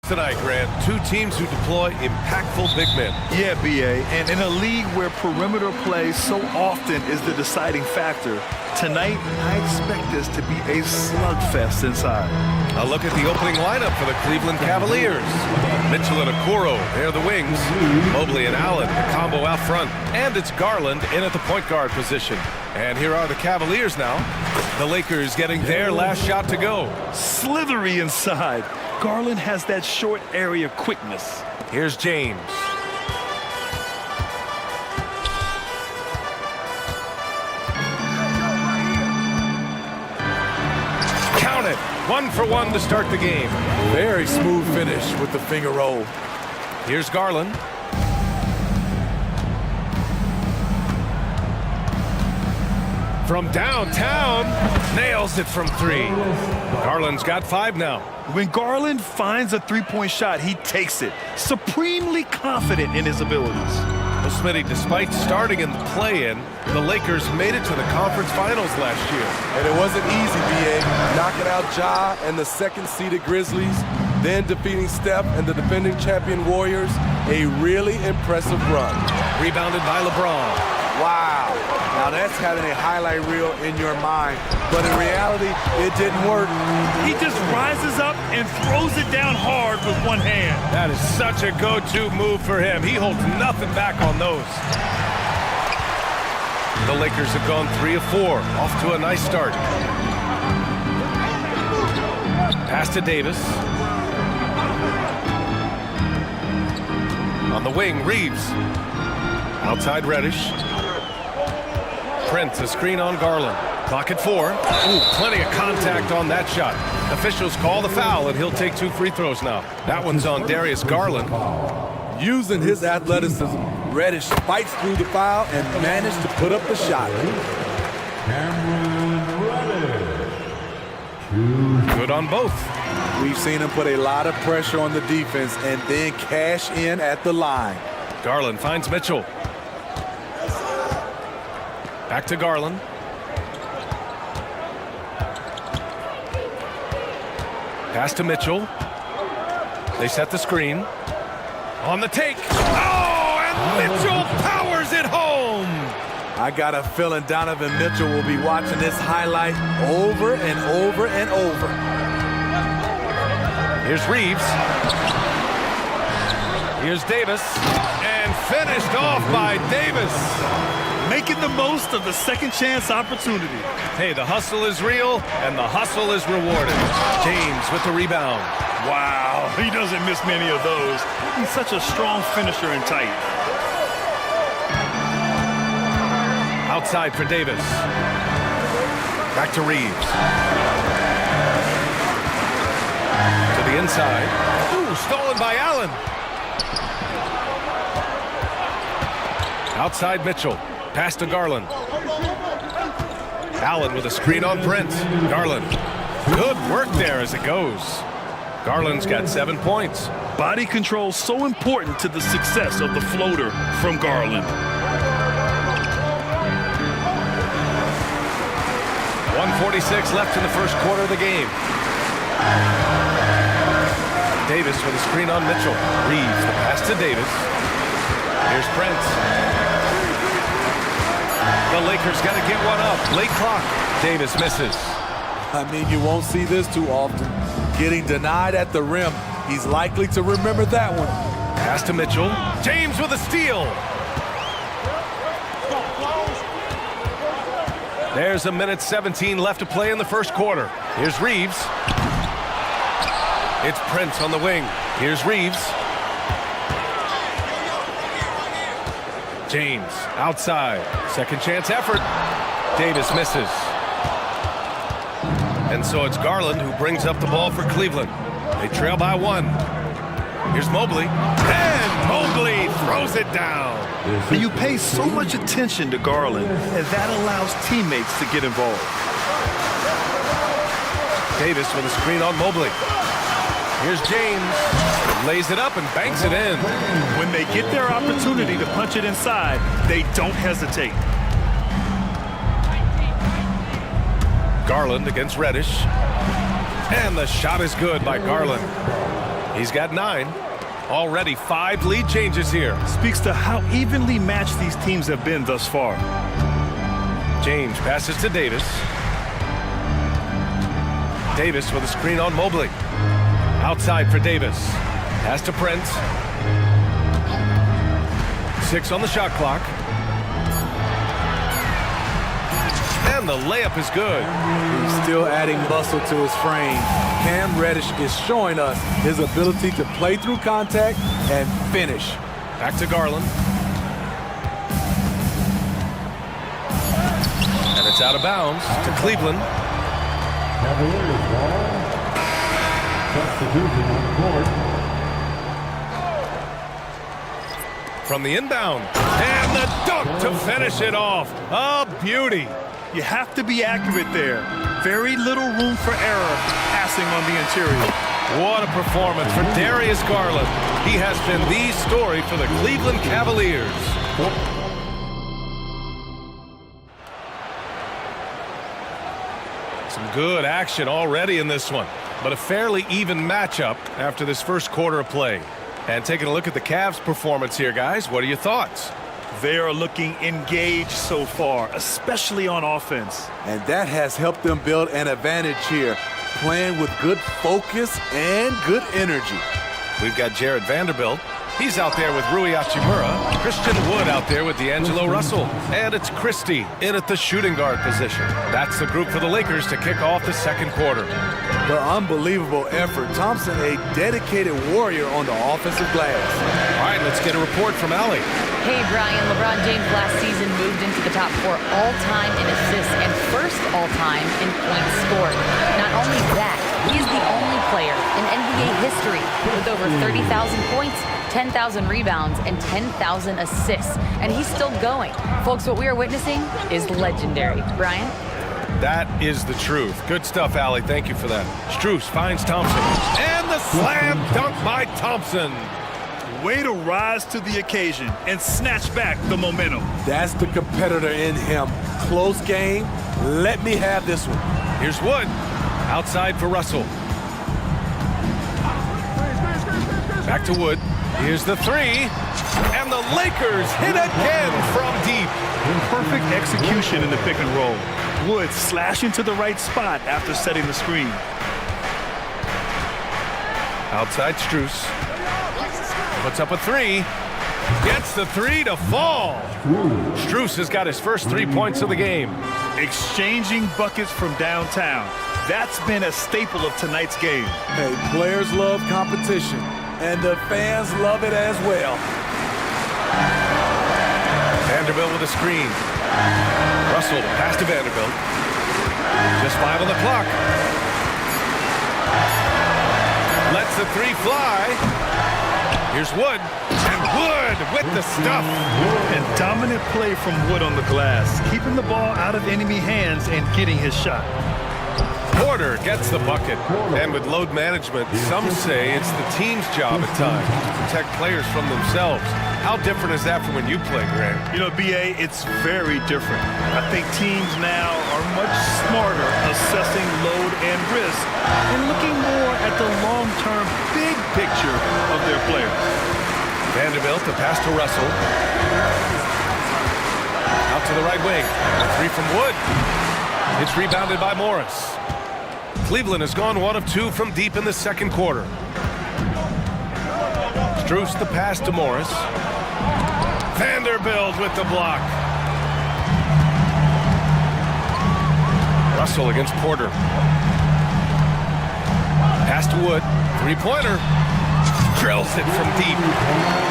tonight, Grant. Two teams who deploy impactful big men. Yeah, B.A., and in a league where perimeter play so often is the deciding factor, tonight I expect this to be a slugfest inside. A look at the opening lineup for the Cleveland Cavaliers. Mitchell and Okoro, they're the wings. Mobley and Allen, the combo out front. And it's Garland in at the point guard position. And here are the Cavaliers now. The Lakers getting their last shot to go. Slithery inside. Garland has that short area quickness. Here's James. Count it. 1 for 1 to start the game. Very smooth finish with the finger roll. Here's Garland. From downtown, nails it from 3. Garland's got 5 now. When Garland finds a three-point shot, he takes it, supremely confident in his abilities. Well, Smitty, despite starting in the play-in, the Lakers made it to the conference finals last year. And it wasn't easy, B.A. Knocking out Ja and the second-seeded Grizzlies, then defeating Steph and the defending champion Warriors. A really impressive run. Rebounded by LeBron. Wow. Now that's having a highlight reel in your mind. But in reality, it didn't work. He just rises up and throws it down hard with one hand. That is such a go-to move for him. He holds nothing back on those. The Lakers have gone 3 of 4, off to a nice start. Pass to Davis. On the wing, Reeves. Outside Reddish. Prince, a screen on Garland. Clock at 4. Ooh, plenty of contact on that shot. Officials call the foul, and he'll take 2 free throws now. That one's on Darius Garland. Using his athleticism, Reddish fights through the foul and managed to put up the shot. Good on both. We've seen him put a lot of pressure on the defense and then cash in at the line. Garland finds Mitchell. Back to Garland. Pass to Mitchell. They set the screen. On the take. Oh, and Mitchell powers it home. I got a feeling Donovan Mitchell will be watching this highlight over and over and over. Here's Reeves. Here's Davis. And finished off by Davis. Making the most of the second chance opportunity. Hey, the hustle is real, and the hustle is rewarded. James with the rebound. Wow, he doesn't miss many of those. He's such a strong finisher and tight. Outside for Davis. Back to Reeves. To the inside. Ooh, stolen by Allen. Outside Mitchell. Pass to Garland. Allen with a screen on Prince. Garland. Good work there as it goes. Garland's got 7 points. Body control so important to the success of the floater from Garland. 1:46 left in the first quarter of the game. Davis with a screen on Mitchell. Reeves the pass to Davis. Here's Prince. The Lakers got to get one up. Late clock. Davis misses. I mean, you won't see this too often. Getting denied at the rim. He's likely to remember that one. Pass to Mitchell. James with a steal. There's 1:17 left to play in the first quarter. Here's Reeves. It's Prince on the wing. Here's Reeves. James outside. Second chance effort. Davis misses. And so it's Garland who brings up the ball for Cleveland. They trail by 1. Here's Mobley. And Mobley throws it down. And you pay so much attention to Garland, and that allows teammates to get involved. Davis with a screen on Mobley. Here's James. Lays it up and banks it in. When they get their opportunity to punch it inside, they don't hesitate. Garland against Reddish. And the shot is good by Garland. He's got 9. Already 5 lead changes here. Speaks to how evenly matched these teams have been thus far. James passes to Davis. Davis with a screen on Mobley. Outside for Davis. Pass to Prince. 6 on the shot clock. And the layup is good. He's still adding muscle to his frame. Cam Reddish is showing us his ability to play through contact and finish. Back to Garland. And it's out of bounds to Cleveland. Cavaliers ball. Substitution on the court. From the inbound. And the dunk to finish it off. A beauty. You have to be accurate there. Very little room for error passing on the interior. What a performance for Darius Garland. He has been the story for the Cleveland Cavaliers. Some good action already in this one, but a fairly even matchup after this first quarter of play. And taking a look at the Cavs' performance here, guys, what are your thoughts? They are looking engaged so far, especially on offense. And that has helped them build an advantage here, playing with good focus and good energy. We've got Jared Vanderbilt. He's out there with Rui Hachimura. Christian Wood out there with D'Angelo Russell. And it's Christie in at the shooting guard position. That's the group for the Lakers to kick off the second quarter. The unbelievable effort. Thompson, a dedicated warrior on the offensive glass. All right, let's get a report from Allie. Hey, Brian, LeBron James last season moved into the top 4 all-time in assists and first all-time in points scored. Not only that, he is the only player in NBA history with over 30,000 points, 10,000 rebounds, and 10,000 assists. And he's still going. Folks, what we are witnessing is legendary. Brian? That is the truth. Good stuff, Allie. Thank you for that. Strus finds Thompson. And the slam dunk by Thompson. Way to rise to the occasion and snatch back the momentum. That's the competitor in him. Close game. Let me have this one. Here's Wood. Outside for Russell. Back to Wood. Here's the 3. And the Lakers hit again from deep. Perfect execution in the pick and roll. Wood slashing to the right spot after setting the screen. Outside Strus. Puts up a 3. Gets the 3 to fall. Strus has got his first 3 points of the game. Exchanging buckets from downtown. That's been a staple of tonight's game. Hey, players love competition, and the fans love it as well. Vanderbilt with a screen. Russell pass to Vanderbilt. Just 5 on the clock. Lets the 3 fly. Here's Wood, and Wood with the stuff. And dominant play from Wood on the glass, keeping the ball out of enemy hands and getting his shot. Porter gets the bucket. And with load management, some say it's the team's job at times to protect players from themselves. How different is that from when you play, Grant? You know, B.A., it's very different. I think teams now are much smarter assessing load and risk and looking more at the long-term big picture of their players. Vanderbilt, the pass to Russell. Out to the right wing. A 3 from Wood. It's rebounded by Morris. Cleveland has gone 1 of 2 from deep in the second quarter. Strus the pass to Morris. Vanderbilt with the block. Russell against Porter. Pass to Wood. 3-pointer. Drills it from deep.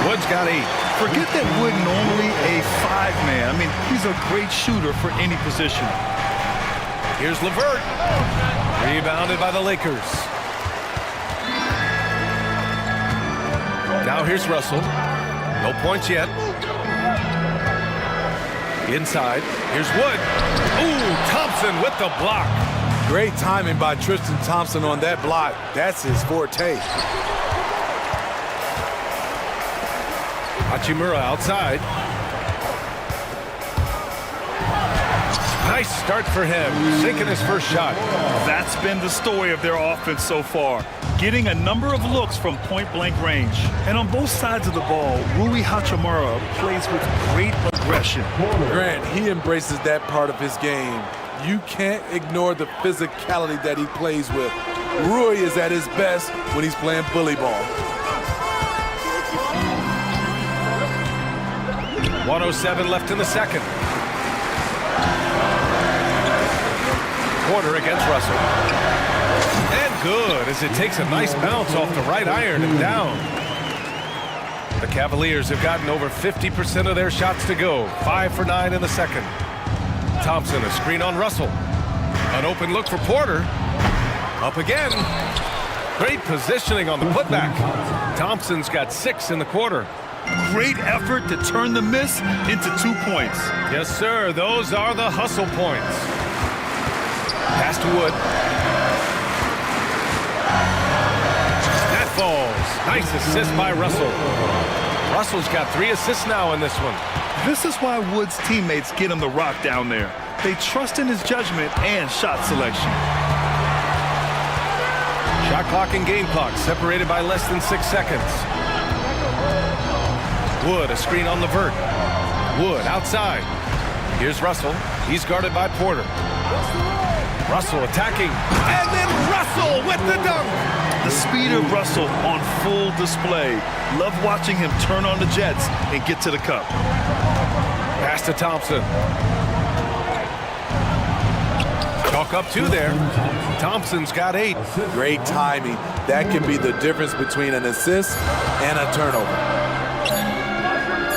Wood's got 8. Forget that Wood normally a 5-man. I mean, he's a great shooter for any position. Here's LeVert. Rebounded by the Lakers. Now here's Russell. No points yet. Inside. Here's Wood. Ooh, Thompson with the block. Great timing by Tristan Thompson on that block. That's his forte. Hachimura outside. Nice start for him, sinking his first shot. That's been the story of their offense so far, getting a number of looks from point-blank range. And on both sides of the ball, Rui Hachimura plays with great aggression. Grant, he embraces that part of his game. You can't ignore the physicality that he plays with. Rui is at his best when he's playing bully ball. 1:07 left in the second. Porter against Russell. And good, as it takes a nice bounce off the right iron and down. The Cavaliers have gotten over 50% of their shots to go. 5 for 9 in the second. Thompson, a screen on Russell. An open look for Porter. Up again. Great positioning on the putback. Thompson's got 6 in the quarter. Great effort to turn the miss into 2 points. Yes, sir. Those are the hustle points. Pass to Wood. That falls. Nice assist by Russell. Russell's got 3 assists now in this one. This is why Wood's teammates get him the rock down there. They trust in his judgment and shot selection. Shot clock and game clock separated by less than 6 seconds. Wood, a screen on Levert. Wood outside. Here's Russell. He's guarded by Porter. Russell attacking. And then Russell with the dunk. The speed of Russell on full display. Love watching him turn on the jets and get to the cup. Pass to Thompson. Chalk up 2 there. Thompson's got 8. Great timing. That can be the difference between an assist and a turnover.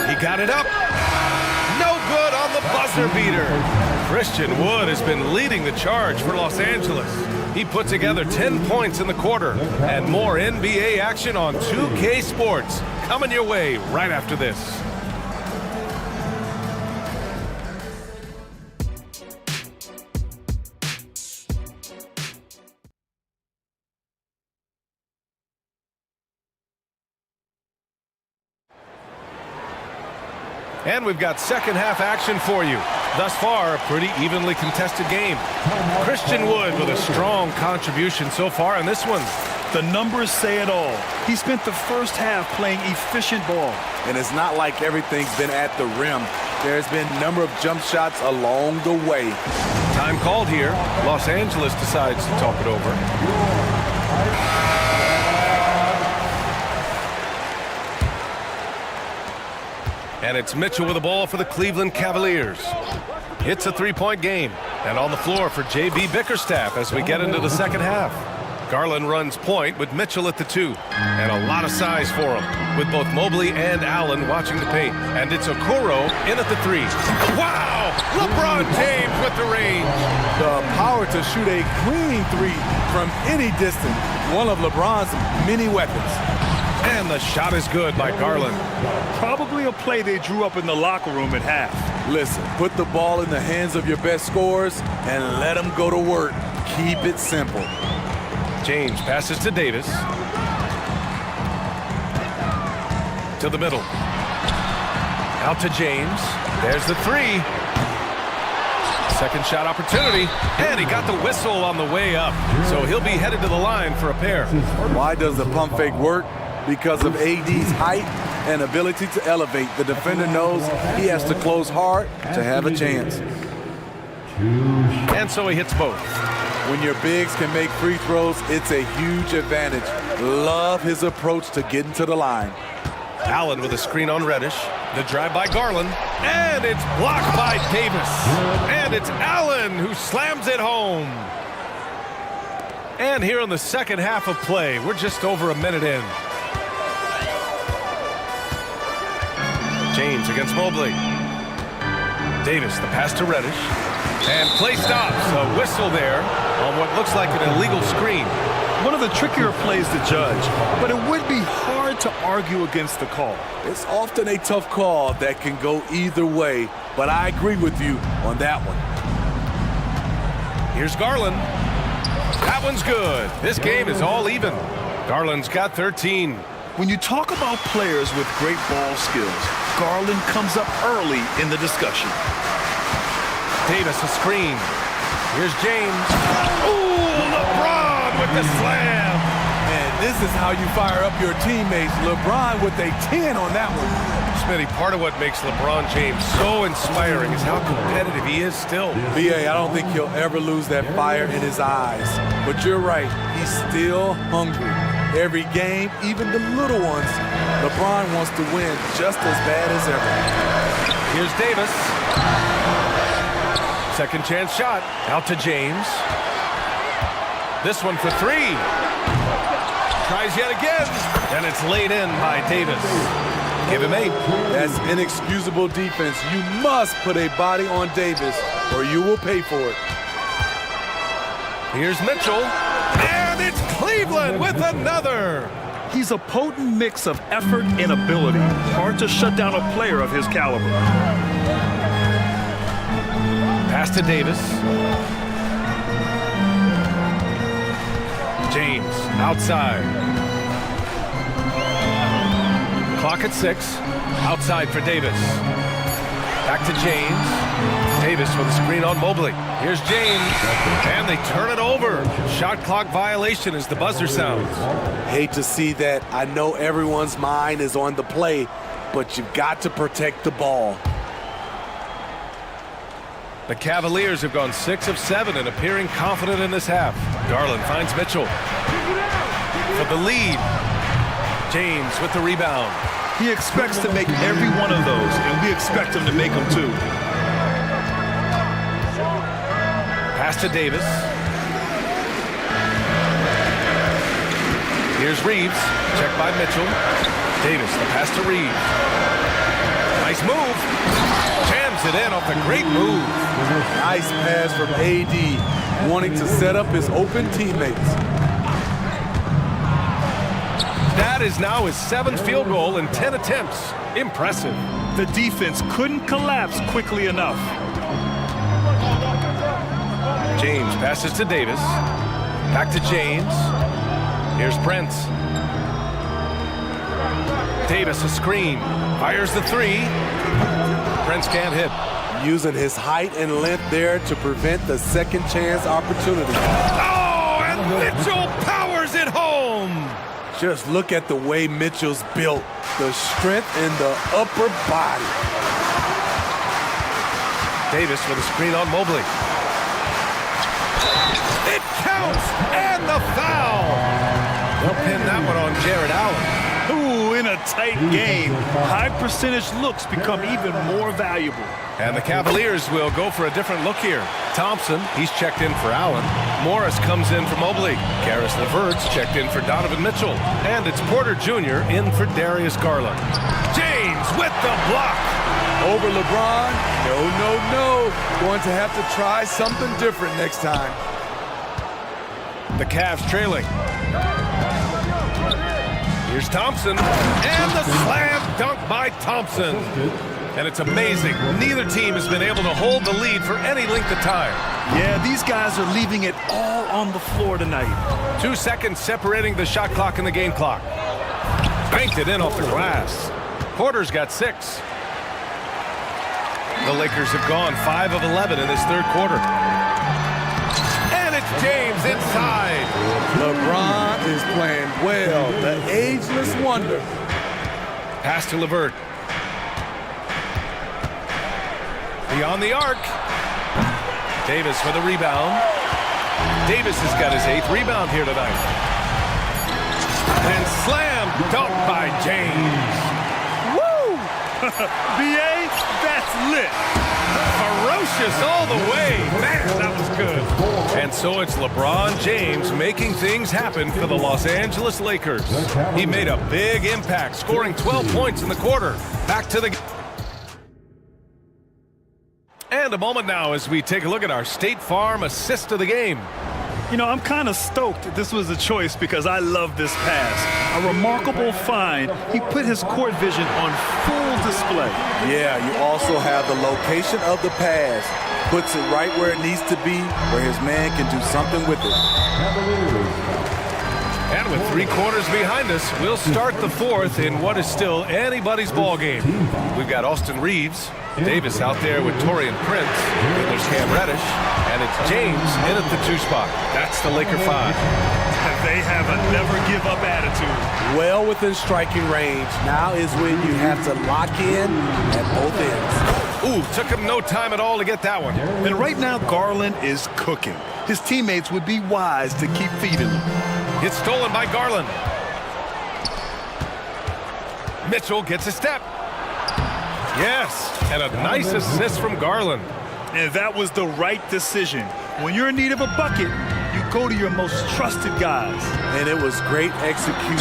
He got it up. No good on the buzzer beater. Christian Wood has been leading the charge for Los Angeles. He put together 10 points in the quarter. And more NBA action on 2K Sports coming your way right after this. And we've got second half action for you. Thus far, a pretty evenly contested game. Christian Wood with a strong contribution so far in this one. The numbers say it all. He spent the first half playing efficient ball. And it's not like everything's been at the rim. There's been a number of jump shots along the way. Time called here. Los Angeles decides to talk it over. And it's Mitchell with the ball for the Cleveland Cavaliers. It's a 3-point game. And on the floor for J.B. Bickerstaff as we get into the second half. Garland runs point with Mitchell at the 2. And a lot of size for him, with both Mobley and Allen watching the paint. And it's Okoro in at the 3. Wow! LeBron James with the range. The power to shoot a clean 3 from any distance. One of LeBron's many weapons. And the shot is good by Garland. Probably a play they drew up in the locker room at half. Listen, put the ball in the hands of your best scorers and let them go to work. Keep it simple. James passes to Davis. To the middle. Out to James. There's the 3. Second shot opportunity. And he got the whistle on the way up. So he'll be headed to the line for a pair. Why does the pump fake work? Because of AD's height and ability to elevate. The defender knows he has to close hard to have a chance. And so he hits both. When your bigs can make free throws, it's a huge advantage. Love his approach to getting to the line. Allen with a screen on Reddish. The drive by Garland. And it's blocked by Davis. And it's Allen who slams it home. And here in the second half of play, we're just over a minute in. James against Mobley. Davis, the pass to Reddish. And play stops. A whistle there on what looks like an illegal screen. One of the trickier plays to judge, but it would be hard to argue against the call. It's often a tough call that can go either way, but I agree with you on that one. Here's Garland. That one's good. This game is all even. Garland's got 13. When you talk about players with great ball skills, Garland comes up early in the discussion. Davis a screen. Here's James. Ooh, LeBron with the slam. And this is how you fire up your teammates. LeBron with a 10 on that one. Smitty, part of what makes LeBron James so inspiring is how competitive he is still. B.A., I don't think he'll ever lose that fire in his eyes. But you're right, he's still hungry. Every game, even the little ones, LeBron wants to win just as bad as ever. Here's Davis. Second chance shot. Out to James. This one for three. Tries yet again. And it's laid in by Davis. Give him 8. That's inexcusable defense. You must put a body on Davis or you will pay for it. Here's Mitchell. And it's Cleveland with another. He's a potent mix of effort and ability. Hard to shut down a player of his caliber. Pass to Davis. James outside. Clock at 6. Outside for Davis. Back to James. Davis with a screen on Mobley. Here's James. And they turn it over. Shot clock violation as the buzzer sounds. Hate to see that. I know everyone's mind is on the play, but you've got to protect the ball. The Cavaliers have gone 6 of 7 and appearing confident in this half. Garland finds Mitchell for the lead. James with the rebound. He expects to make every one of those, and we expect him to make them too. Pass to Davis. Here's Reeves. Checked by Mitchell. Davis, the pass to Reeves. Nice move. Jams it in off a great move. Nice pass from AD, wanting to set up his open teammates. That is now his 7th field goal in 10 attempts. Impressive. The defense couldn't collapse quickly enough. James passes to Davis. Back to James. Here's Prince. Davis a screen. Fires the 3. Prince can't hit. Using his height and length there to prevent the second chance opportunity. Oh, and Mitchell powers it home. Just look at the way Mitchell's built. The strength in the upper body. Davis with a screen on Mobley. It counts, and the foul. They'll pin that one on Jared Allen. Ooh, in a tight game, high percentage looks become even more valuable. And the Cavaliers will go for a different look here. Thompson, he's checked in for Allen. Morris comes in for Mobley. Karis LeVert's checked in for Donovan Mitchell. And it's Porter Jr. in for Darius Garland. James with the block. Over LeBron? No. Going to have to try something different next time. The Cavs trailing. Here's Thompson. And the slam dunk by Thompson. And it's amazing. Neither team has been able to hold the lead for any length of time. Yeah, these guys are leaving it all on the floor tonight. 2 seconds separating the shot clock and the game clock. Banked it in off the glass. Porter's got 6. The Lakers have gone 5 of 11 in this third quarter. And it's James inside. LeBron is playing well. The ageless wonder. Pass to LeVert. Beyond the arc. Davis for the rebound. Davis has got his 8th rebound here tonight. And slam dunk by James. Woo! B.A., that's lit. Ferocious all the way. Man, that was good. And so it's LeBron James making things happen for the Los Angeles Lakers. He made a big impact, scoring 12 points in the quarter. Back to the... And a moment now as we take a look at our State Farm assist of the game. You know, I'm kind of stoked that this was a choice because I love this pass. A remarkable find. He put his court vision on full display. Yeah, you also have the location of the pass. Puts it right where it needs to be, where his man can do something with it. And with 3 quarters behind us, we'll start the 4th in what is still anybody's ball game. We've got Austin Reeves, Davis out there with Torian Prince, then there's Cam Reddish, and it's James in at the 2 spot. That's the Laker 5. They have a never-give-up attitude. Well within striking range. Now is when you have to lock in at both ends. Ooh, took him no time at all to get that one. And right now, Garland is cooking. His teammates would be wise to keep feeding him. It's stolen by Garland. Mitchell gets a step. Yes, and a nice assist from Garland. And that was the right decision. When you're in need of a bucket, you go to your most trusted guys. And it was great execution.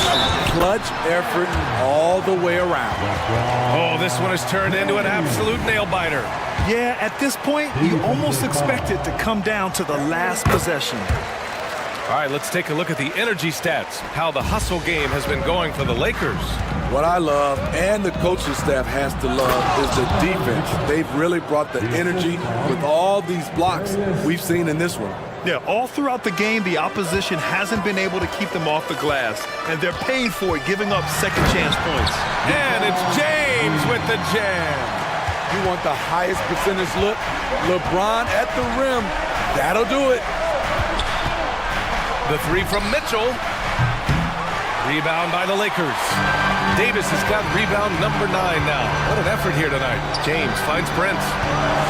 Clutch effort all the way around. Oh, this one has turned into an absolute nail-biter. Yeah, at this point, you almost expect it to come down to the last possession. All right, let's take a look at the energy stats, how the hustle game has been going for the Lakers. What I love, and the coaching staff has to love, is the defense. They've really brought the energy with all these blocks we've seen in this one. Yeah, all throughout the game, the opposition hasn't been able to keep them off the glass, and they're paying for it, giving up second chance points. And it's James with the jam. You want the highest percentage look? LeBron at the rim. That'll do it. The 3 from Mitchell. Rebound by the Lakers. Davis has got rebound number 9 now. What an effort here tonight. James finds Prince.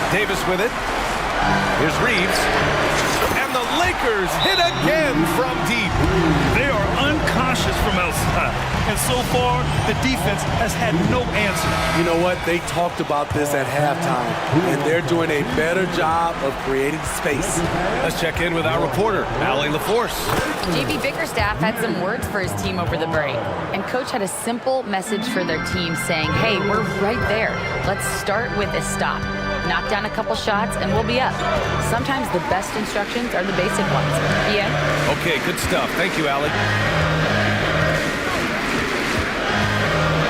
Davis with it. Here's Reeves. And the Lakers hit again from deep. They are unconscious from outside. And so far, the defense has had no answer. You know what? They talked about this at halftime, and they're doing a better job of creating space. Let's check in with our reporter, Allie LaForce. JB Bickerstaff had some words for his team over the break. And Coach had a simple message for their team saying, hey, we're right there. Let's start with a stop. Knock down a couple shots, and we'll be up. Sometimes the best instructions are the basic ones. Yeah? Okay, good stuff. Thank you, Allie.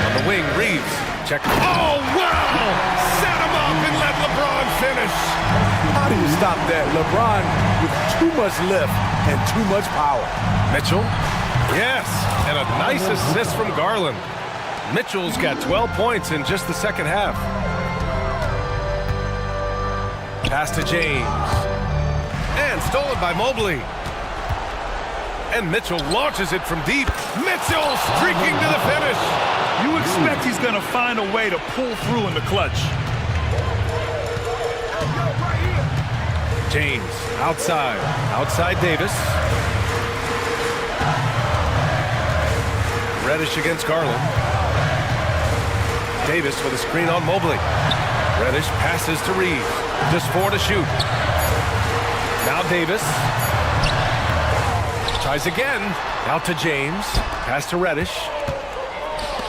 On the wing, Reeves. Check. Oh, wow! Set him up and let LeBron finish. How do you stop that? LeBron with too much lift and too much power. Mitchell. Yes, and a nice assist from Garland. Mitchell's got 12 points in just the second half. Pass to James. And stolen by Mobley. And Mitchell launches it from deep. Mitchell streaking to the finish. You expect he's going to find a way to pull through in the clutch. James outside. Outside Davis. Reddish against Garland. Davis with a screen on Mobley. Reddish passes to Reeves. Just 4 to shoot. Now Davis. Tries again. Out to James. Pass to Reddish.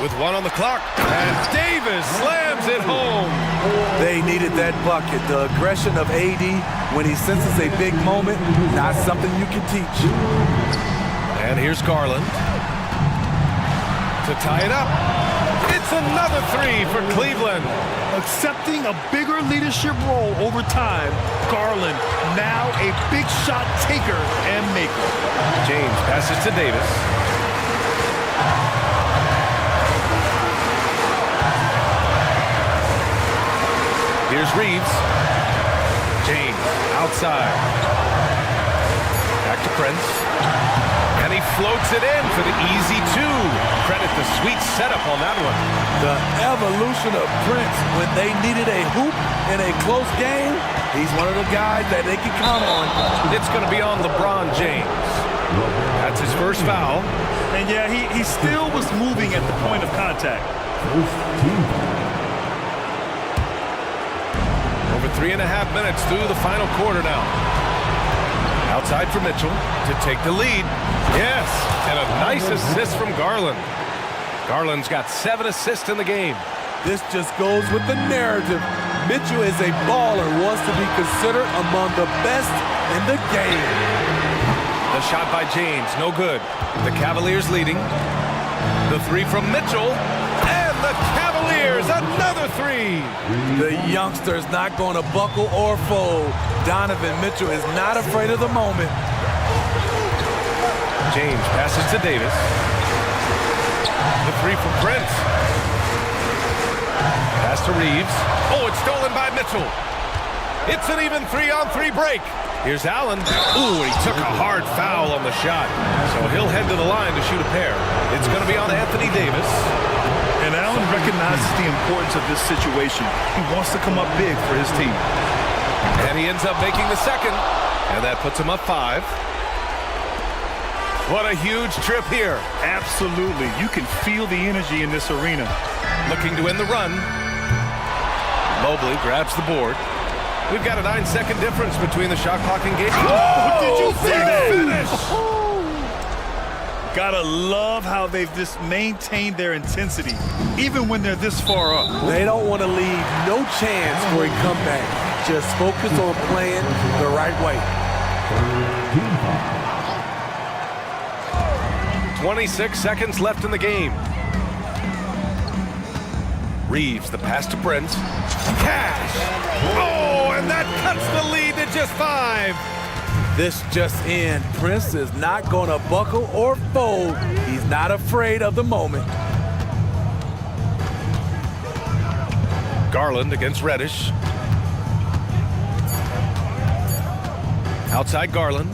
With 1 on the clock. And Davis slams it home. They needed that bucket. The aggression of AD when he senses a big moment, not something you can teach. And here's Garland. To tie it up. It's another 3 for Cleveland. Accepting a bigger leadership role over time, Garland now a big shot taker and maker. James passes to Davis. Here's Reeves. James outside. Back to Prince. And he floats it in for the easy 2. Credit the sweet setup on that one. The evolution of Prince when they needed a hoop in a close game, he's one of the guys that they can count on. It's going to be on LeBron James. That's his first foul. And yeah, he still was moving at the point of contact. Over 3.5 minutes through the final quarter now. Outside for Mitchell to take the lead. Yes, and a nice assist from Garland. Garland's got 7 assists in the game. This just goes with the narrative. Mitchell is a baller, wants to be considered among the best in the game. The shot by James, no good. The Cavaliers leading. The 3 from Mitchell. And the Cavaliers, another 3. The youngster's not going to buckle or fold. Donovan Mitchell is not afraid of the moment. James passes to Davis. The three from Prince. Pass to Reeves. Oh, it's stolen by Mitchell. It's an even 3-on-3 break. Here's Allen. Ooh, he took a hard foul on the shot. So he'll head to the line to shoot a pair. It's going to be on Anthony Davis. And Allen recognizes the importance of this situation. He wants to come up big for his team. And he ends up making the second. And that puts him up 5. What a huge trip here. Absolutely. You can feel the energy in this arena. Looking to end the run. Mobley grabs the board. We've got a 9-second difference between the shot clock and game. Oh, did you see that? Finish. Gotta love how they've just maintained their intensity, even when they're this far up. They don't want to leave no chance for a comeback. Just focus on playing the right way. 26 seconds left in the game. Reeves, the pass to Prince. Cash! Oh, and that cuts the lead to just 5. This just in. Prince is not going to buckle or fold. He's not afraid of the moment. Garland against Reddish. Outside Garland.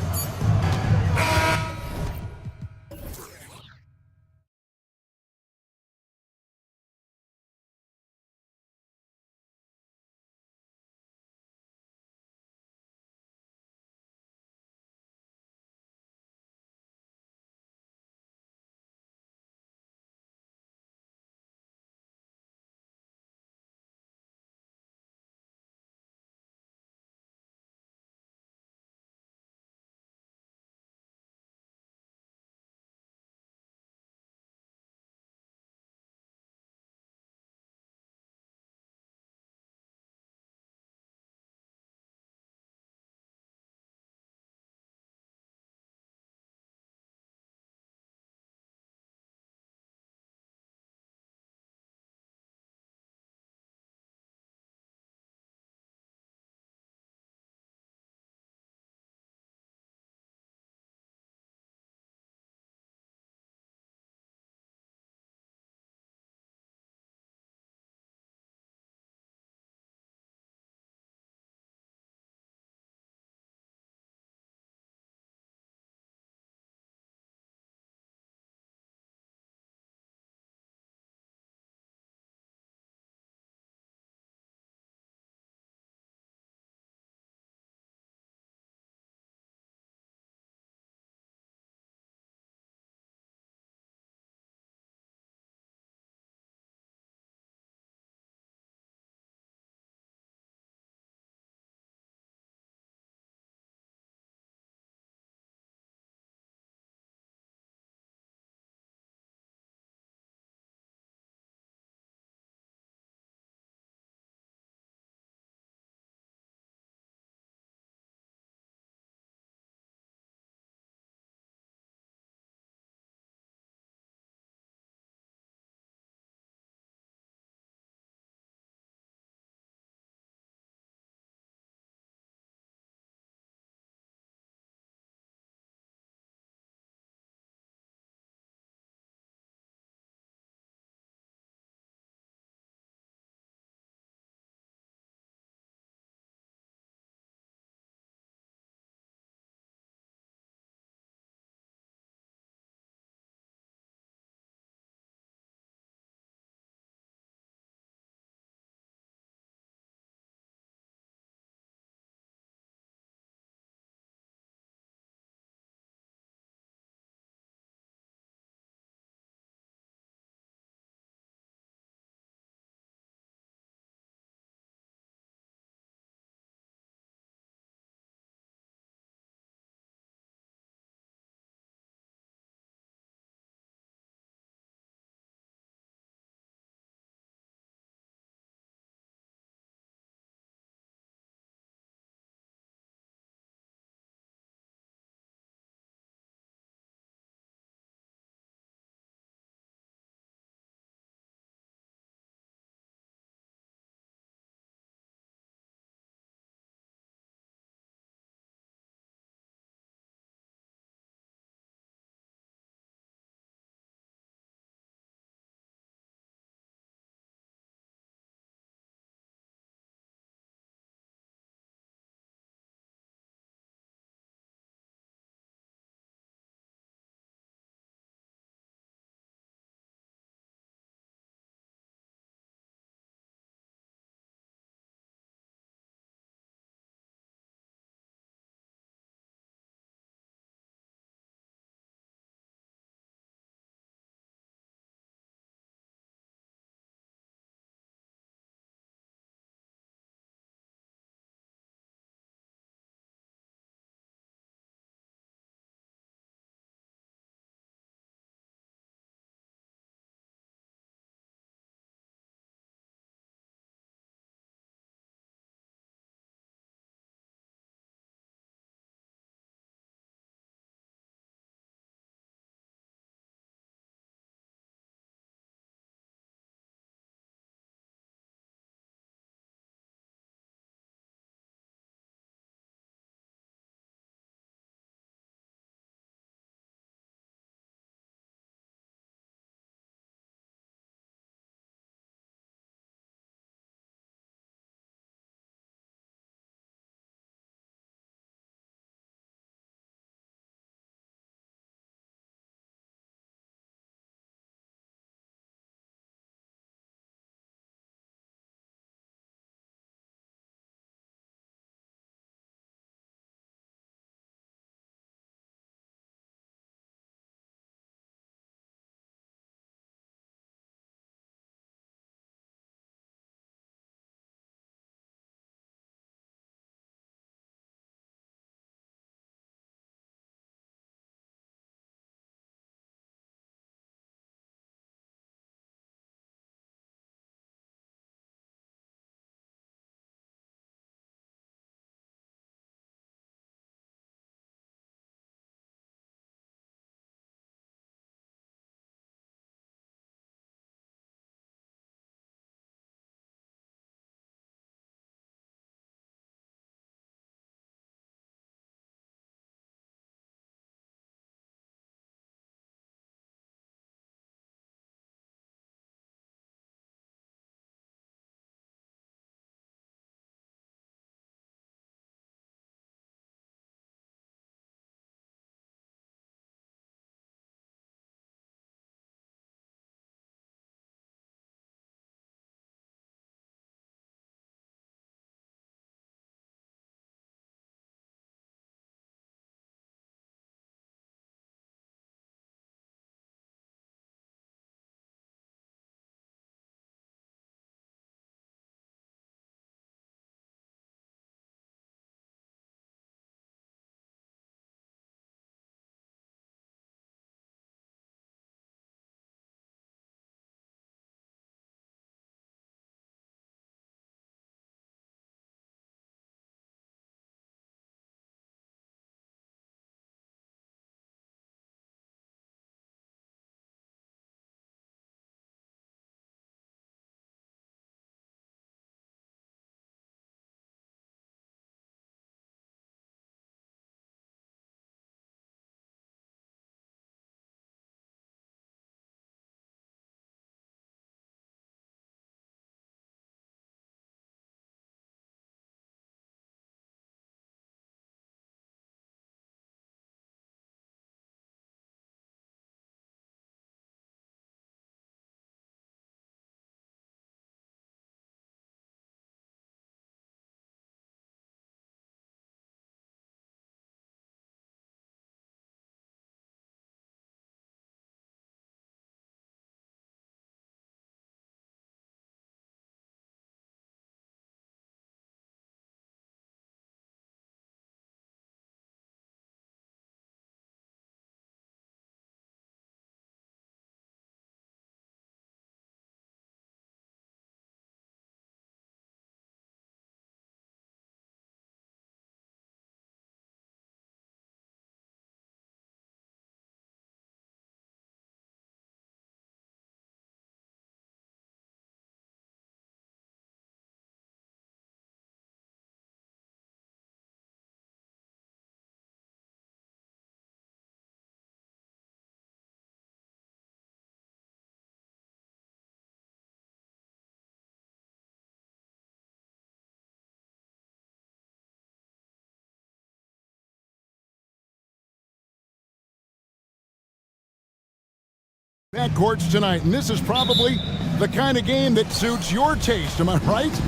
Backcourts tonight, and this is probably the kind of game that suits your taste, am I right?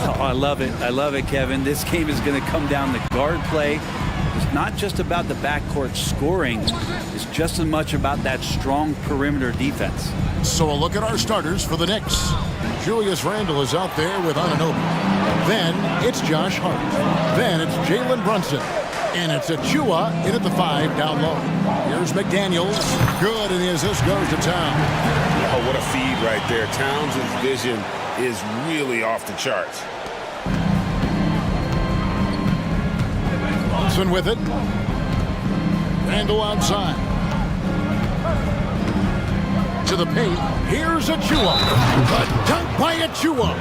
Oh, I love it. I love it, Kevin. This game is going to come down to guard play. It's not just about the backcourt scoring. It's just as much about that strong perimeter defense. So a look at our starters for the Knicks. Julius Randle is out there with Anunoby. Then it's Josh Hart. Then it's Jalen Brunson. And it's Achua in at the 5 down low. Here's McDaniels. Good, and the assist goes to Towns. Oh, what a feed right there. Towns' vision is really off the charts. Brunson with it. Randle outside. To the paint. Here's Achua. A dunk by Achua.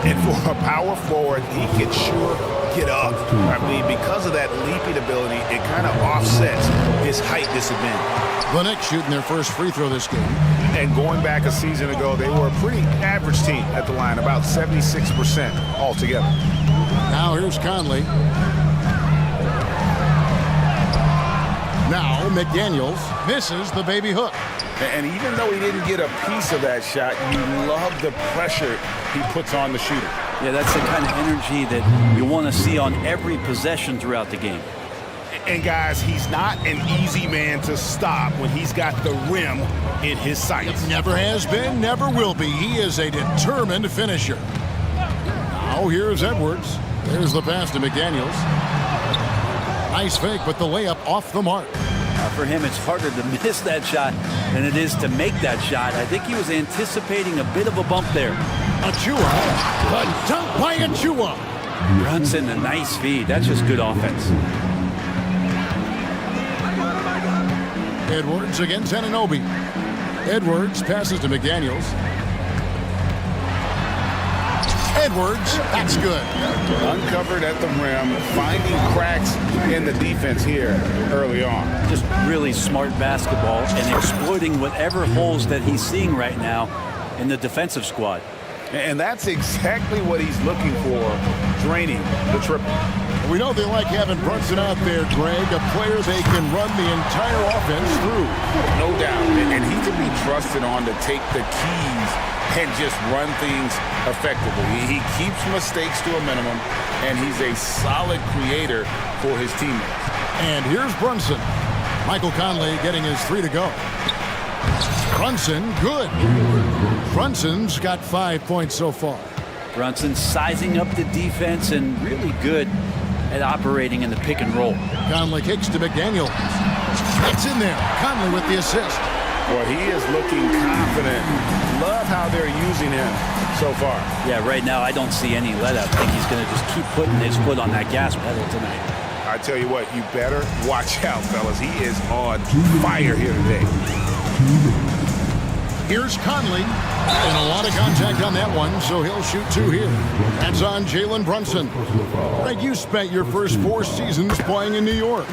And for a power forward, he can sure get up. I mean, because of that leaping ability, it kind of offsets his height disadvantage. The Knicks shooting their first free throw this game. And going back a season ago, they were a pretty average team at the line, about 76% altogether. Now here's Conley. Now McDaniels misses the baby hook. And even though he didn't get a piece of that shot, you love the pressure he puts on the shooter. Yeah, that's the kind of energy that you want to see on every possession throughout the game. And guys, he's not an easy man to stop when he's got the rim in his sights. Never has been, never will be. He is a determined finisher. Now here's Edwards. There's the pass to McDaniels. Nice fake, but the layup off the mark. For him, it's harder to miss that shot than it is to make that shot. I think he was anticipating a bit of a bump there. Achua, a dunk by Achua. Brunson, a nice feed. That's just good offense. Edwards against Anunoby. Edwards passes to McDaniels. Edwards, that's good. Uncovered at the rim, finding cracks in the defense here early on. Just really smart basketball and exploiting whatever holes that he's seeing right now in the defensive squad. And that's exactly what he's looking for, draining the triple. We know they like having Brunson out there, Greg, a player they can run the entire offense through. No doubt. And he can be trusted on to take the keys and just run things effectively. He keeps mistakes to a minimum, and he's a solid creator for his teammates. And here's Brunson. Michael Conley getting his 3 to go. Brunson, good. Brunson's got 5 points so far. Brunson sizing up the defense and really good at operating in the pick and roll. Conley kicks to McDaniels. It's in there. Conley with the assist. Well, he is looking confident. Love how they're using him so far. Yeah, right now I don't see any let up. I think he's going to just keep putting his foot on that gas pedal tonight. I tell you what, you better watch out, fellas. He is on fire here today. Here's Conley. And a lot of contact on that one, so he'll shoot 2 here. That's on Jalen Brunson. Greg, you spent your first 4 seasons playing in New York.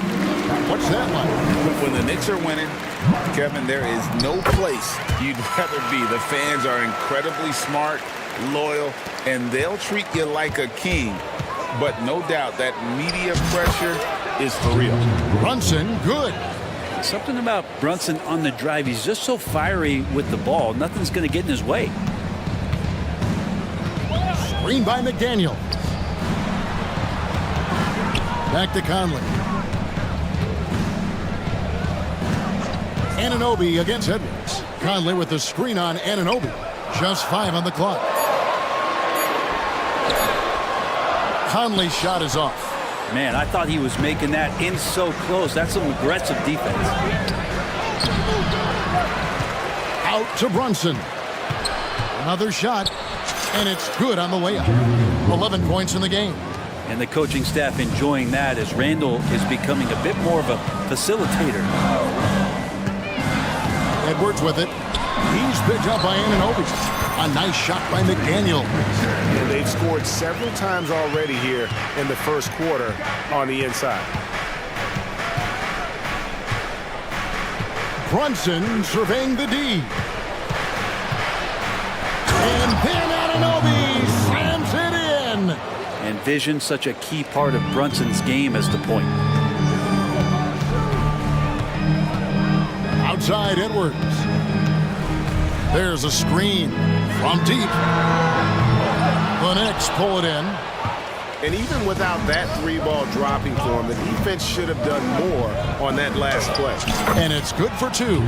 What's that like? When the Knicks are winning, Kevin, there is no place you'd rather be. The fans are incredibly smart, loyal, and they'll treat you like a king. But no doubt that media pressure is for real. Brunson, good. Something about Brunson on the drive. He's just so fiery with the ball. Nothing's going to get in his way. Screen by McDaniel. Back to Conley. Anunoby against Edwards. Conley with the screen on Anunoby. Just 5 on the clock. Conley's shot is off. Man, I thought he was making that in so close. That's some aggressive defense. Out to Brunson. Another shot, and it's good on the layup. 11 points in the game. And the coaching staff enjoying that as Randle is becoming a bit more of a facilitator. Edwards with it. He's picked up by Anunoby. A nice shot by McDaniel. And they've scored several times already here in the first quarter on the inside. Brunson surveying the D. And then Anunoby slams it in. And vision, such a key part of Brunson's game as the point. Outside Edwards. There's a screen from deep. The Knicks pull it in. And even without that three-ball dropping for him, the defense should have done more on that last play. And it's good for 2.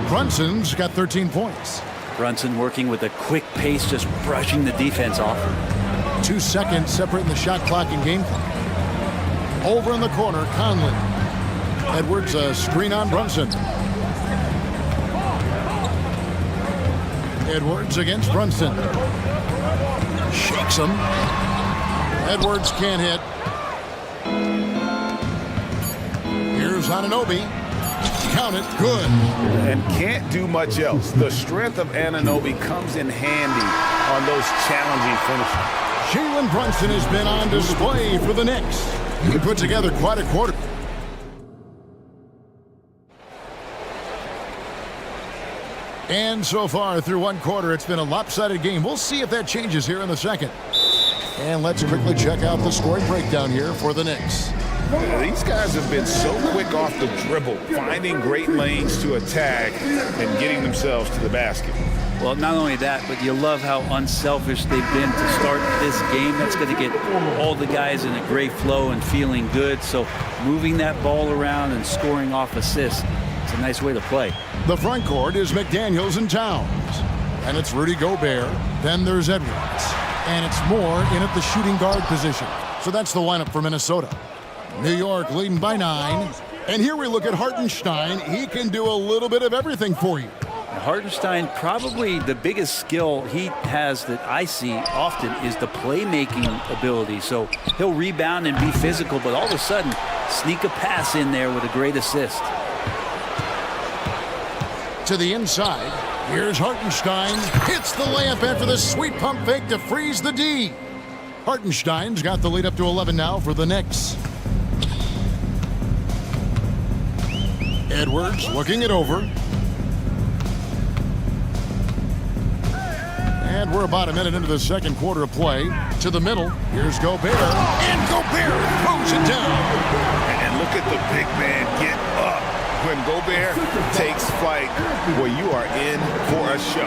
Brunson's got 13 points. Brunson working with a quick pace, just brushing the defense off. 2 seconds separating the shot clock and game clock. Over in the corner, Conley. Edwards, a screen on Brunson. Edwards against Brunson. Shakes him. Edwards can't hit. Here's Anunoby. Count it. Good. And can't do much else. The strength of Anunoby comes in handy on those challenging finishes. Jalen Brunson has been on display for the Knicks. He put together quite a quarter. And so far through 1 quarter, it's been a lopsided game. We'll see if that changes here in the second. And let's quickly check out the scoring breakdown here for the Knicks. These guys have been so quick off the dribble, finding great lanes to attack and getting themselves to the basket. Well, not only that, but you love how unselfish they've been to start this game. That's going to get all the guys in a great flow and feeling good. So moving that ball around and scoring off assists, it's a nice way to play. The front court is McDaniels and Towns. And it's Rudy Gobert. Then there's Edwards. And it's Moore in at the shooting guard position. So that's the lineup for Minnesota. New York leading by 9. And here we look at Hartenstein. He can do a little bit of everything for you. Hartenstein, probably the biggest skill he has that I see often is the playmaking ability. So he'll rebound and be physical, but all of a sudden sneak a pass in there with a great assist. To the inside, here's Hartenstein. Hits the layup after the sweet pump fake to freeze the D. Hartenstein's got the lead up to 11 now for the Knicks. Edwards looking it over. And we're about a minute into the second quarter of play. To the middle, here's Gobert. And Gobert throws it down. And look at the big man get up. When Gobert takes flight, well, you are in for a show.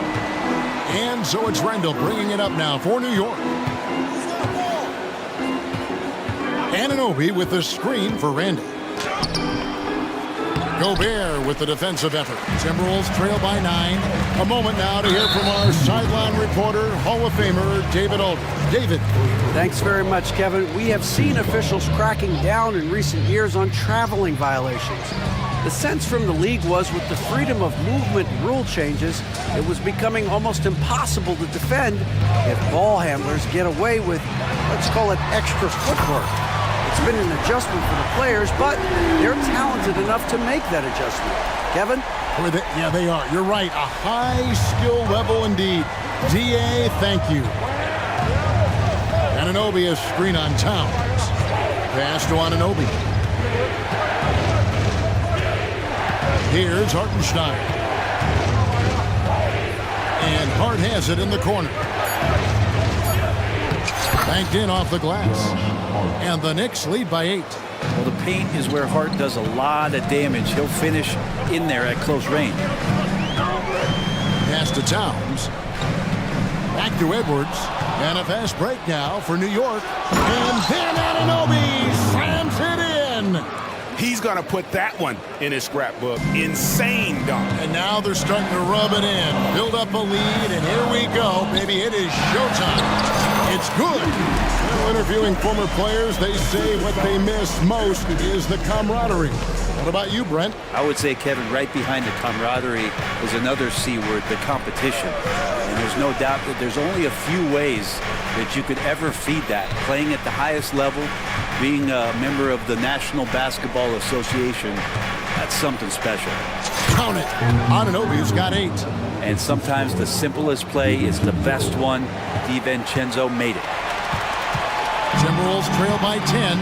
And so it's Randall bringing it up now for New York. Anunoby with the screen for Randall. Gobert with the defensive effort. Timberwolves trail by 9. A moment now to hear from our sideline reporter, Hall of Famer David Aldridge. David. Thanks very much, Kevin. We have seen officials cracking down in recent years on traveling violations. The sense from the league was with the freedom of movement rule changes, it was becoming almost impossible to defend if ball handlers get away with, let's call it, extra footwork. It's been an adjustment for the players, but they're talented enough to make that adjustment. Kevin? Yeah, they are. You're right. A high skill level indeed. DA, thank you. Anunoby, a screen on Towns. Pass to Anunoby. Here's Hartenstein. And Hart has it in the corner. Banked in off the glass. And the Knicks lead by 8. Well, the paint is where Hart does a lot of damage. He'll finish in there at close range. Pass to Towns. Back to Edwards. And a fast break now for New York. And then Anunoby slams it in. He's going to put that one in his scrapbook. Insane dunk. And now they're starting to rub it in. Build up a lead, and here we go. Baby, it is showtime. It's good. Well, interviewing former players, they say what they miss most is the camaraderie. What about you, Brent? I would say, Kevin, right behind the camaraderie is another C word, the competition. And there's no doubt that there's only a few ways that you could ever feed that. Playing at the highest level, being a member of the National Basketball Association, that's something special. Count it. Anunoby's got 8. And sometimes the simplest play is the best one. DiVincenzo made it. Timberwolves trail by 10.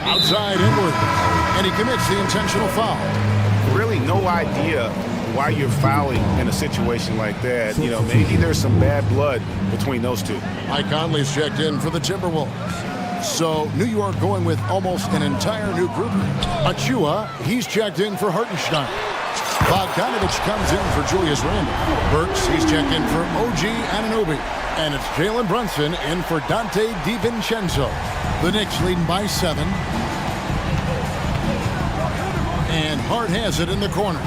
Outside Edwards, and he commits the intentional foul. Really no idea why you're fouling in a situation like that. You know, maybe there's some bad blood between those two. Mike Conley's checked in for the Timberwolves. So New York going with almost an entire new group. Achua, he's checked in for Hartenstein. Bogdanovich comes in for Julius Randle. Burks, he's checked in for OG Anunoby. And it's Jalen Brunson in for Dante DiVincenzo. The Knicks leading by 7. And Hart has it in the corner.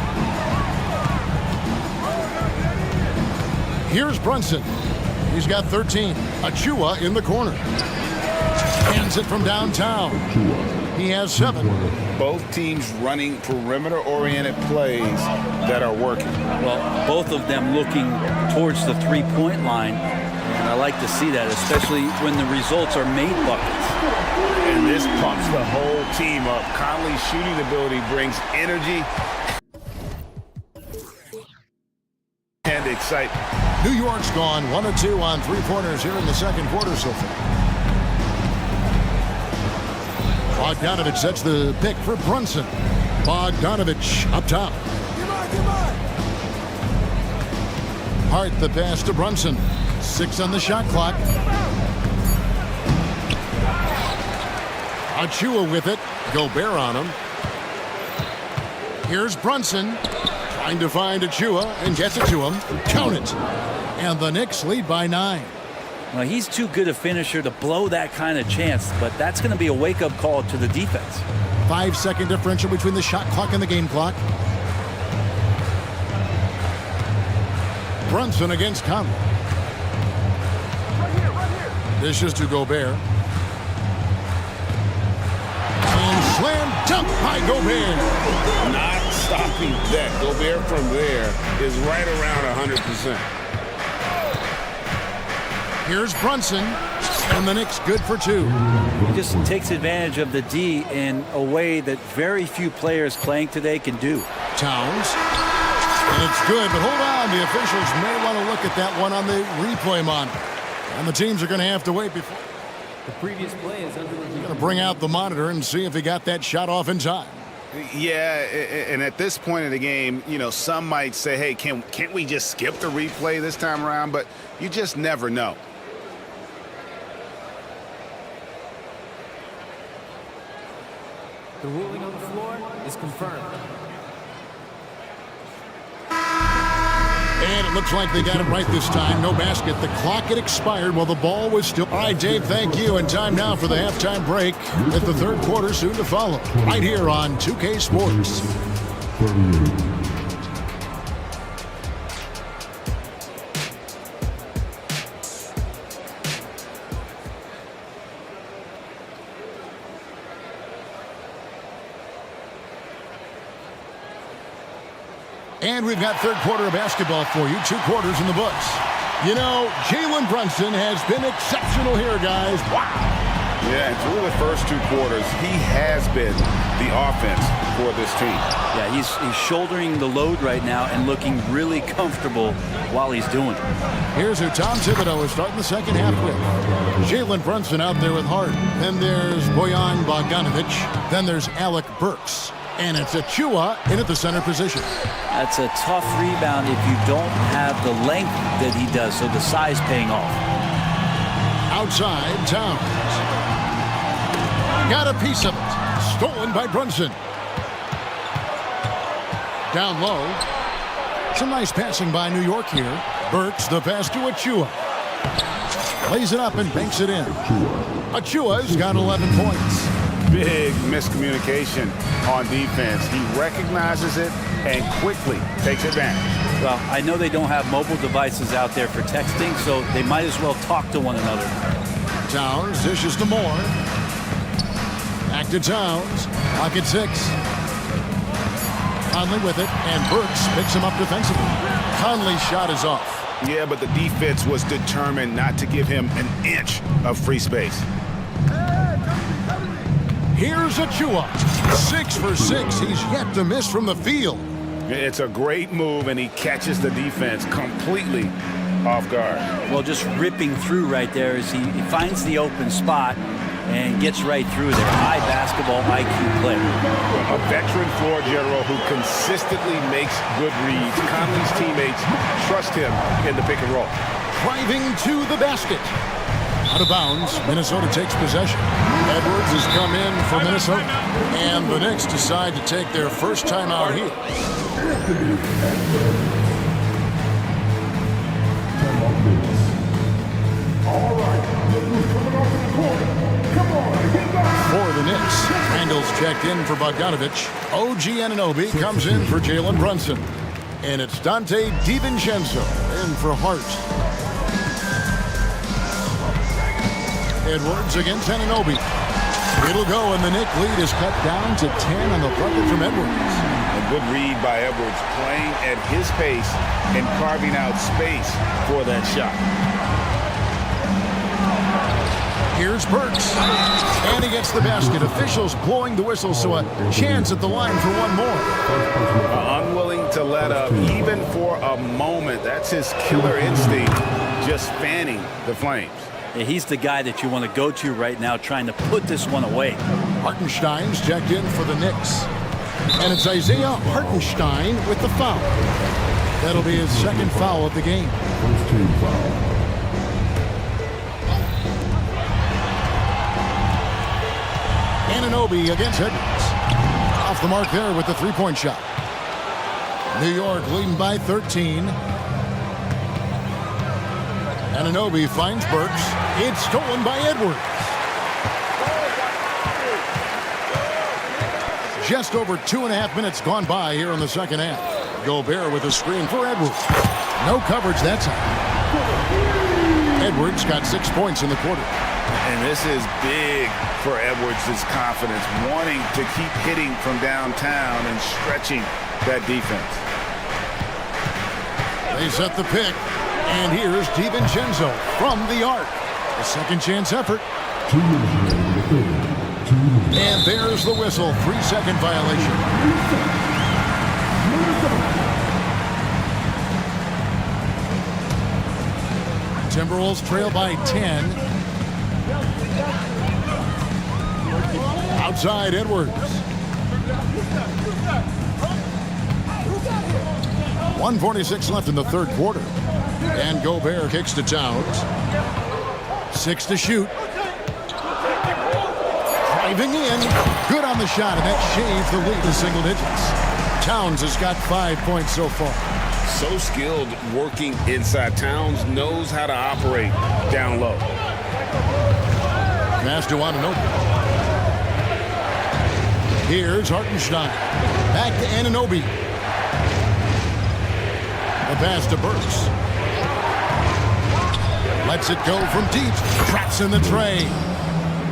Here's Brunson. He's got 13. Achua in the corner. Hands it from downtown. He has 7. Both teams running perimeter-oriented plays that are working. Well, both of them looking towards the three-point line. And I like to see that, especially when the results are made buckets. And this pumps the whole team up. Conley's shooting ability brings energy and excitement. New York's gone 1 of 2 on three-pointers here in the second quarter so far. Bogdanovich sets the pick for Brunson. Bogdanovich up top. Hart the pass to Brunson. 6 on the shot clock. Achua with it. Gobert on him. Here's Brunson. Trying to find Achua and gets it to him. Count it. And the Knicks lead by 9. Well, he's too good a finisher to blow that kind of chance, but that's going to be a wake-up call to the defense. 5-second differential between the shot clock and the game clock. Brunson against Conley. This is to Gobert. And slam dunk by Gobert. Not stopping that. Gobert from there is right around 100%. Here's Brunson, and the Knicks good for 2. He just takes advantage of the D in a way that very few players playing today can do. Towns, and it's good, but hold on. The officials may want to look at that one on the replay monitor. And the teams are going to have to wait before. The previous play is under review. Going to bring out the monitor and see if he got that shot off in time. Yeah, and at this point in the game, you know, some might say, hey, can't we just skip the replay this time around? But you just never know. The ruling on the floor is confirmed. And it looks like they got it right this time. No basket. The clock had expired while the ball was still. All right, Dave, thank you. And time now for the halftime break with the third quarter soon to follow. Right here on 2K Sports. And we've got third quarter of basketball for you. 2 quarters in the books. You know, Jalen Brunson has been exceptional here, guys. Wow. Yeah, and through the first 2 quarters, he has been the offense for this team. Yeah, he's shouldering the load right now and looking really comfortable while he's doing it. Here's who Tom Thibodeau is starting the second half with. Jalen Brunson out there with Hart. Then there's Bojan Bogdanovich. Then there's Alec Burks. And it's Achua in at the center position. That's a tough rebound if you don't have the length that he does, so the size paying off. Outside, Towns. Got a piece of it. Stolen by Brunson. Down low. Some nice passing by New York here. Burks, the pass to Achua. Lays it up and banks it in. Achua's got 11 points. Big miscommunication on defense. He recognizes it and quickly takes advantage. Well, I know they don't have mobile devices out there for texting, so they might as well talk to one another. Towns dishes to Moore. Back to Towns. Pocket 6. Conley with it, and Burks picks him up defensively. Conley's shot is off. Yeah, but the defense was determined not to give him an inch of free space. Here's Achua. 6 for 6. He's yet to miss from the field. It's a great move, and he catches the defense completely off guard. Well, just ripping through right there as he finds the open spot and gets right through there. High basketball IQ player. A veteran floor general who consistently makes good reads. Conley's teammates trust him in the pick and roll. Driving to the basket. Out of bounds, Minnesota takes possession. Edwards has come in for Minnesota. And the Knicks decide to take their first time out here. For the Knicks, Randall's checked in for Bogdanovich. OG Anunoby comes in for Jalen Brunson. And it's Dante DiVincenzo in for Hart. Edwards against Anunoby. It'll go, and the Knick lead is cut down to 10 on the bucket from Edwards. A good read by Edwards, playing at his pace and carving out space for that shot. Here's Burks, and he gets the basket. Officials blowing the whistle, so a chance at the line for one more. Unwilling to let up, even for a moment. That's his killer instinct, just fanning the flames. Yeah, he's the guy that you want to go to right now, trying to put this one away. Hartenstein's checked in for the Knicks. And it's Isaiah Hartenstein with the foul. That'll be his second foul of the game. First team foul. Anunoby against Edwards. Off the mark there with the three-point shot. New York leading by 13. Anunoby finds Burks. It's stolen by Edwards. Just over 2.5 minutes gone by here in the second half. Gobert with a screen for Edwards. No coverage that time. Edwards got 6 points in the quarter. And this is big for Edwards' confidence, wanting to keep hitting from downtown and stretching that defense. They set the pick, and here's DiVincenzo from the arc. A second chance effort. 2 minutes remaining in the third. And there's the whistle. 3-second violation. Timberwolves trail by 10. Outside Edwards. 1:46 left in the third quarter. And Gobert kicks to Towns. 6 to shoot. Driving in. Good on the shot, and that shaves the lead to single digits. Towns has got 5 points so far. So skilled working inside. Towns knows how to operate down low. Pass to Anunoby. Here's Hartenstein. Back to Anunoby. The pass to Burks. Lets it go from deep. Traps in the tray.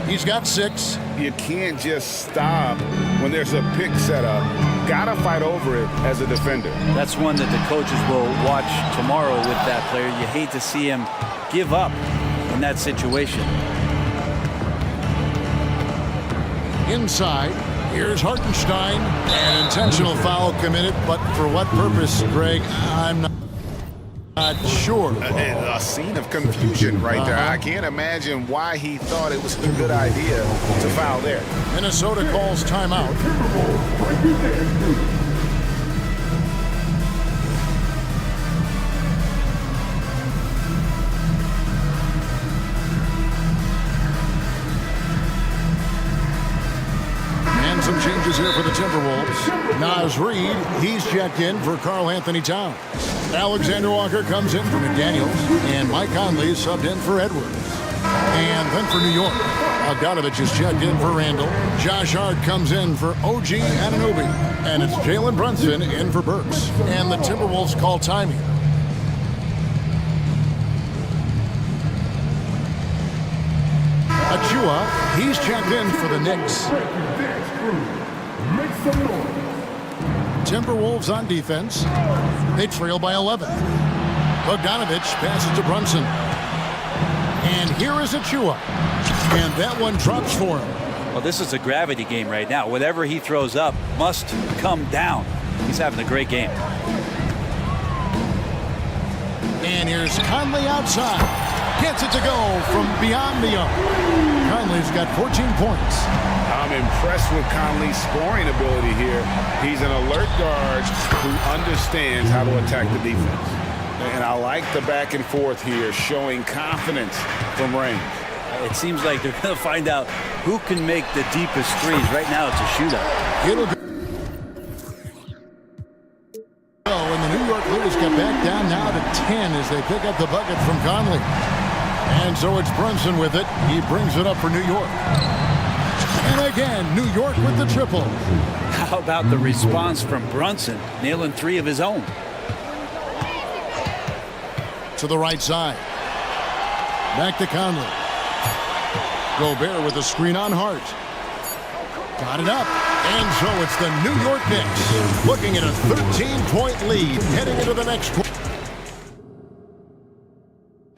He's got 6. You can't just stop when there's a pick set up. Gotta fight over it as a defender. That's one that the coaches will watch tomorrow with that player. You hate to see him give up in that situation. Inside, here's Hartenstein. An intentional foul committed, but for what purpose, Greg? I'm not sure. A scene of confusion right there. I can't imagine why he thought it was a good idea to foul there. Minnesota calls timeout. And some changes here for the Timberwolves. Naz Reid, he's checked in for Karl Anthony Towns. Alexander Walker comes in for McDaniels, and Mike Conley is subbed in for Edwards. And then for New York, Bogdanovich is checked in for Randall. Josh Hart comes in for OG Anunoby, and it's Jalen Brunson in for Burks. And the Timberwolves call time here. Achua, he's checked in for the Knicks. Timberwolves on defense. They trail by 11. Bogdanovich passes to Brunson. And here is Achua. And that one drops for him. Well, this is a gravity game right now. Whatever he throws up must come down. He's having a great game. And here's Conley outside. Gets it to go from beyond the arc. Conley's got 14 points. I'm impressed with Conley's scoring ability here. He's an alert guard who understands how to attack the defense. And I like the back and forth here, showing confidence from range. It seems like they're going to find out who can make the deepest threes. Right now, it's a shootout. It'll go. York leaders get back down now to 10 as they pick up the bucket from Conley. And so it's Brunson with it. He brings it up for New York. And again, New York with the triple. How about the response from Brunson, nailing 3 of his own? To the right side. Back to Conley. Gobert with a screen on Hart. Got it up. And so it's the New York Knicks looking at a 13-point lead heading into the next quarter.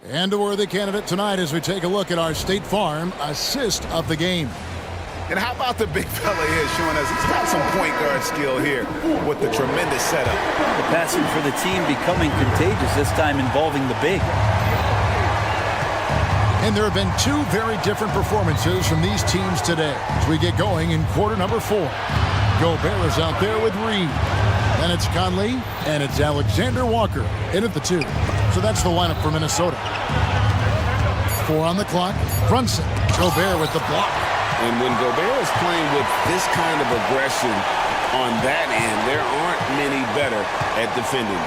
And a worthy candidate tonight as we take a look at our State Farm assist of the game. And how about the big fella here showing us he's got some point guard skill here with the tremendous setup. The passing for the team becoming contagious, this time involving the big. And there have been 2 very different performances from these teams today as we get going in quarter number 4. Gobert is out there with Reed. Then it's Conley, and it's Alexander Walker in at the 2. So that's the lineup for Minnesota. 4 on the clock. Brunson. Gobert with the block. And when Gobert is playing with this kind of aggression on that end, there aren't many better at defending.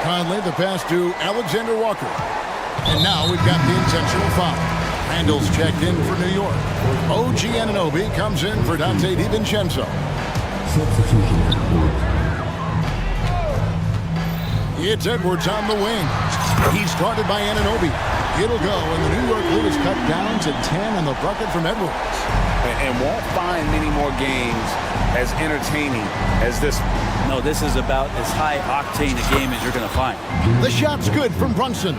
Conley, the pass to Alexander Walker. And now we've got the intentional foul. Randall's checked in for New York. OG Anunoby comes in for Dante DiVincenzo. It's Edwards on the wing. He's guarded by Anunoby. It'll go, and the New York lead is cut down to 10 on the bucket from Edwards. And won't find many more games as entertaining as this. No, this is about as high octane a game as you're going to find. The shot's good from Brunson.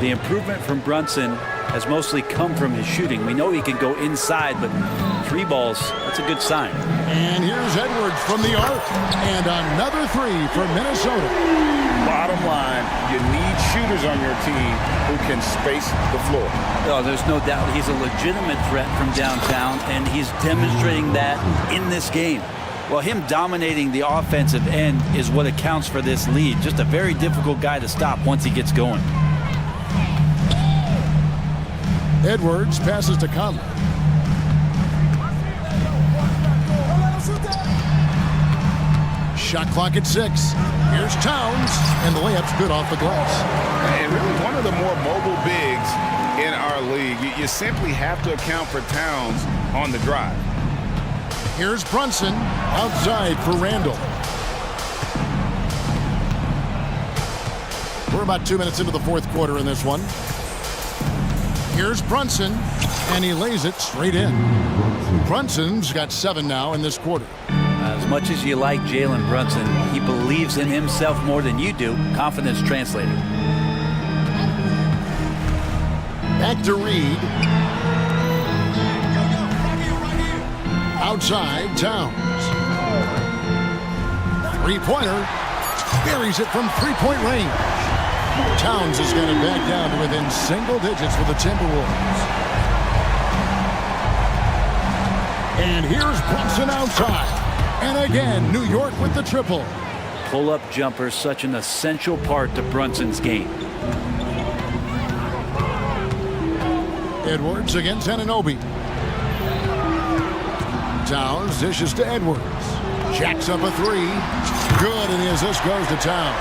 The improvement from Brunson has mostly come from his shooting. We know he can go inside, but 3 balls, that's a good sign. And here's Edwards from the arc. And another 3 for Minnesota. Bottom line, you need shooters on your team who can space the floor. Oh, there's no doubt he's a legitimate threat from downtown, and he's demonstrating that in this game. Well, him dominating the offensive end is what accounts for this lead. Just a very difficult guy to stop once he gets going. Edwards passes to Conley. Shot clock at 6. Here's Towns, and the layup's good off the glass. And really one of the more mobile bigs in our league. You simply have to account for Towns on the drive. Here's Brunson outside for Randall. We're about 2 minutes into the 4th quarter in this one. Here's Brunson, and he lays it straight in. Brunson's got 7 now in this quarter. As much as you like Jalen Brunson, he believes in himself more than you do. Confidence translating. Back to Reed. Outside, Towns. 3-pointer. Buries it from 3-point range. Towns has got it back down to within single digits for the Timberwolves. And here's Brunson outside. And again, New York with the triple. Pull-up jumper, such an essential part to Brunson's game. Edwards against Anunoby. Towns dishes to Edwards. Jacks up a 3. Good, and the assist goes to Towns.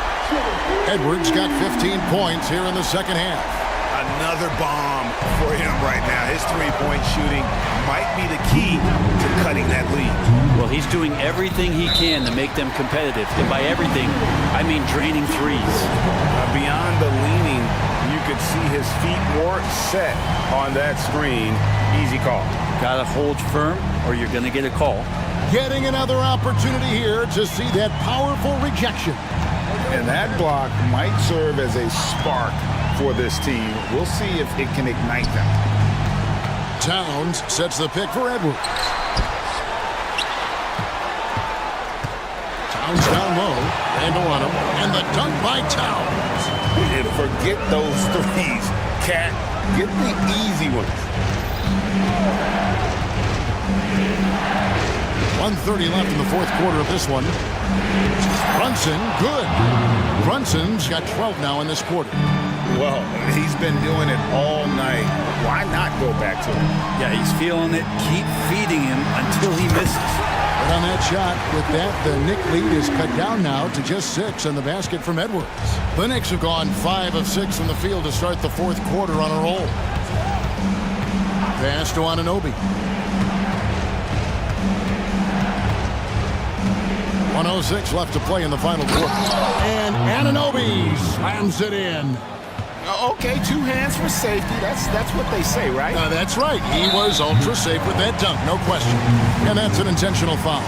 Edwards got 15 points here in the second half. Another bomb for him right now. His 3-point shooting might be the key to cutting that lead. Well, he's doing everything he can to make them competitive. And by everything, I mean draining threes. Beyond the leaning, you could see his feet more set on that screen. Easy call. Got to hold firm or you're going to get a call. Getting another opportunity here to see that powerful rejection. And that block might serve as a spark for this team. We'll see if it can ignite them. Towns sets the pick for Edwards. Towns down low. Randall on him. And the dunk by Towns. And forget those threes. Cat, get the easy ones. 1:30 left in the 4th quarter of this one. Brunson, good. Brunson's got 12 now in this quarter. Well, he's been doing it all night. Why not go back to him? Yeah, he's feeling it. Keep feeding him until he misses. On that shot, with that, the Knick lead is cut down now to just 6 and the basket from Edwards. The Knicks have gone 5 of 6 from the field to start the fourth quarter on a roll. Pass to Anunoby. 1:06 left to play in the final quarter. And Anunoby slams it in. Okay, 2 hands for safety. That's what they say, right? That's right. He was ultra safe with that dunk, no question. And that's an intentional foul.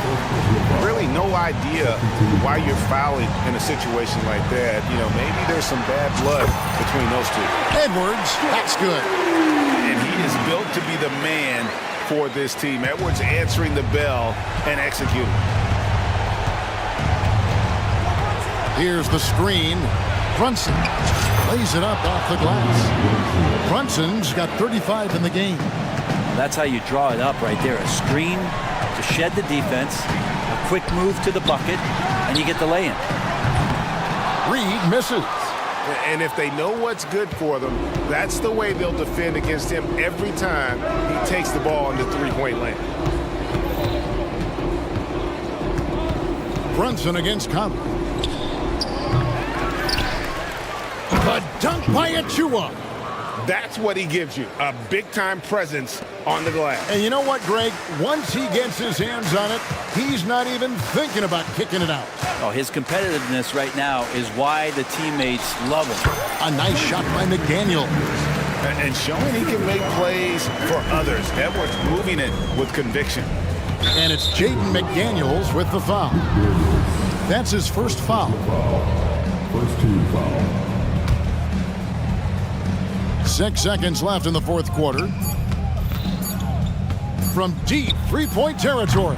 Really no idea why you're fouling in a situation like that. You know, maybe there's some bad blood between those two. Edwards, that's good. And he is built to be the man for this team. Edwards answering the bell and executing. Here's the screen. Brunson lays it up off the glass. Brunson's got 35 in the game. That's how you draw it up right there. A screen to shed the defense, a quick move to the bucket, and you get the lay-in. Reed misses. And if they know what's good for them, that's the way they'll defend against him every time he takes the ball in the three-point lane. Brunson against Conley. The dunk by Achua. That's what he gives you, a big-time presence on the glass. And you know what, Greg? Once he gets his hands on it, he's not even thinking about kicking it out. Oh, his competitiveness right now is why the teammates love him. A nice shot by McDaniel. And showing he can make plays for others. Edwards moving it with conviction. And it's Jaden McDaniels with the foul. That's his first foul. First team foul. 6 seconds left in the fourth quarter. From deep three-point territory.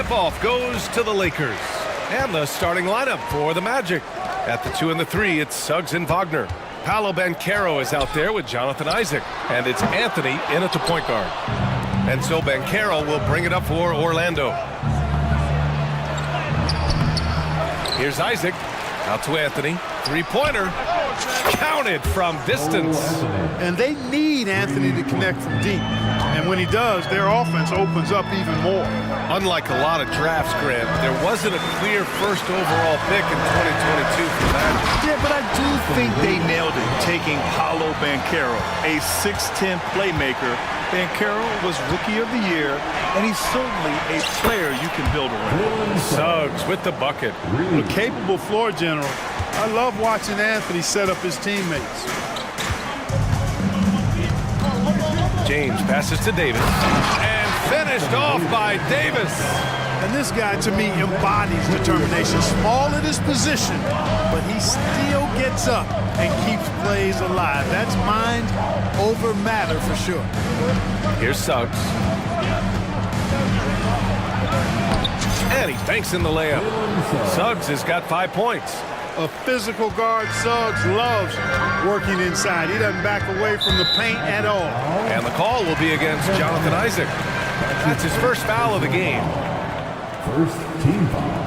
tip-off goes to the Lakers. And the starting lineup for the Magic. At the 2 and the 3, it's Suggs and Wagner. Paolo Banchero is out there with Jonathan Isaac. And it's Anthony in at the point guard. And so Banchero will bring it up for Orlando. Here's Isaac. Out to Anthony. Three-pointer. Counted from distance. And they need Anthony to connect from deep. And when he does, their offense opens up even more. Unlike a lot of drafts, Grant, there wasn't a clear first overall pick in 2022 for that. Yeah, but I do think they nailed it, taking Paolo Banchero, a 6'10 playmaker. Banchero was Rookie of the Year, and he's certainly a player you can build around. Suggs with the bucket. A capable floor general. I love watching Anthony set up his teammates. James passes to Davis. And finished off by Davis. And this guy, to me, embodies determination. Small at his position, but he still gets up and keeps plays alive. That's mind over matter for sure. Here's Suggs. And he banks in the layup. Suggs has got 5 points. A physical guard, Suggs loves working inside. He doesn't back away from the paint at all. And the call will be against Jonathan Isaac. That's his first foul of the game. First team foul.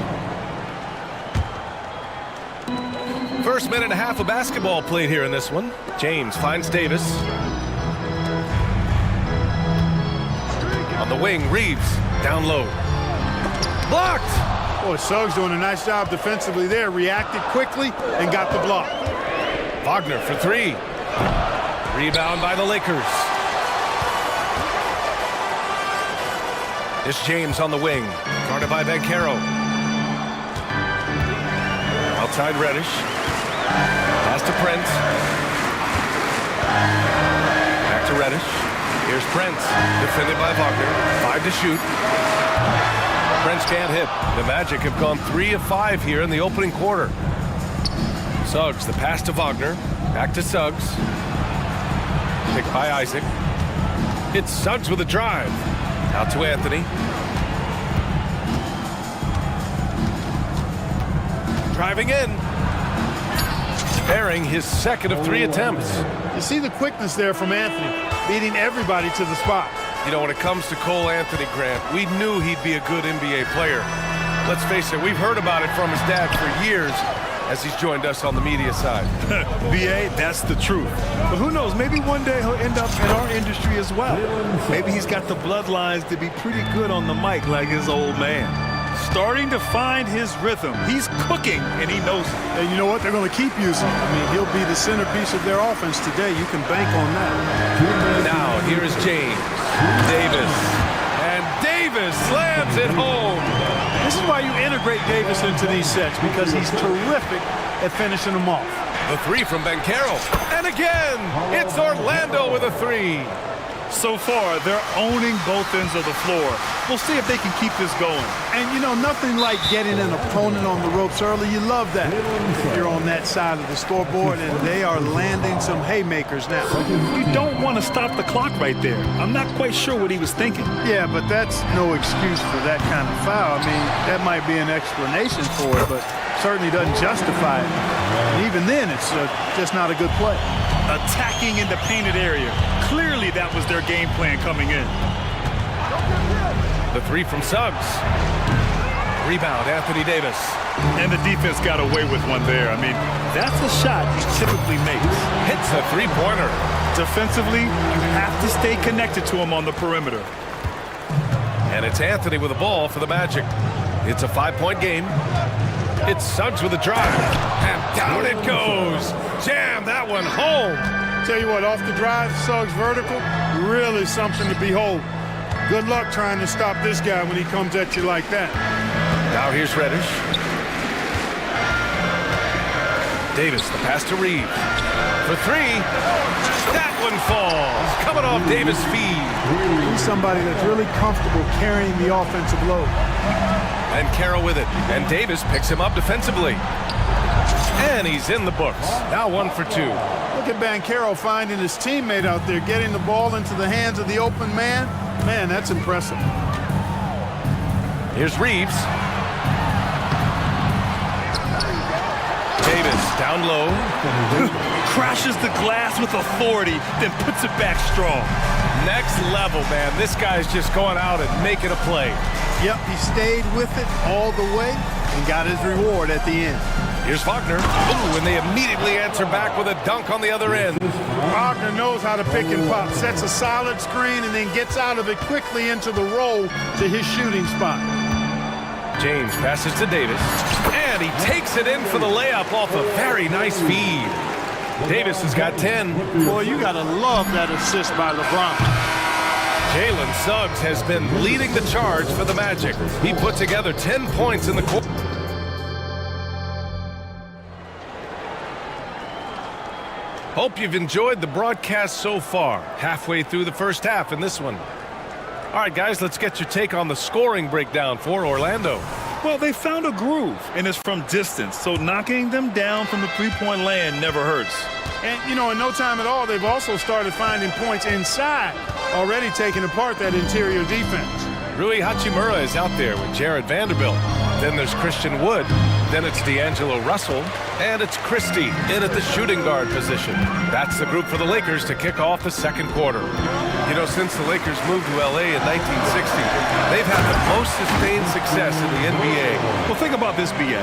First minute and a half of basketball played here in this one. James finds Davis. On the wing, Reeves down low. Blocked! Boy, Suggs doing a nice job defensively there. Reacted quickly and got the block. Wagner for 3. Rebound by the Lakers. It's James on the wing. Guarded by Banchero. Outside Reddish. Pass to Prince. Back to Reddish. Here's Prince. Defended by Wagner. 5 to shoot. Prince can't hit. The Magic have gone 3 of 5 here in the opening quarter. Suggs, the pass to Wagner. Back to Suggs. Picked by Isaac. It's Suggs with a drive. Out to Anthony. Driving in. Sparing his second of 3 attempts. You see the quickness there from Anthony, beating everybody to the spot. You know, when it comes to Cole Anthony, Grant, we knew he'd be a good NBA player. Let's face it, we've heard about it from his dad for years as he's joined us on the media side. BA, that's the truth. But who knows, maybe one day he'll end up in our industry as well. Maybe he's got the bloodlines to be pretty good on the mic like his old man. Starting to find his rhythm. He's cooking, and he knows it. And you know what? They're going to keep using him. I mean, he'll be the centerpiece of their offense today. You can bank on that. Now, here is James. Davis. And Davis slams it home. This is why you integrate Davis into these sets, because he's terrific at finishing them off. The 3 from Banchero. And again, it's Orlando with a 3. So far, they're owning both ends of the floor. We'll see if they can keep this going. And, you know, nothing like getting an opponent on the ropes early. You love that. If you're on that side of the scoreboard, and they are landing some haymakers now. You don't want to stop the clock right there. I'm not quite sure what he was thinking. Yeah, but that's no excuse for that kind of foul. I mean, that might be an explanation for it, but certainly doesn't justify it. And even then, it's just not a good play. Attacking in the painted area. Clearly that was their game plan coming in. The 3 from Suggs. Rebound, Anthony Davis. And the defense got away with one there. I mean, that's a shot he typically makes. Hits a 3-pointer. Defensively, you have to stay connected to him on the perimeter. And it's Anthony with the ball for the Magic. It's a 5-point game. It's Suggs with a drive. And down it goes. Jam that one home. Tell you what, off the drive, Suggs vertical, really something to behold. Good luck trying to stop this guy when he comes at you like that. Now here's Reddish. Davis, the pass to Reeves. For 3. That one falls. Coming off Davis' feed. He's somebody that's really comfortable carrying the offensive load. And Carroll with it. And Davis picks him up defensively. And he's in the books. Now 1 for 2. Look at Banchero finding his teammate out there, getting the ball into the hands of the open man. Man, that's impressive. Here's Reeves. Davis down low. Crashes the glass with authority, then puts it back strong. Next level, man. This guy's just going out and making a play. Yep, he stayed with it all the way and got his reward at the end. Here's Wagner. Ooh, and they immediately answer back with a dunk on the other end. Wagner knows how to pick and pop, sets a solid screen, and then gets out of it quickly into the roll to his shooting spot. James passes to Davis, and he takes it in for the layup off a very nice feed. Davis has got 10. Boy, you gotta love that assist by LeBron. Jalen Suggs has been leading the charge for the Magic. He put together 10 points in the quarter. Hope you've enjoyed the broadcast so far. Halfway through the first half in this one. All right, guys, let's get your take on the scoring breakdown for Orlando. Well, they found a groove, and it's from distance, so knocking them down from the three-point land never hurts. And, you know, in no time at all, they've also started finding points inside, already taking apart that interior defense. Rui Hachimura is out there with Jared Vanderbilt. Then there's Christian Wood. Then it's D'Angelo Russell. And it's Christie in at the shooting guard position. That's the group for the Lakers to kick off the second quarter. You know, since the Lakers moved to L.A. in 1960, they've had the most sustained success in the NBA. Well, think about this, B.A.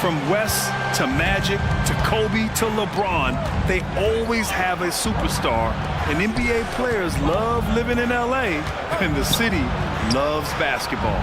From West to Magic to Kobe to LeBron, they always have a superstar. And NBA players love living in L.A., and the city loves basketball.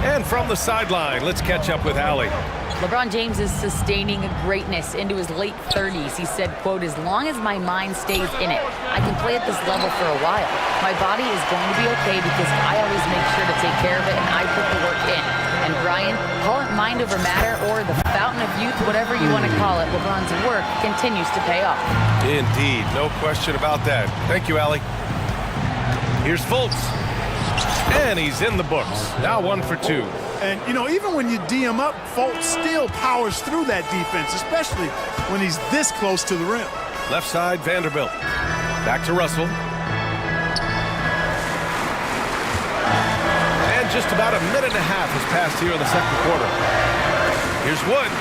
And from the sideline, let's catch up with Allie. LeBron James is sustaining greatness into his late 30s. He said, quote, "As long as my mind stays in it, I can play at this level for a while. My body is going to be okay because I always make sure to take care of it and I put the work in." And Brian, call it mind over matter or the fountain of youth, whatever you want to call it, LeBron's work continues to pay off. Indeed, no question about that. Thank you, Allie. Here's Fultz. And he's in the books. Now 1 for 2. And, you know, even when you D him up, Fultz still powers through that defense, especially when he's this close to the rim. Left side, Vanderbilt. Back to Russell. And just about a minute and a half has passed here in the second quarter. Here's Wood.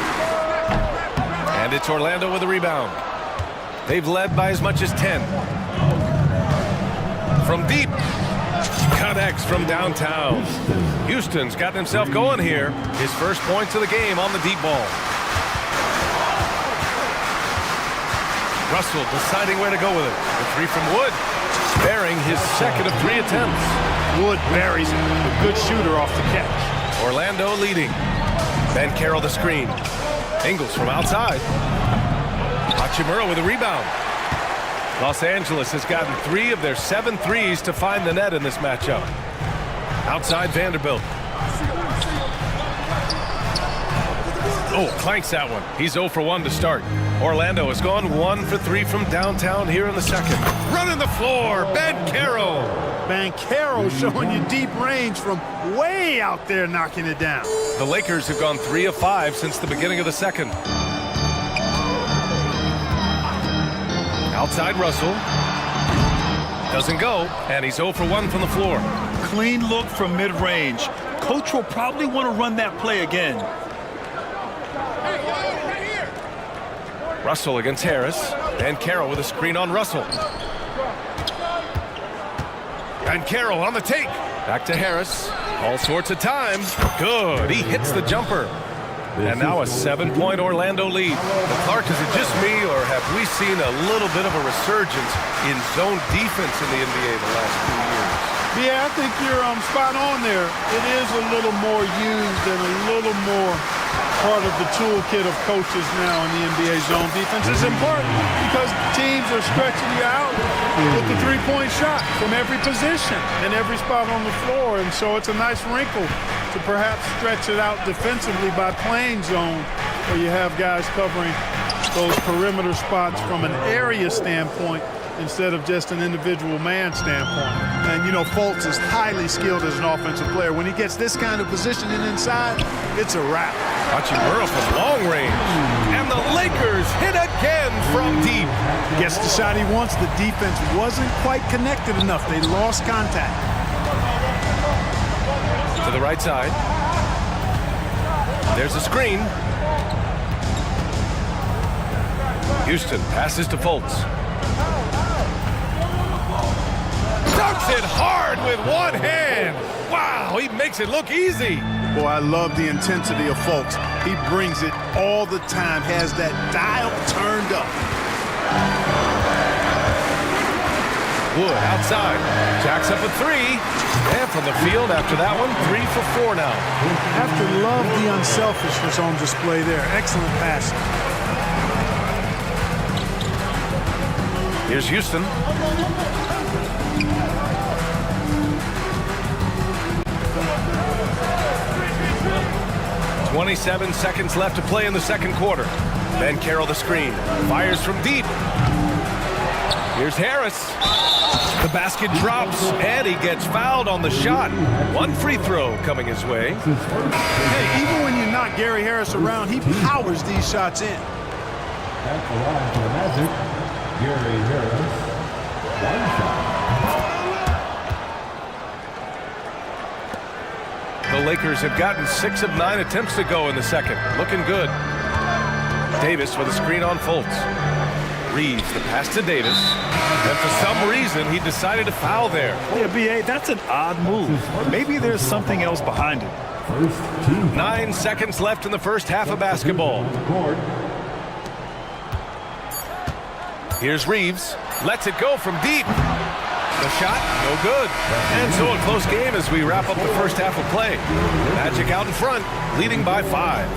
And it's Orlando with a rebound. They've led by as much as 10. From deep. Connects from downtown. Houston's gotten himself going here. His first points of the game on the deep ball. Russell deciding where to go with it. The three from Wood. Bearing his second of 3 attempts. Wood buries him. A good shooter off the catch. Orlando leading. Ben Carroll the screen. Ingles from outside. Hachimura with a rebound. Los Angeles has gotten 3 of their 7 threes to find the net in this matchup. Outside Vanderbilt. Oh, clanks that one. He's 0 for 1 to start. Orlando has gone 1 for 3 from downtown here in the second. Running the floor, Ben Carroll. Ben Carroll showing you deep range from way out there, knocking it down. The Lakers have gone 3 of 5 since the beginning of the second. Outside Russell. Doesn't go, and he's 0 for 1 from the floor. Clean look from mid-range. Coach will probably want to run that play again. Russell against Harris. And Carroll with a screen on Russell. And Carroll on the take. Back to Harris. All sorts of time. Good. He hits the jumper. And now a 7-point Orlando lead. Clark, is it just me, or have we seen a little bit of a resurgence in zone defense in the NBA the last 2 years? Yeah, I think you're spot on there. It is a little more used and a little more part of the toolkit of coaches now in the NBA zone defense. It's important because teams are stretching you out with the three-point shot from every position and every spot on the floor. And so it's a nice wrinkle to perhaps stretch it out defensively by playing zone, where you have guys covering those perimeter spots from an area standpoint instead of just an individual man standpoint. And, you know, Fultz is highly skilled as an offensive player. When he gets this kind of positioning inside, it's a wrap. Hachimura from long range. And the Lakers hit again from deep. Gets the shot he wants. The defense wasn't quite connected enough. They lost contact. To the right side. There's a screen. Houston passes to Fultz. Dunks it hard with one hand. Wow, he makes it look easy. Boy, I love the intensity of Fultz. He brings it all the time, has that dial turned up. Wood outside, jacks up a three, and from the field after that one, 3 for 4 now. Have to love the unselfishness on display there. Excellent passing. Here's Houston. "27 seconds left to play in the second quarter. Ben Carroll the screen, fires from deep. Here's Harris. The basket drops, and he gets fouled on the shot. One free throw coming his way. Hey, even when you knock Gary Harris around, he powers these shots in. At the line for the Magic, Gary Harris, 1 shot. The Lakers have gotten 6 of 9 attempts to go in the second. Looking good. Davis with a screen on Fultz. Reeves the pass to Davis. And for some reason, he decided to foul there. Yeah, B.A., that's an odd move. Maybe there's something else behind it. 9 seconds left in the first half of basketball. Here's Reeves. Lets it go from deep. The shot, no good. And so a close game as we wrap up the first half of play. Magic out in front, leading by 5.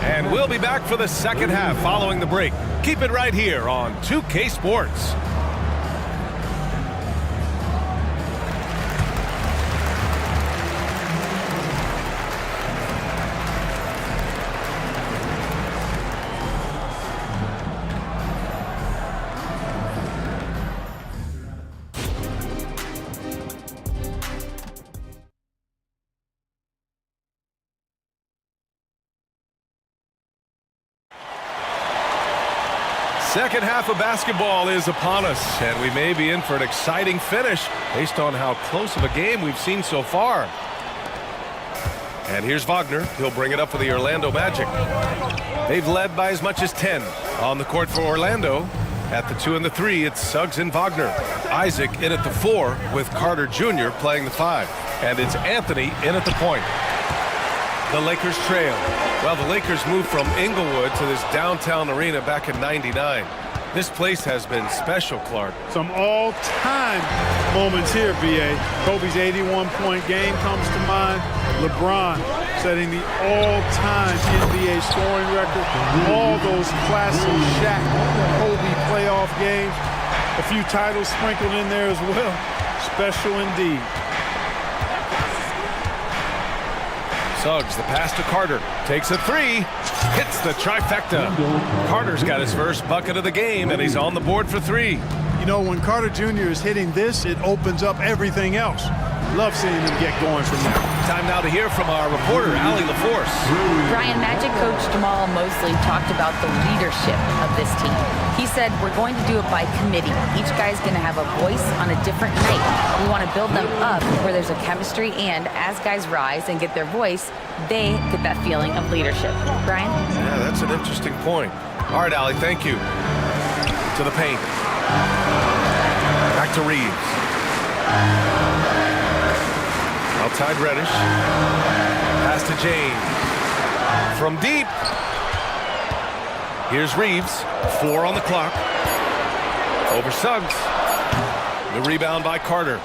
And we'll be back for the second half following the break. Keep it right here on 2K Sports. Second half of basketball is upon us, and we may be in for an exciting finish based on how close of a game we've seen so far. And here's Wagner. He'll bring it up for the Orlando Magic. They've led by as much as 10. On the court for Orlando, at the 2 and the 3, it's Suggs and Wagner. Isaac in at the 4 with Carter Jr. playing the 5. And it's Anthony in at the point. The Lakers trail. Well, the Lakers moved from Inglewood to this downtown arena back in '99. This place has been special, Clark. Some all-time moments here, B.A. Kobe's 81-point game comes to mind. LeBron setting the all-time NBA scoring record. All those classic Shaq, Kobe playoff games. A few titles sprinkled in there as well. Special indeed. Suggs, the pass to Carter, takes a 3, hits the trifecta. Carter's got his first bucket of the game, and he's on the board for 3. You know, when Carter Jr. is hitting this, it opens up everything else. Love seeing him get going from there. Time now to hear from our reporter, Allie LaForce. Brian, Magic coach Jamal Mosley talked about the leadership of this team. He said, we're going to do it by committee. Each guy's going to have a voice on a different night. We want to build them up where there's a chemistry, and as guys rise and get their voice, they get that feeling of leadership. Brian? Yeah, that's an interesting point. All right, Allie, thank you. To the paint. Back to Reeves. Outside Reddish. Pass to James. From deep. Here's Reeves. 4 on the clock. Over Suggs. The rebound by Carter.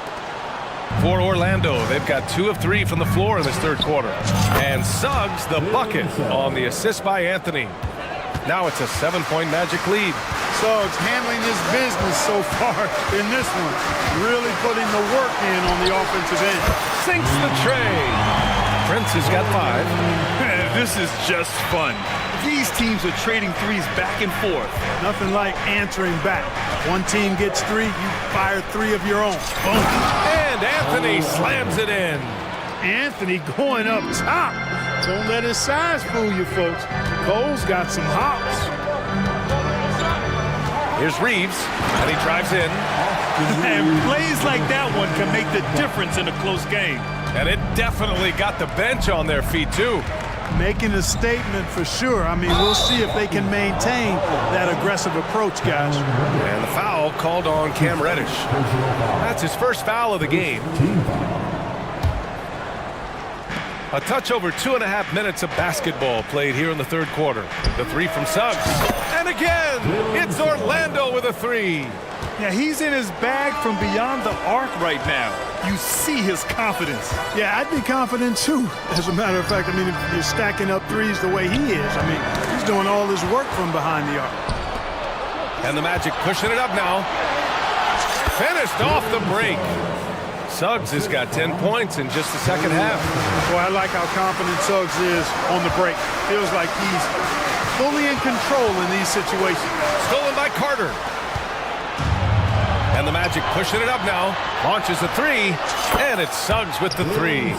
For Orlando, they've got 2 of 3 from the floor in this third quarter. And Suggs, the bucket on the assist by Anthony. Now it's a 7-point Magic lead. Suggs handling his business so far in this one. Really putting the work in on the offensive end. Sinks the tray. Prince has got 5. This is just fun. These teams are trading threes back and forth. Nothing like answering back. One team gets 3, you fire 3 of your own. Boom. And Anthony slams it in. Anthony going up top. Don't let his size fool you, folks. Cole's got some hops. Here's Reeves, and he drives in. And plays like that one can make the difference in a close game. And it definitely got the bench on their feet, too. Making a statement for sure. I mean, we'll see if they can maintain that aggressive approach, guys. And the foul called on Cam Reddish. That's his first foul of the game. A touch over 2.5 minutes of basketball played here in the third quarter. The three from Suggs. And again, it's Orlando with a three. Yeah, he's in his bag from beyond the arc right now. You see his confidence. Yeah, I'd be confident too. As a matter of fact, I mean, if you're stacking up threes the way he is, I mean, he's doing all his work from behind the arc. And the Magic pushing it up now. Finished off the break. Suggs has got 10 points in just the second half. Boy, I like how confident Suggs is on the break. Feels like he's fully in control in these situations. Stolen by Carter. And the Magic pushing it up now. Launches a three, and it's Suggs with the three.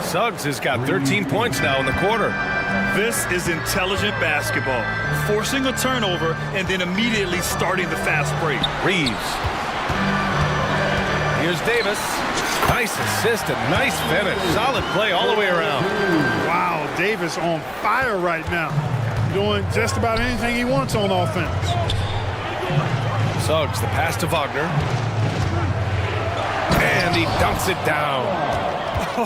Suggs has got 13 points now in the quarter. This is intelligent basketball. Forcing a turnover and then immediately starting the fast break. Reeves. Here's Davis. Nice assist and nice finish. Solid play all the way around. Wow, Davis on fire right now. Doing just about anything he wants on offense. Suggs, the pass to Wagner. And he dunks it down.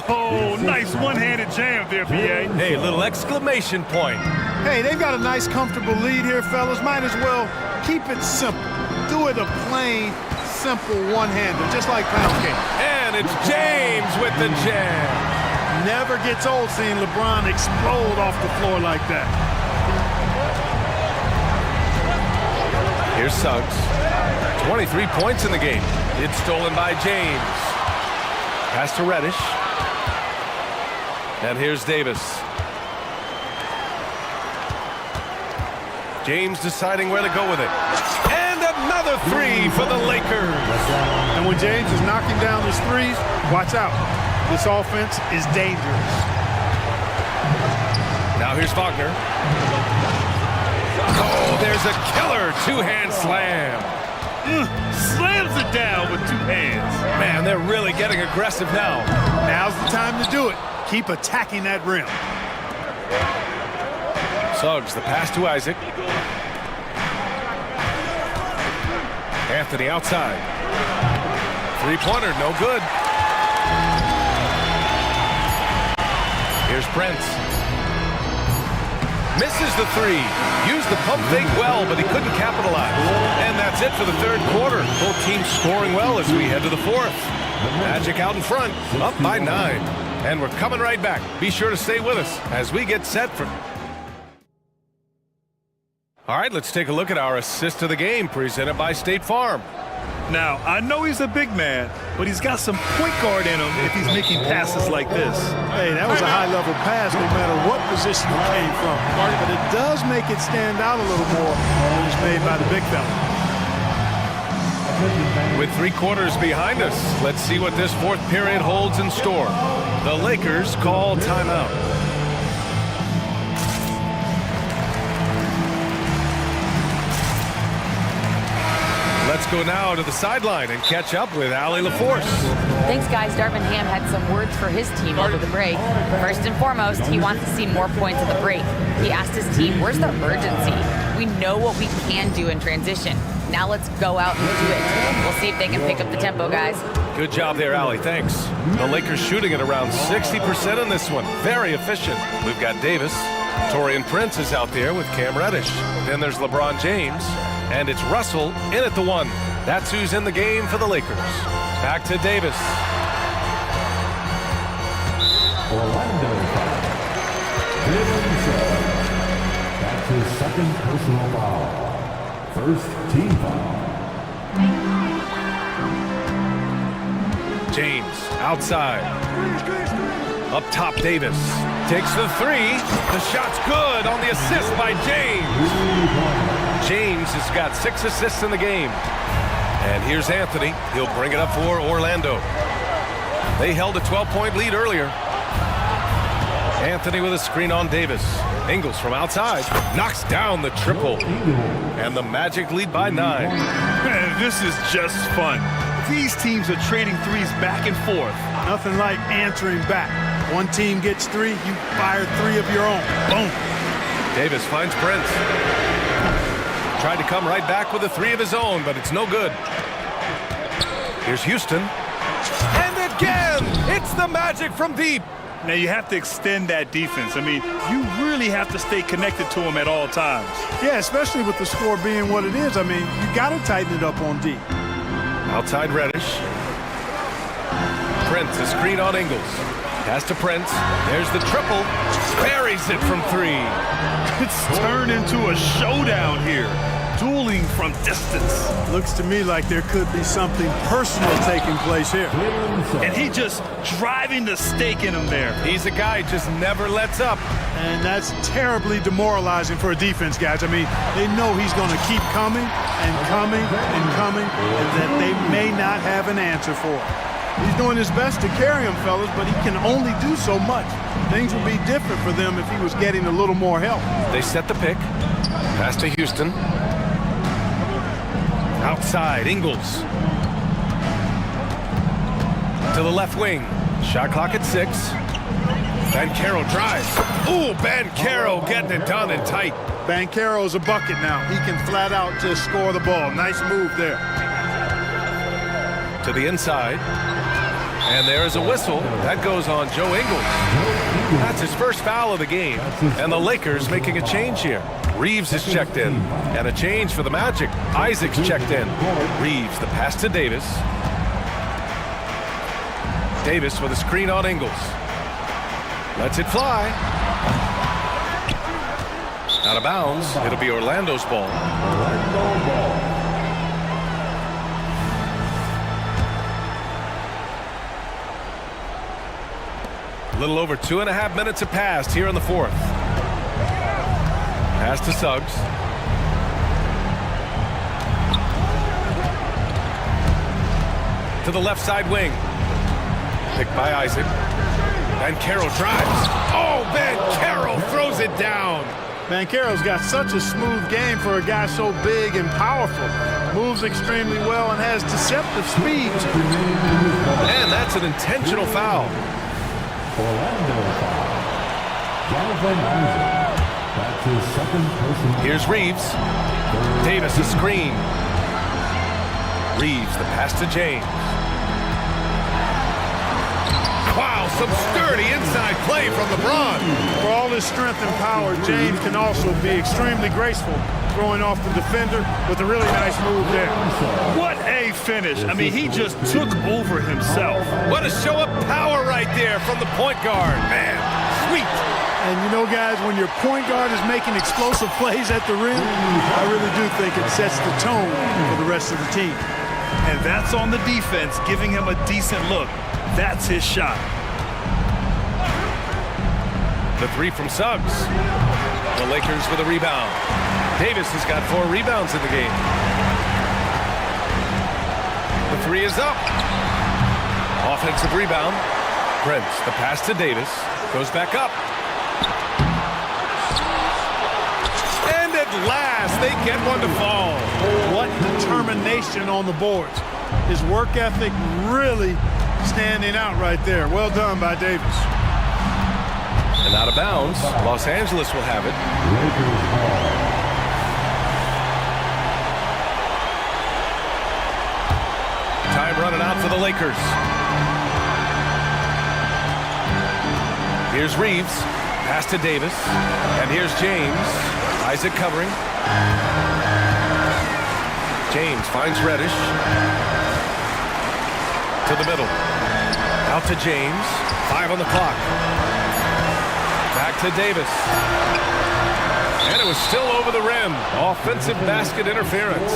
Oh, nice one-handed jam there, BA. Hey, little exclamation point. Hey, they've got a nice, comfortable lead here, fellas. Might as well keep it simple. Do it a plain, simple one-hander, just like pound cake. And it's James with the jam. Never gets old seeing LeBron explode off the floor like that. Here's Suggs. 23 points in the game. It's stolen by James. Pass to Reddish. And here's Davis. James deciding where to go with it. And another three for the Lakers. And when James is knocking down his threes, watch out. This offense is dangerous. Now here's Wagner. Oh, there's a killer two-hand slam. Slams it down with two hands. Man, they're really getting aggressive now. Now's the time to do it. Keep attacking that rim. Suggs, the pass to Isaac. Anthony outside. Three-pointer, no good. Here's Prince. Misses the three. Used the pump fake well, but he couldn't capitalize. And that's it for the third quarter. Both teams scoring well as we head to the fourth. Magic out in front, up by 9. And we're coming right back. Be sure to stay with us as we get set for... All right, let's take a look at our assist of the game presented by State Farm. Now, I know he's a big man, but he's got some point guard in him if he's making passes like this. Hey, that was a high-level pass no matter what position it came from. But it does make it stand out a little more when it's made by the big fella. With 3 quarters behind us, let's see what this fourth period holds in store. The Lakers call timeout. Let's go now to the sideline and catch up with Allie LaForce. Thanks, guys. Darvin Ham had some words for his team over the break. First and foremost, he wants to see more points at the break. He asked his team, where's the urgency? We know what we can do in transition. Now let's go out and do it. We'll see if they can pick up the tempo, guys. Good job there, Allie. Thanks. The Lakers shooting at around 60% on this one. Very efficient. We've got Davis. Taurean Prince is out there with Cam Reddish. Then there's LeBron James. And it's Russell in at the 1. That's who's in the game for the Lakers. Back to Davis. Orlando foul. That's his second personal foul. First team foul. James outside. Up top, Davis. Takes the 3. The shot's good on the assist by James. James has got 6 assists in the game. And here's Anthony. He'll bring it up for Orlando. They held a 12-point lead earlier. Anthony with a screen on Davis. Ingles from outside. Knocks down the triple. And the Magic lead by 9. Man, this is just fun. These teams are trading threes back and forth. Nothing like answering back. One team gets 3, you fire 3 of your own. Boom. Davis finds Prince. Tried to come right back with a 3 of his own, but it's no good. Here's Houston. And again, it's the Magic from deep. Now you have to extend that defense. I mean, you really have to stay connected to them at all times. Yeah, especially with the score being what it is. I mean, you got to tighten it up on D. Outside Reddish. Prince, a screen on Ingles. Pass to Prince. There's the triple. Buries it from 3. It's turned into a showdown here. Dueling from distance. Looks to me like there could be something personal taking place here. And he just driving the stake in him there. He's a guy who just never lets up. And that's terribly demoralizing for a defense, guys. I mean, they know he's going to keep coming and coming and coming, and that they may not have an answer for it. He's doing his best to carry him, fellas, but he can only do so much. Things would be different for them if he was getting a little more help. They set the pick. Pass to Houston. Outside, Ingles. To the left wing. Shot clock at 6. Banchero drives. Ooh, Banchero getting it done and tight. Banchero's a bucket now. He can flat out just score the ball. Nice move there. To the inside. And there is a whistle. That goes on Joe Ingles. That's his first foul of the game. And the Lakers making a change here. Reeves is checked in. And a change for the Magic. Isaac's checked in. Reeves, the pass to Davis. Davis with a screen on Ingles. Lets it fly. Out of bounds. It'll be Orlando's ball. A little over 2.5 minutes have passed here in the 4th. Pass to Suggs. To the left side wing. Picked by Isaac. Banchero drives. Oh, Banchero throws it down. Banchero's got such a smooth game for a guy so big and powerful. Moves extremely well and has deceptive speed. And that's an intentional foul. That's his second personal. Here's Reeves. Davis a screen. Reeves the pass to James. Wow, some sturdy inside play from LeBron. For all his strength and power, James can also be extremely graceful, throwing off the defender with a really nice move there. What a finish. I mean, he just took over himself. What a show of power right there from the point guard. Man, sweet. And you know, guys, when your point guard is making explosive plays at the rim, I really do think it sets the tone for the rest of the team. And that's on the defense, giving him a decent look. That's his shot. The 3 from Suggs. The Lakers with a rebound. Davis has got 4 rebounds in the game. The 3 is up. Offensive rebound. Prince, the pass to Davis. Goes back up. And at last, they get one to fall. What determination on the boards. His work ethic really standing out right there. Well done by Davis. And out of bounds, Los Angeles will have it. Time running out for the Lakers. Here's Reeves. Pass to Davis. And here's James. Isaac covering. James finds Reddish. To the middle. Out to James. 5 on the clock. Back to Davis. And it was still over the rim. Offensive basket interference.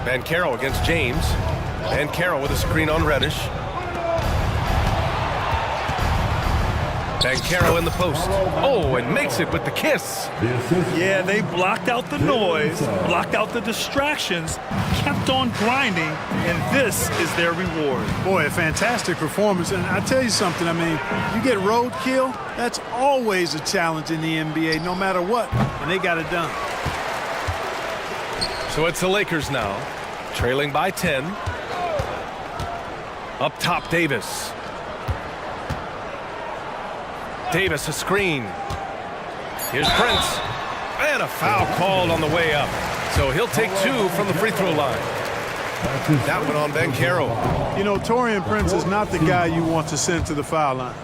Banchero against James. Banchero with a screen on Reddish. Banchero in the post. Oh, and makes it with the kiss. Yeah, they blocked out the noise, blocked out the distractions, kept on grinding, and this is their reward. Boy, a fantastic performance. And I tell you something, I mean, you get roadkill, that's always a challenge in the NBA, no matter what, and they got it done. So it's the Lakers now, trailing by 10. Up top, Davis. Davis, a screen. Here's Prince. And a foul called on the way up. So he'll take 2 from the free throw line. That one on Banchero. You know, Taurean Prince is not the guy you want to send to the foul line.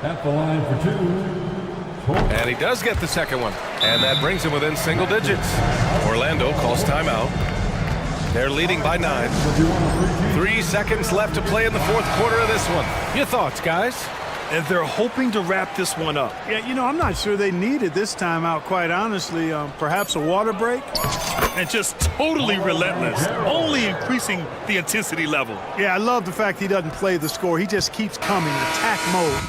At the line for 2. And he does get the second one. And that brings him within single digits. Orlando calls timeout. They're leading by 9. 3 seconds left to play in the fourth quarter of this one. Your thoughts, guys? And they're hoping to wrap this one up. Yeah, you know, I'm not sure they needed this timeout, quite honestly. Perhaps a water break? And just totally relentless, only increasing the intensity level. Yeah, I love the fact he doesn't play the score. He just keeps coming, attack mode.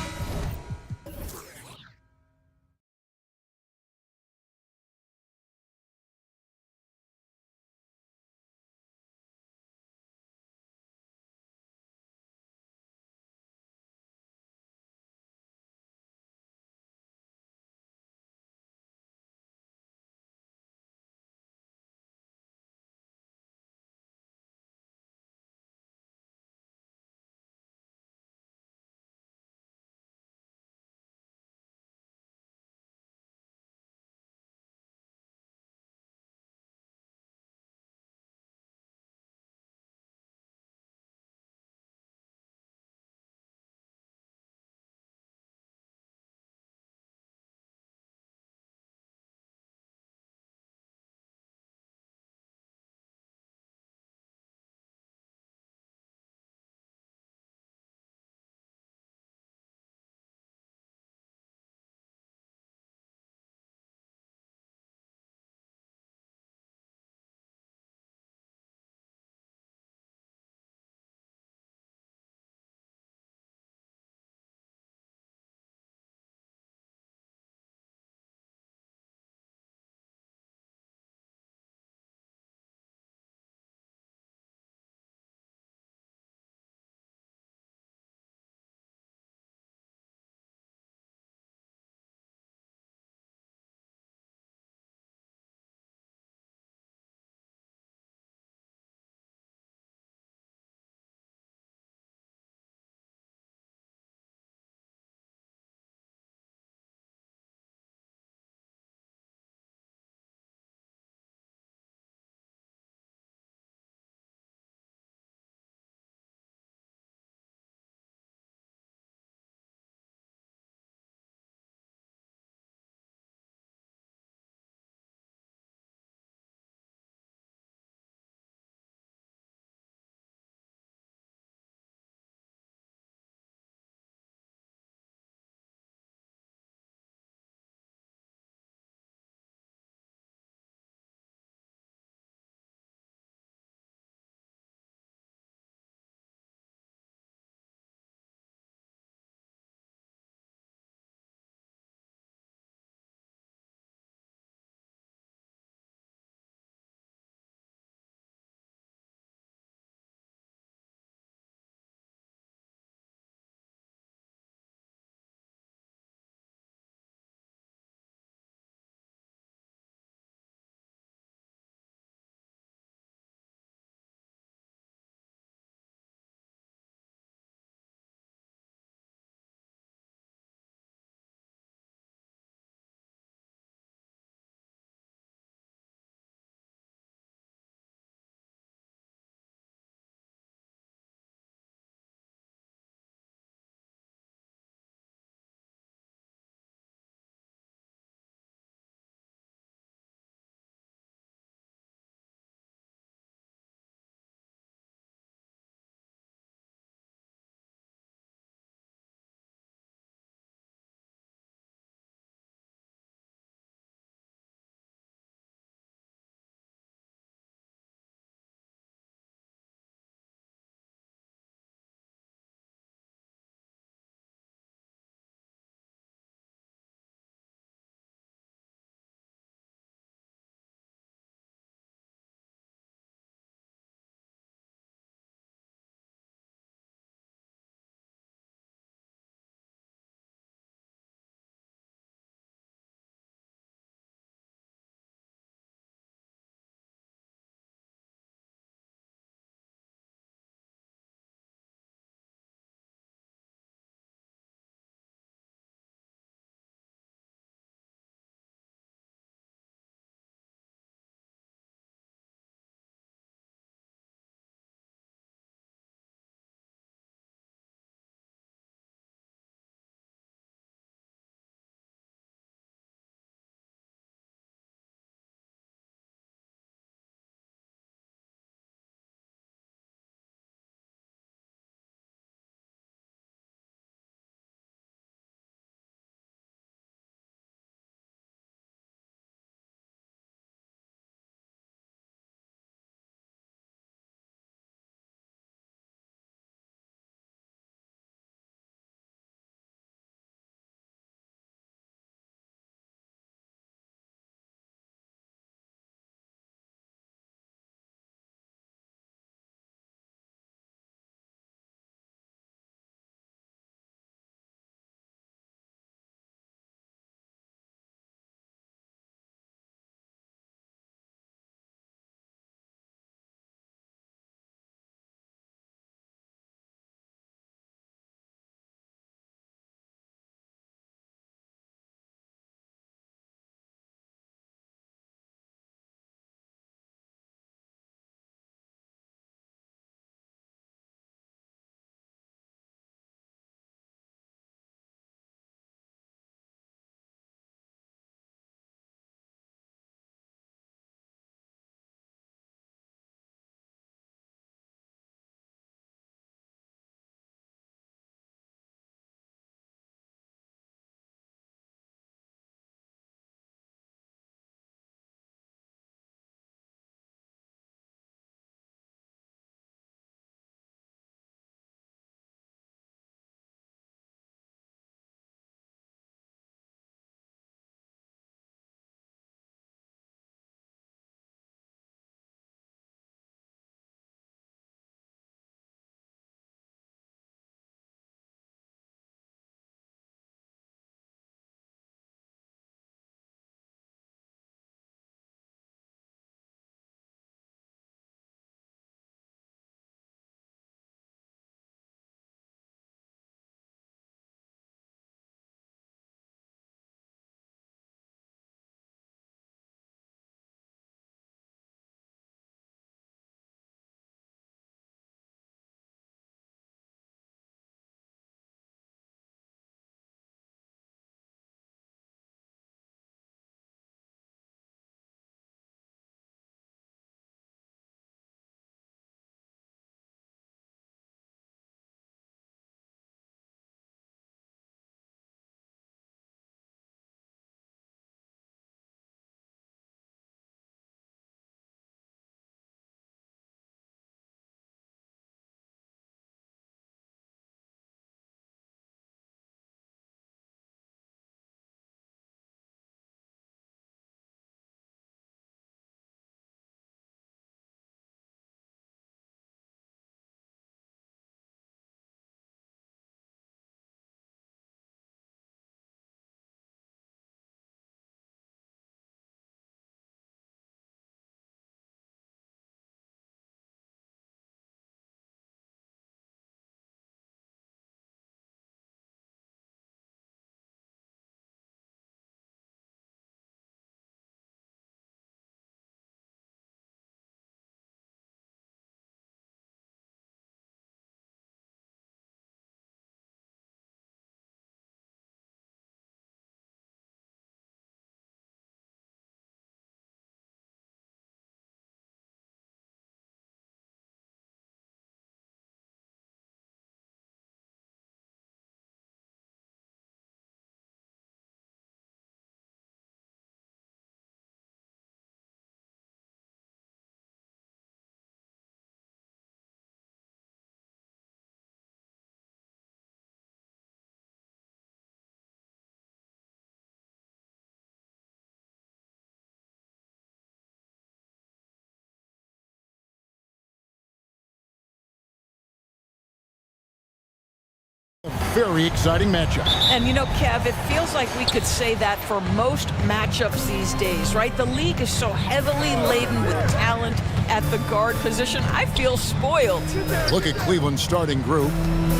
very exciting matchup. And you know, Kev, it feels like we could say that for most matchups these days, right? The league is so heavily laden with talent at the guard position. I feel spoiled. Look at Cleveland's starting group.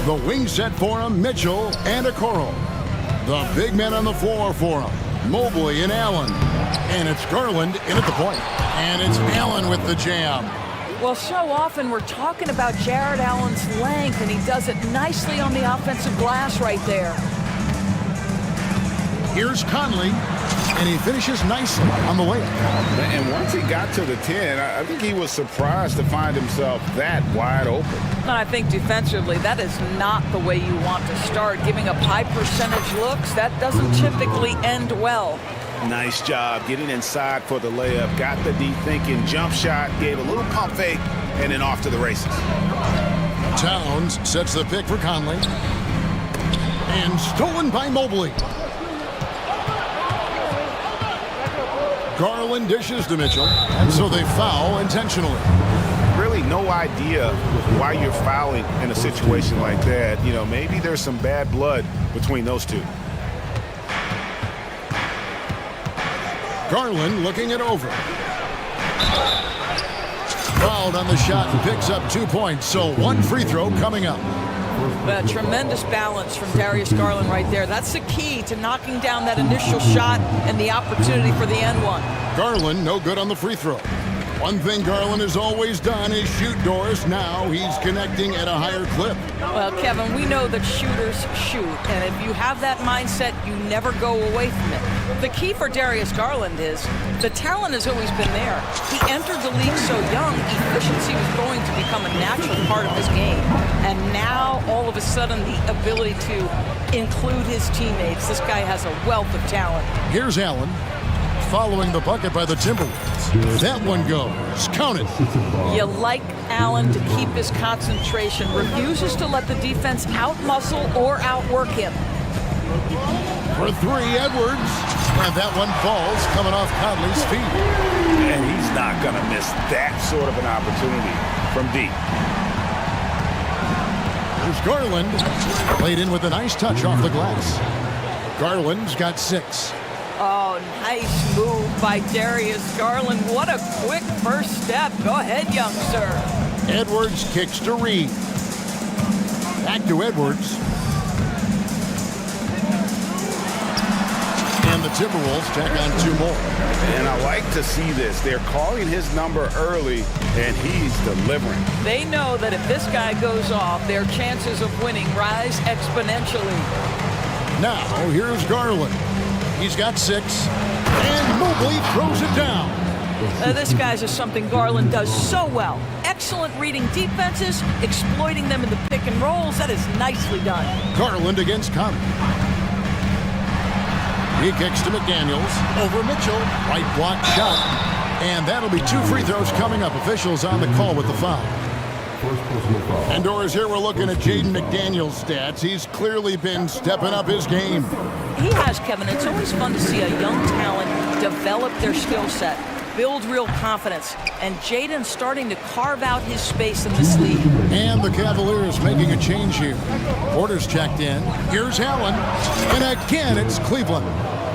The wing set for him, Mitchell and Okoro. The big men on the floor for him, Mobley and Allen. And it's Garland in at the point. And it's Allen with the jam. Well, so often we're talking about Jared Allen's length, and he does it nicely on the offensive glass right there. Here's Conley, and he finishes nicely on the layup. And once he got to the 10, I think he was surprised to find himself that wide open. And I think defensively, that is not the way you want to start. Giving up high percentage looks, that doesn't typically end well. Nice job getting inside for the layup. Got the deep thinking jump shot, gave a little pump fake, and then off to the races. Towns sets the pick for Conley. And stolen by Mobley. Garland dishes to Mitchell, and so they foul intentionally. Really no idea why you're fouling in a situation like that. You know, maybe there's some bad blood between those two. Garland looking it over. Fouled on the shot and picks up 2 points, so one free throw coming up. But tremendous balance from Darius Garland right there. That's the key to knocking down that initial shot and the opportunity for the end one. Garland no good on the free throw. One thing Garland has always done is shoot doors. Now he's connecting at a higher clip. Well, Kevin, we know that shooters shoot, and if you have that mindset, you never go away from it. The key for Darius Garland is the talent has always been there. He entered the league so young, efficiency was going to become a natural part of his game. And now, all of a sudden, the ability to include his teammates. This guy has a wealth of talent. Here's Allen, following the bucket by the Timberwolves. That one goes. Count it. You like Allen to keep his concentration, refuses to let the defense outmuscle or outwork him. For three, Edwards. And that one falls, coming off Conley's feet. And he's not going to miss that sort of an opportunity from deep. There's Garland. Played in with a nice touch off the glass. Garland's got 6. Oh, nice move by Darius Garland. What a quick first step. Go ahead, young sir. Edwards kicks to Reed. Back to Edwards. And the Timberwolves tack on 2 more. And I like to see this. They're calling his number early, and he's delivering. They know that if this guy goes off, their chances of winning rise exponentially. Now, here's Garland. He's got 6, and Mobley throws it down. This guy's is something Garland does so well. Excellent reading defenses, exploiting them in the pick and rolls. That is nicely done. Garland against Conley. He kicks to McDaniels. Over Mitchell. Right block shot. And that'll be 2 free throws coming up. Officials on the call with the foul. And Doris, here we're looking at Jaden McDaniels' stats. He's clearly been stepping up his game. He has, Kevin. It's always fun to see a young talent develop their skill set, build real confidence, and Jaden's starting to carve out his space in this league. And the Cavaliers making a change here. Porter's checked in. Here's Allen. And again, it's Cleveland.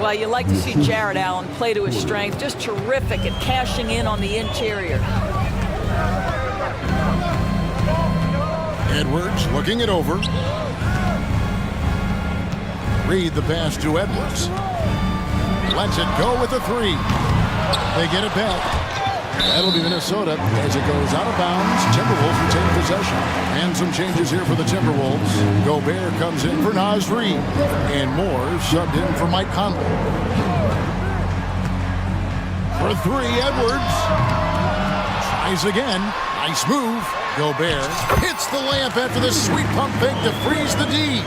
Well, you like to see Jared Allen play to his strength. Just terrific at cashing in on the interior. Edwards looking it over. Reed the pass to Edwards. Lets it go with a 3. They get it back. That'll be Minnesota as it goes out of bounds. Timberwolves retain possession. And some changes here for the Timberwolves. Gobert comes in for Naz Reid. And Moore subbed in for Mike Conley. For 3, Edwards. Tries again. Nice move. Gobert hits the layup after the sweet pump fake to freeze the D.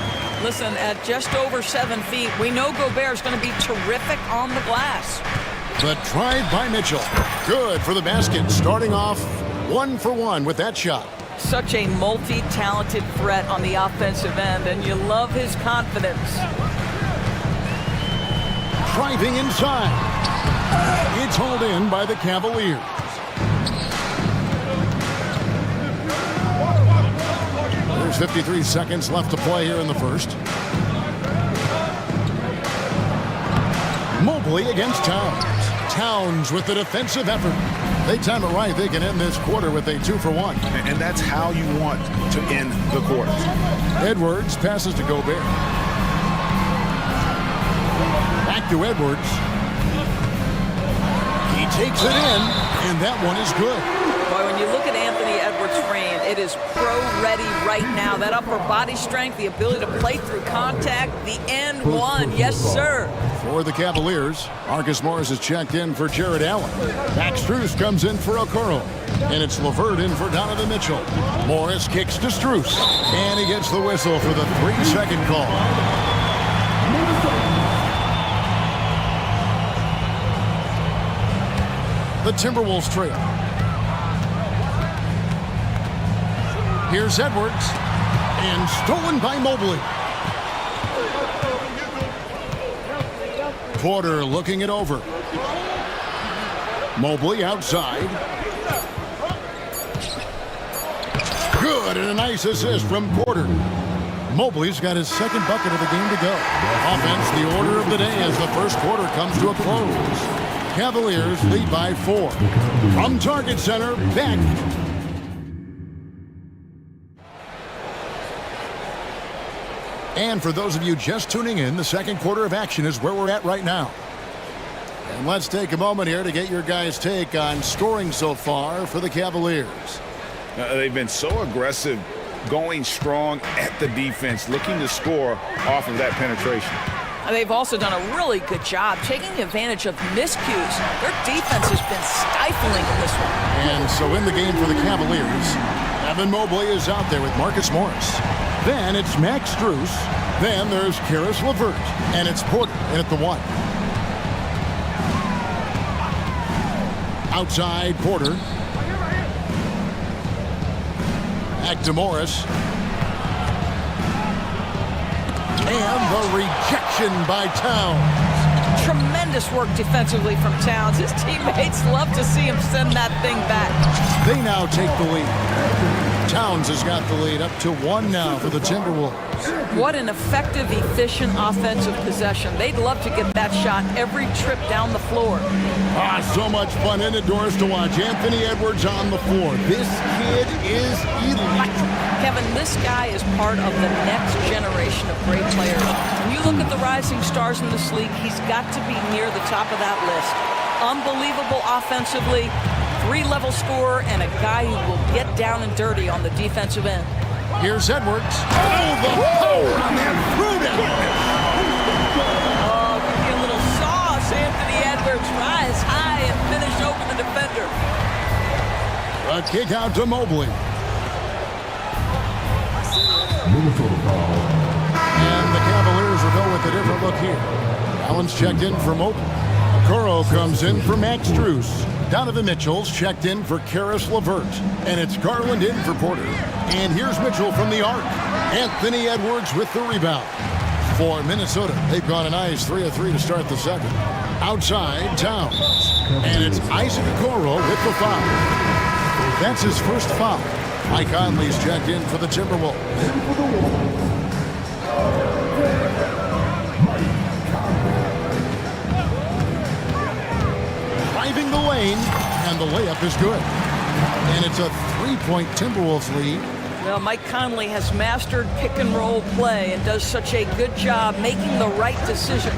Listen, at just over 7 feet, we know Gobert's going to be terrific on the glass. But tried by Mitchell. Good for the basket, starting off 1 for 1 with that shot. Such a multi-talented threat on the offensive end, and you love his confidence. Driving inside. It's hauled in by the Cavaliers. There's 53 seconds left to play here in the first. Mobley against Towns. Towns with the defensive effort. They time it right. They can end this quarter with a 2-for-1. And that's how you want to end the quarter. Edwards passes to Gobert. Back to Edwards. He takes it in, and that one is good. Boy, when you look at Anthony Edwards' frame, it is pro-ready right now. That upper body strength, the ability to play through contact, the and one. Yes, sir. For the Cavaliers, Marcus Morris is checked in for Jared Allen. Max Strus comes in for Okoro. And it's LeVert in for Donovan Mitchell. Morris kicks to Strus. And he gets the whistle for the 3-second call. The Timberwolves trail. Here's Edwards. And stolen by Mobley. Porter looking it over. Mobley outside. Good, and a nice assist from Porter. Mobley's got his second bucket of the game to go. Offense, the order of the day as the first quarter comes to a close. Cavaliers lead by 4. From Target Center, back. And for those of you just tuning in, the second quarter of action is where we're at right now. And let's take a moment here to get your guys' take on scoring so far for the Cavaliers. They've been so aggressive, going strong at the defense, looking to score off of that penetration. They've also done a really good job taking advantage of miscues. Their defense has been stifling in this one. And so in the game for the Cavaliers, Evan Mobley is out there with Marcus Morris. Then it's Max Strus. Then there's Caris LeVert. And it's Porter in at the 1. Outside Porter. Back to Morris. And the rejection by Towns. Tremendous work defensively from Towns. His teammates love to see him send that thing back. They now take the lead. Towns has got the lead up to 1 now for the Timberwolves. What an effective, efficient offensive possession. They'd love to get that shot every trip down the floor. So much fun indoors to watch. Anthony Edwards on the floor. This kid is electric. Kevin, this guy is part of the next generation of great players. When you look at the rising stars in this league, he's got to be near the top of that list. Unbelievable offensively, 3-level scorer, and a guy who will get down and dirty on the defensive end. Here's Edwards. Oh, the power on that throw-down. Oh, give me a little sauce. Anthony Edwards rise high and finish over the defender. A kick out to Mobley. And the Cavaliers will go with a different look here. Allen's checked in for Mobley. Okoro comes in for Max Strus. Donovan Mitchell's checked in for Caris LeVert. And it's Garland in for Porter. And here's Mitchell from the arc. Anthony Edwards with the rebound. For Minnesota, they've gone a nice 3 of 3 to start the second. Outside, Towns. And it's Isaac Okoro with the foul. That's his first foul. Mike Conley's checked in for the Timberwolves. Driving the lane, and the layup is good. And it's a 3-point Timberwolves lead. Well, Mike Conley has mastered pick-and-roll play and does such a good job making the right decisions.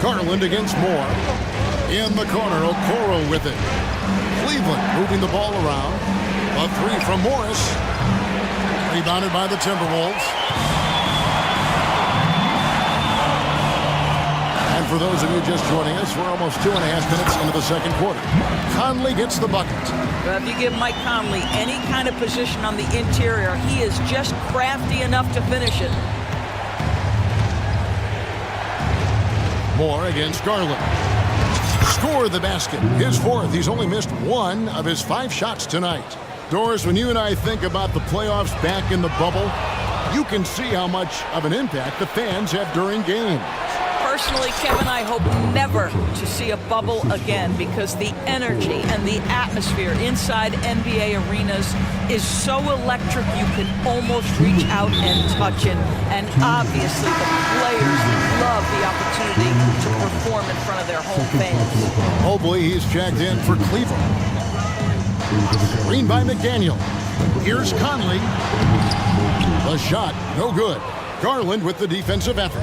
Garland against Moore. In the corner, Okoro with it. Cleveland moving the ball around. A 3 from Morris. Rebounded by the Timberwolves. And for those of you just joining us, we're almost 2.5 minutes into the second quarter. Conley gets the bucket. Well, if you give Mike Conley any kind of position on the interior, he is just crafty enough to finish it. Moore against Garland. Score the basket. His 4th. He's only missed 1 of his 5 shots tonight. Doris, when you and I think about the playoffs back in the bubble, you can see how much of an impact the fans have during games. Personally, Kevin, I hope never to see a bubble again because the energy and the atmosphere inside NBA arenas is so electric you can almost reach out and touch it. And obviously the players love the opportunity to perform in front of their home fans. Mobley, he's checked in for Cleveland. Screen by McDaniel. Here's Conley. The shot, no good. Garland with the defensive effort.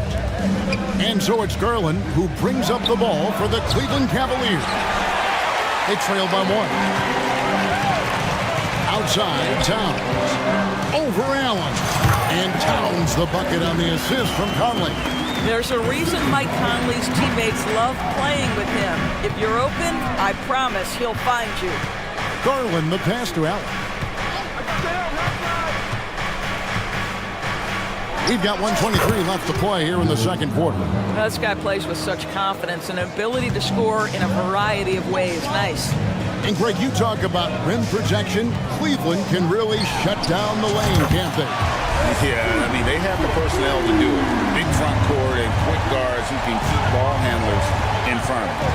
And so it's Garland who brings up the ball for the Cleveland Cavaliers. They trail by one. Outside, Towns. Over Allen. And Towns the bucket on the assist from Conley. There's a reason Mike Conley's teammates love playing with him. If you're open, I promise he'll find you. Garland the pass to Allen. We've got 1:23 left to play here in the second quarter. This guy plays with such confidence and ability to score in a variety of ways. Nice. And Greg, you talk about rim protection. Cleveland can really shut down the lane, can't they? Yeah, I mean, they have the personnel to do it. Big front court and quick guards who can keep ball handlers in front of them.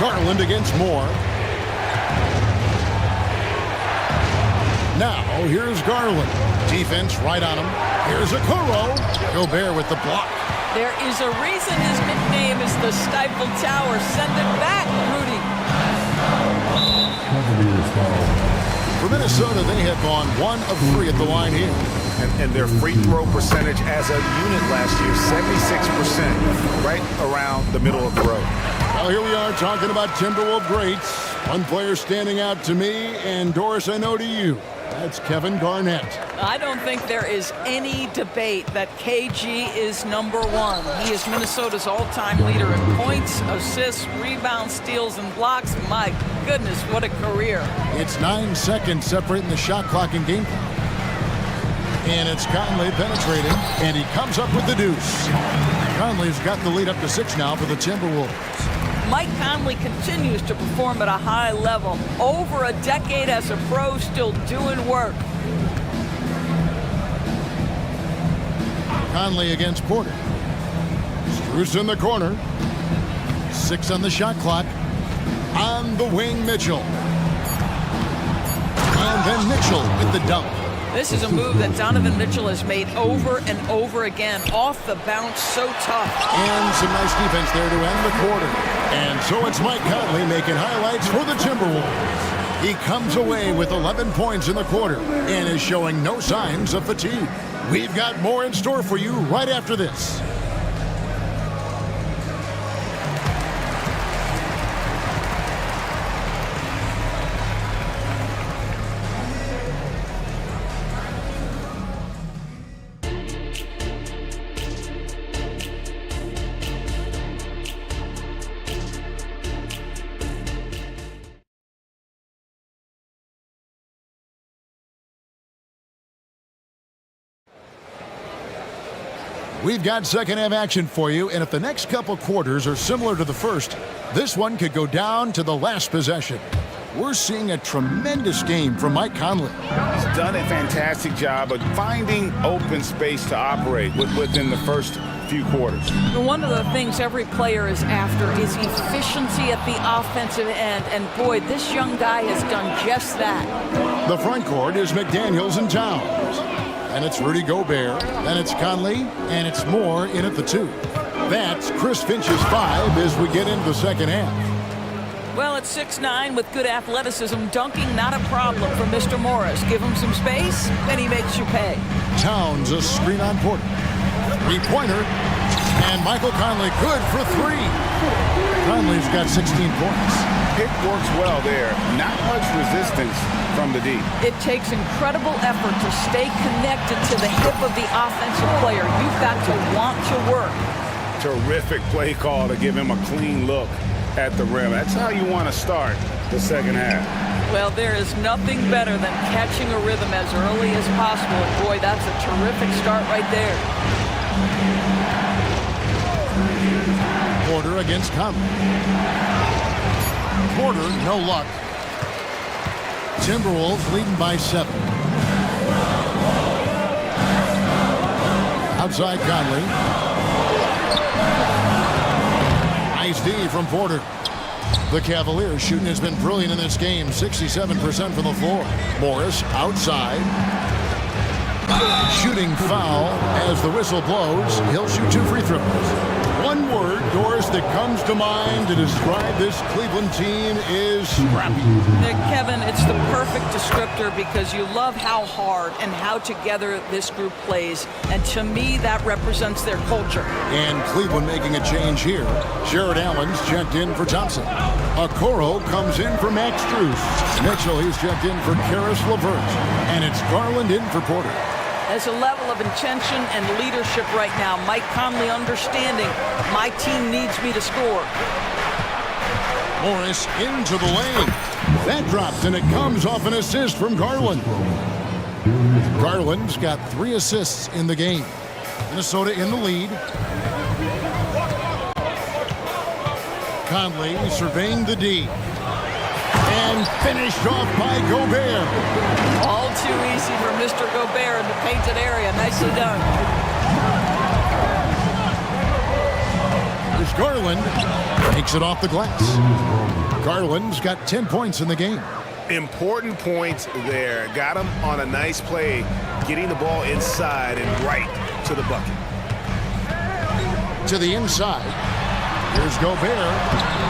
Garland against Moore. Now, here's Garland. Defense right on him. Here's Okoro. Gobert with the block. There is a reason his nickname is the Stifle Tower. Send it back, Rudy. For Minnesota, they have gone 1 of 3 at the line here. And their free throw percentage as a unit last year, 76%, right around the middle of the road. Well, here we are talking about Timberwolves greats. One player standing out to me, and Doris, I know to you. That's Kevin Garnett. I don't think there is any debate that KG is #1. He is Minnesota's all-time leader in points, assists, rebounds, steals, and blocks. My goodness, what a career. It's 9 seconds separating the shot clock and game clock. And it's Conley penetrating, and he comes up with the deuce. Conley's got the lead up to 6 now for the Timberwolves. Mike Conley continues to perform at a high level. Over a decade as a pro, still doing work. Conley against Porter. Strus in the corner. 6 on the shot clock. On the wing, Mitchell. And then Mitchell with the dunk. This is a move that Donovan Mitchell has made over and over again. Off the bounce, so tough. And some nice defense there to end the quarter. And so it's Mike Conley making highlights for the Timberwolves. He comes away with 11 points in the quarter and is showing no signs of fatigue. We've got more in store for you right after this. We've got second half action for you, and if the next couple quarters are similar to the first, this one could go down to the last possession. We're seeing a tremendous game from Mike Conley. He's done a fantastic job of finding open space to operate within the first few quarters. One of the things every player is after is efficiency at the offensive end, and boy, this young guy has done just that. The front court is McDaniels and Towns. And it's Rudy Gobert, then it's Conley, and it's Moore in at the 2. That's Chris Finch's 5 as we get into the second half. Well, at 6'9", with good athleticism, dunking not a problem for Mr. Morris. Give him some space, and he makes you pay. Towns a screen on Porter. 3-pointer, and Michael Conley good for 3. Conley's got 16 points. Pick works well there. Not much resistance from the D. It takes incredible effort to stay connected to the hip of the offensive player. You've got to want to work. Terrific play call to give him a clean look at the rim. That's how you want to start the second half. Well, there is nothing better than catching a rhythm as early as possible. And boy, that's a terrific start right there. Porter against Conley. Porter, no luck. Timberwolves leading by 7. Outside Conley. Nice D from Porter. The Cavaliers shooting has been brilliant in this game. 67% from the floor. Morris outside. Shooting foul as the whistle blows. He'll shoot 2 free throws. One word, Doris, that comes to mind to describe this Cleveland team is scrappy. Kevin, it's the perfect descriptor because you love how hard and how together this group plays. And to me, that represents their culture. And Cleveland making a change here. Jared Allen's checked in for Thompson. Okoro comes in for Max Strus. Mitchell, he's checked in for Karis LeVert. And it's Garland in for Porter. There's a level of intention and leadership right now. Mike Conley understanding my team needs me to score. Morris into the lane. That drops, and it comes off an assist from Garland. Garland's got 3 assists in the game. Minnesota in the lead. Conley surveying the D. And finished off by Gobert. All too easy for Mr. Gobert in the painted area. Nicely done. There's Garland. Takes it off the glass. Garland's got 10 points in the game. Important points there. Got him on a nice play, getting the ball inside and right to the bucket. To the inside. Here's Gobert.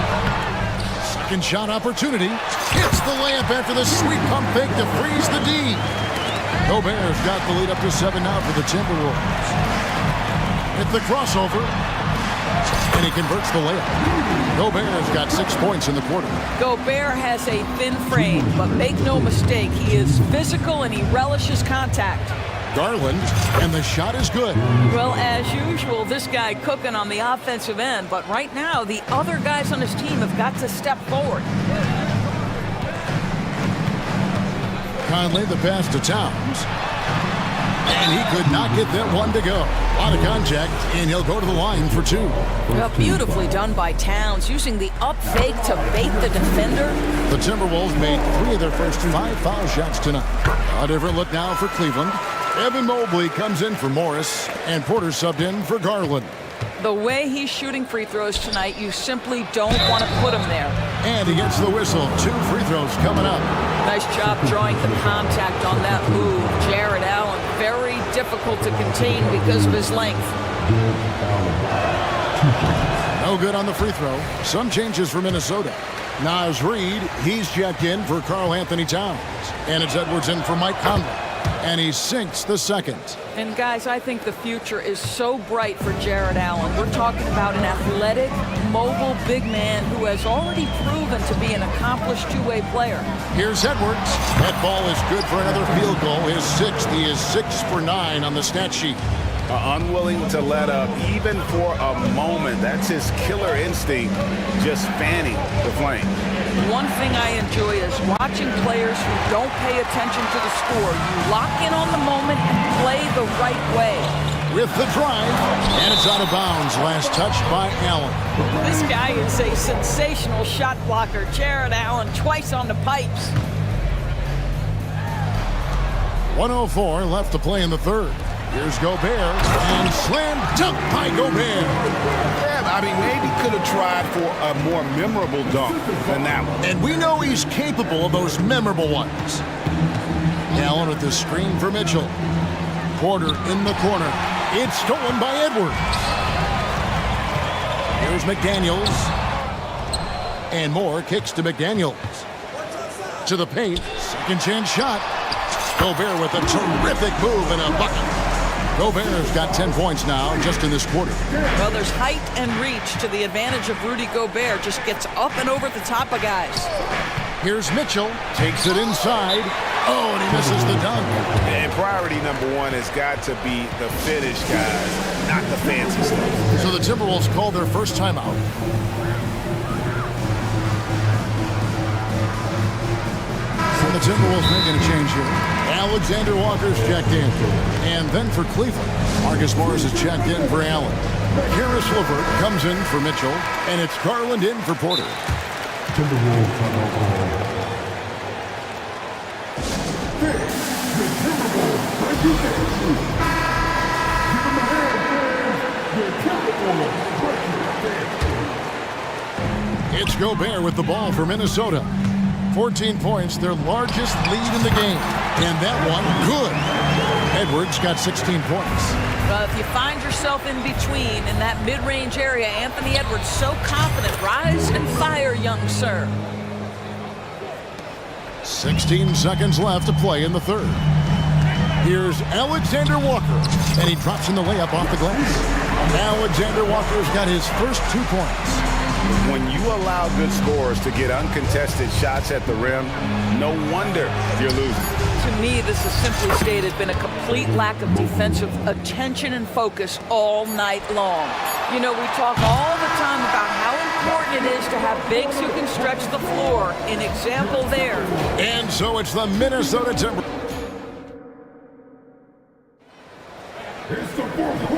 Second shot opportunity. Hits the layup after the sweet pump fake to freeze the D. Gobert's got the lead up to 7 now for the Timberwolves. Hit the crossover. And he converts the layup. Gobert's got 6 points in the quarter. Gobert has a thin frame, but make no mistake, he is physical and he relishes contact. Garland, and the shot is good. Well, as usual, this guy cooking on the offensive end, but right now, the other guys on his team have got to step forward. Conley, the pass to Towns. And he could not get that one to go. A lot of contact, and he'll go to the line for 2. Well, beautifully done by Towns, using the up fake to bait the defender. The Timberwolves made 3 of their first 5 foul shots tonight. A different look now for Cleveland. Evan Mobley comes in for Morris, and Porter subbed in for Garland. The way he's shooting free throws tonight, you simply don't want to put him there. And he gets the whistle. 2 free throws coming up. Nice job drawing the contact on that move. Jared Allen, very difficult to contain because of his length. No good on the free throw. Some changes for Minnesota. Naz Reid, he's checked in for Karl Anthony Towns. And it's Edwards in for Mike Conley. And he sinks the second. And guys, I think the future is so bright for Jared Allen. We're talking about an athletic, mobile big man who has already proven to be an accomplished two-way player. Here's Edwards. That ball is good for another field goal. His 6th. He is 6 for 9 on the stat sheet. Unwilling to let up even for a moment. That's his killer instinct, just fanning the flame. One thing I enjoy is watching players who don't pay attention to the score. You lock in on the moment and play the right way. With the drive, and it's out of bounds. Last touch by Allen. This guy is a sensational shot blocker. Jared Allen twice on the pipes. 1:04 left to play in the third. Here's Gobert, and slam dunk by Gobert. Yeah, I mean, maybe could have tried for a more memorable dunk than that one. And we know he's capable of those memorable ones. Allen with the screen for Mitchell. Porter in the corner. It's stolen by Edwards. Here's McDaniels. And Moore kicks to McDaniels. To the paint. Second chance shot. Gobert with a terrific move and a bucket. Gobert's got 10 points now just in this quarter. Well, there's height and reach to the advantage of Rudy Gobert. Just gets up and over the top of guys. Here's Mitchell. Takes it inside. Oh, and he misses the dunk. And priority number 1 has got to be the finish, guys, not the fancy stuff. So the Timberwolves called their first timeout. And the Timberwolves making a change here. Alexander Walker's checked in. And then for Cleveland, Marcus Morris is checked in for Allen. Karis LeVert comes in for Mitchell. And it's Garland in for Porter. It's Gobert with the ball for Minnesota. 14 points, their largest lead in the game. And that one, good. Edwards got 16 points. Well, if you find yourself in between in that mid-range area, Anthony Edwards so confident. Rise and fire, young sir. 16 seconds left to play in the third. Here's Alexander Walker, and he drops in the layup off the glass. Alexander Walker's got his first 2 points. When you allow good scorers to get uncontested shots at the rim, no wonder you're losing. To me, this has simply stated been a complete lack of defensive attention and focus all night long. You know, we talk all the time about how important it is to have bigs who can stretch the floor. An example there. And so it's the Minnesota Timberwolves.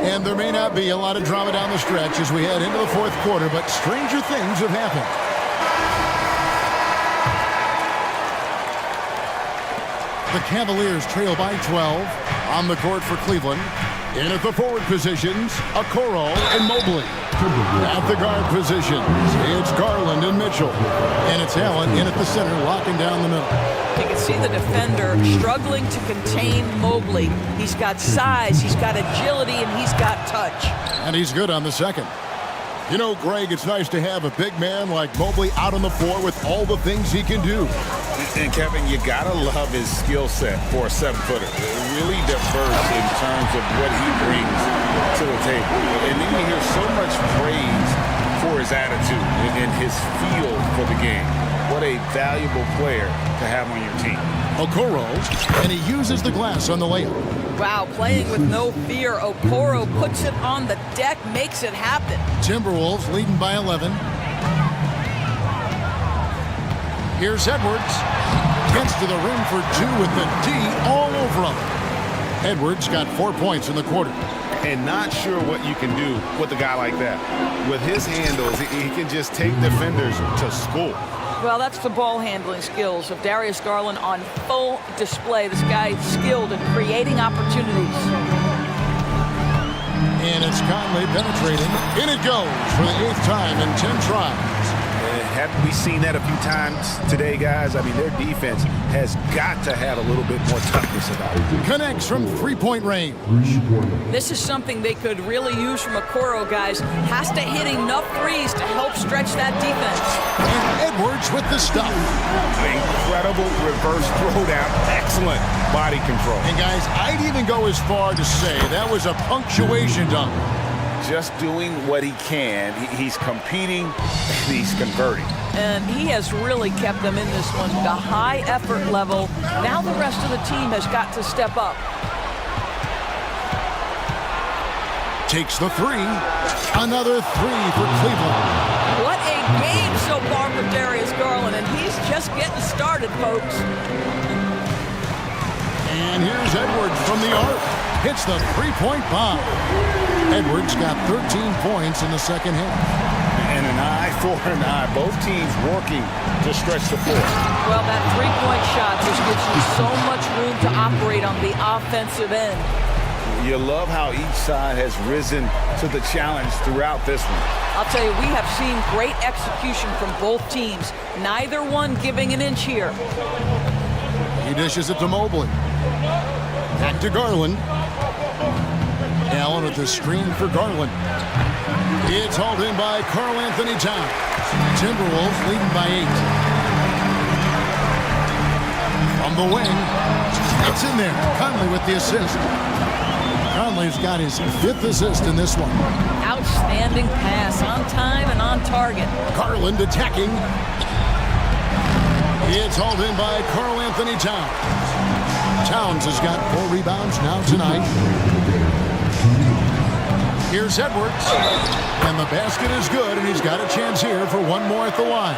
And there may not be a lot of drama down the stretch as we head into the fourth quarter, but stranger things have happened. The Cavaliers trail by 12 on the court for Cleveland. In at the forward positions, Okoro and Mobley. At the guard positions, it's Garland and Mitchell. And it's Allen in at the center, locking down the middle. You can see the defender struggling to contain Mobley. He's got size, he's got agility, and he's got touch. And he's good on the second. You know, Greg, it's nice to have a big man like Mobley out on the floor with all the things he can do. And Kevin, you gotta love his skill set for a 7-footer. Really diverse in terms of what he brings to the table. And then you hear so much praise for his attitude and his feel for the game. What a valuable player to have on your team. Okoro, and he uses the glass on the layup. Wow, playing with no fear. Okoro puts it on the deck, makes it happen. Timberwolves leading by 11. Here's Edwards. Gets to the rim for 2 with the D all over him. Edwards got 4 points in the quarter. And not sure what you can do with a guy like that. With his handles, he can just take defenders to school. Well, that's the ball handling skills of Darius Garland on full display. This guy is skilled in creating opportunities. And it's Conley penetrating. In it goes for the 8th time in 10 tries. Haven't we seen that a few times today, guys? I mean, their defense has got to have a little bit more toughness about it. Connects from 3-point range. This is something they could really use from Okoro, guys. Has to hit enough threes to help stretch that defense. And Edwards with the stuff. Incredible reverse throwdown. Excellent body control. And, guys, I'd even go as far to say that was a punctuation dunk. Just doing what he can. He's competing and he's converting. And he has really kept them in this one. The high effort level. Now the rest of the team has got to step up. Takes the 3. Another 3 for Cleveland. What a game so far for Darius Garland, and he's just getting started, folks. And here's Edwards from the arc. Hits the 3-point bomb. Edwards got 13 points in the second half. And an eye for an eye. Both teams working to stretch the floor. Well, that 3-point shot just gives you so much room to operate on the offensive end. You love how each side has risen to the challenge throughout this one. I'll tell you, we have seen great execution from both teams. Neither one giving an inch here. He dishes it to Mobley. Back to Garland. Allen with the screen for Garland. It's hauled in by Karl Anthony Towns. Timberwolves leading by 8. From the wing, it's in there. Conley with the assist. Conley's got his 5th assist in this one. Outstanding pass, on time and on target. Garland attacking. It's hauled in by Karl Anthony Towns. Towns has got 4 rebounds now tonight. Here's Edwards, and the basket is good, and he's got a chance here for one more at the line.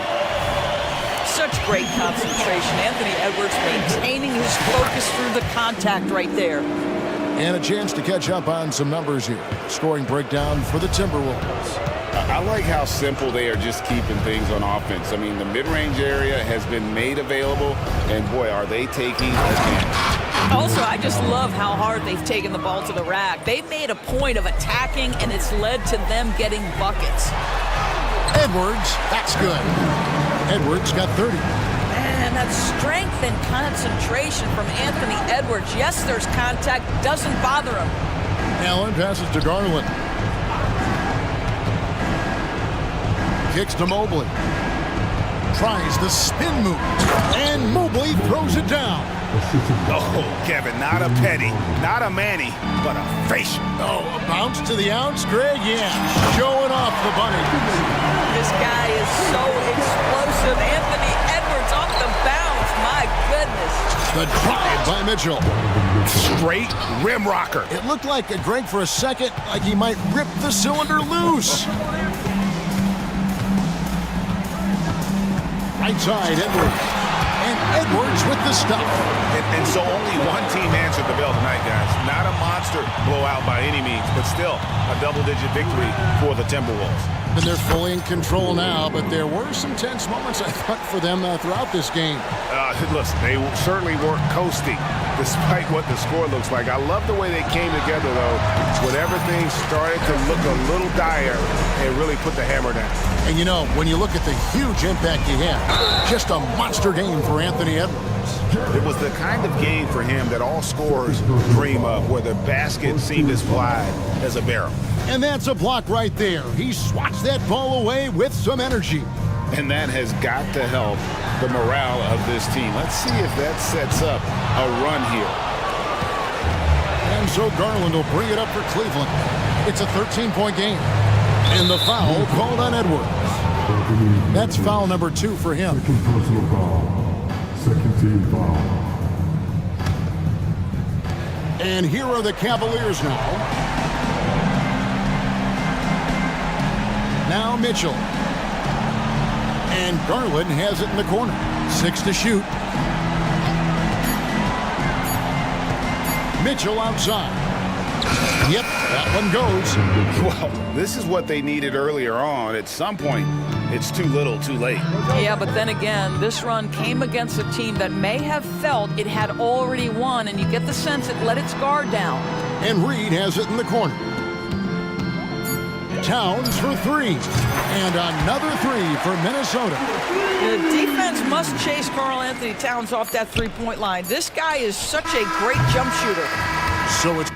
Such great concentration. Anthony Edwards maintaining his focus through the contact right there. And a chance to catch up on some numbers here. Scoring breakdown for the Timberwolves. I like how simple they are just keeping things on offense. I mean, the mid-range area has been made available, and boy, are they taking advantage. Also, I just love how hard they've taken the ball to the rack. They've made a point of attacking, and it's led to them getting buckets. Edwards, that's good. Edwards got 30. And that strength and concentration from Anthony Edwards. Yes, there's contact, doesn't bother him. Allen passes to Garland. Kicks to Mobley. Tries the spin move. And Mobley throws it down. Oh, Kevin, not a petty, not a Manny, but a facial. Oh, a bounce to the ounce, Greg? Yeah, showing off the bunny. This guy is so explosive. Anthony Edwards off the bounce. My goodness. The drive by Mitchell. Straight rim rocker. It looked like, Greg, for a second, like he might rip the cylinder loose. Right side, Edwards. And Edwards with the stop. And so only one team answered the bell tonight, guys. Not a monster blowout by any means, but still a double-digit victory for the Timberwolves. And they're fully in control now, but there were some tense moments, I thought, for them throughout this game. Listen, they certainly weren't coasting, despite what the score looks like. I love the way they came together, though, when everything started to look a little dire and really put the hammer down. And, you know, when you look at the huge impact he had, just a monster game for Anthony Edwards. It was the kind of game for him that all scorers dream of, where the basket seemed as wide as a barrel. And that's a block right there. He swats that ball away with some energy. And that has got to help the morale of this team. Let's see if that sets up a run here. And so Garland will bring it up for Cleveland. It's a 13-point game. And the foul called on Edwards. That's foul number 2 for him. Second personal foul. Second team foul. And here are the Cavaliers now. Now Mitchell. And Garland has it in the corner. 6 to shoot. Mitchell outside. Yep, that one goes. Well, this is what they needed earlier on. At some point, it's too little, too late. Yeah, but then again, this run came against a team that may have felt it had already won, and you get the sense it let its guard down. And Reed has it in the corner. Towns for 3. And another 3 for Minnesota. The defense must chase Karl Anthony Towns off that three-point line. This guy is such a great jump shooter. So it's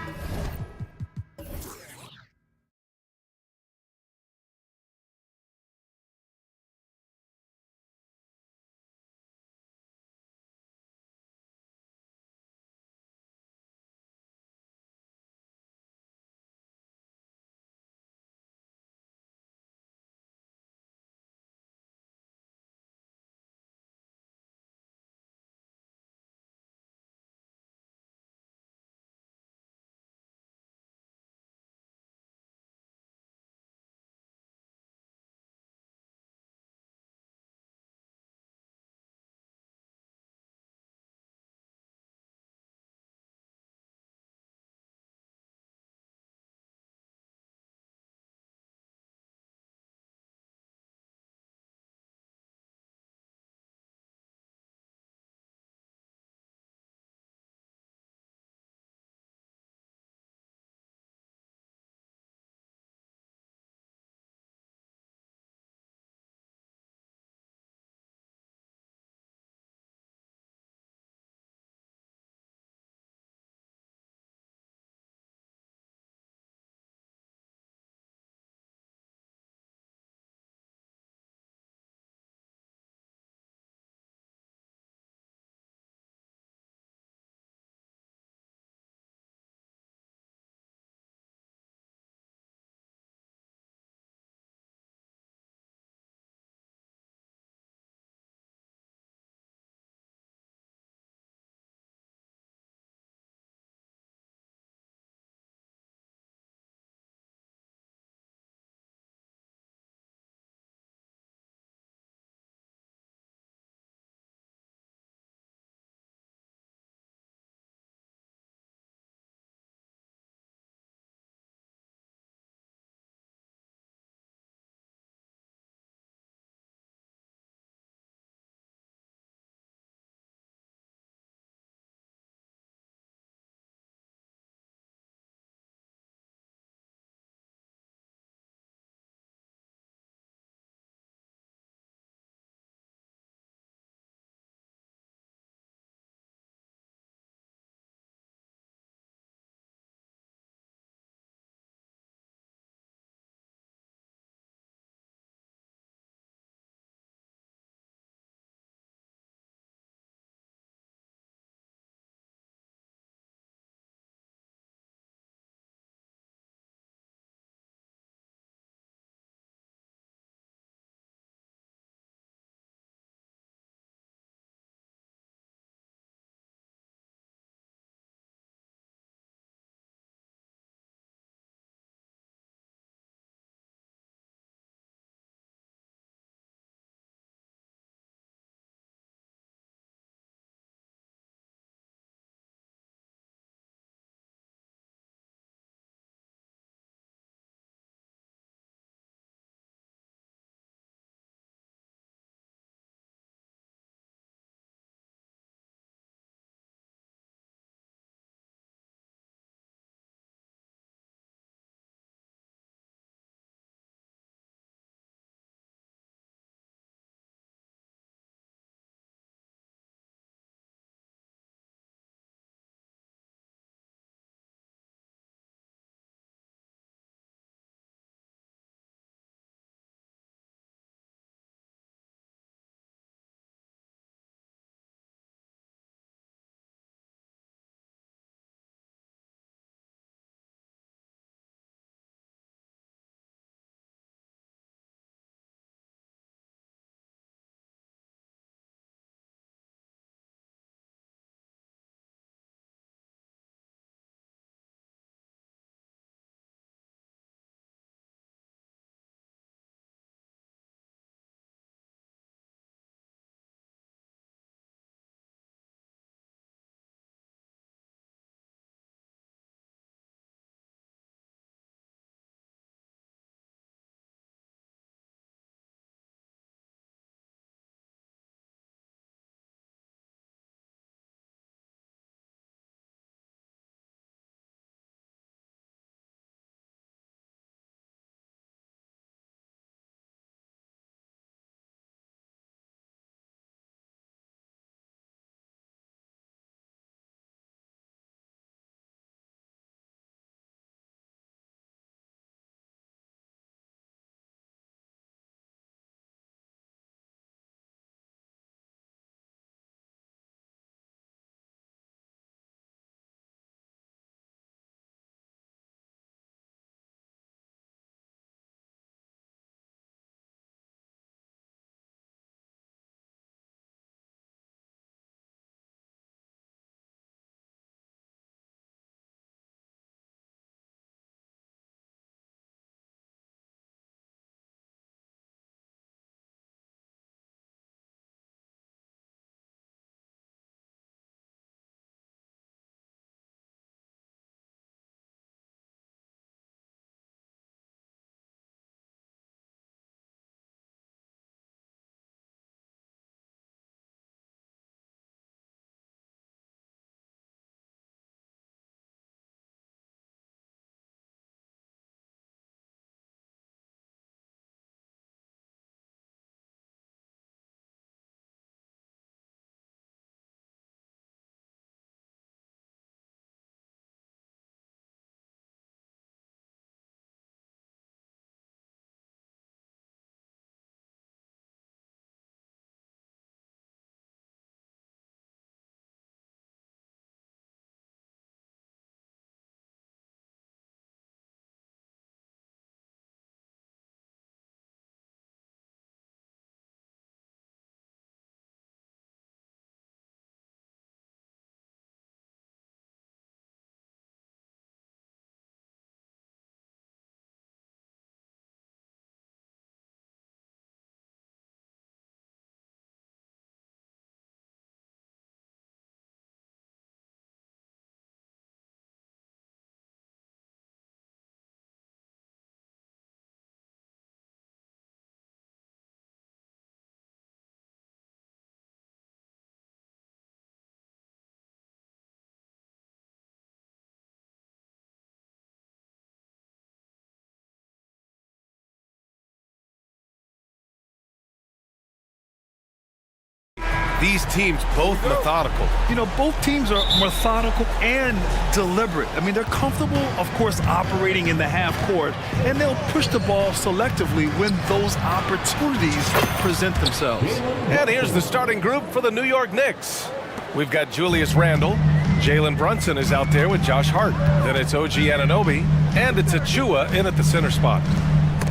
these teams both methodical? You know, both teams are methodical and deliberate. I mean, they're comfortable, of course, operating in the half court, and they'll push the ball selectively when those opportunities present themselves. And here's the starting group for the New York Knicks. We've got Julius Randle. Jalen Brunson is out there with Josh Hart. Then it's OG Anunoby, and it's Achua in at the center spot.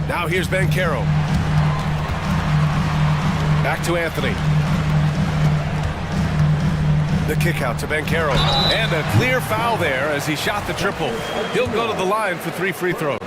Now here's Banchero. Back to Anthony. The kick out to Banchero. And a clear foul there as he shot the triple. He'll go to the line for 3 free throws.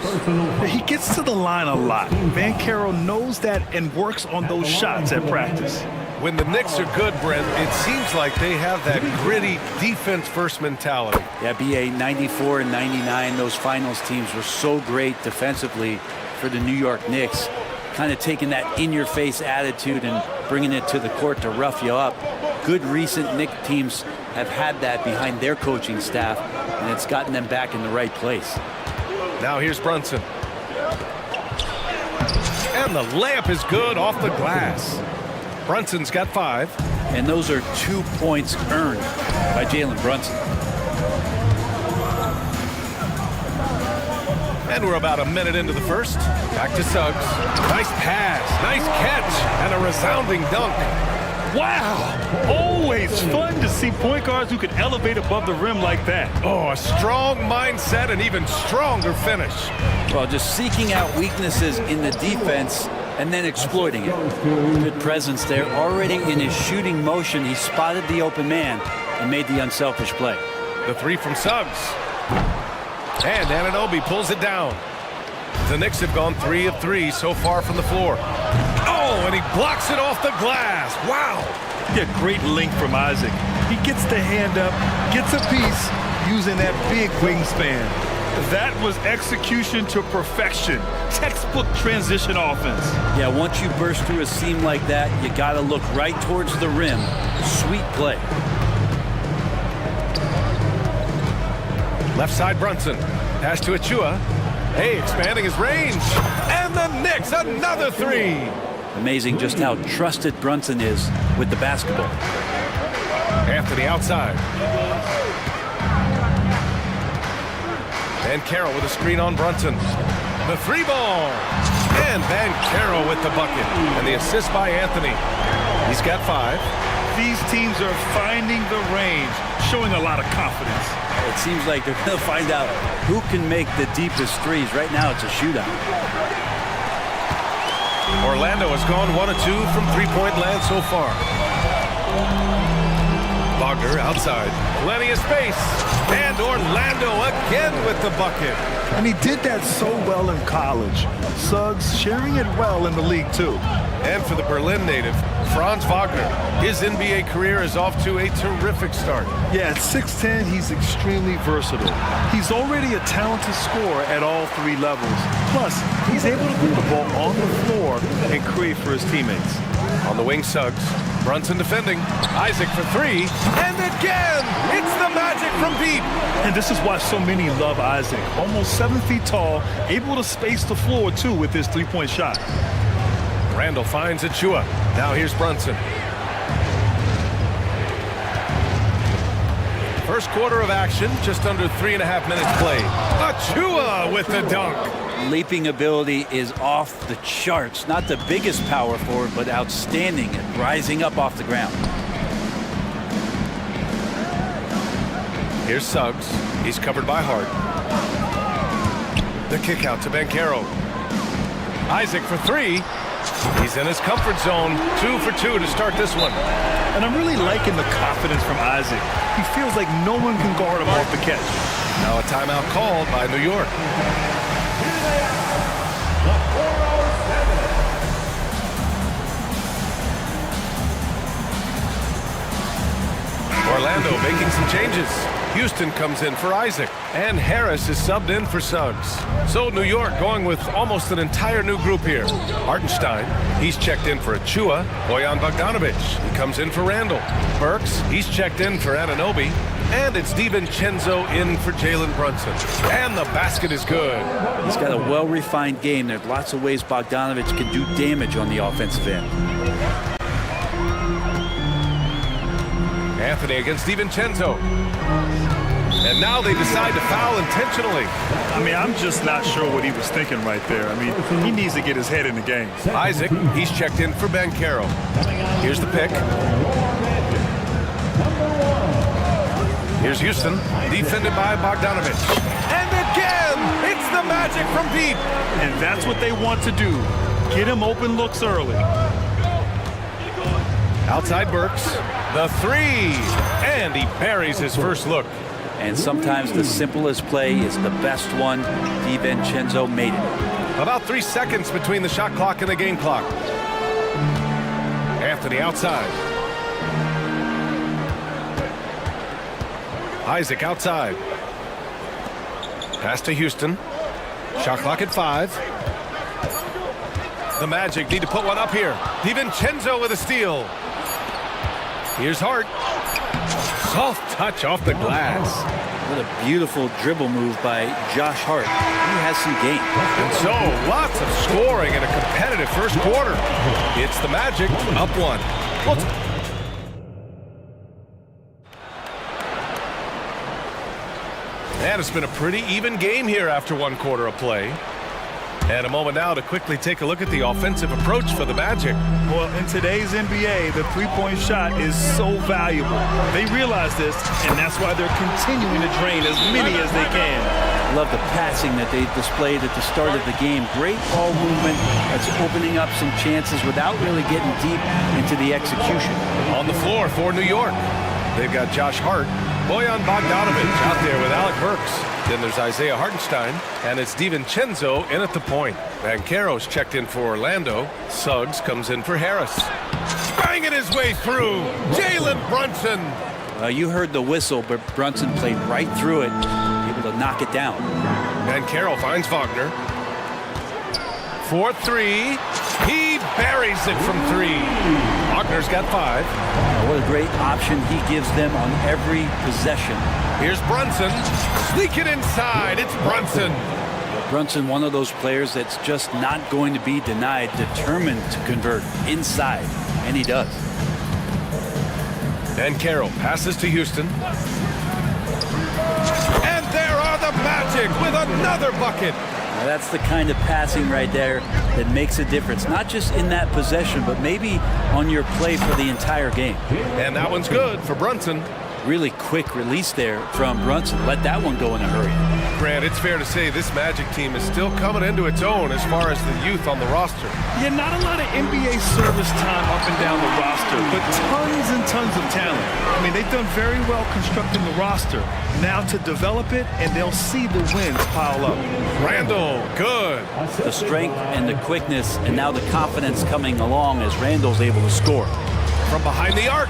He gets to the line a lot. Banchero knows that and works on those shots at practice. When the Knicks are good, Brent, it seems like they have that gritty defense-first mentality. Yeah, BA 94 and 99, those finals teams were so great defensively for the New York Knicks, kind of taking that in-your-face attitude and bringing it to the court to rough you up. Good recent Knicks teams have had that behind their coaching staff, and it's gotten them back in the right place. Now here's Brunson. And the layup is good off the glass. Brunson's got 5. And those are 2 points earned by Jalen Brunson. And we're about a minute into the first. Back to Suggs. Nice pass, nice catch, and a resounding dunk. Wow! Always fun to see point guards who can elevate above the rim like that. Oh, a strong mindset and even stronger finish. Well, just seeking out weaknesses in the defense and then exploiting it. Good presence there. Already in his shooting motion, he spotted the open man and made the unselfish play. The 3 from Suggs. And Anunoby pulls it down. The Knicks have gone 3 of 3 so far from the floor. Oh, and he blocks it off the glass. Wow. Yeah, great link from Isaac. He gets the hand up, gets a piece using that big wingspan. That was execution to perfection. Textbook transition offense. Yeah, once you burst through a seam like that, you got to look right towards the rim. Sweet play. Left side Brunson. Pass to Achua. Hey, expanding his range. And the Knicks, another 3. Amazing just how trusted Brunson is with the basketball. Anthony outside. Banchero with a screen on Brunson. The 3 ball. And Banchero with the bucket. And the assist by Anthony. He's got 5. These teams are finding the range, showing a lot of confidence. It seems like they're going to find out who can make the deepest threes. Right now, it's a shootout. Orlando has gone 1 of 2 from 3-point land so far. Wagner outside. Plenty of space. And Orlando again with the bucket. And he did that so well in college. Suggs sharing it well in the league, too. And for the Berlin native, Franz Wagner. His NBA career is off to a terrific start. Yeah, at 6'10", he's extremely versatile. He's already a talented scorer at all 3 levels. Plus, he's able to put the ball on the floor and create for his teammates. On the wing, Suggs. Brunson defending. Isaac for 3. And again, it's the Magic from deep. And this is why so many love Isaac. Almost 7 feet tall, able to space the floor, too, with his 3-point shot. Randall finds Achua. Now here's Brunson. First quarter of action, just under 3.5 minutes played. Achua with the dunk. Leaping ability is off the charts. Not the biggest power forward, but outstanding at rising up off the ground. Here's Suggs. He's covered by Hart. The kick out to Banchero. Isaac for 3. He's in his comfort zone. 2 for 2 to start this one. And I'm really liking the confidence from Isaac. He feels like no one can guard him off the catch. Now a timeout called by New York. Orlando making some changes. Houston comes in for Isaac, and Harris is subbed in for Suggs. So New York going with almost an entire new group here. Hartenstein, he's checked in for Achua. Bojan Bogdanovic, he comes in for Randall. Burks, he's checked in for Anunoby. And it's DiVincenzo in for Jalen Brunson. And the basket is good. He's got a well-refined game. There's lots of ways Bogdanovic can do damage on the offensive end. Anthony against DiVincenzo. And now they decide to foul intentionally. I mean, I'm just not sure what he was thinking right there. I mean, he needs to get his head in the game. Isaac, he's checked in for Banchero. Here's the pick. Here's Houston, defended by Bogdanovich. And again, it's the Magic from deep. And that's what they want to do. Get him open looks early. Outside Burks, the three. And he buries his first look. And sometimes the simplest play is the best one. DiVincenzo made it. About 3 seconds between the shot clock and the game clock. Anthony outside. Isaac outside. Pass to Houston. Shot clock at 5. The Magic need to put one up here. DiVincenzo with a steal. Here's Hart. Soft touch off the glass. What a beautiful dribble move by Josh Hart. He has some game. And so, lots of scoring in a competitive first quarter. It's the Magic up 1. And it's been a pretty even game here after 1 quarter of play. And a moment now to quickly take a look at the offensive approach for the Magic. Well, in today's NBA, the three-point shot is so valuable. They realize this, and that's why they're continuing to drain as many as they can. Love the passing that they displayed at the start of the game. Great ball movement that's opening up some chances without really getting deep into the execution. On the floor for New York, they've got Josh Hart, Bojan Bogdanovich out there with Alec Burks. Then there's Isaiah Hartenstein, and it's DiVincenzo in at the point. Banchero's checked in for Orlando. Suggs comes in for Harris. Banging his way through, Jalen Brunson. You heard the whistle, but Brunson played right through it, able to knock it down. Banchero finds Wagner. 4-3. He buries it from 3. Wagner's got 5. What a great option he gives them on every possession. Here's Brunson. Sneak it inside. It's Brunson. Brunson, one of those players that's just not going to be denied, determined to convert inside, and he does. Banchero passes to Houston. And there are the Magic with another bucket. Now that's the kind of passing right there that makes a difference, not just in that possession, but maybe on your play for the entire game. And that one's good for Brunson. Really quick release there from Brunson. Let that one go in a hurry. Grant, it's fair to say this Magic team is still coming into its own as far as the youth on the roster. Yeah, not a lot of NBA service time up and down the roster, but tons and tons of talent. I mean, they've done very well constructing the roster. Now to develop it, and they'll see the wins pile up. Randall, good. The strength and the quickness, and now the confidence coming along as Randall's able to score. From behind the arc.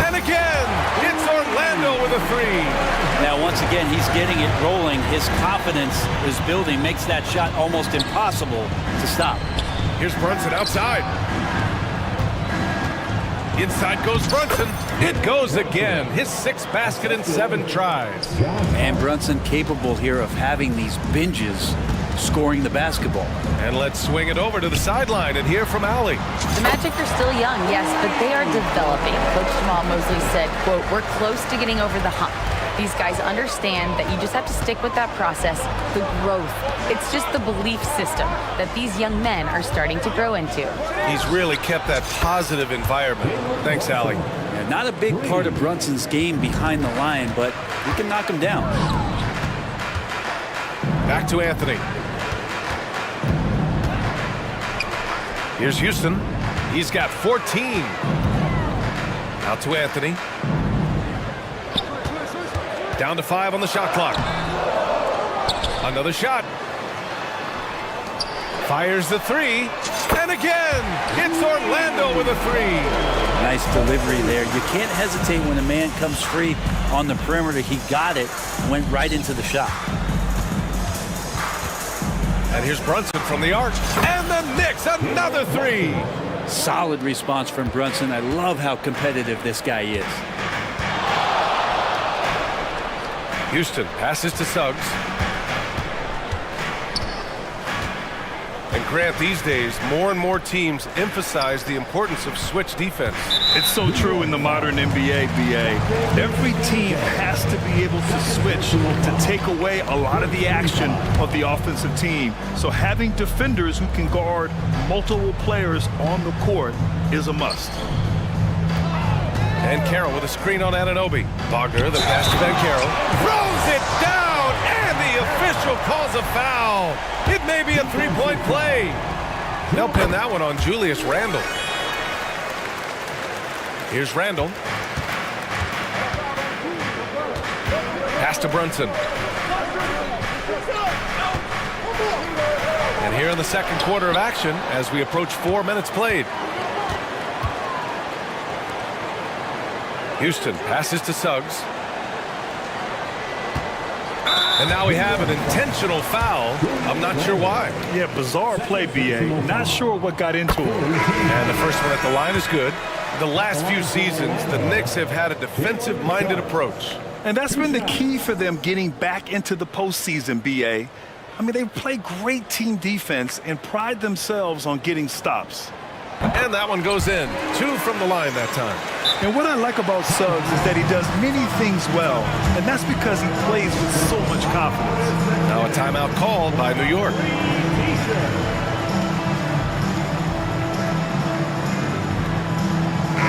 And again, it's Orlando with a 3. Now, once again, he's getting it rolling. His confidence is building, makes that shot almost impossible to stop. Here's Brunson outside. Inside goes Brunson. It goes again. His 6th basket in 7 tries. And Brunson capable here of having these binges, scoring the basketball. And let's swing it over to the sideline and hear from Allie. The Magic are still young, yes, but they are developing. Coach Jamal Mosley said, quote, "We're close to getting over the hump. These guys understand that you just have to stick with that process, the growth. It's just the belief system that these young men are starting to grow into." He's really kept that positive environment. Thanks, Allie. Yeah, not a big part of Brunson's game behind the line, but he can knock him down. Back to Anthony. Here's Houston. He's got 14. Out to Anthony. Down to 5 on the shot clock. Another shot. Fires the 3. And again, it's Orlando with a 3. Nice delivery there. You can't hesitate when a man comes free on the perimeter. He got it, went right into the shot. And here's Brunson from the arc. And the Knicks, another 3. Solid response from Brunson. I love how competitive this guy is. Houston passes to Suggs. And Grant, these days, more and more teams emphasize the importance of switch defense. It's so true in the modern NBA, BA. Every team has to be able to switch to take away a lot of the action of the offensive team. So having defenders who can guard multiple players on the court is a must. And Carroll with a screen on Anunoby. Wagner, the pass to Ben Carroll. Throws it down, and the official calls a foul. It may be a three-point play. They'll pin that one on Julius Randle. Here's Randle. Pass to Brunson. And here in the second quarter of action as we approach 4 minutes played. Houston passes to Suggs. And now we have an intentional foul. I'm not sure why. Yeah, bizarre play, BA. Not sure what got into it. And the first one at the line is good. The last few seasons, the Knicks have had a defensive-minded approach. And that's been the key for them getting back into the postseason, BA. I mean, they play great team defense and pride themselves on getting stops. And that one goes in. 2 from the line that time. And what I like about Suggs is that he does many things well, and that's because he plays with so much confidence. Now a timeout called by New York.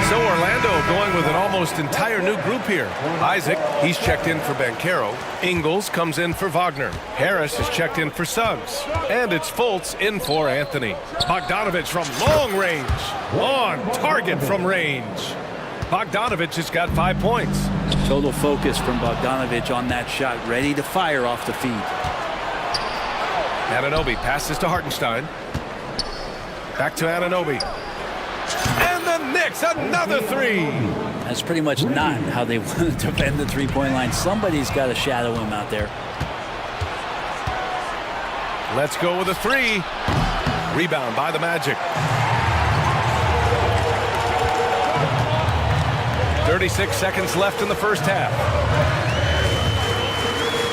So Orlando going with an almost entire new group here. Isaac, he's checked in for Banchero. Ingles comes in for Wagner. Harris is checked in for Suggs. And it's Fultz in for Anthony. Bogdanovich from long range. On target from range. Bogdanovich has got 5 points. Total focus from Bogdanovich on that shot, ready to fire off the feed. Anunoby passes to Hartenstein. Back to Anunoby. And the Knicks, another 3. That's pretty much not how they want to defend the three-point line. Somebody's got to shadow him out there. Let's go with a 3. Rebound by the Magic. 36 seconds left in the first half.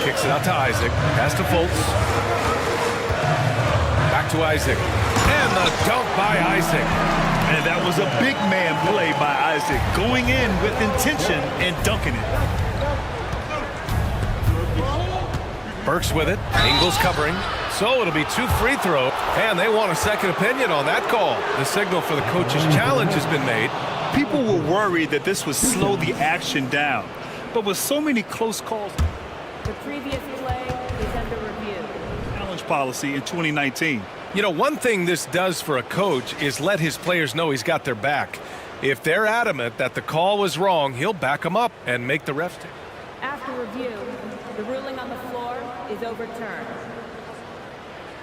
Kicks it out to Isaac. Pass to Fultz. Back to Isaac. And the dunk by Isaac. And that was a big man play by Isaac, going in with intention and dunking it. Burks with it. Ingles covering. So it'll be 2 free throws. And they want a second opinion on that call. The signal for the coach's challenge has been made. People were worried that this would slow the action down. But with so many close calls, the previous play is under review. Challenge policy in 2019. You know, one thing this does for a coach is let his players know he's got their back. If they're adamant that the call was wrong, he'll back them up and make the refs take. After review, the ruling on the floor is overturned.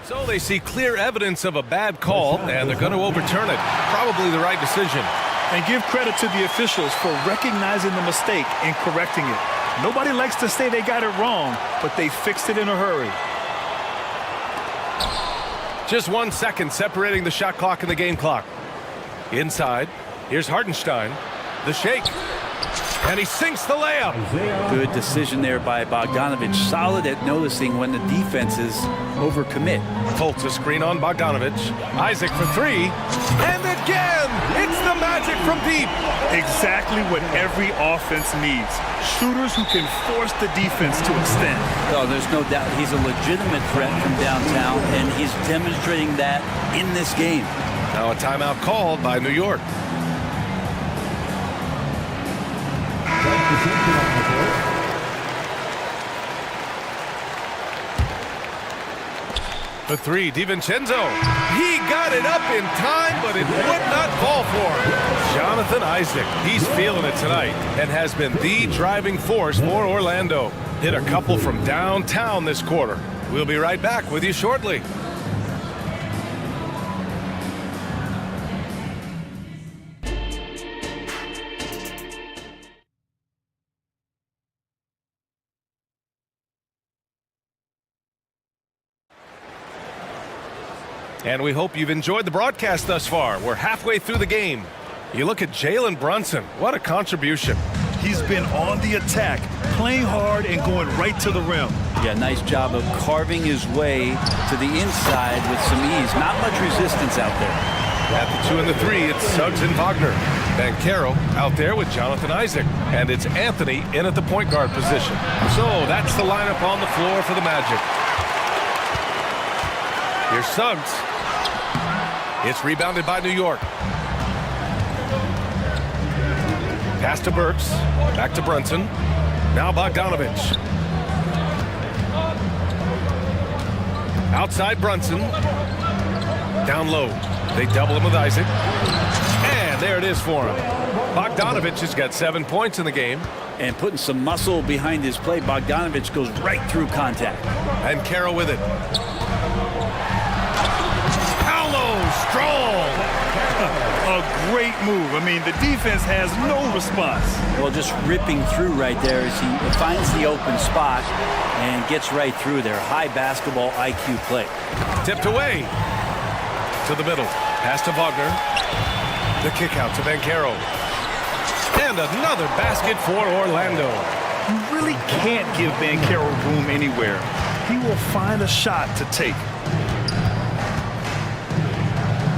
So they see clear evidence of a bad call, and they're going to overturn it. Probably the right decision. And give credit to the officials for recognizing the mistake and correcting it. Nobody likes to say they got it wrong, but they fixed it in a hurry. Just 1 second separating the shot clock and the game clock. Inside, here's Hartenstein. The shake. And he sinks the layup. Good decision there by Bogdanovich. Solid at noticing when the defenses overcommit. Fultz a screen on Bogdanovich. Isaac for 3. And again, it's the Magic from deep. Exactly what every offense needs. Shooters who can force the defense to extend. Oh, there's no doubt he's a legitimate threat from downtown, and he's demonstrating that in this game. Now a timeout called by New York. The 3, DiVincenzo. He got it up in time, but it would not fall for him. Jonathan Isaac, he's feeling it tonight and has been the driving force for Orlando. Hit a couple from downtown this quarter. We'll be right back with you shortly. And we hope you've enjoyed the broadcast thus far. We're halfway through the game. You look at Jalen Brunson. What a contribution. He's been on the attack, playing hard and going right to the rim. Yeah, nice job of carving his way to the inside with some ease. Not much resistance out there. At the 2 and the 3, it's Suggs and Wagner. Bankero out there with Jonathan Isaac. And it's Anthony in at the point guard position. So that's the lineup on the floor for the Magic. Here's Suggs. It's rebounded by New York. Pass to Burks. Back to Brunson. Now Bogdanovich. Outside Brunson. Down low. They double him with Isaac. And there it is for him. Bogdanovich has got 7 points in the game. And putting some muscle behind his play, Bogdanovich goes right through contact. And Carroll with it. Strong. A great move. I mean, the defense has no response. Well, just ripping through right there as he finds the open spot and gets right through there. High basketball IQ play. Tipped away to the middle. Pass to Wagner. The kick out to Bankero. And another basket for Orlando. You really can't give Bankero room anywhere. He will find a shot to take.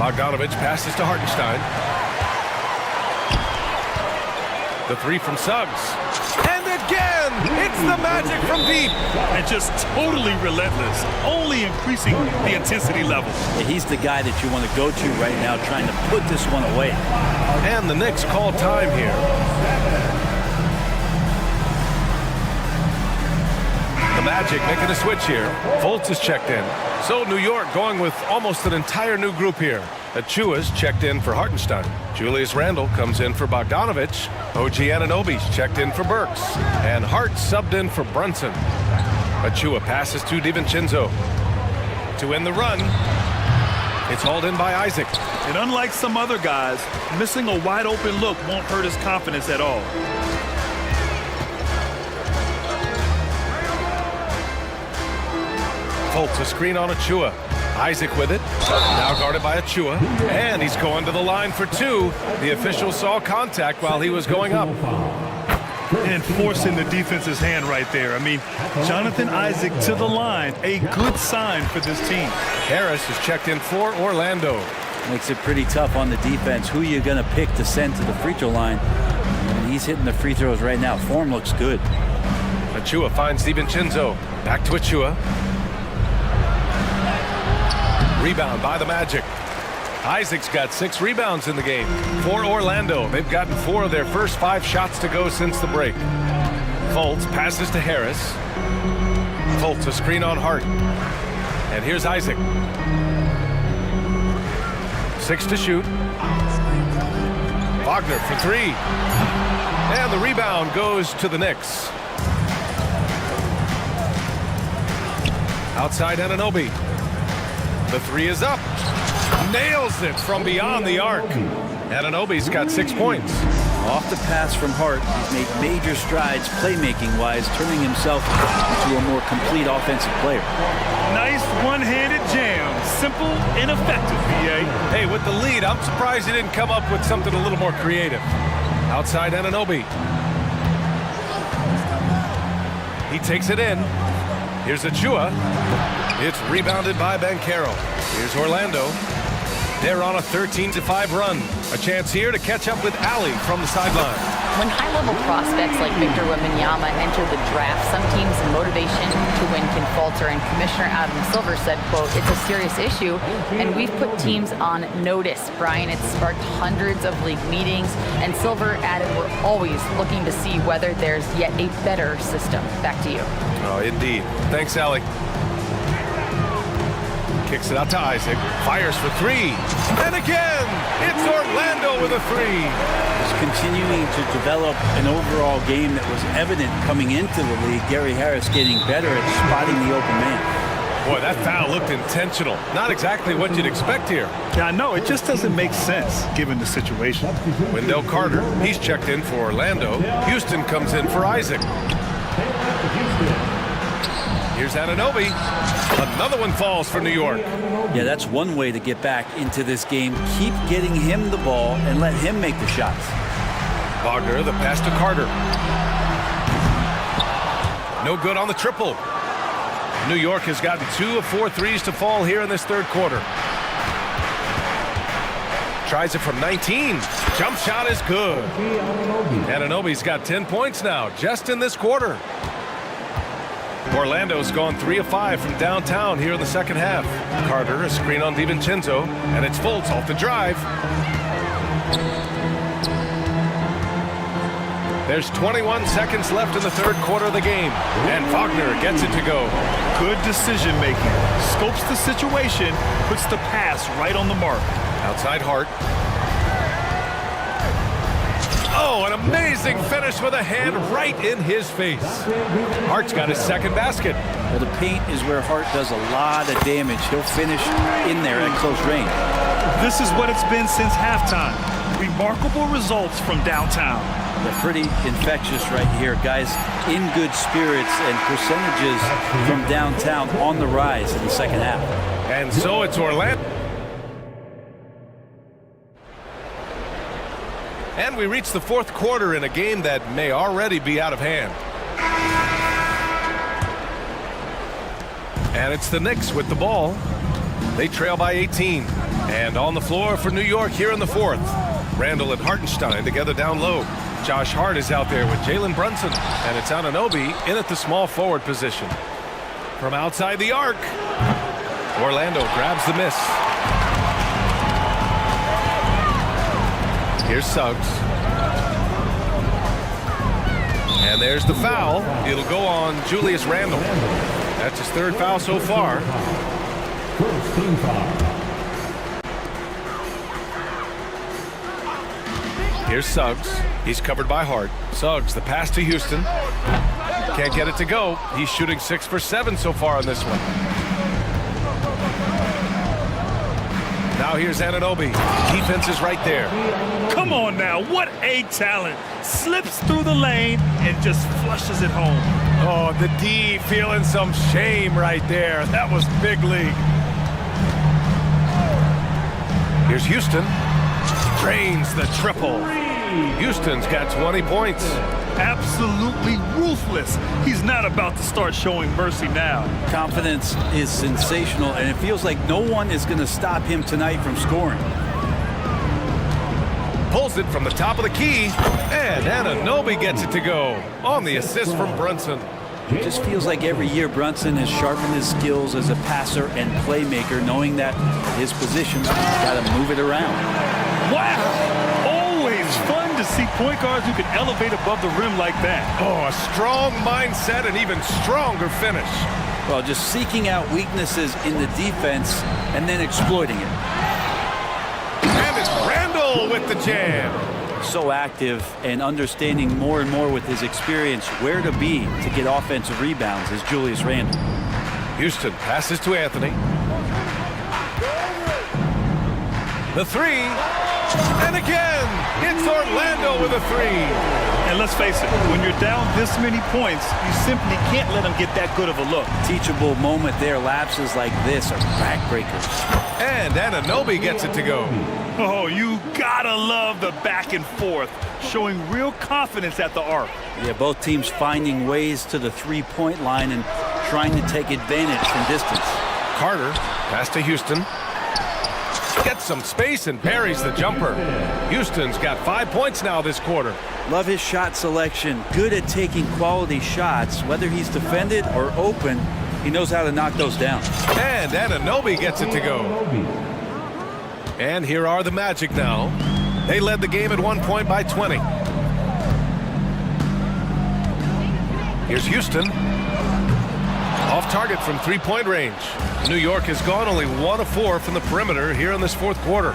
Bogdanovich passes to Hartenstein. The 3 from Suggs. And again, it's the Magic from deep. And just totally relentless, only increasing the intensity level. Yeah, he's the guy that you want to go to right now, trying to put this one away. And the Knicks call time here. The Magic making a switch here. Fultz is checked in. So New York going with almost an entire new group here. Achua's checked in for Hartenstein. Julius Randle comes in for Bogdanovich. OG Anunoby's checked in for Burks. And Hart subbed in for Brunson. Achua passes to DiVincenzo. To win the run, it's hauled in by Isaac. And unlike some other guys, missing a wide open look won't hurt his confidence at all. Fultz a screen on Achua. Isaac with it. Now guarded by Achua. And he's going to the line for 2. The official saw contact while he was going up. And forcing the defense's hand right there. I mean, Jonathan Isaac to the line. A good sign for this team. Harris is checked in for Orlando. Makes it pretty tough on the defense. Who are you going to pick to send to the free throw line? And he's hitting the free throws right now. Form looks good. Achua finds DiVincenzo. Back to Achua. Rebound by the Magic. Isaac's got 6 rebounds in the game for Orlando. They've gotten 4 of their first 5 shots to go since the break. Fultz passes to Harris. Fultz a screen on Hart. And here's Isaac. 6 to shoot. Wagner for 3. And the rebound goes to the Knicks. Outside Anunoby. The 3 is up. Nails it from beyond the arc. Anunoby's got 6 points. Off the pass from Hart, he's made major strides playmaking-wise, turning himself into a more complete offensive player. Nice one-handed jam. Simple and effective, B.A. Hey, with the lead, I'm surprised he didn't come up with something a little more creative. Outside Anunoby. He takes it in. Here's Achua. It's rebounded by Bankero. Here's Orlando. They're on a 13-5 run. A chance here to catch up with Ali from the sideline. When high-level prospects like Victor Wembanyama enter the draft, some teams' motivation to win can falter, and Commissioner Adam Silver said, quote, "It's a serious issue, and we've put teams on notice." Brian, it's sparked hundreds of league meetings, and Silver added, "We're always looking to see whether there's yet a better system." Back to you. Oh, indeed. Thanks, Ali. Kicks it out to Isaac. Fires for 3. And again, it's Orlando with a 3. Just continuing to develop an overall game that was evident coming into the league. Gary Harris getting better at spotting the open man. Boy, that foul looked intentional. Not exactly what you'd expect here. Yeah, I know. It just doesn't make sense given the situation. Wendell Carter, he's checked in for Orlando. Houston comes in for Isaac. Here's Anunoby. Another one falls for New York. Yeah, that's one way to get back into this game. Keep getting him the ball and let him make the shots. Wagner, the pass to Carter. No good on the triple. New York has gotten 2 of 4 threes to fall here in this third quarter. Tries it from 19. Jump shot is good. Anunoby's got 10 points now, just in this quarter. Orlando's gone 3 of 5 from downtown here in the second half. Carter, a screen on DiVincenzo, and it's Fultz off the drive. There's 21 seconds left in the third quarter of the game, and Wagner gets it to go. Good decision making. Scopes the situation, puts the pass right on the mark. Outside Hart. Oh, an amazing finish with a hand right in his face. Hart's got his second basket. Well, the paint is where Hart does a lot of damage. He'll finish in there at close range. This is what it's been since halftime. Remarkable results from downtown. They're pretty infectious right here. Guys in good spirits and percentages from downtown on the rise in the second half. And so it's Orlando. And we reach the fourth quarter in a game that may already be out of hand. And it's the Knicks with the ball. They trail by 18. And on the floor for New York here in the fourth. Randall and Hartenstein together down low. Josh Hart is out there with Jalen Brunson. And it's Anunoby in at the small forward position. From outside the arc, Orlando grabs the miss. Here's Suggs. And there's the foul. It'll go on Julius Randle. That's his third foul so far. First team foul. Here's Suggs. He's covered by Hart. Suggs, the pass to Houston. Can't get it to go. He's shooting 6 for 7 so far on this one. Now here's Anunoby. Defense is right there. Come on now, what a talent. Slips through the lane and just flushes it home. Oh, the D feeling some shame right there. That was big league. Here's Houston. Drains the triple. Houston's got 20 points. Absolutely ruthless. He's not about to start showing mercy now. Confidence is sensational, and it feels like no one is going to stop him tonight from scoring. Pulls it from the top of the key, and Anunoby gets it to go on the assist from Brunson. It just feels like every year Brunson has sharpened his skills as a passer and playmaker, knowing that his position's got to move it around. Wow! Always fun to see point guards who can elevate above the rim like that. Oh, a strong mindset and even stronger finish. Well, just seeking out weaknesses in the defense and then exploiting it. And it's Randall with the jam. So active and understanding more and more with his experience where to be to get offensive rebounds is Julius Randle. Houston passes to Anthony. The three. And again, it's Orlando with a three. And let's face it, when you're down this many points, you simply can't let them get that good of a look. Teachable moment there. Lapses like this are backbreakers. And Anunoby gets it to go. Oh, you gotta love the back and forth, showing real confidence at the arc. Yeah, both teams finding ways to the three-point line and trying to take advantage from distance. Carter, pass to Houston. Gets some space and parries the jumper. Houston's got 5 points now this quarter. Love his shot selection. Good at taking quality shots. Whether he's defended or open, he knows how to knock those down. And Anunoby gets it to go. And here are the Magic now. They led the game at 1 point by 20. Here's Houston. Off target from three-point range. New York has gone only 1 of 4 from the perimeter here in this fourth quarter.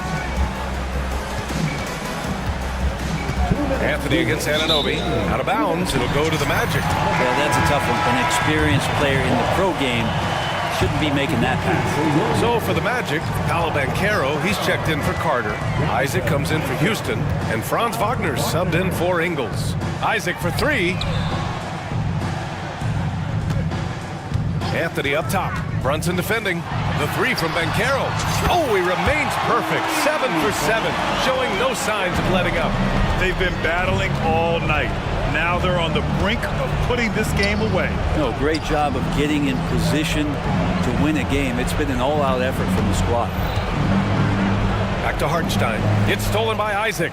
Anthony against Anunoby. Out of bounds. It'll go to the Magic. Yeah, that's a tough one. An experienced player in the pro game shouldn't be making that pass. So for the Magic, Paolo Banchero, he's checked in for Carter. Isaac comes in for Houston. And Franz Wagner subbed in for Ingles. Isaac for three. Anthony up top. Brunson defending. The three from Banchero. Oh, he remains perfect. 7 for 7, showing no signs of letting up. They've been battling all night. now they're on the brink of putting this game away. No, great job of getting in position to win a game. It's been an all-out effort from the squad. Back to Hartenstein. It's stolen by Isaac.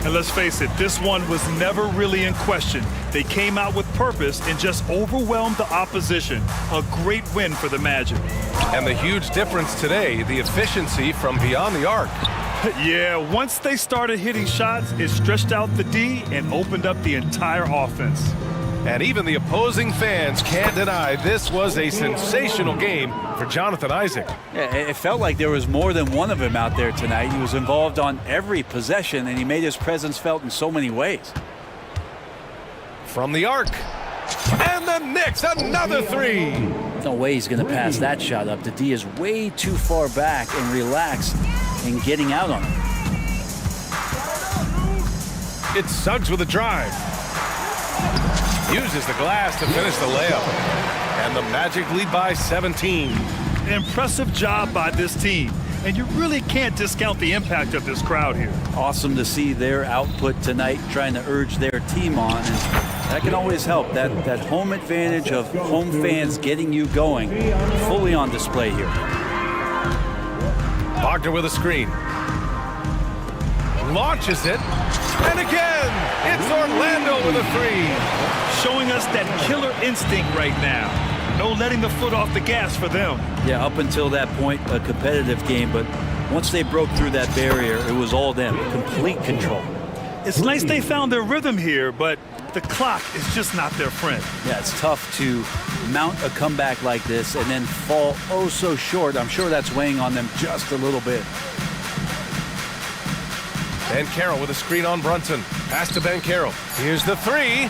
And let's face it, this one was never really in question. They came out with purpose and just overwhelmed the opposition. A great win for the Magic. And the huge difference today, the efficiency from beyond the arc. Yeah, once they started hitting shots, it stretched out the D and opened up the entire offense. And even the opposing fans can't deny this was a sensational game for Jonathan Isaac. Yeah, it felt like there was more than one of him out there tonight. He was involved on every possession, and he made his presence felt in so many ways. From the arc. And the Knicks, another three. No way he's going to pass that shot up. The D is way too far back and relaxed in getting out on him. It's Suggs with a drive. Uses the glass to finish the layup. And the Magic lead by 17. Impressive job by this team. And you really can't discount the impact of this crowd here. Awesome to see their output tonight, trying to urge their team on. And that can always help. That home advantage of home fans getting you going, fully on display here. Wagner with a screen. Launches it. And again, it's Orlando with a three. Showing us that killer instinct right now. No letting the foot off the gas for them. Yeah, up until that point, a competitive game, but once they broke through that barrier, it was all them, complete control. It's nice they found their rhythm here, but the clock is just not their friend. Yeah, it's tough to mount a comeback like this and then fall oh so short. I'm sure that's weighing on them just a little bit. Ben Carroll with a screen on Brunson. Pass to Ben Carroll. Here's the three.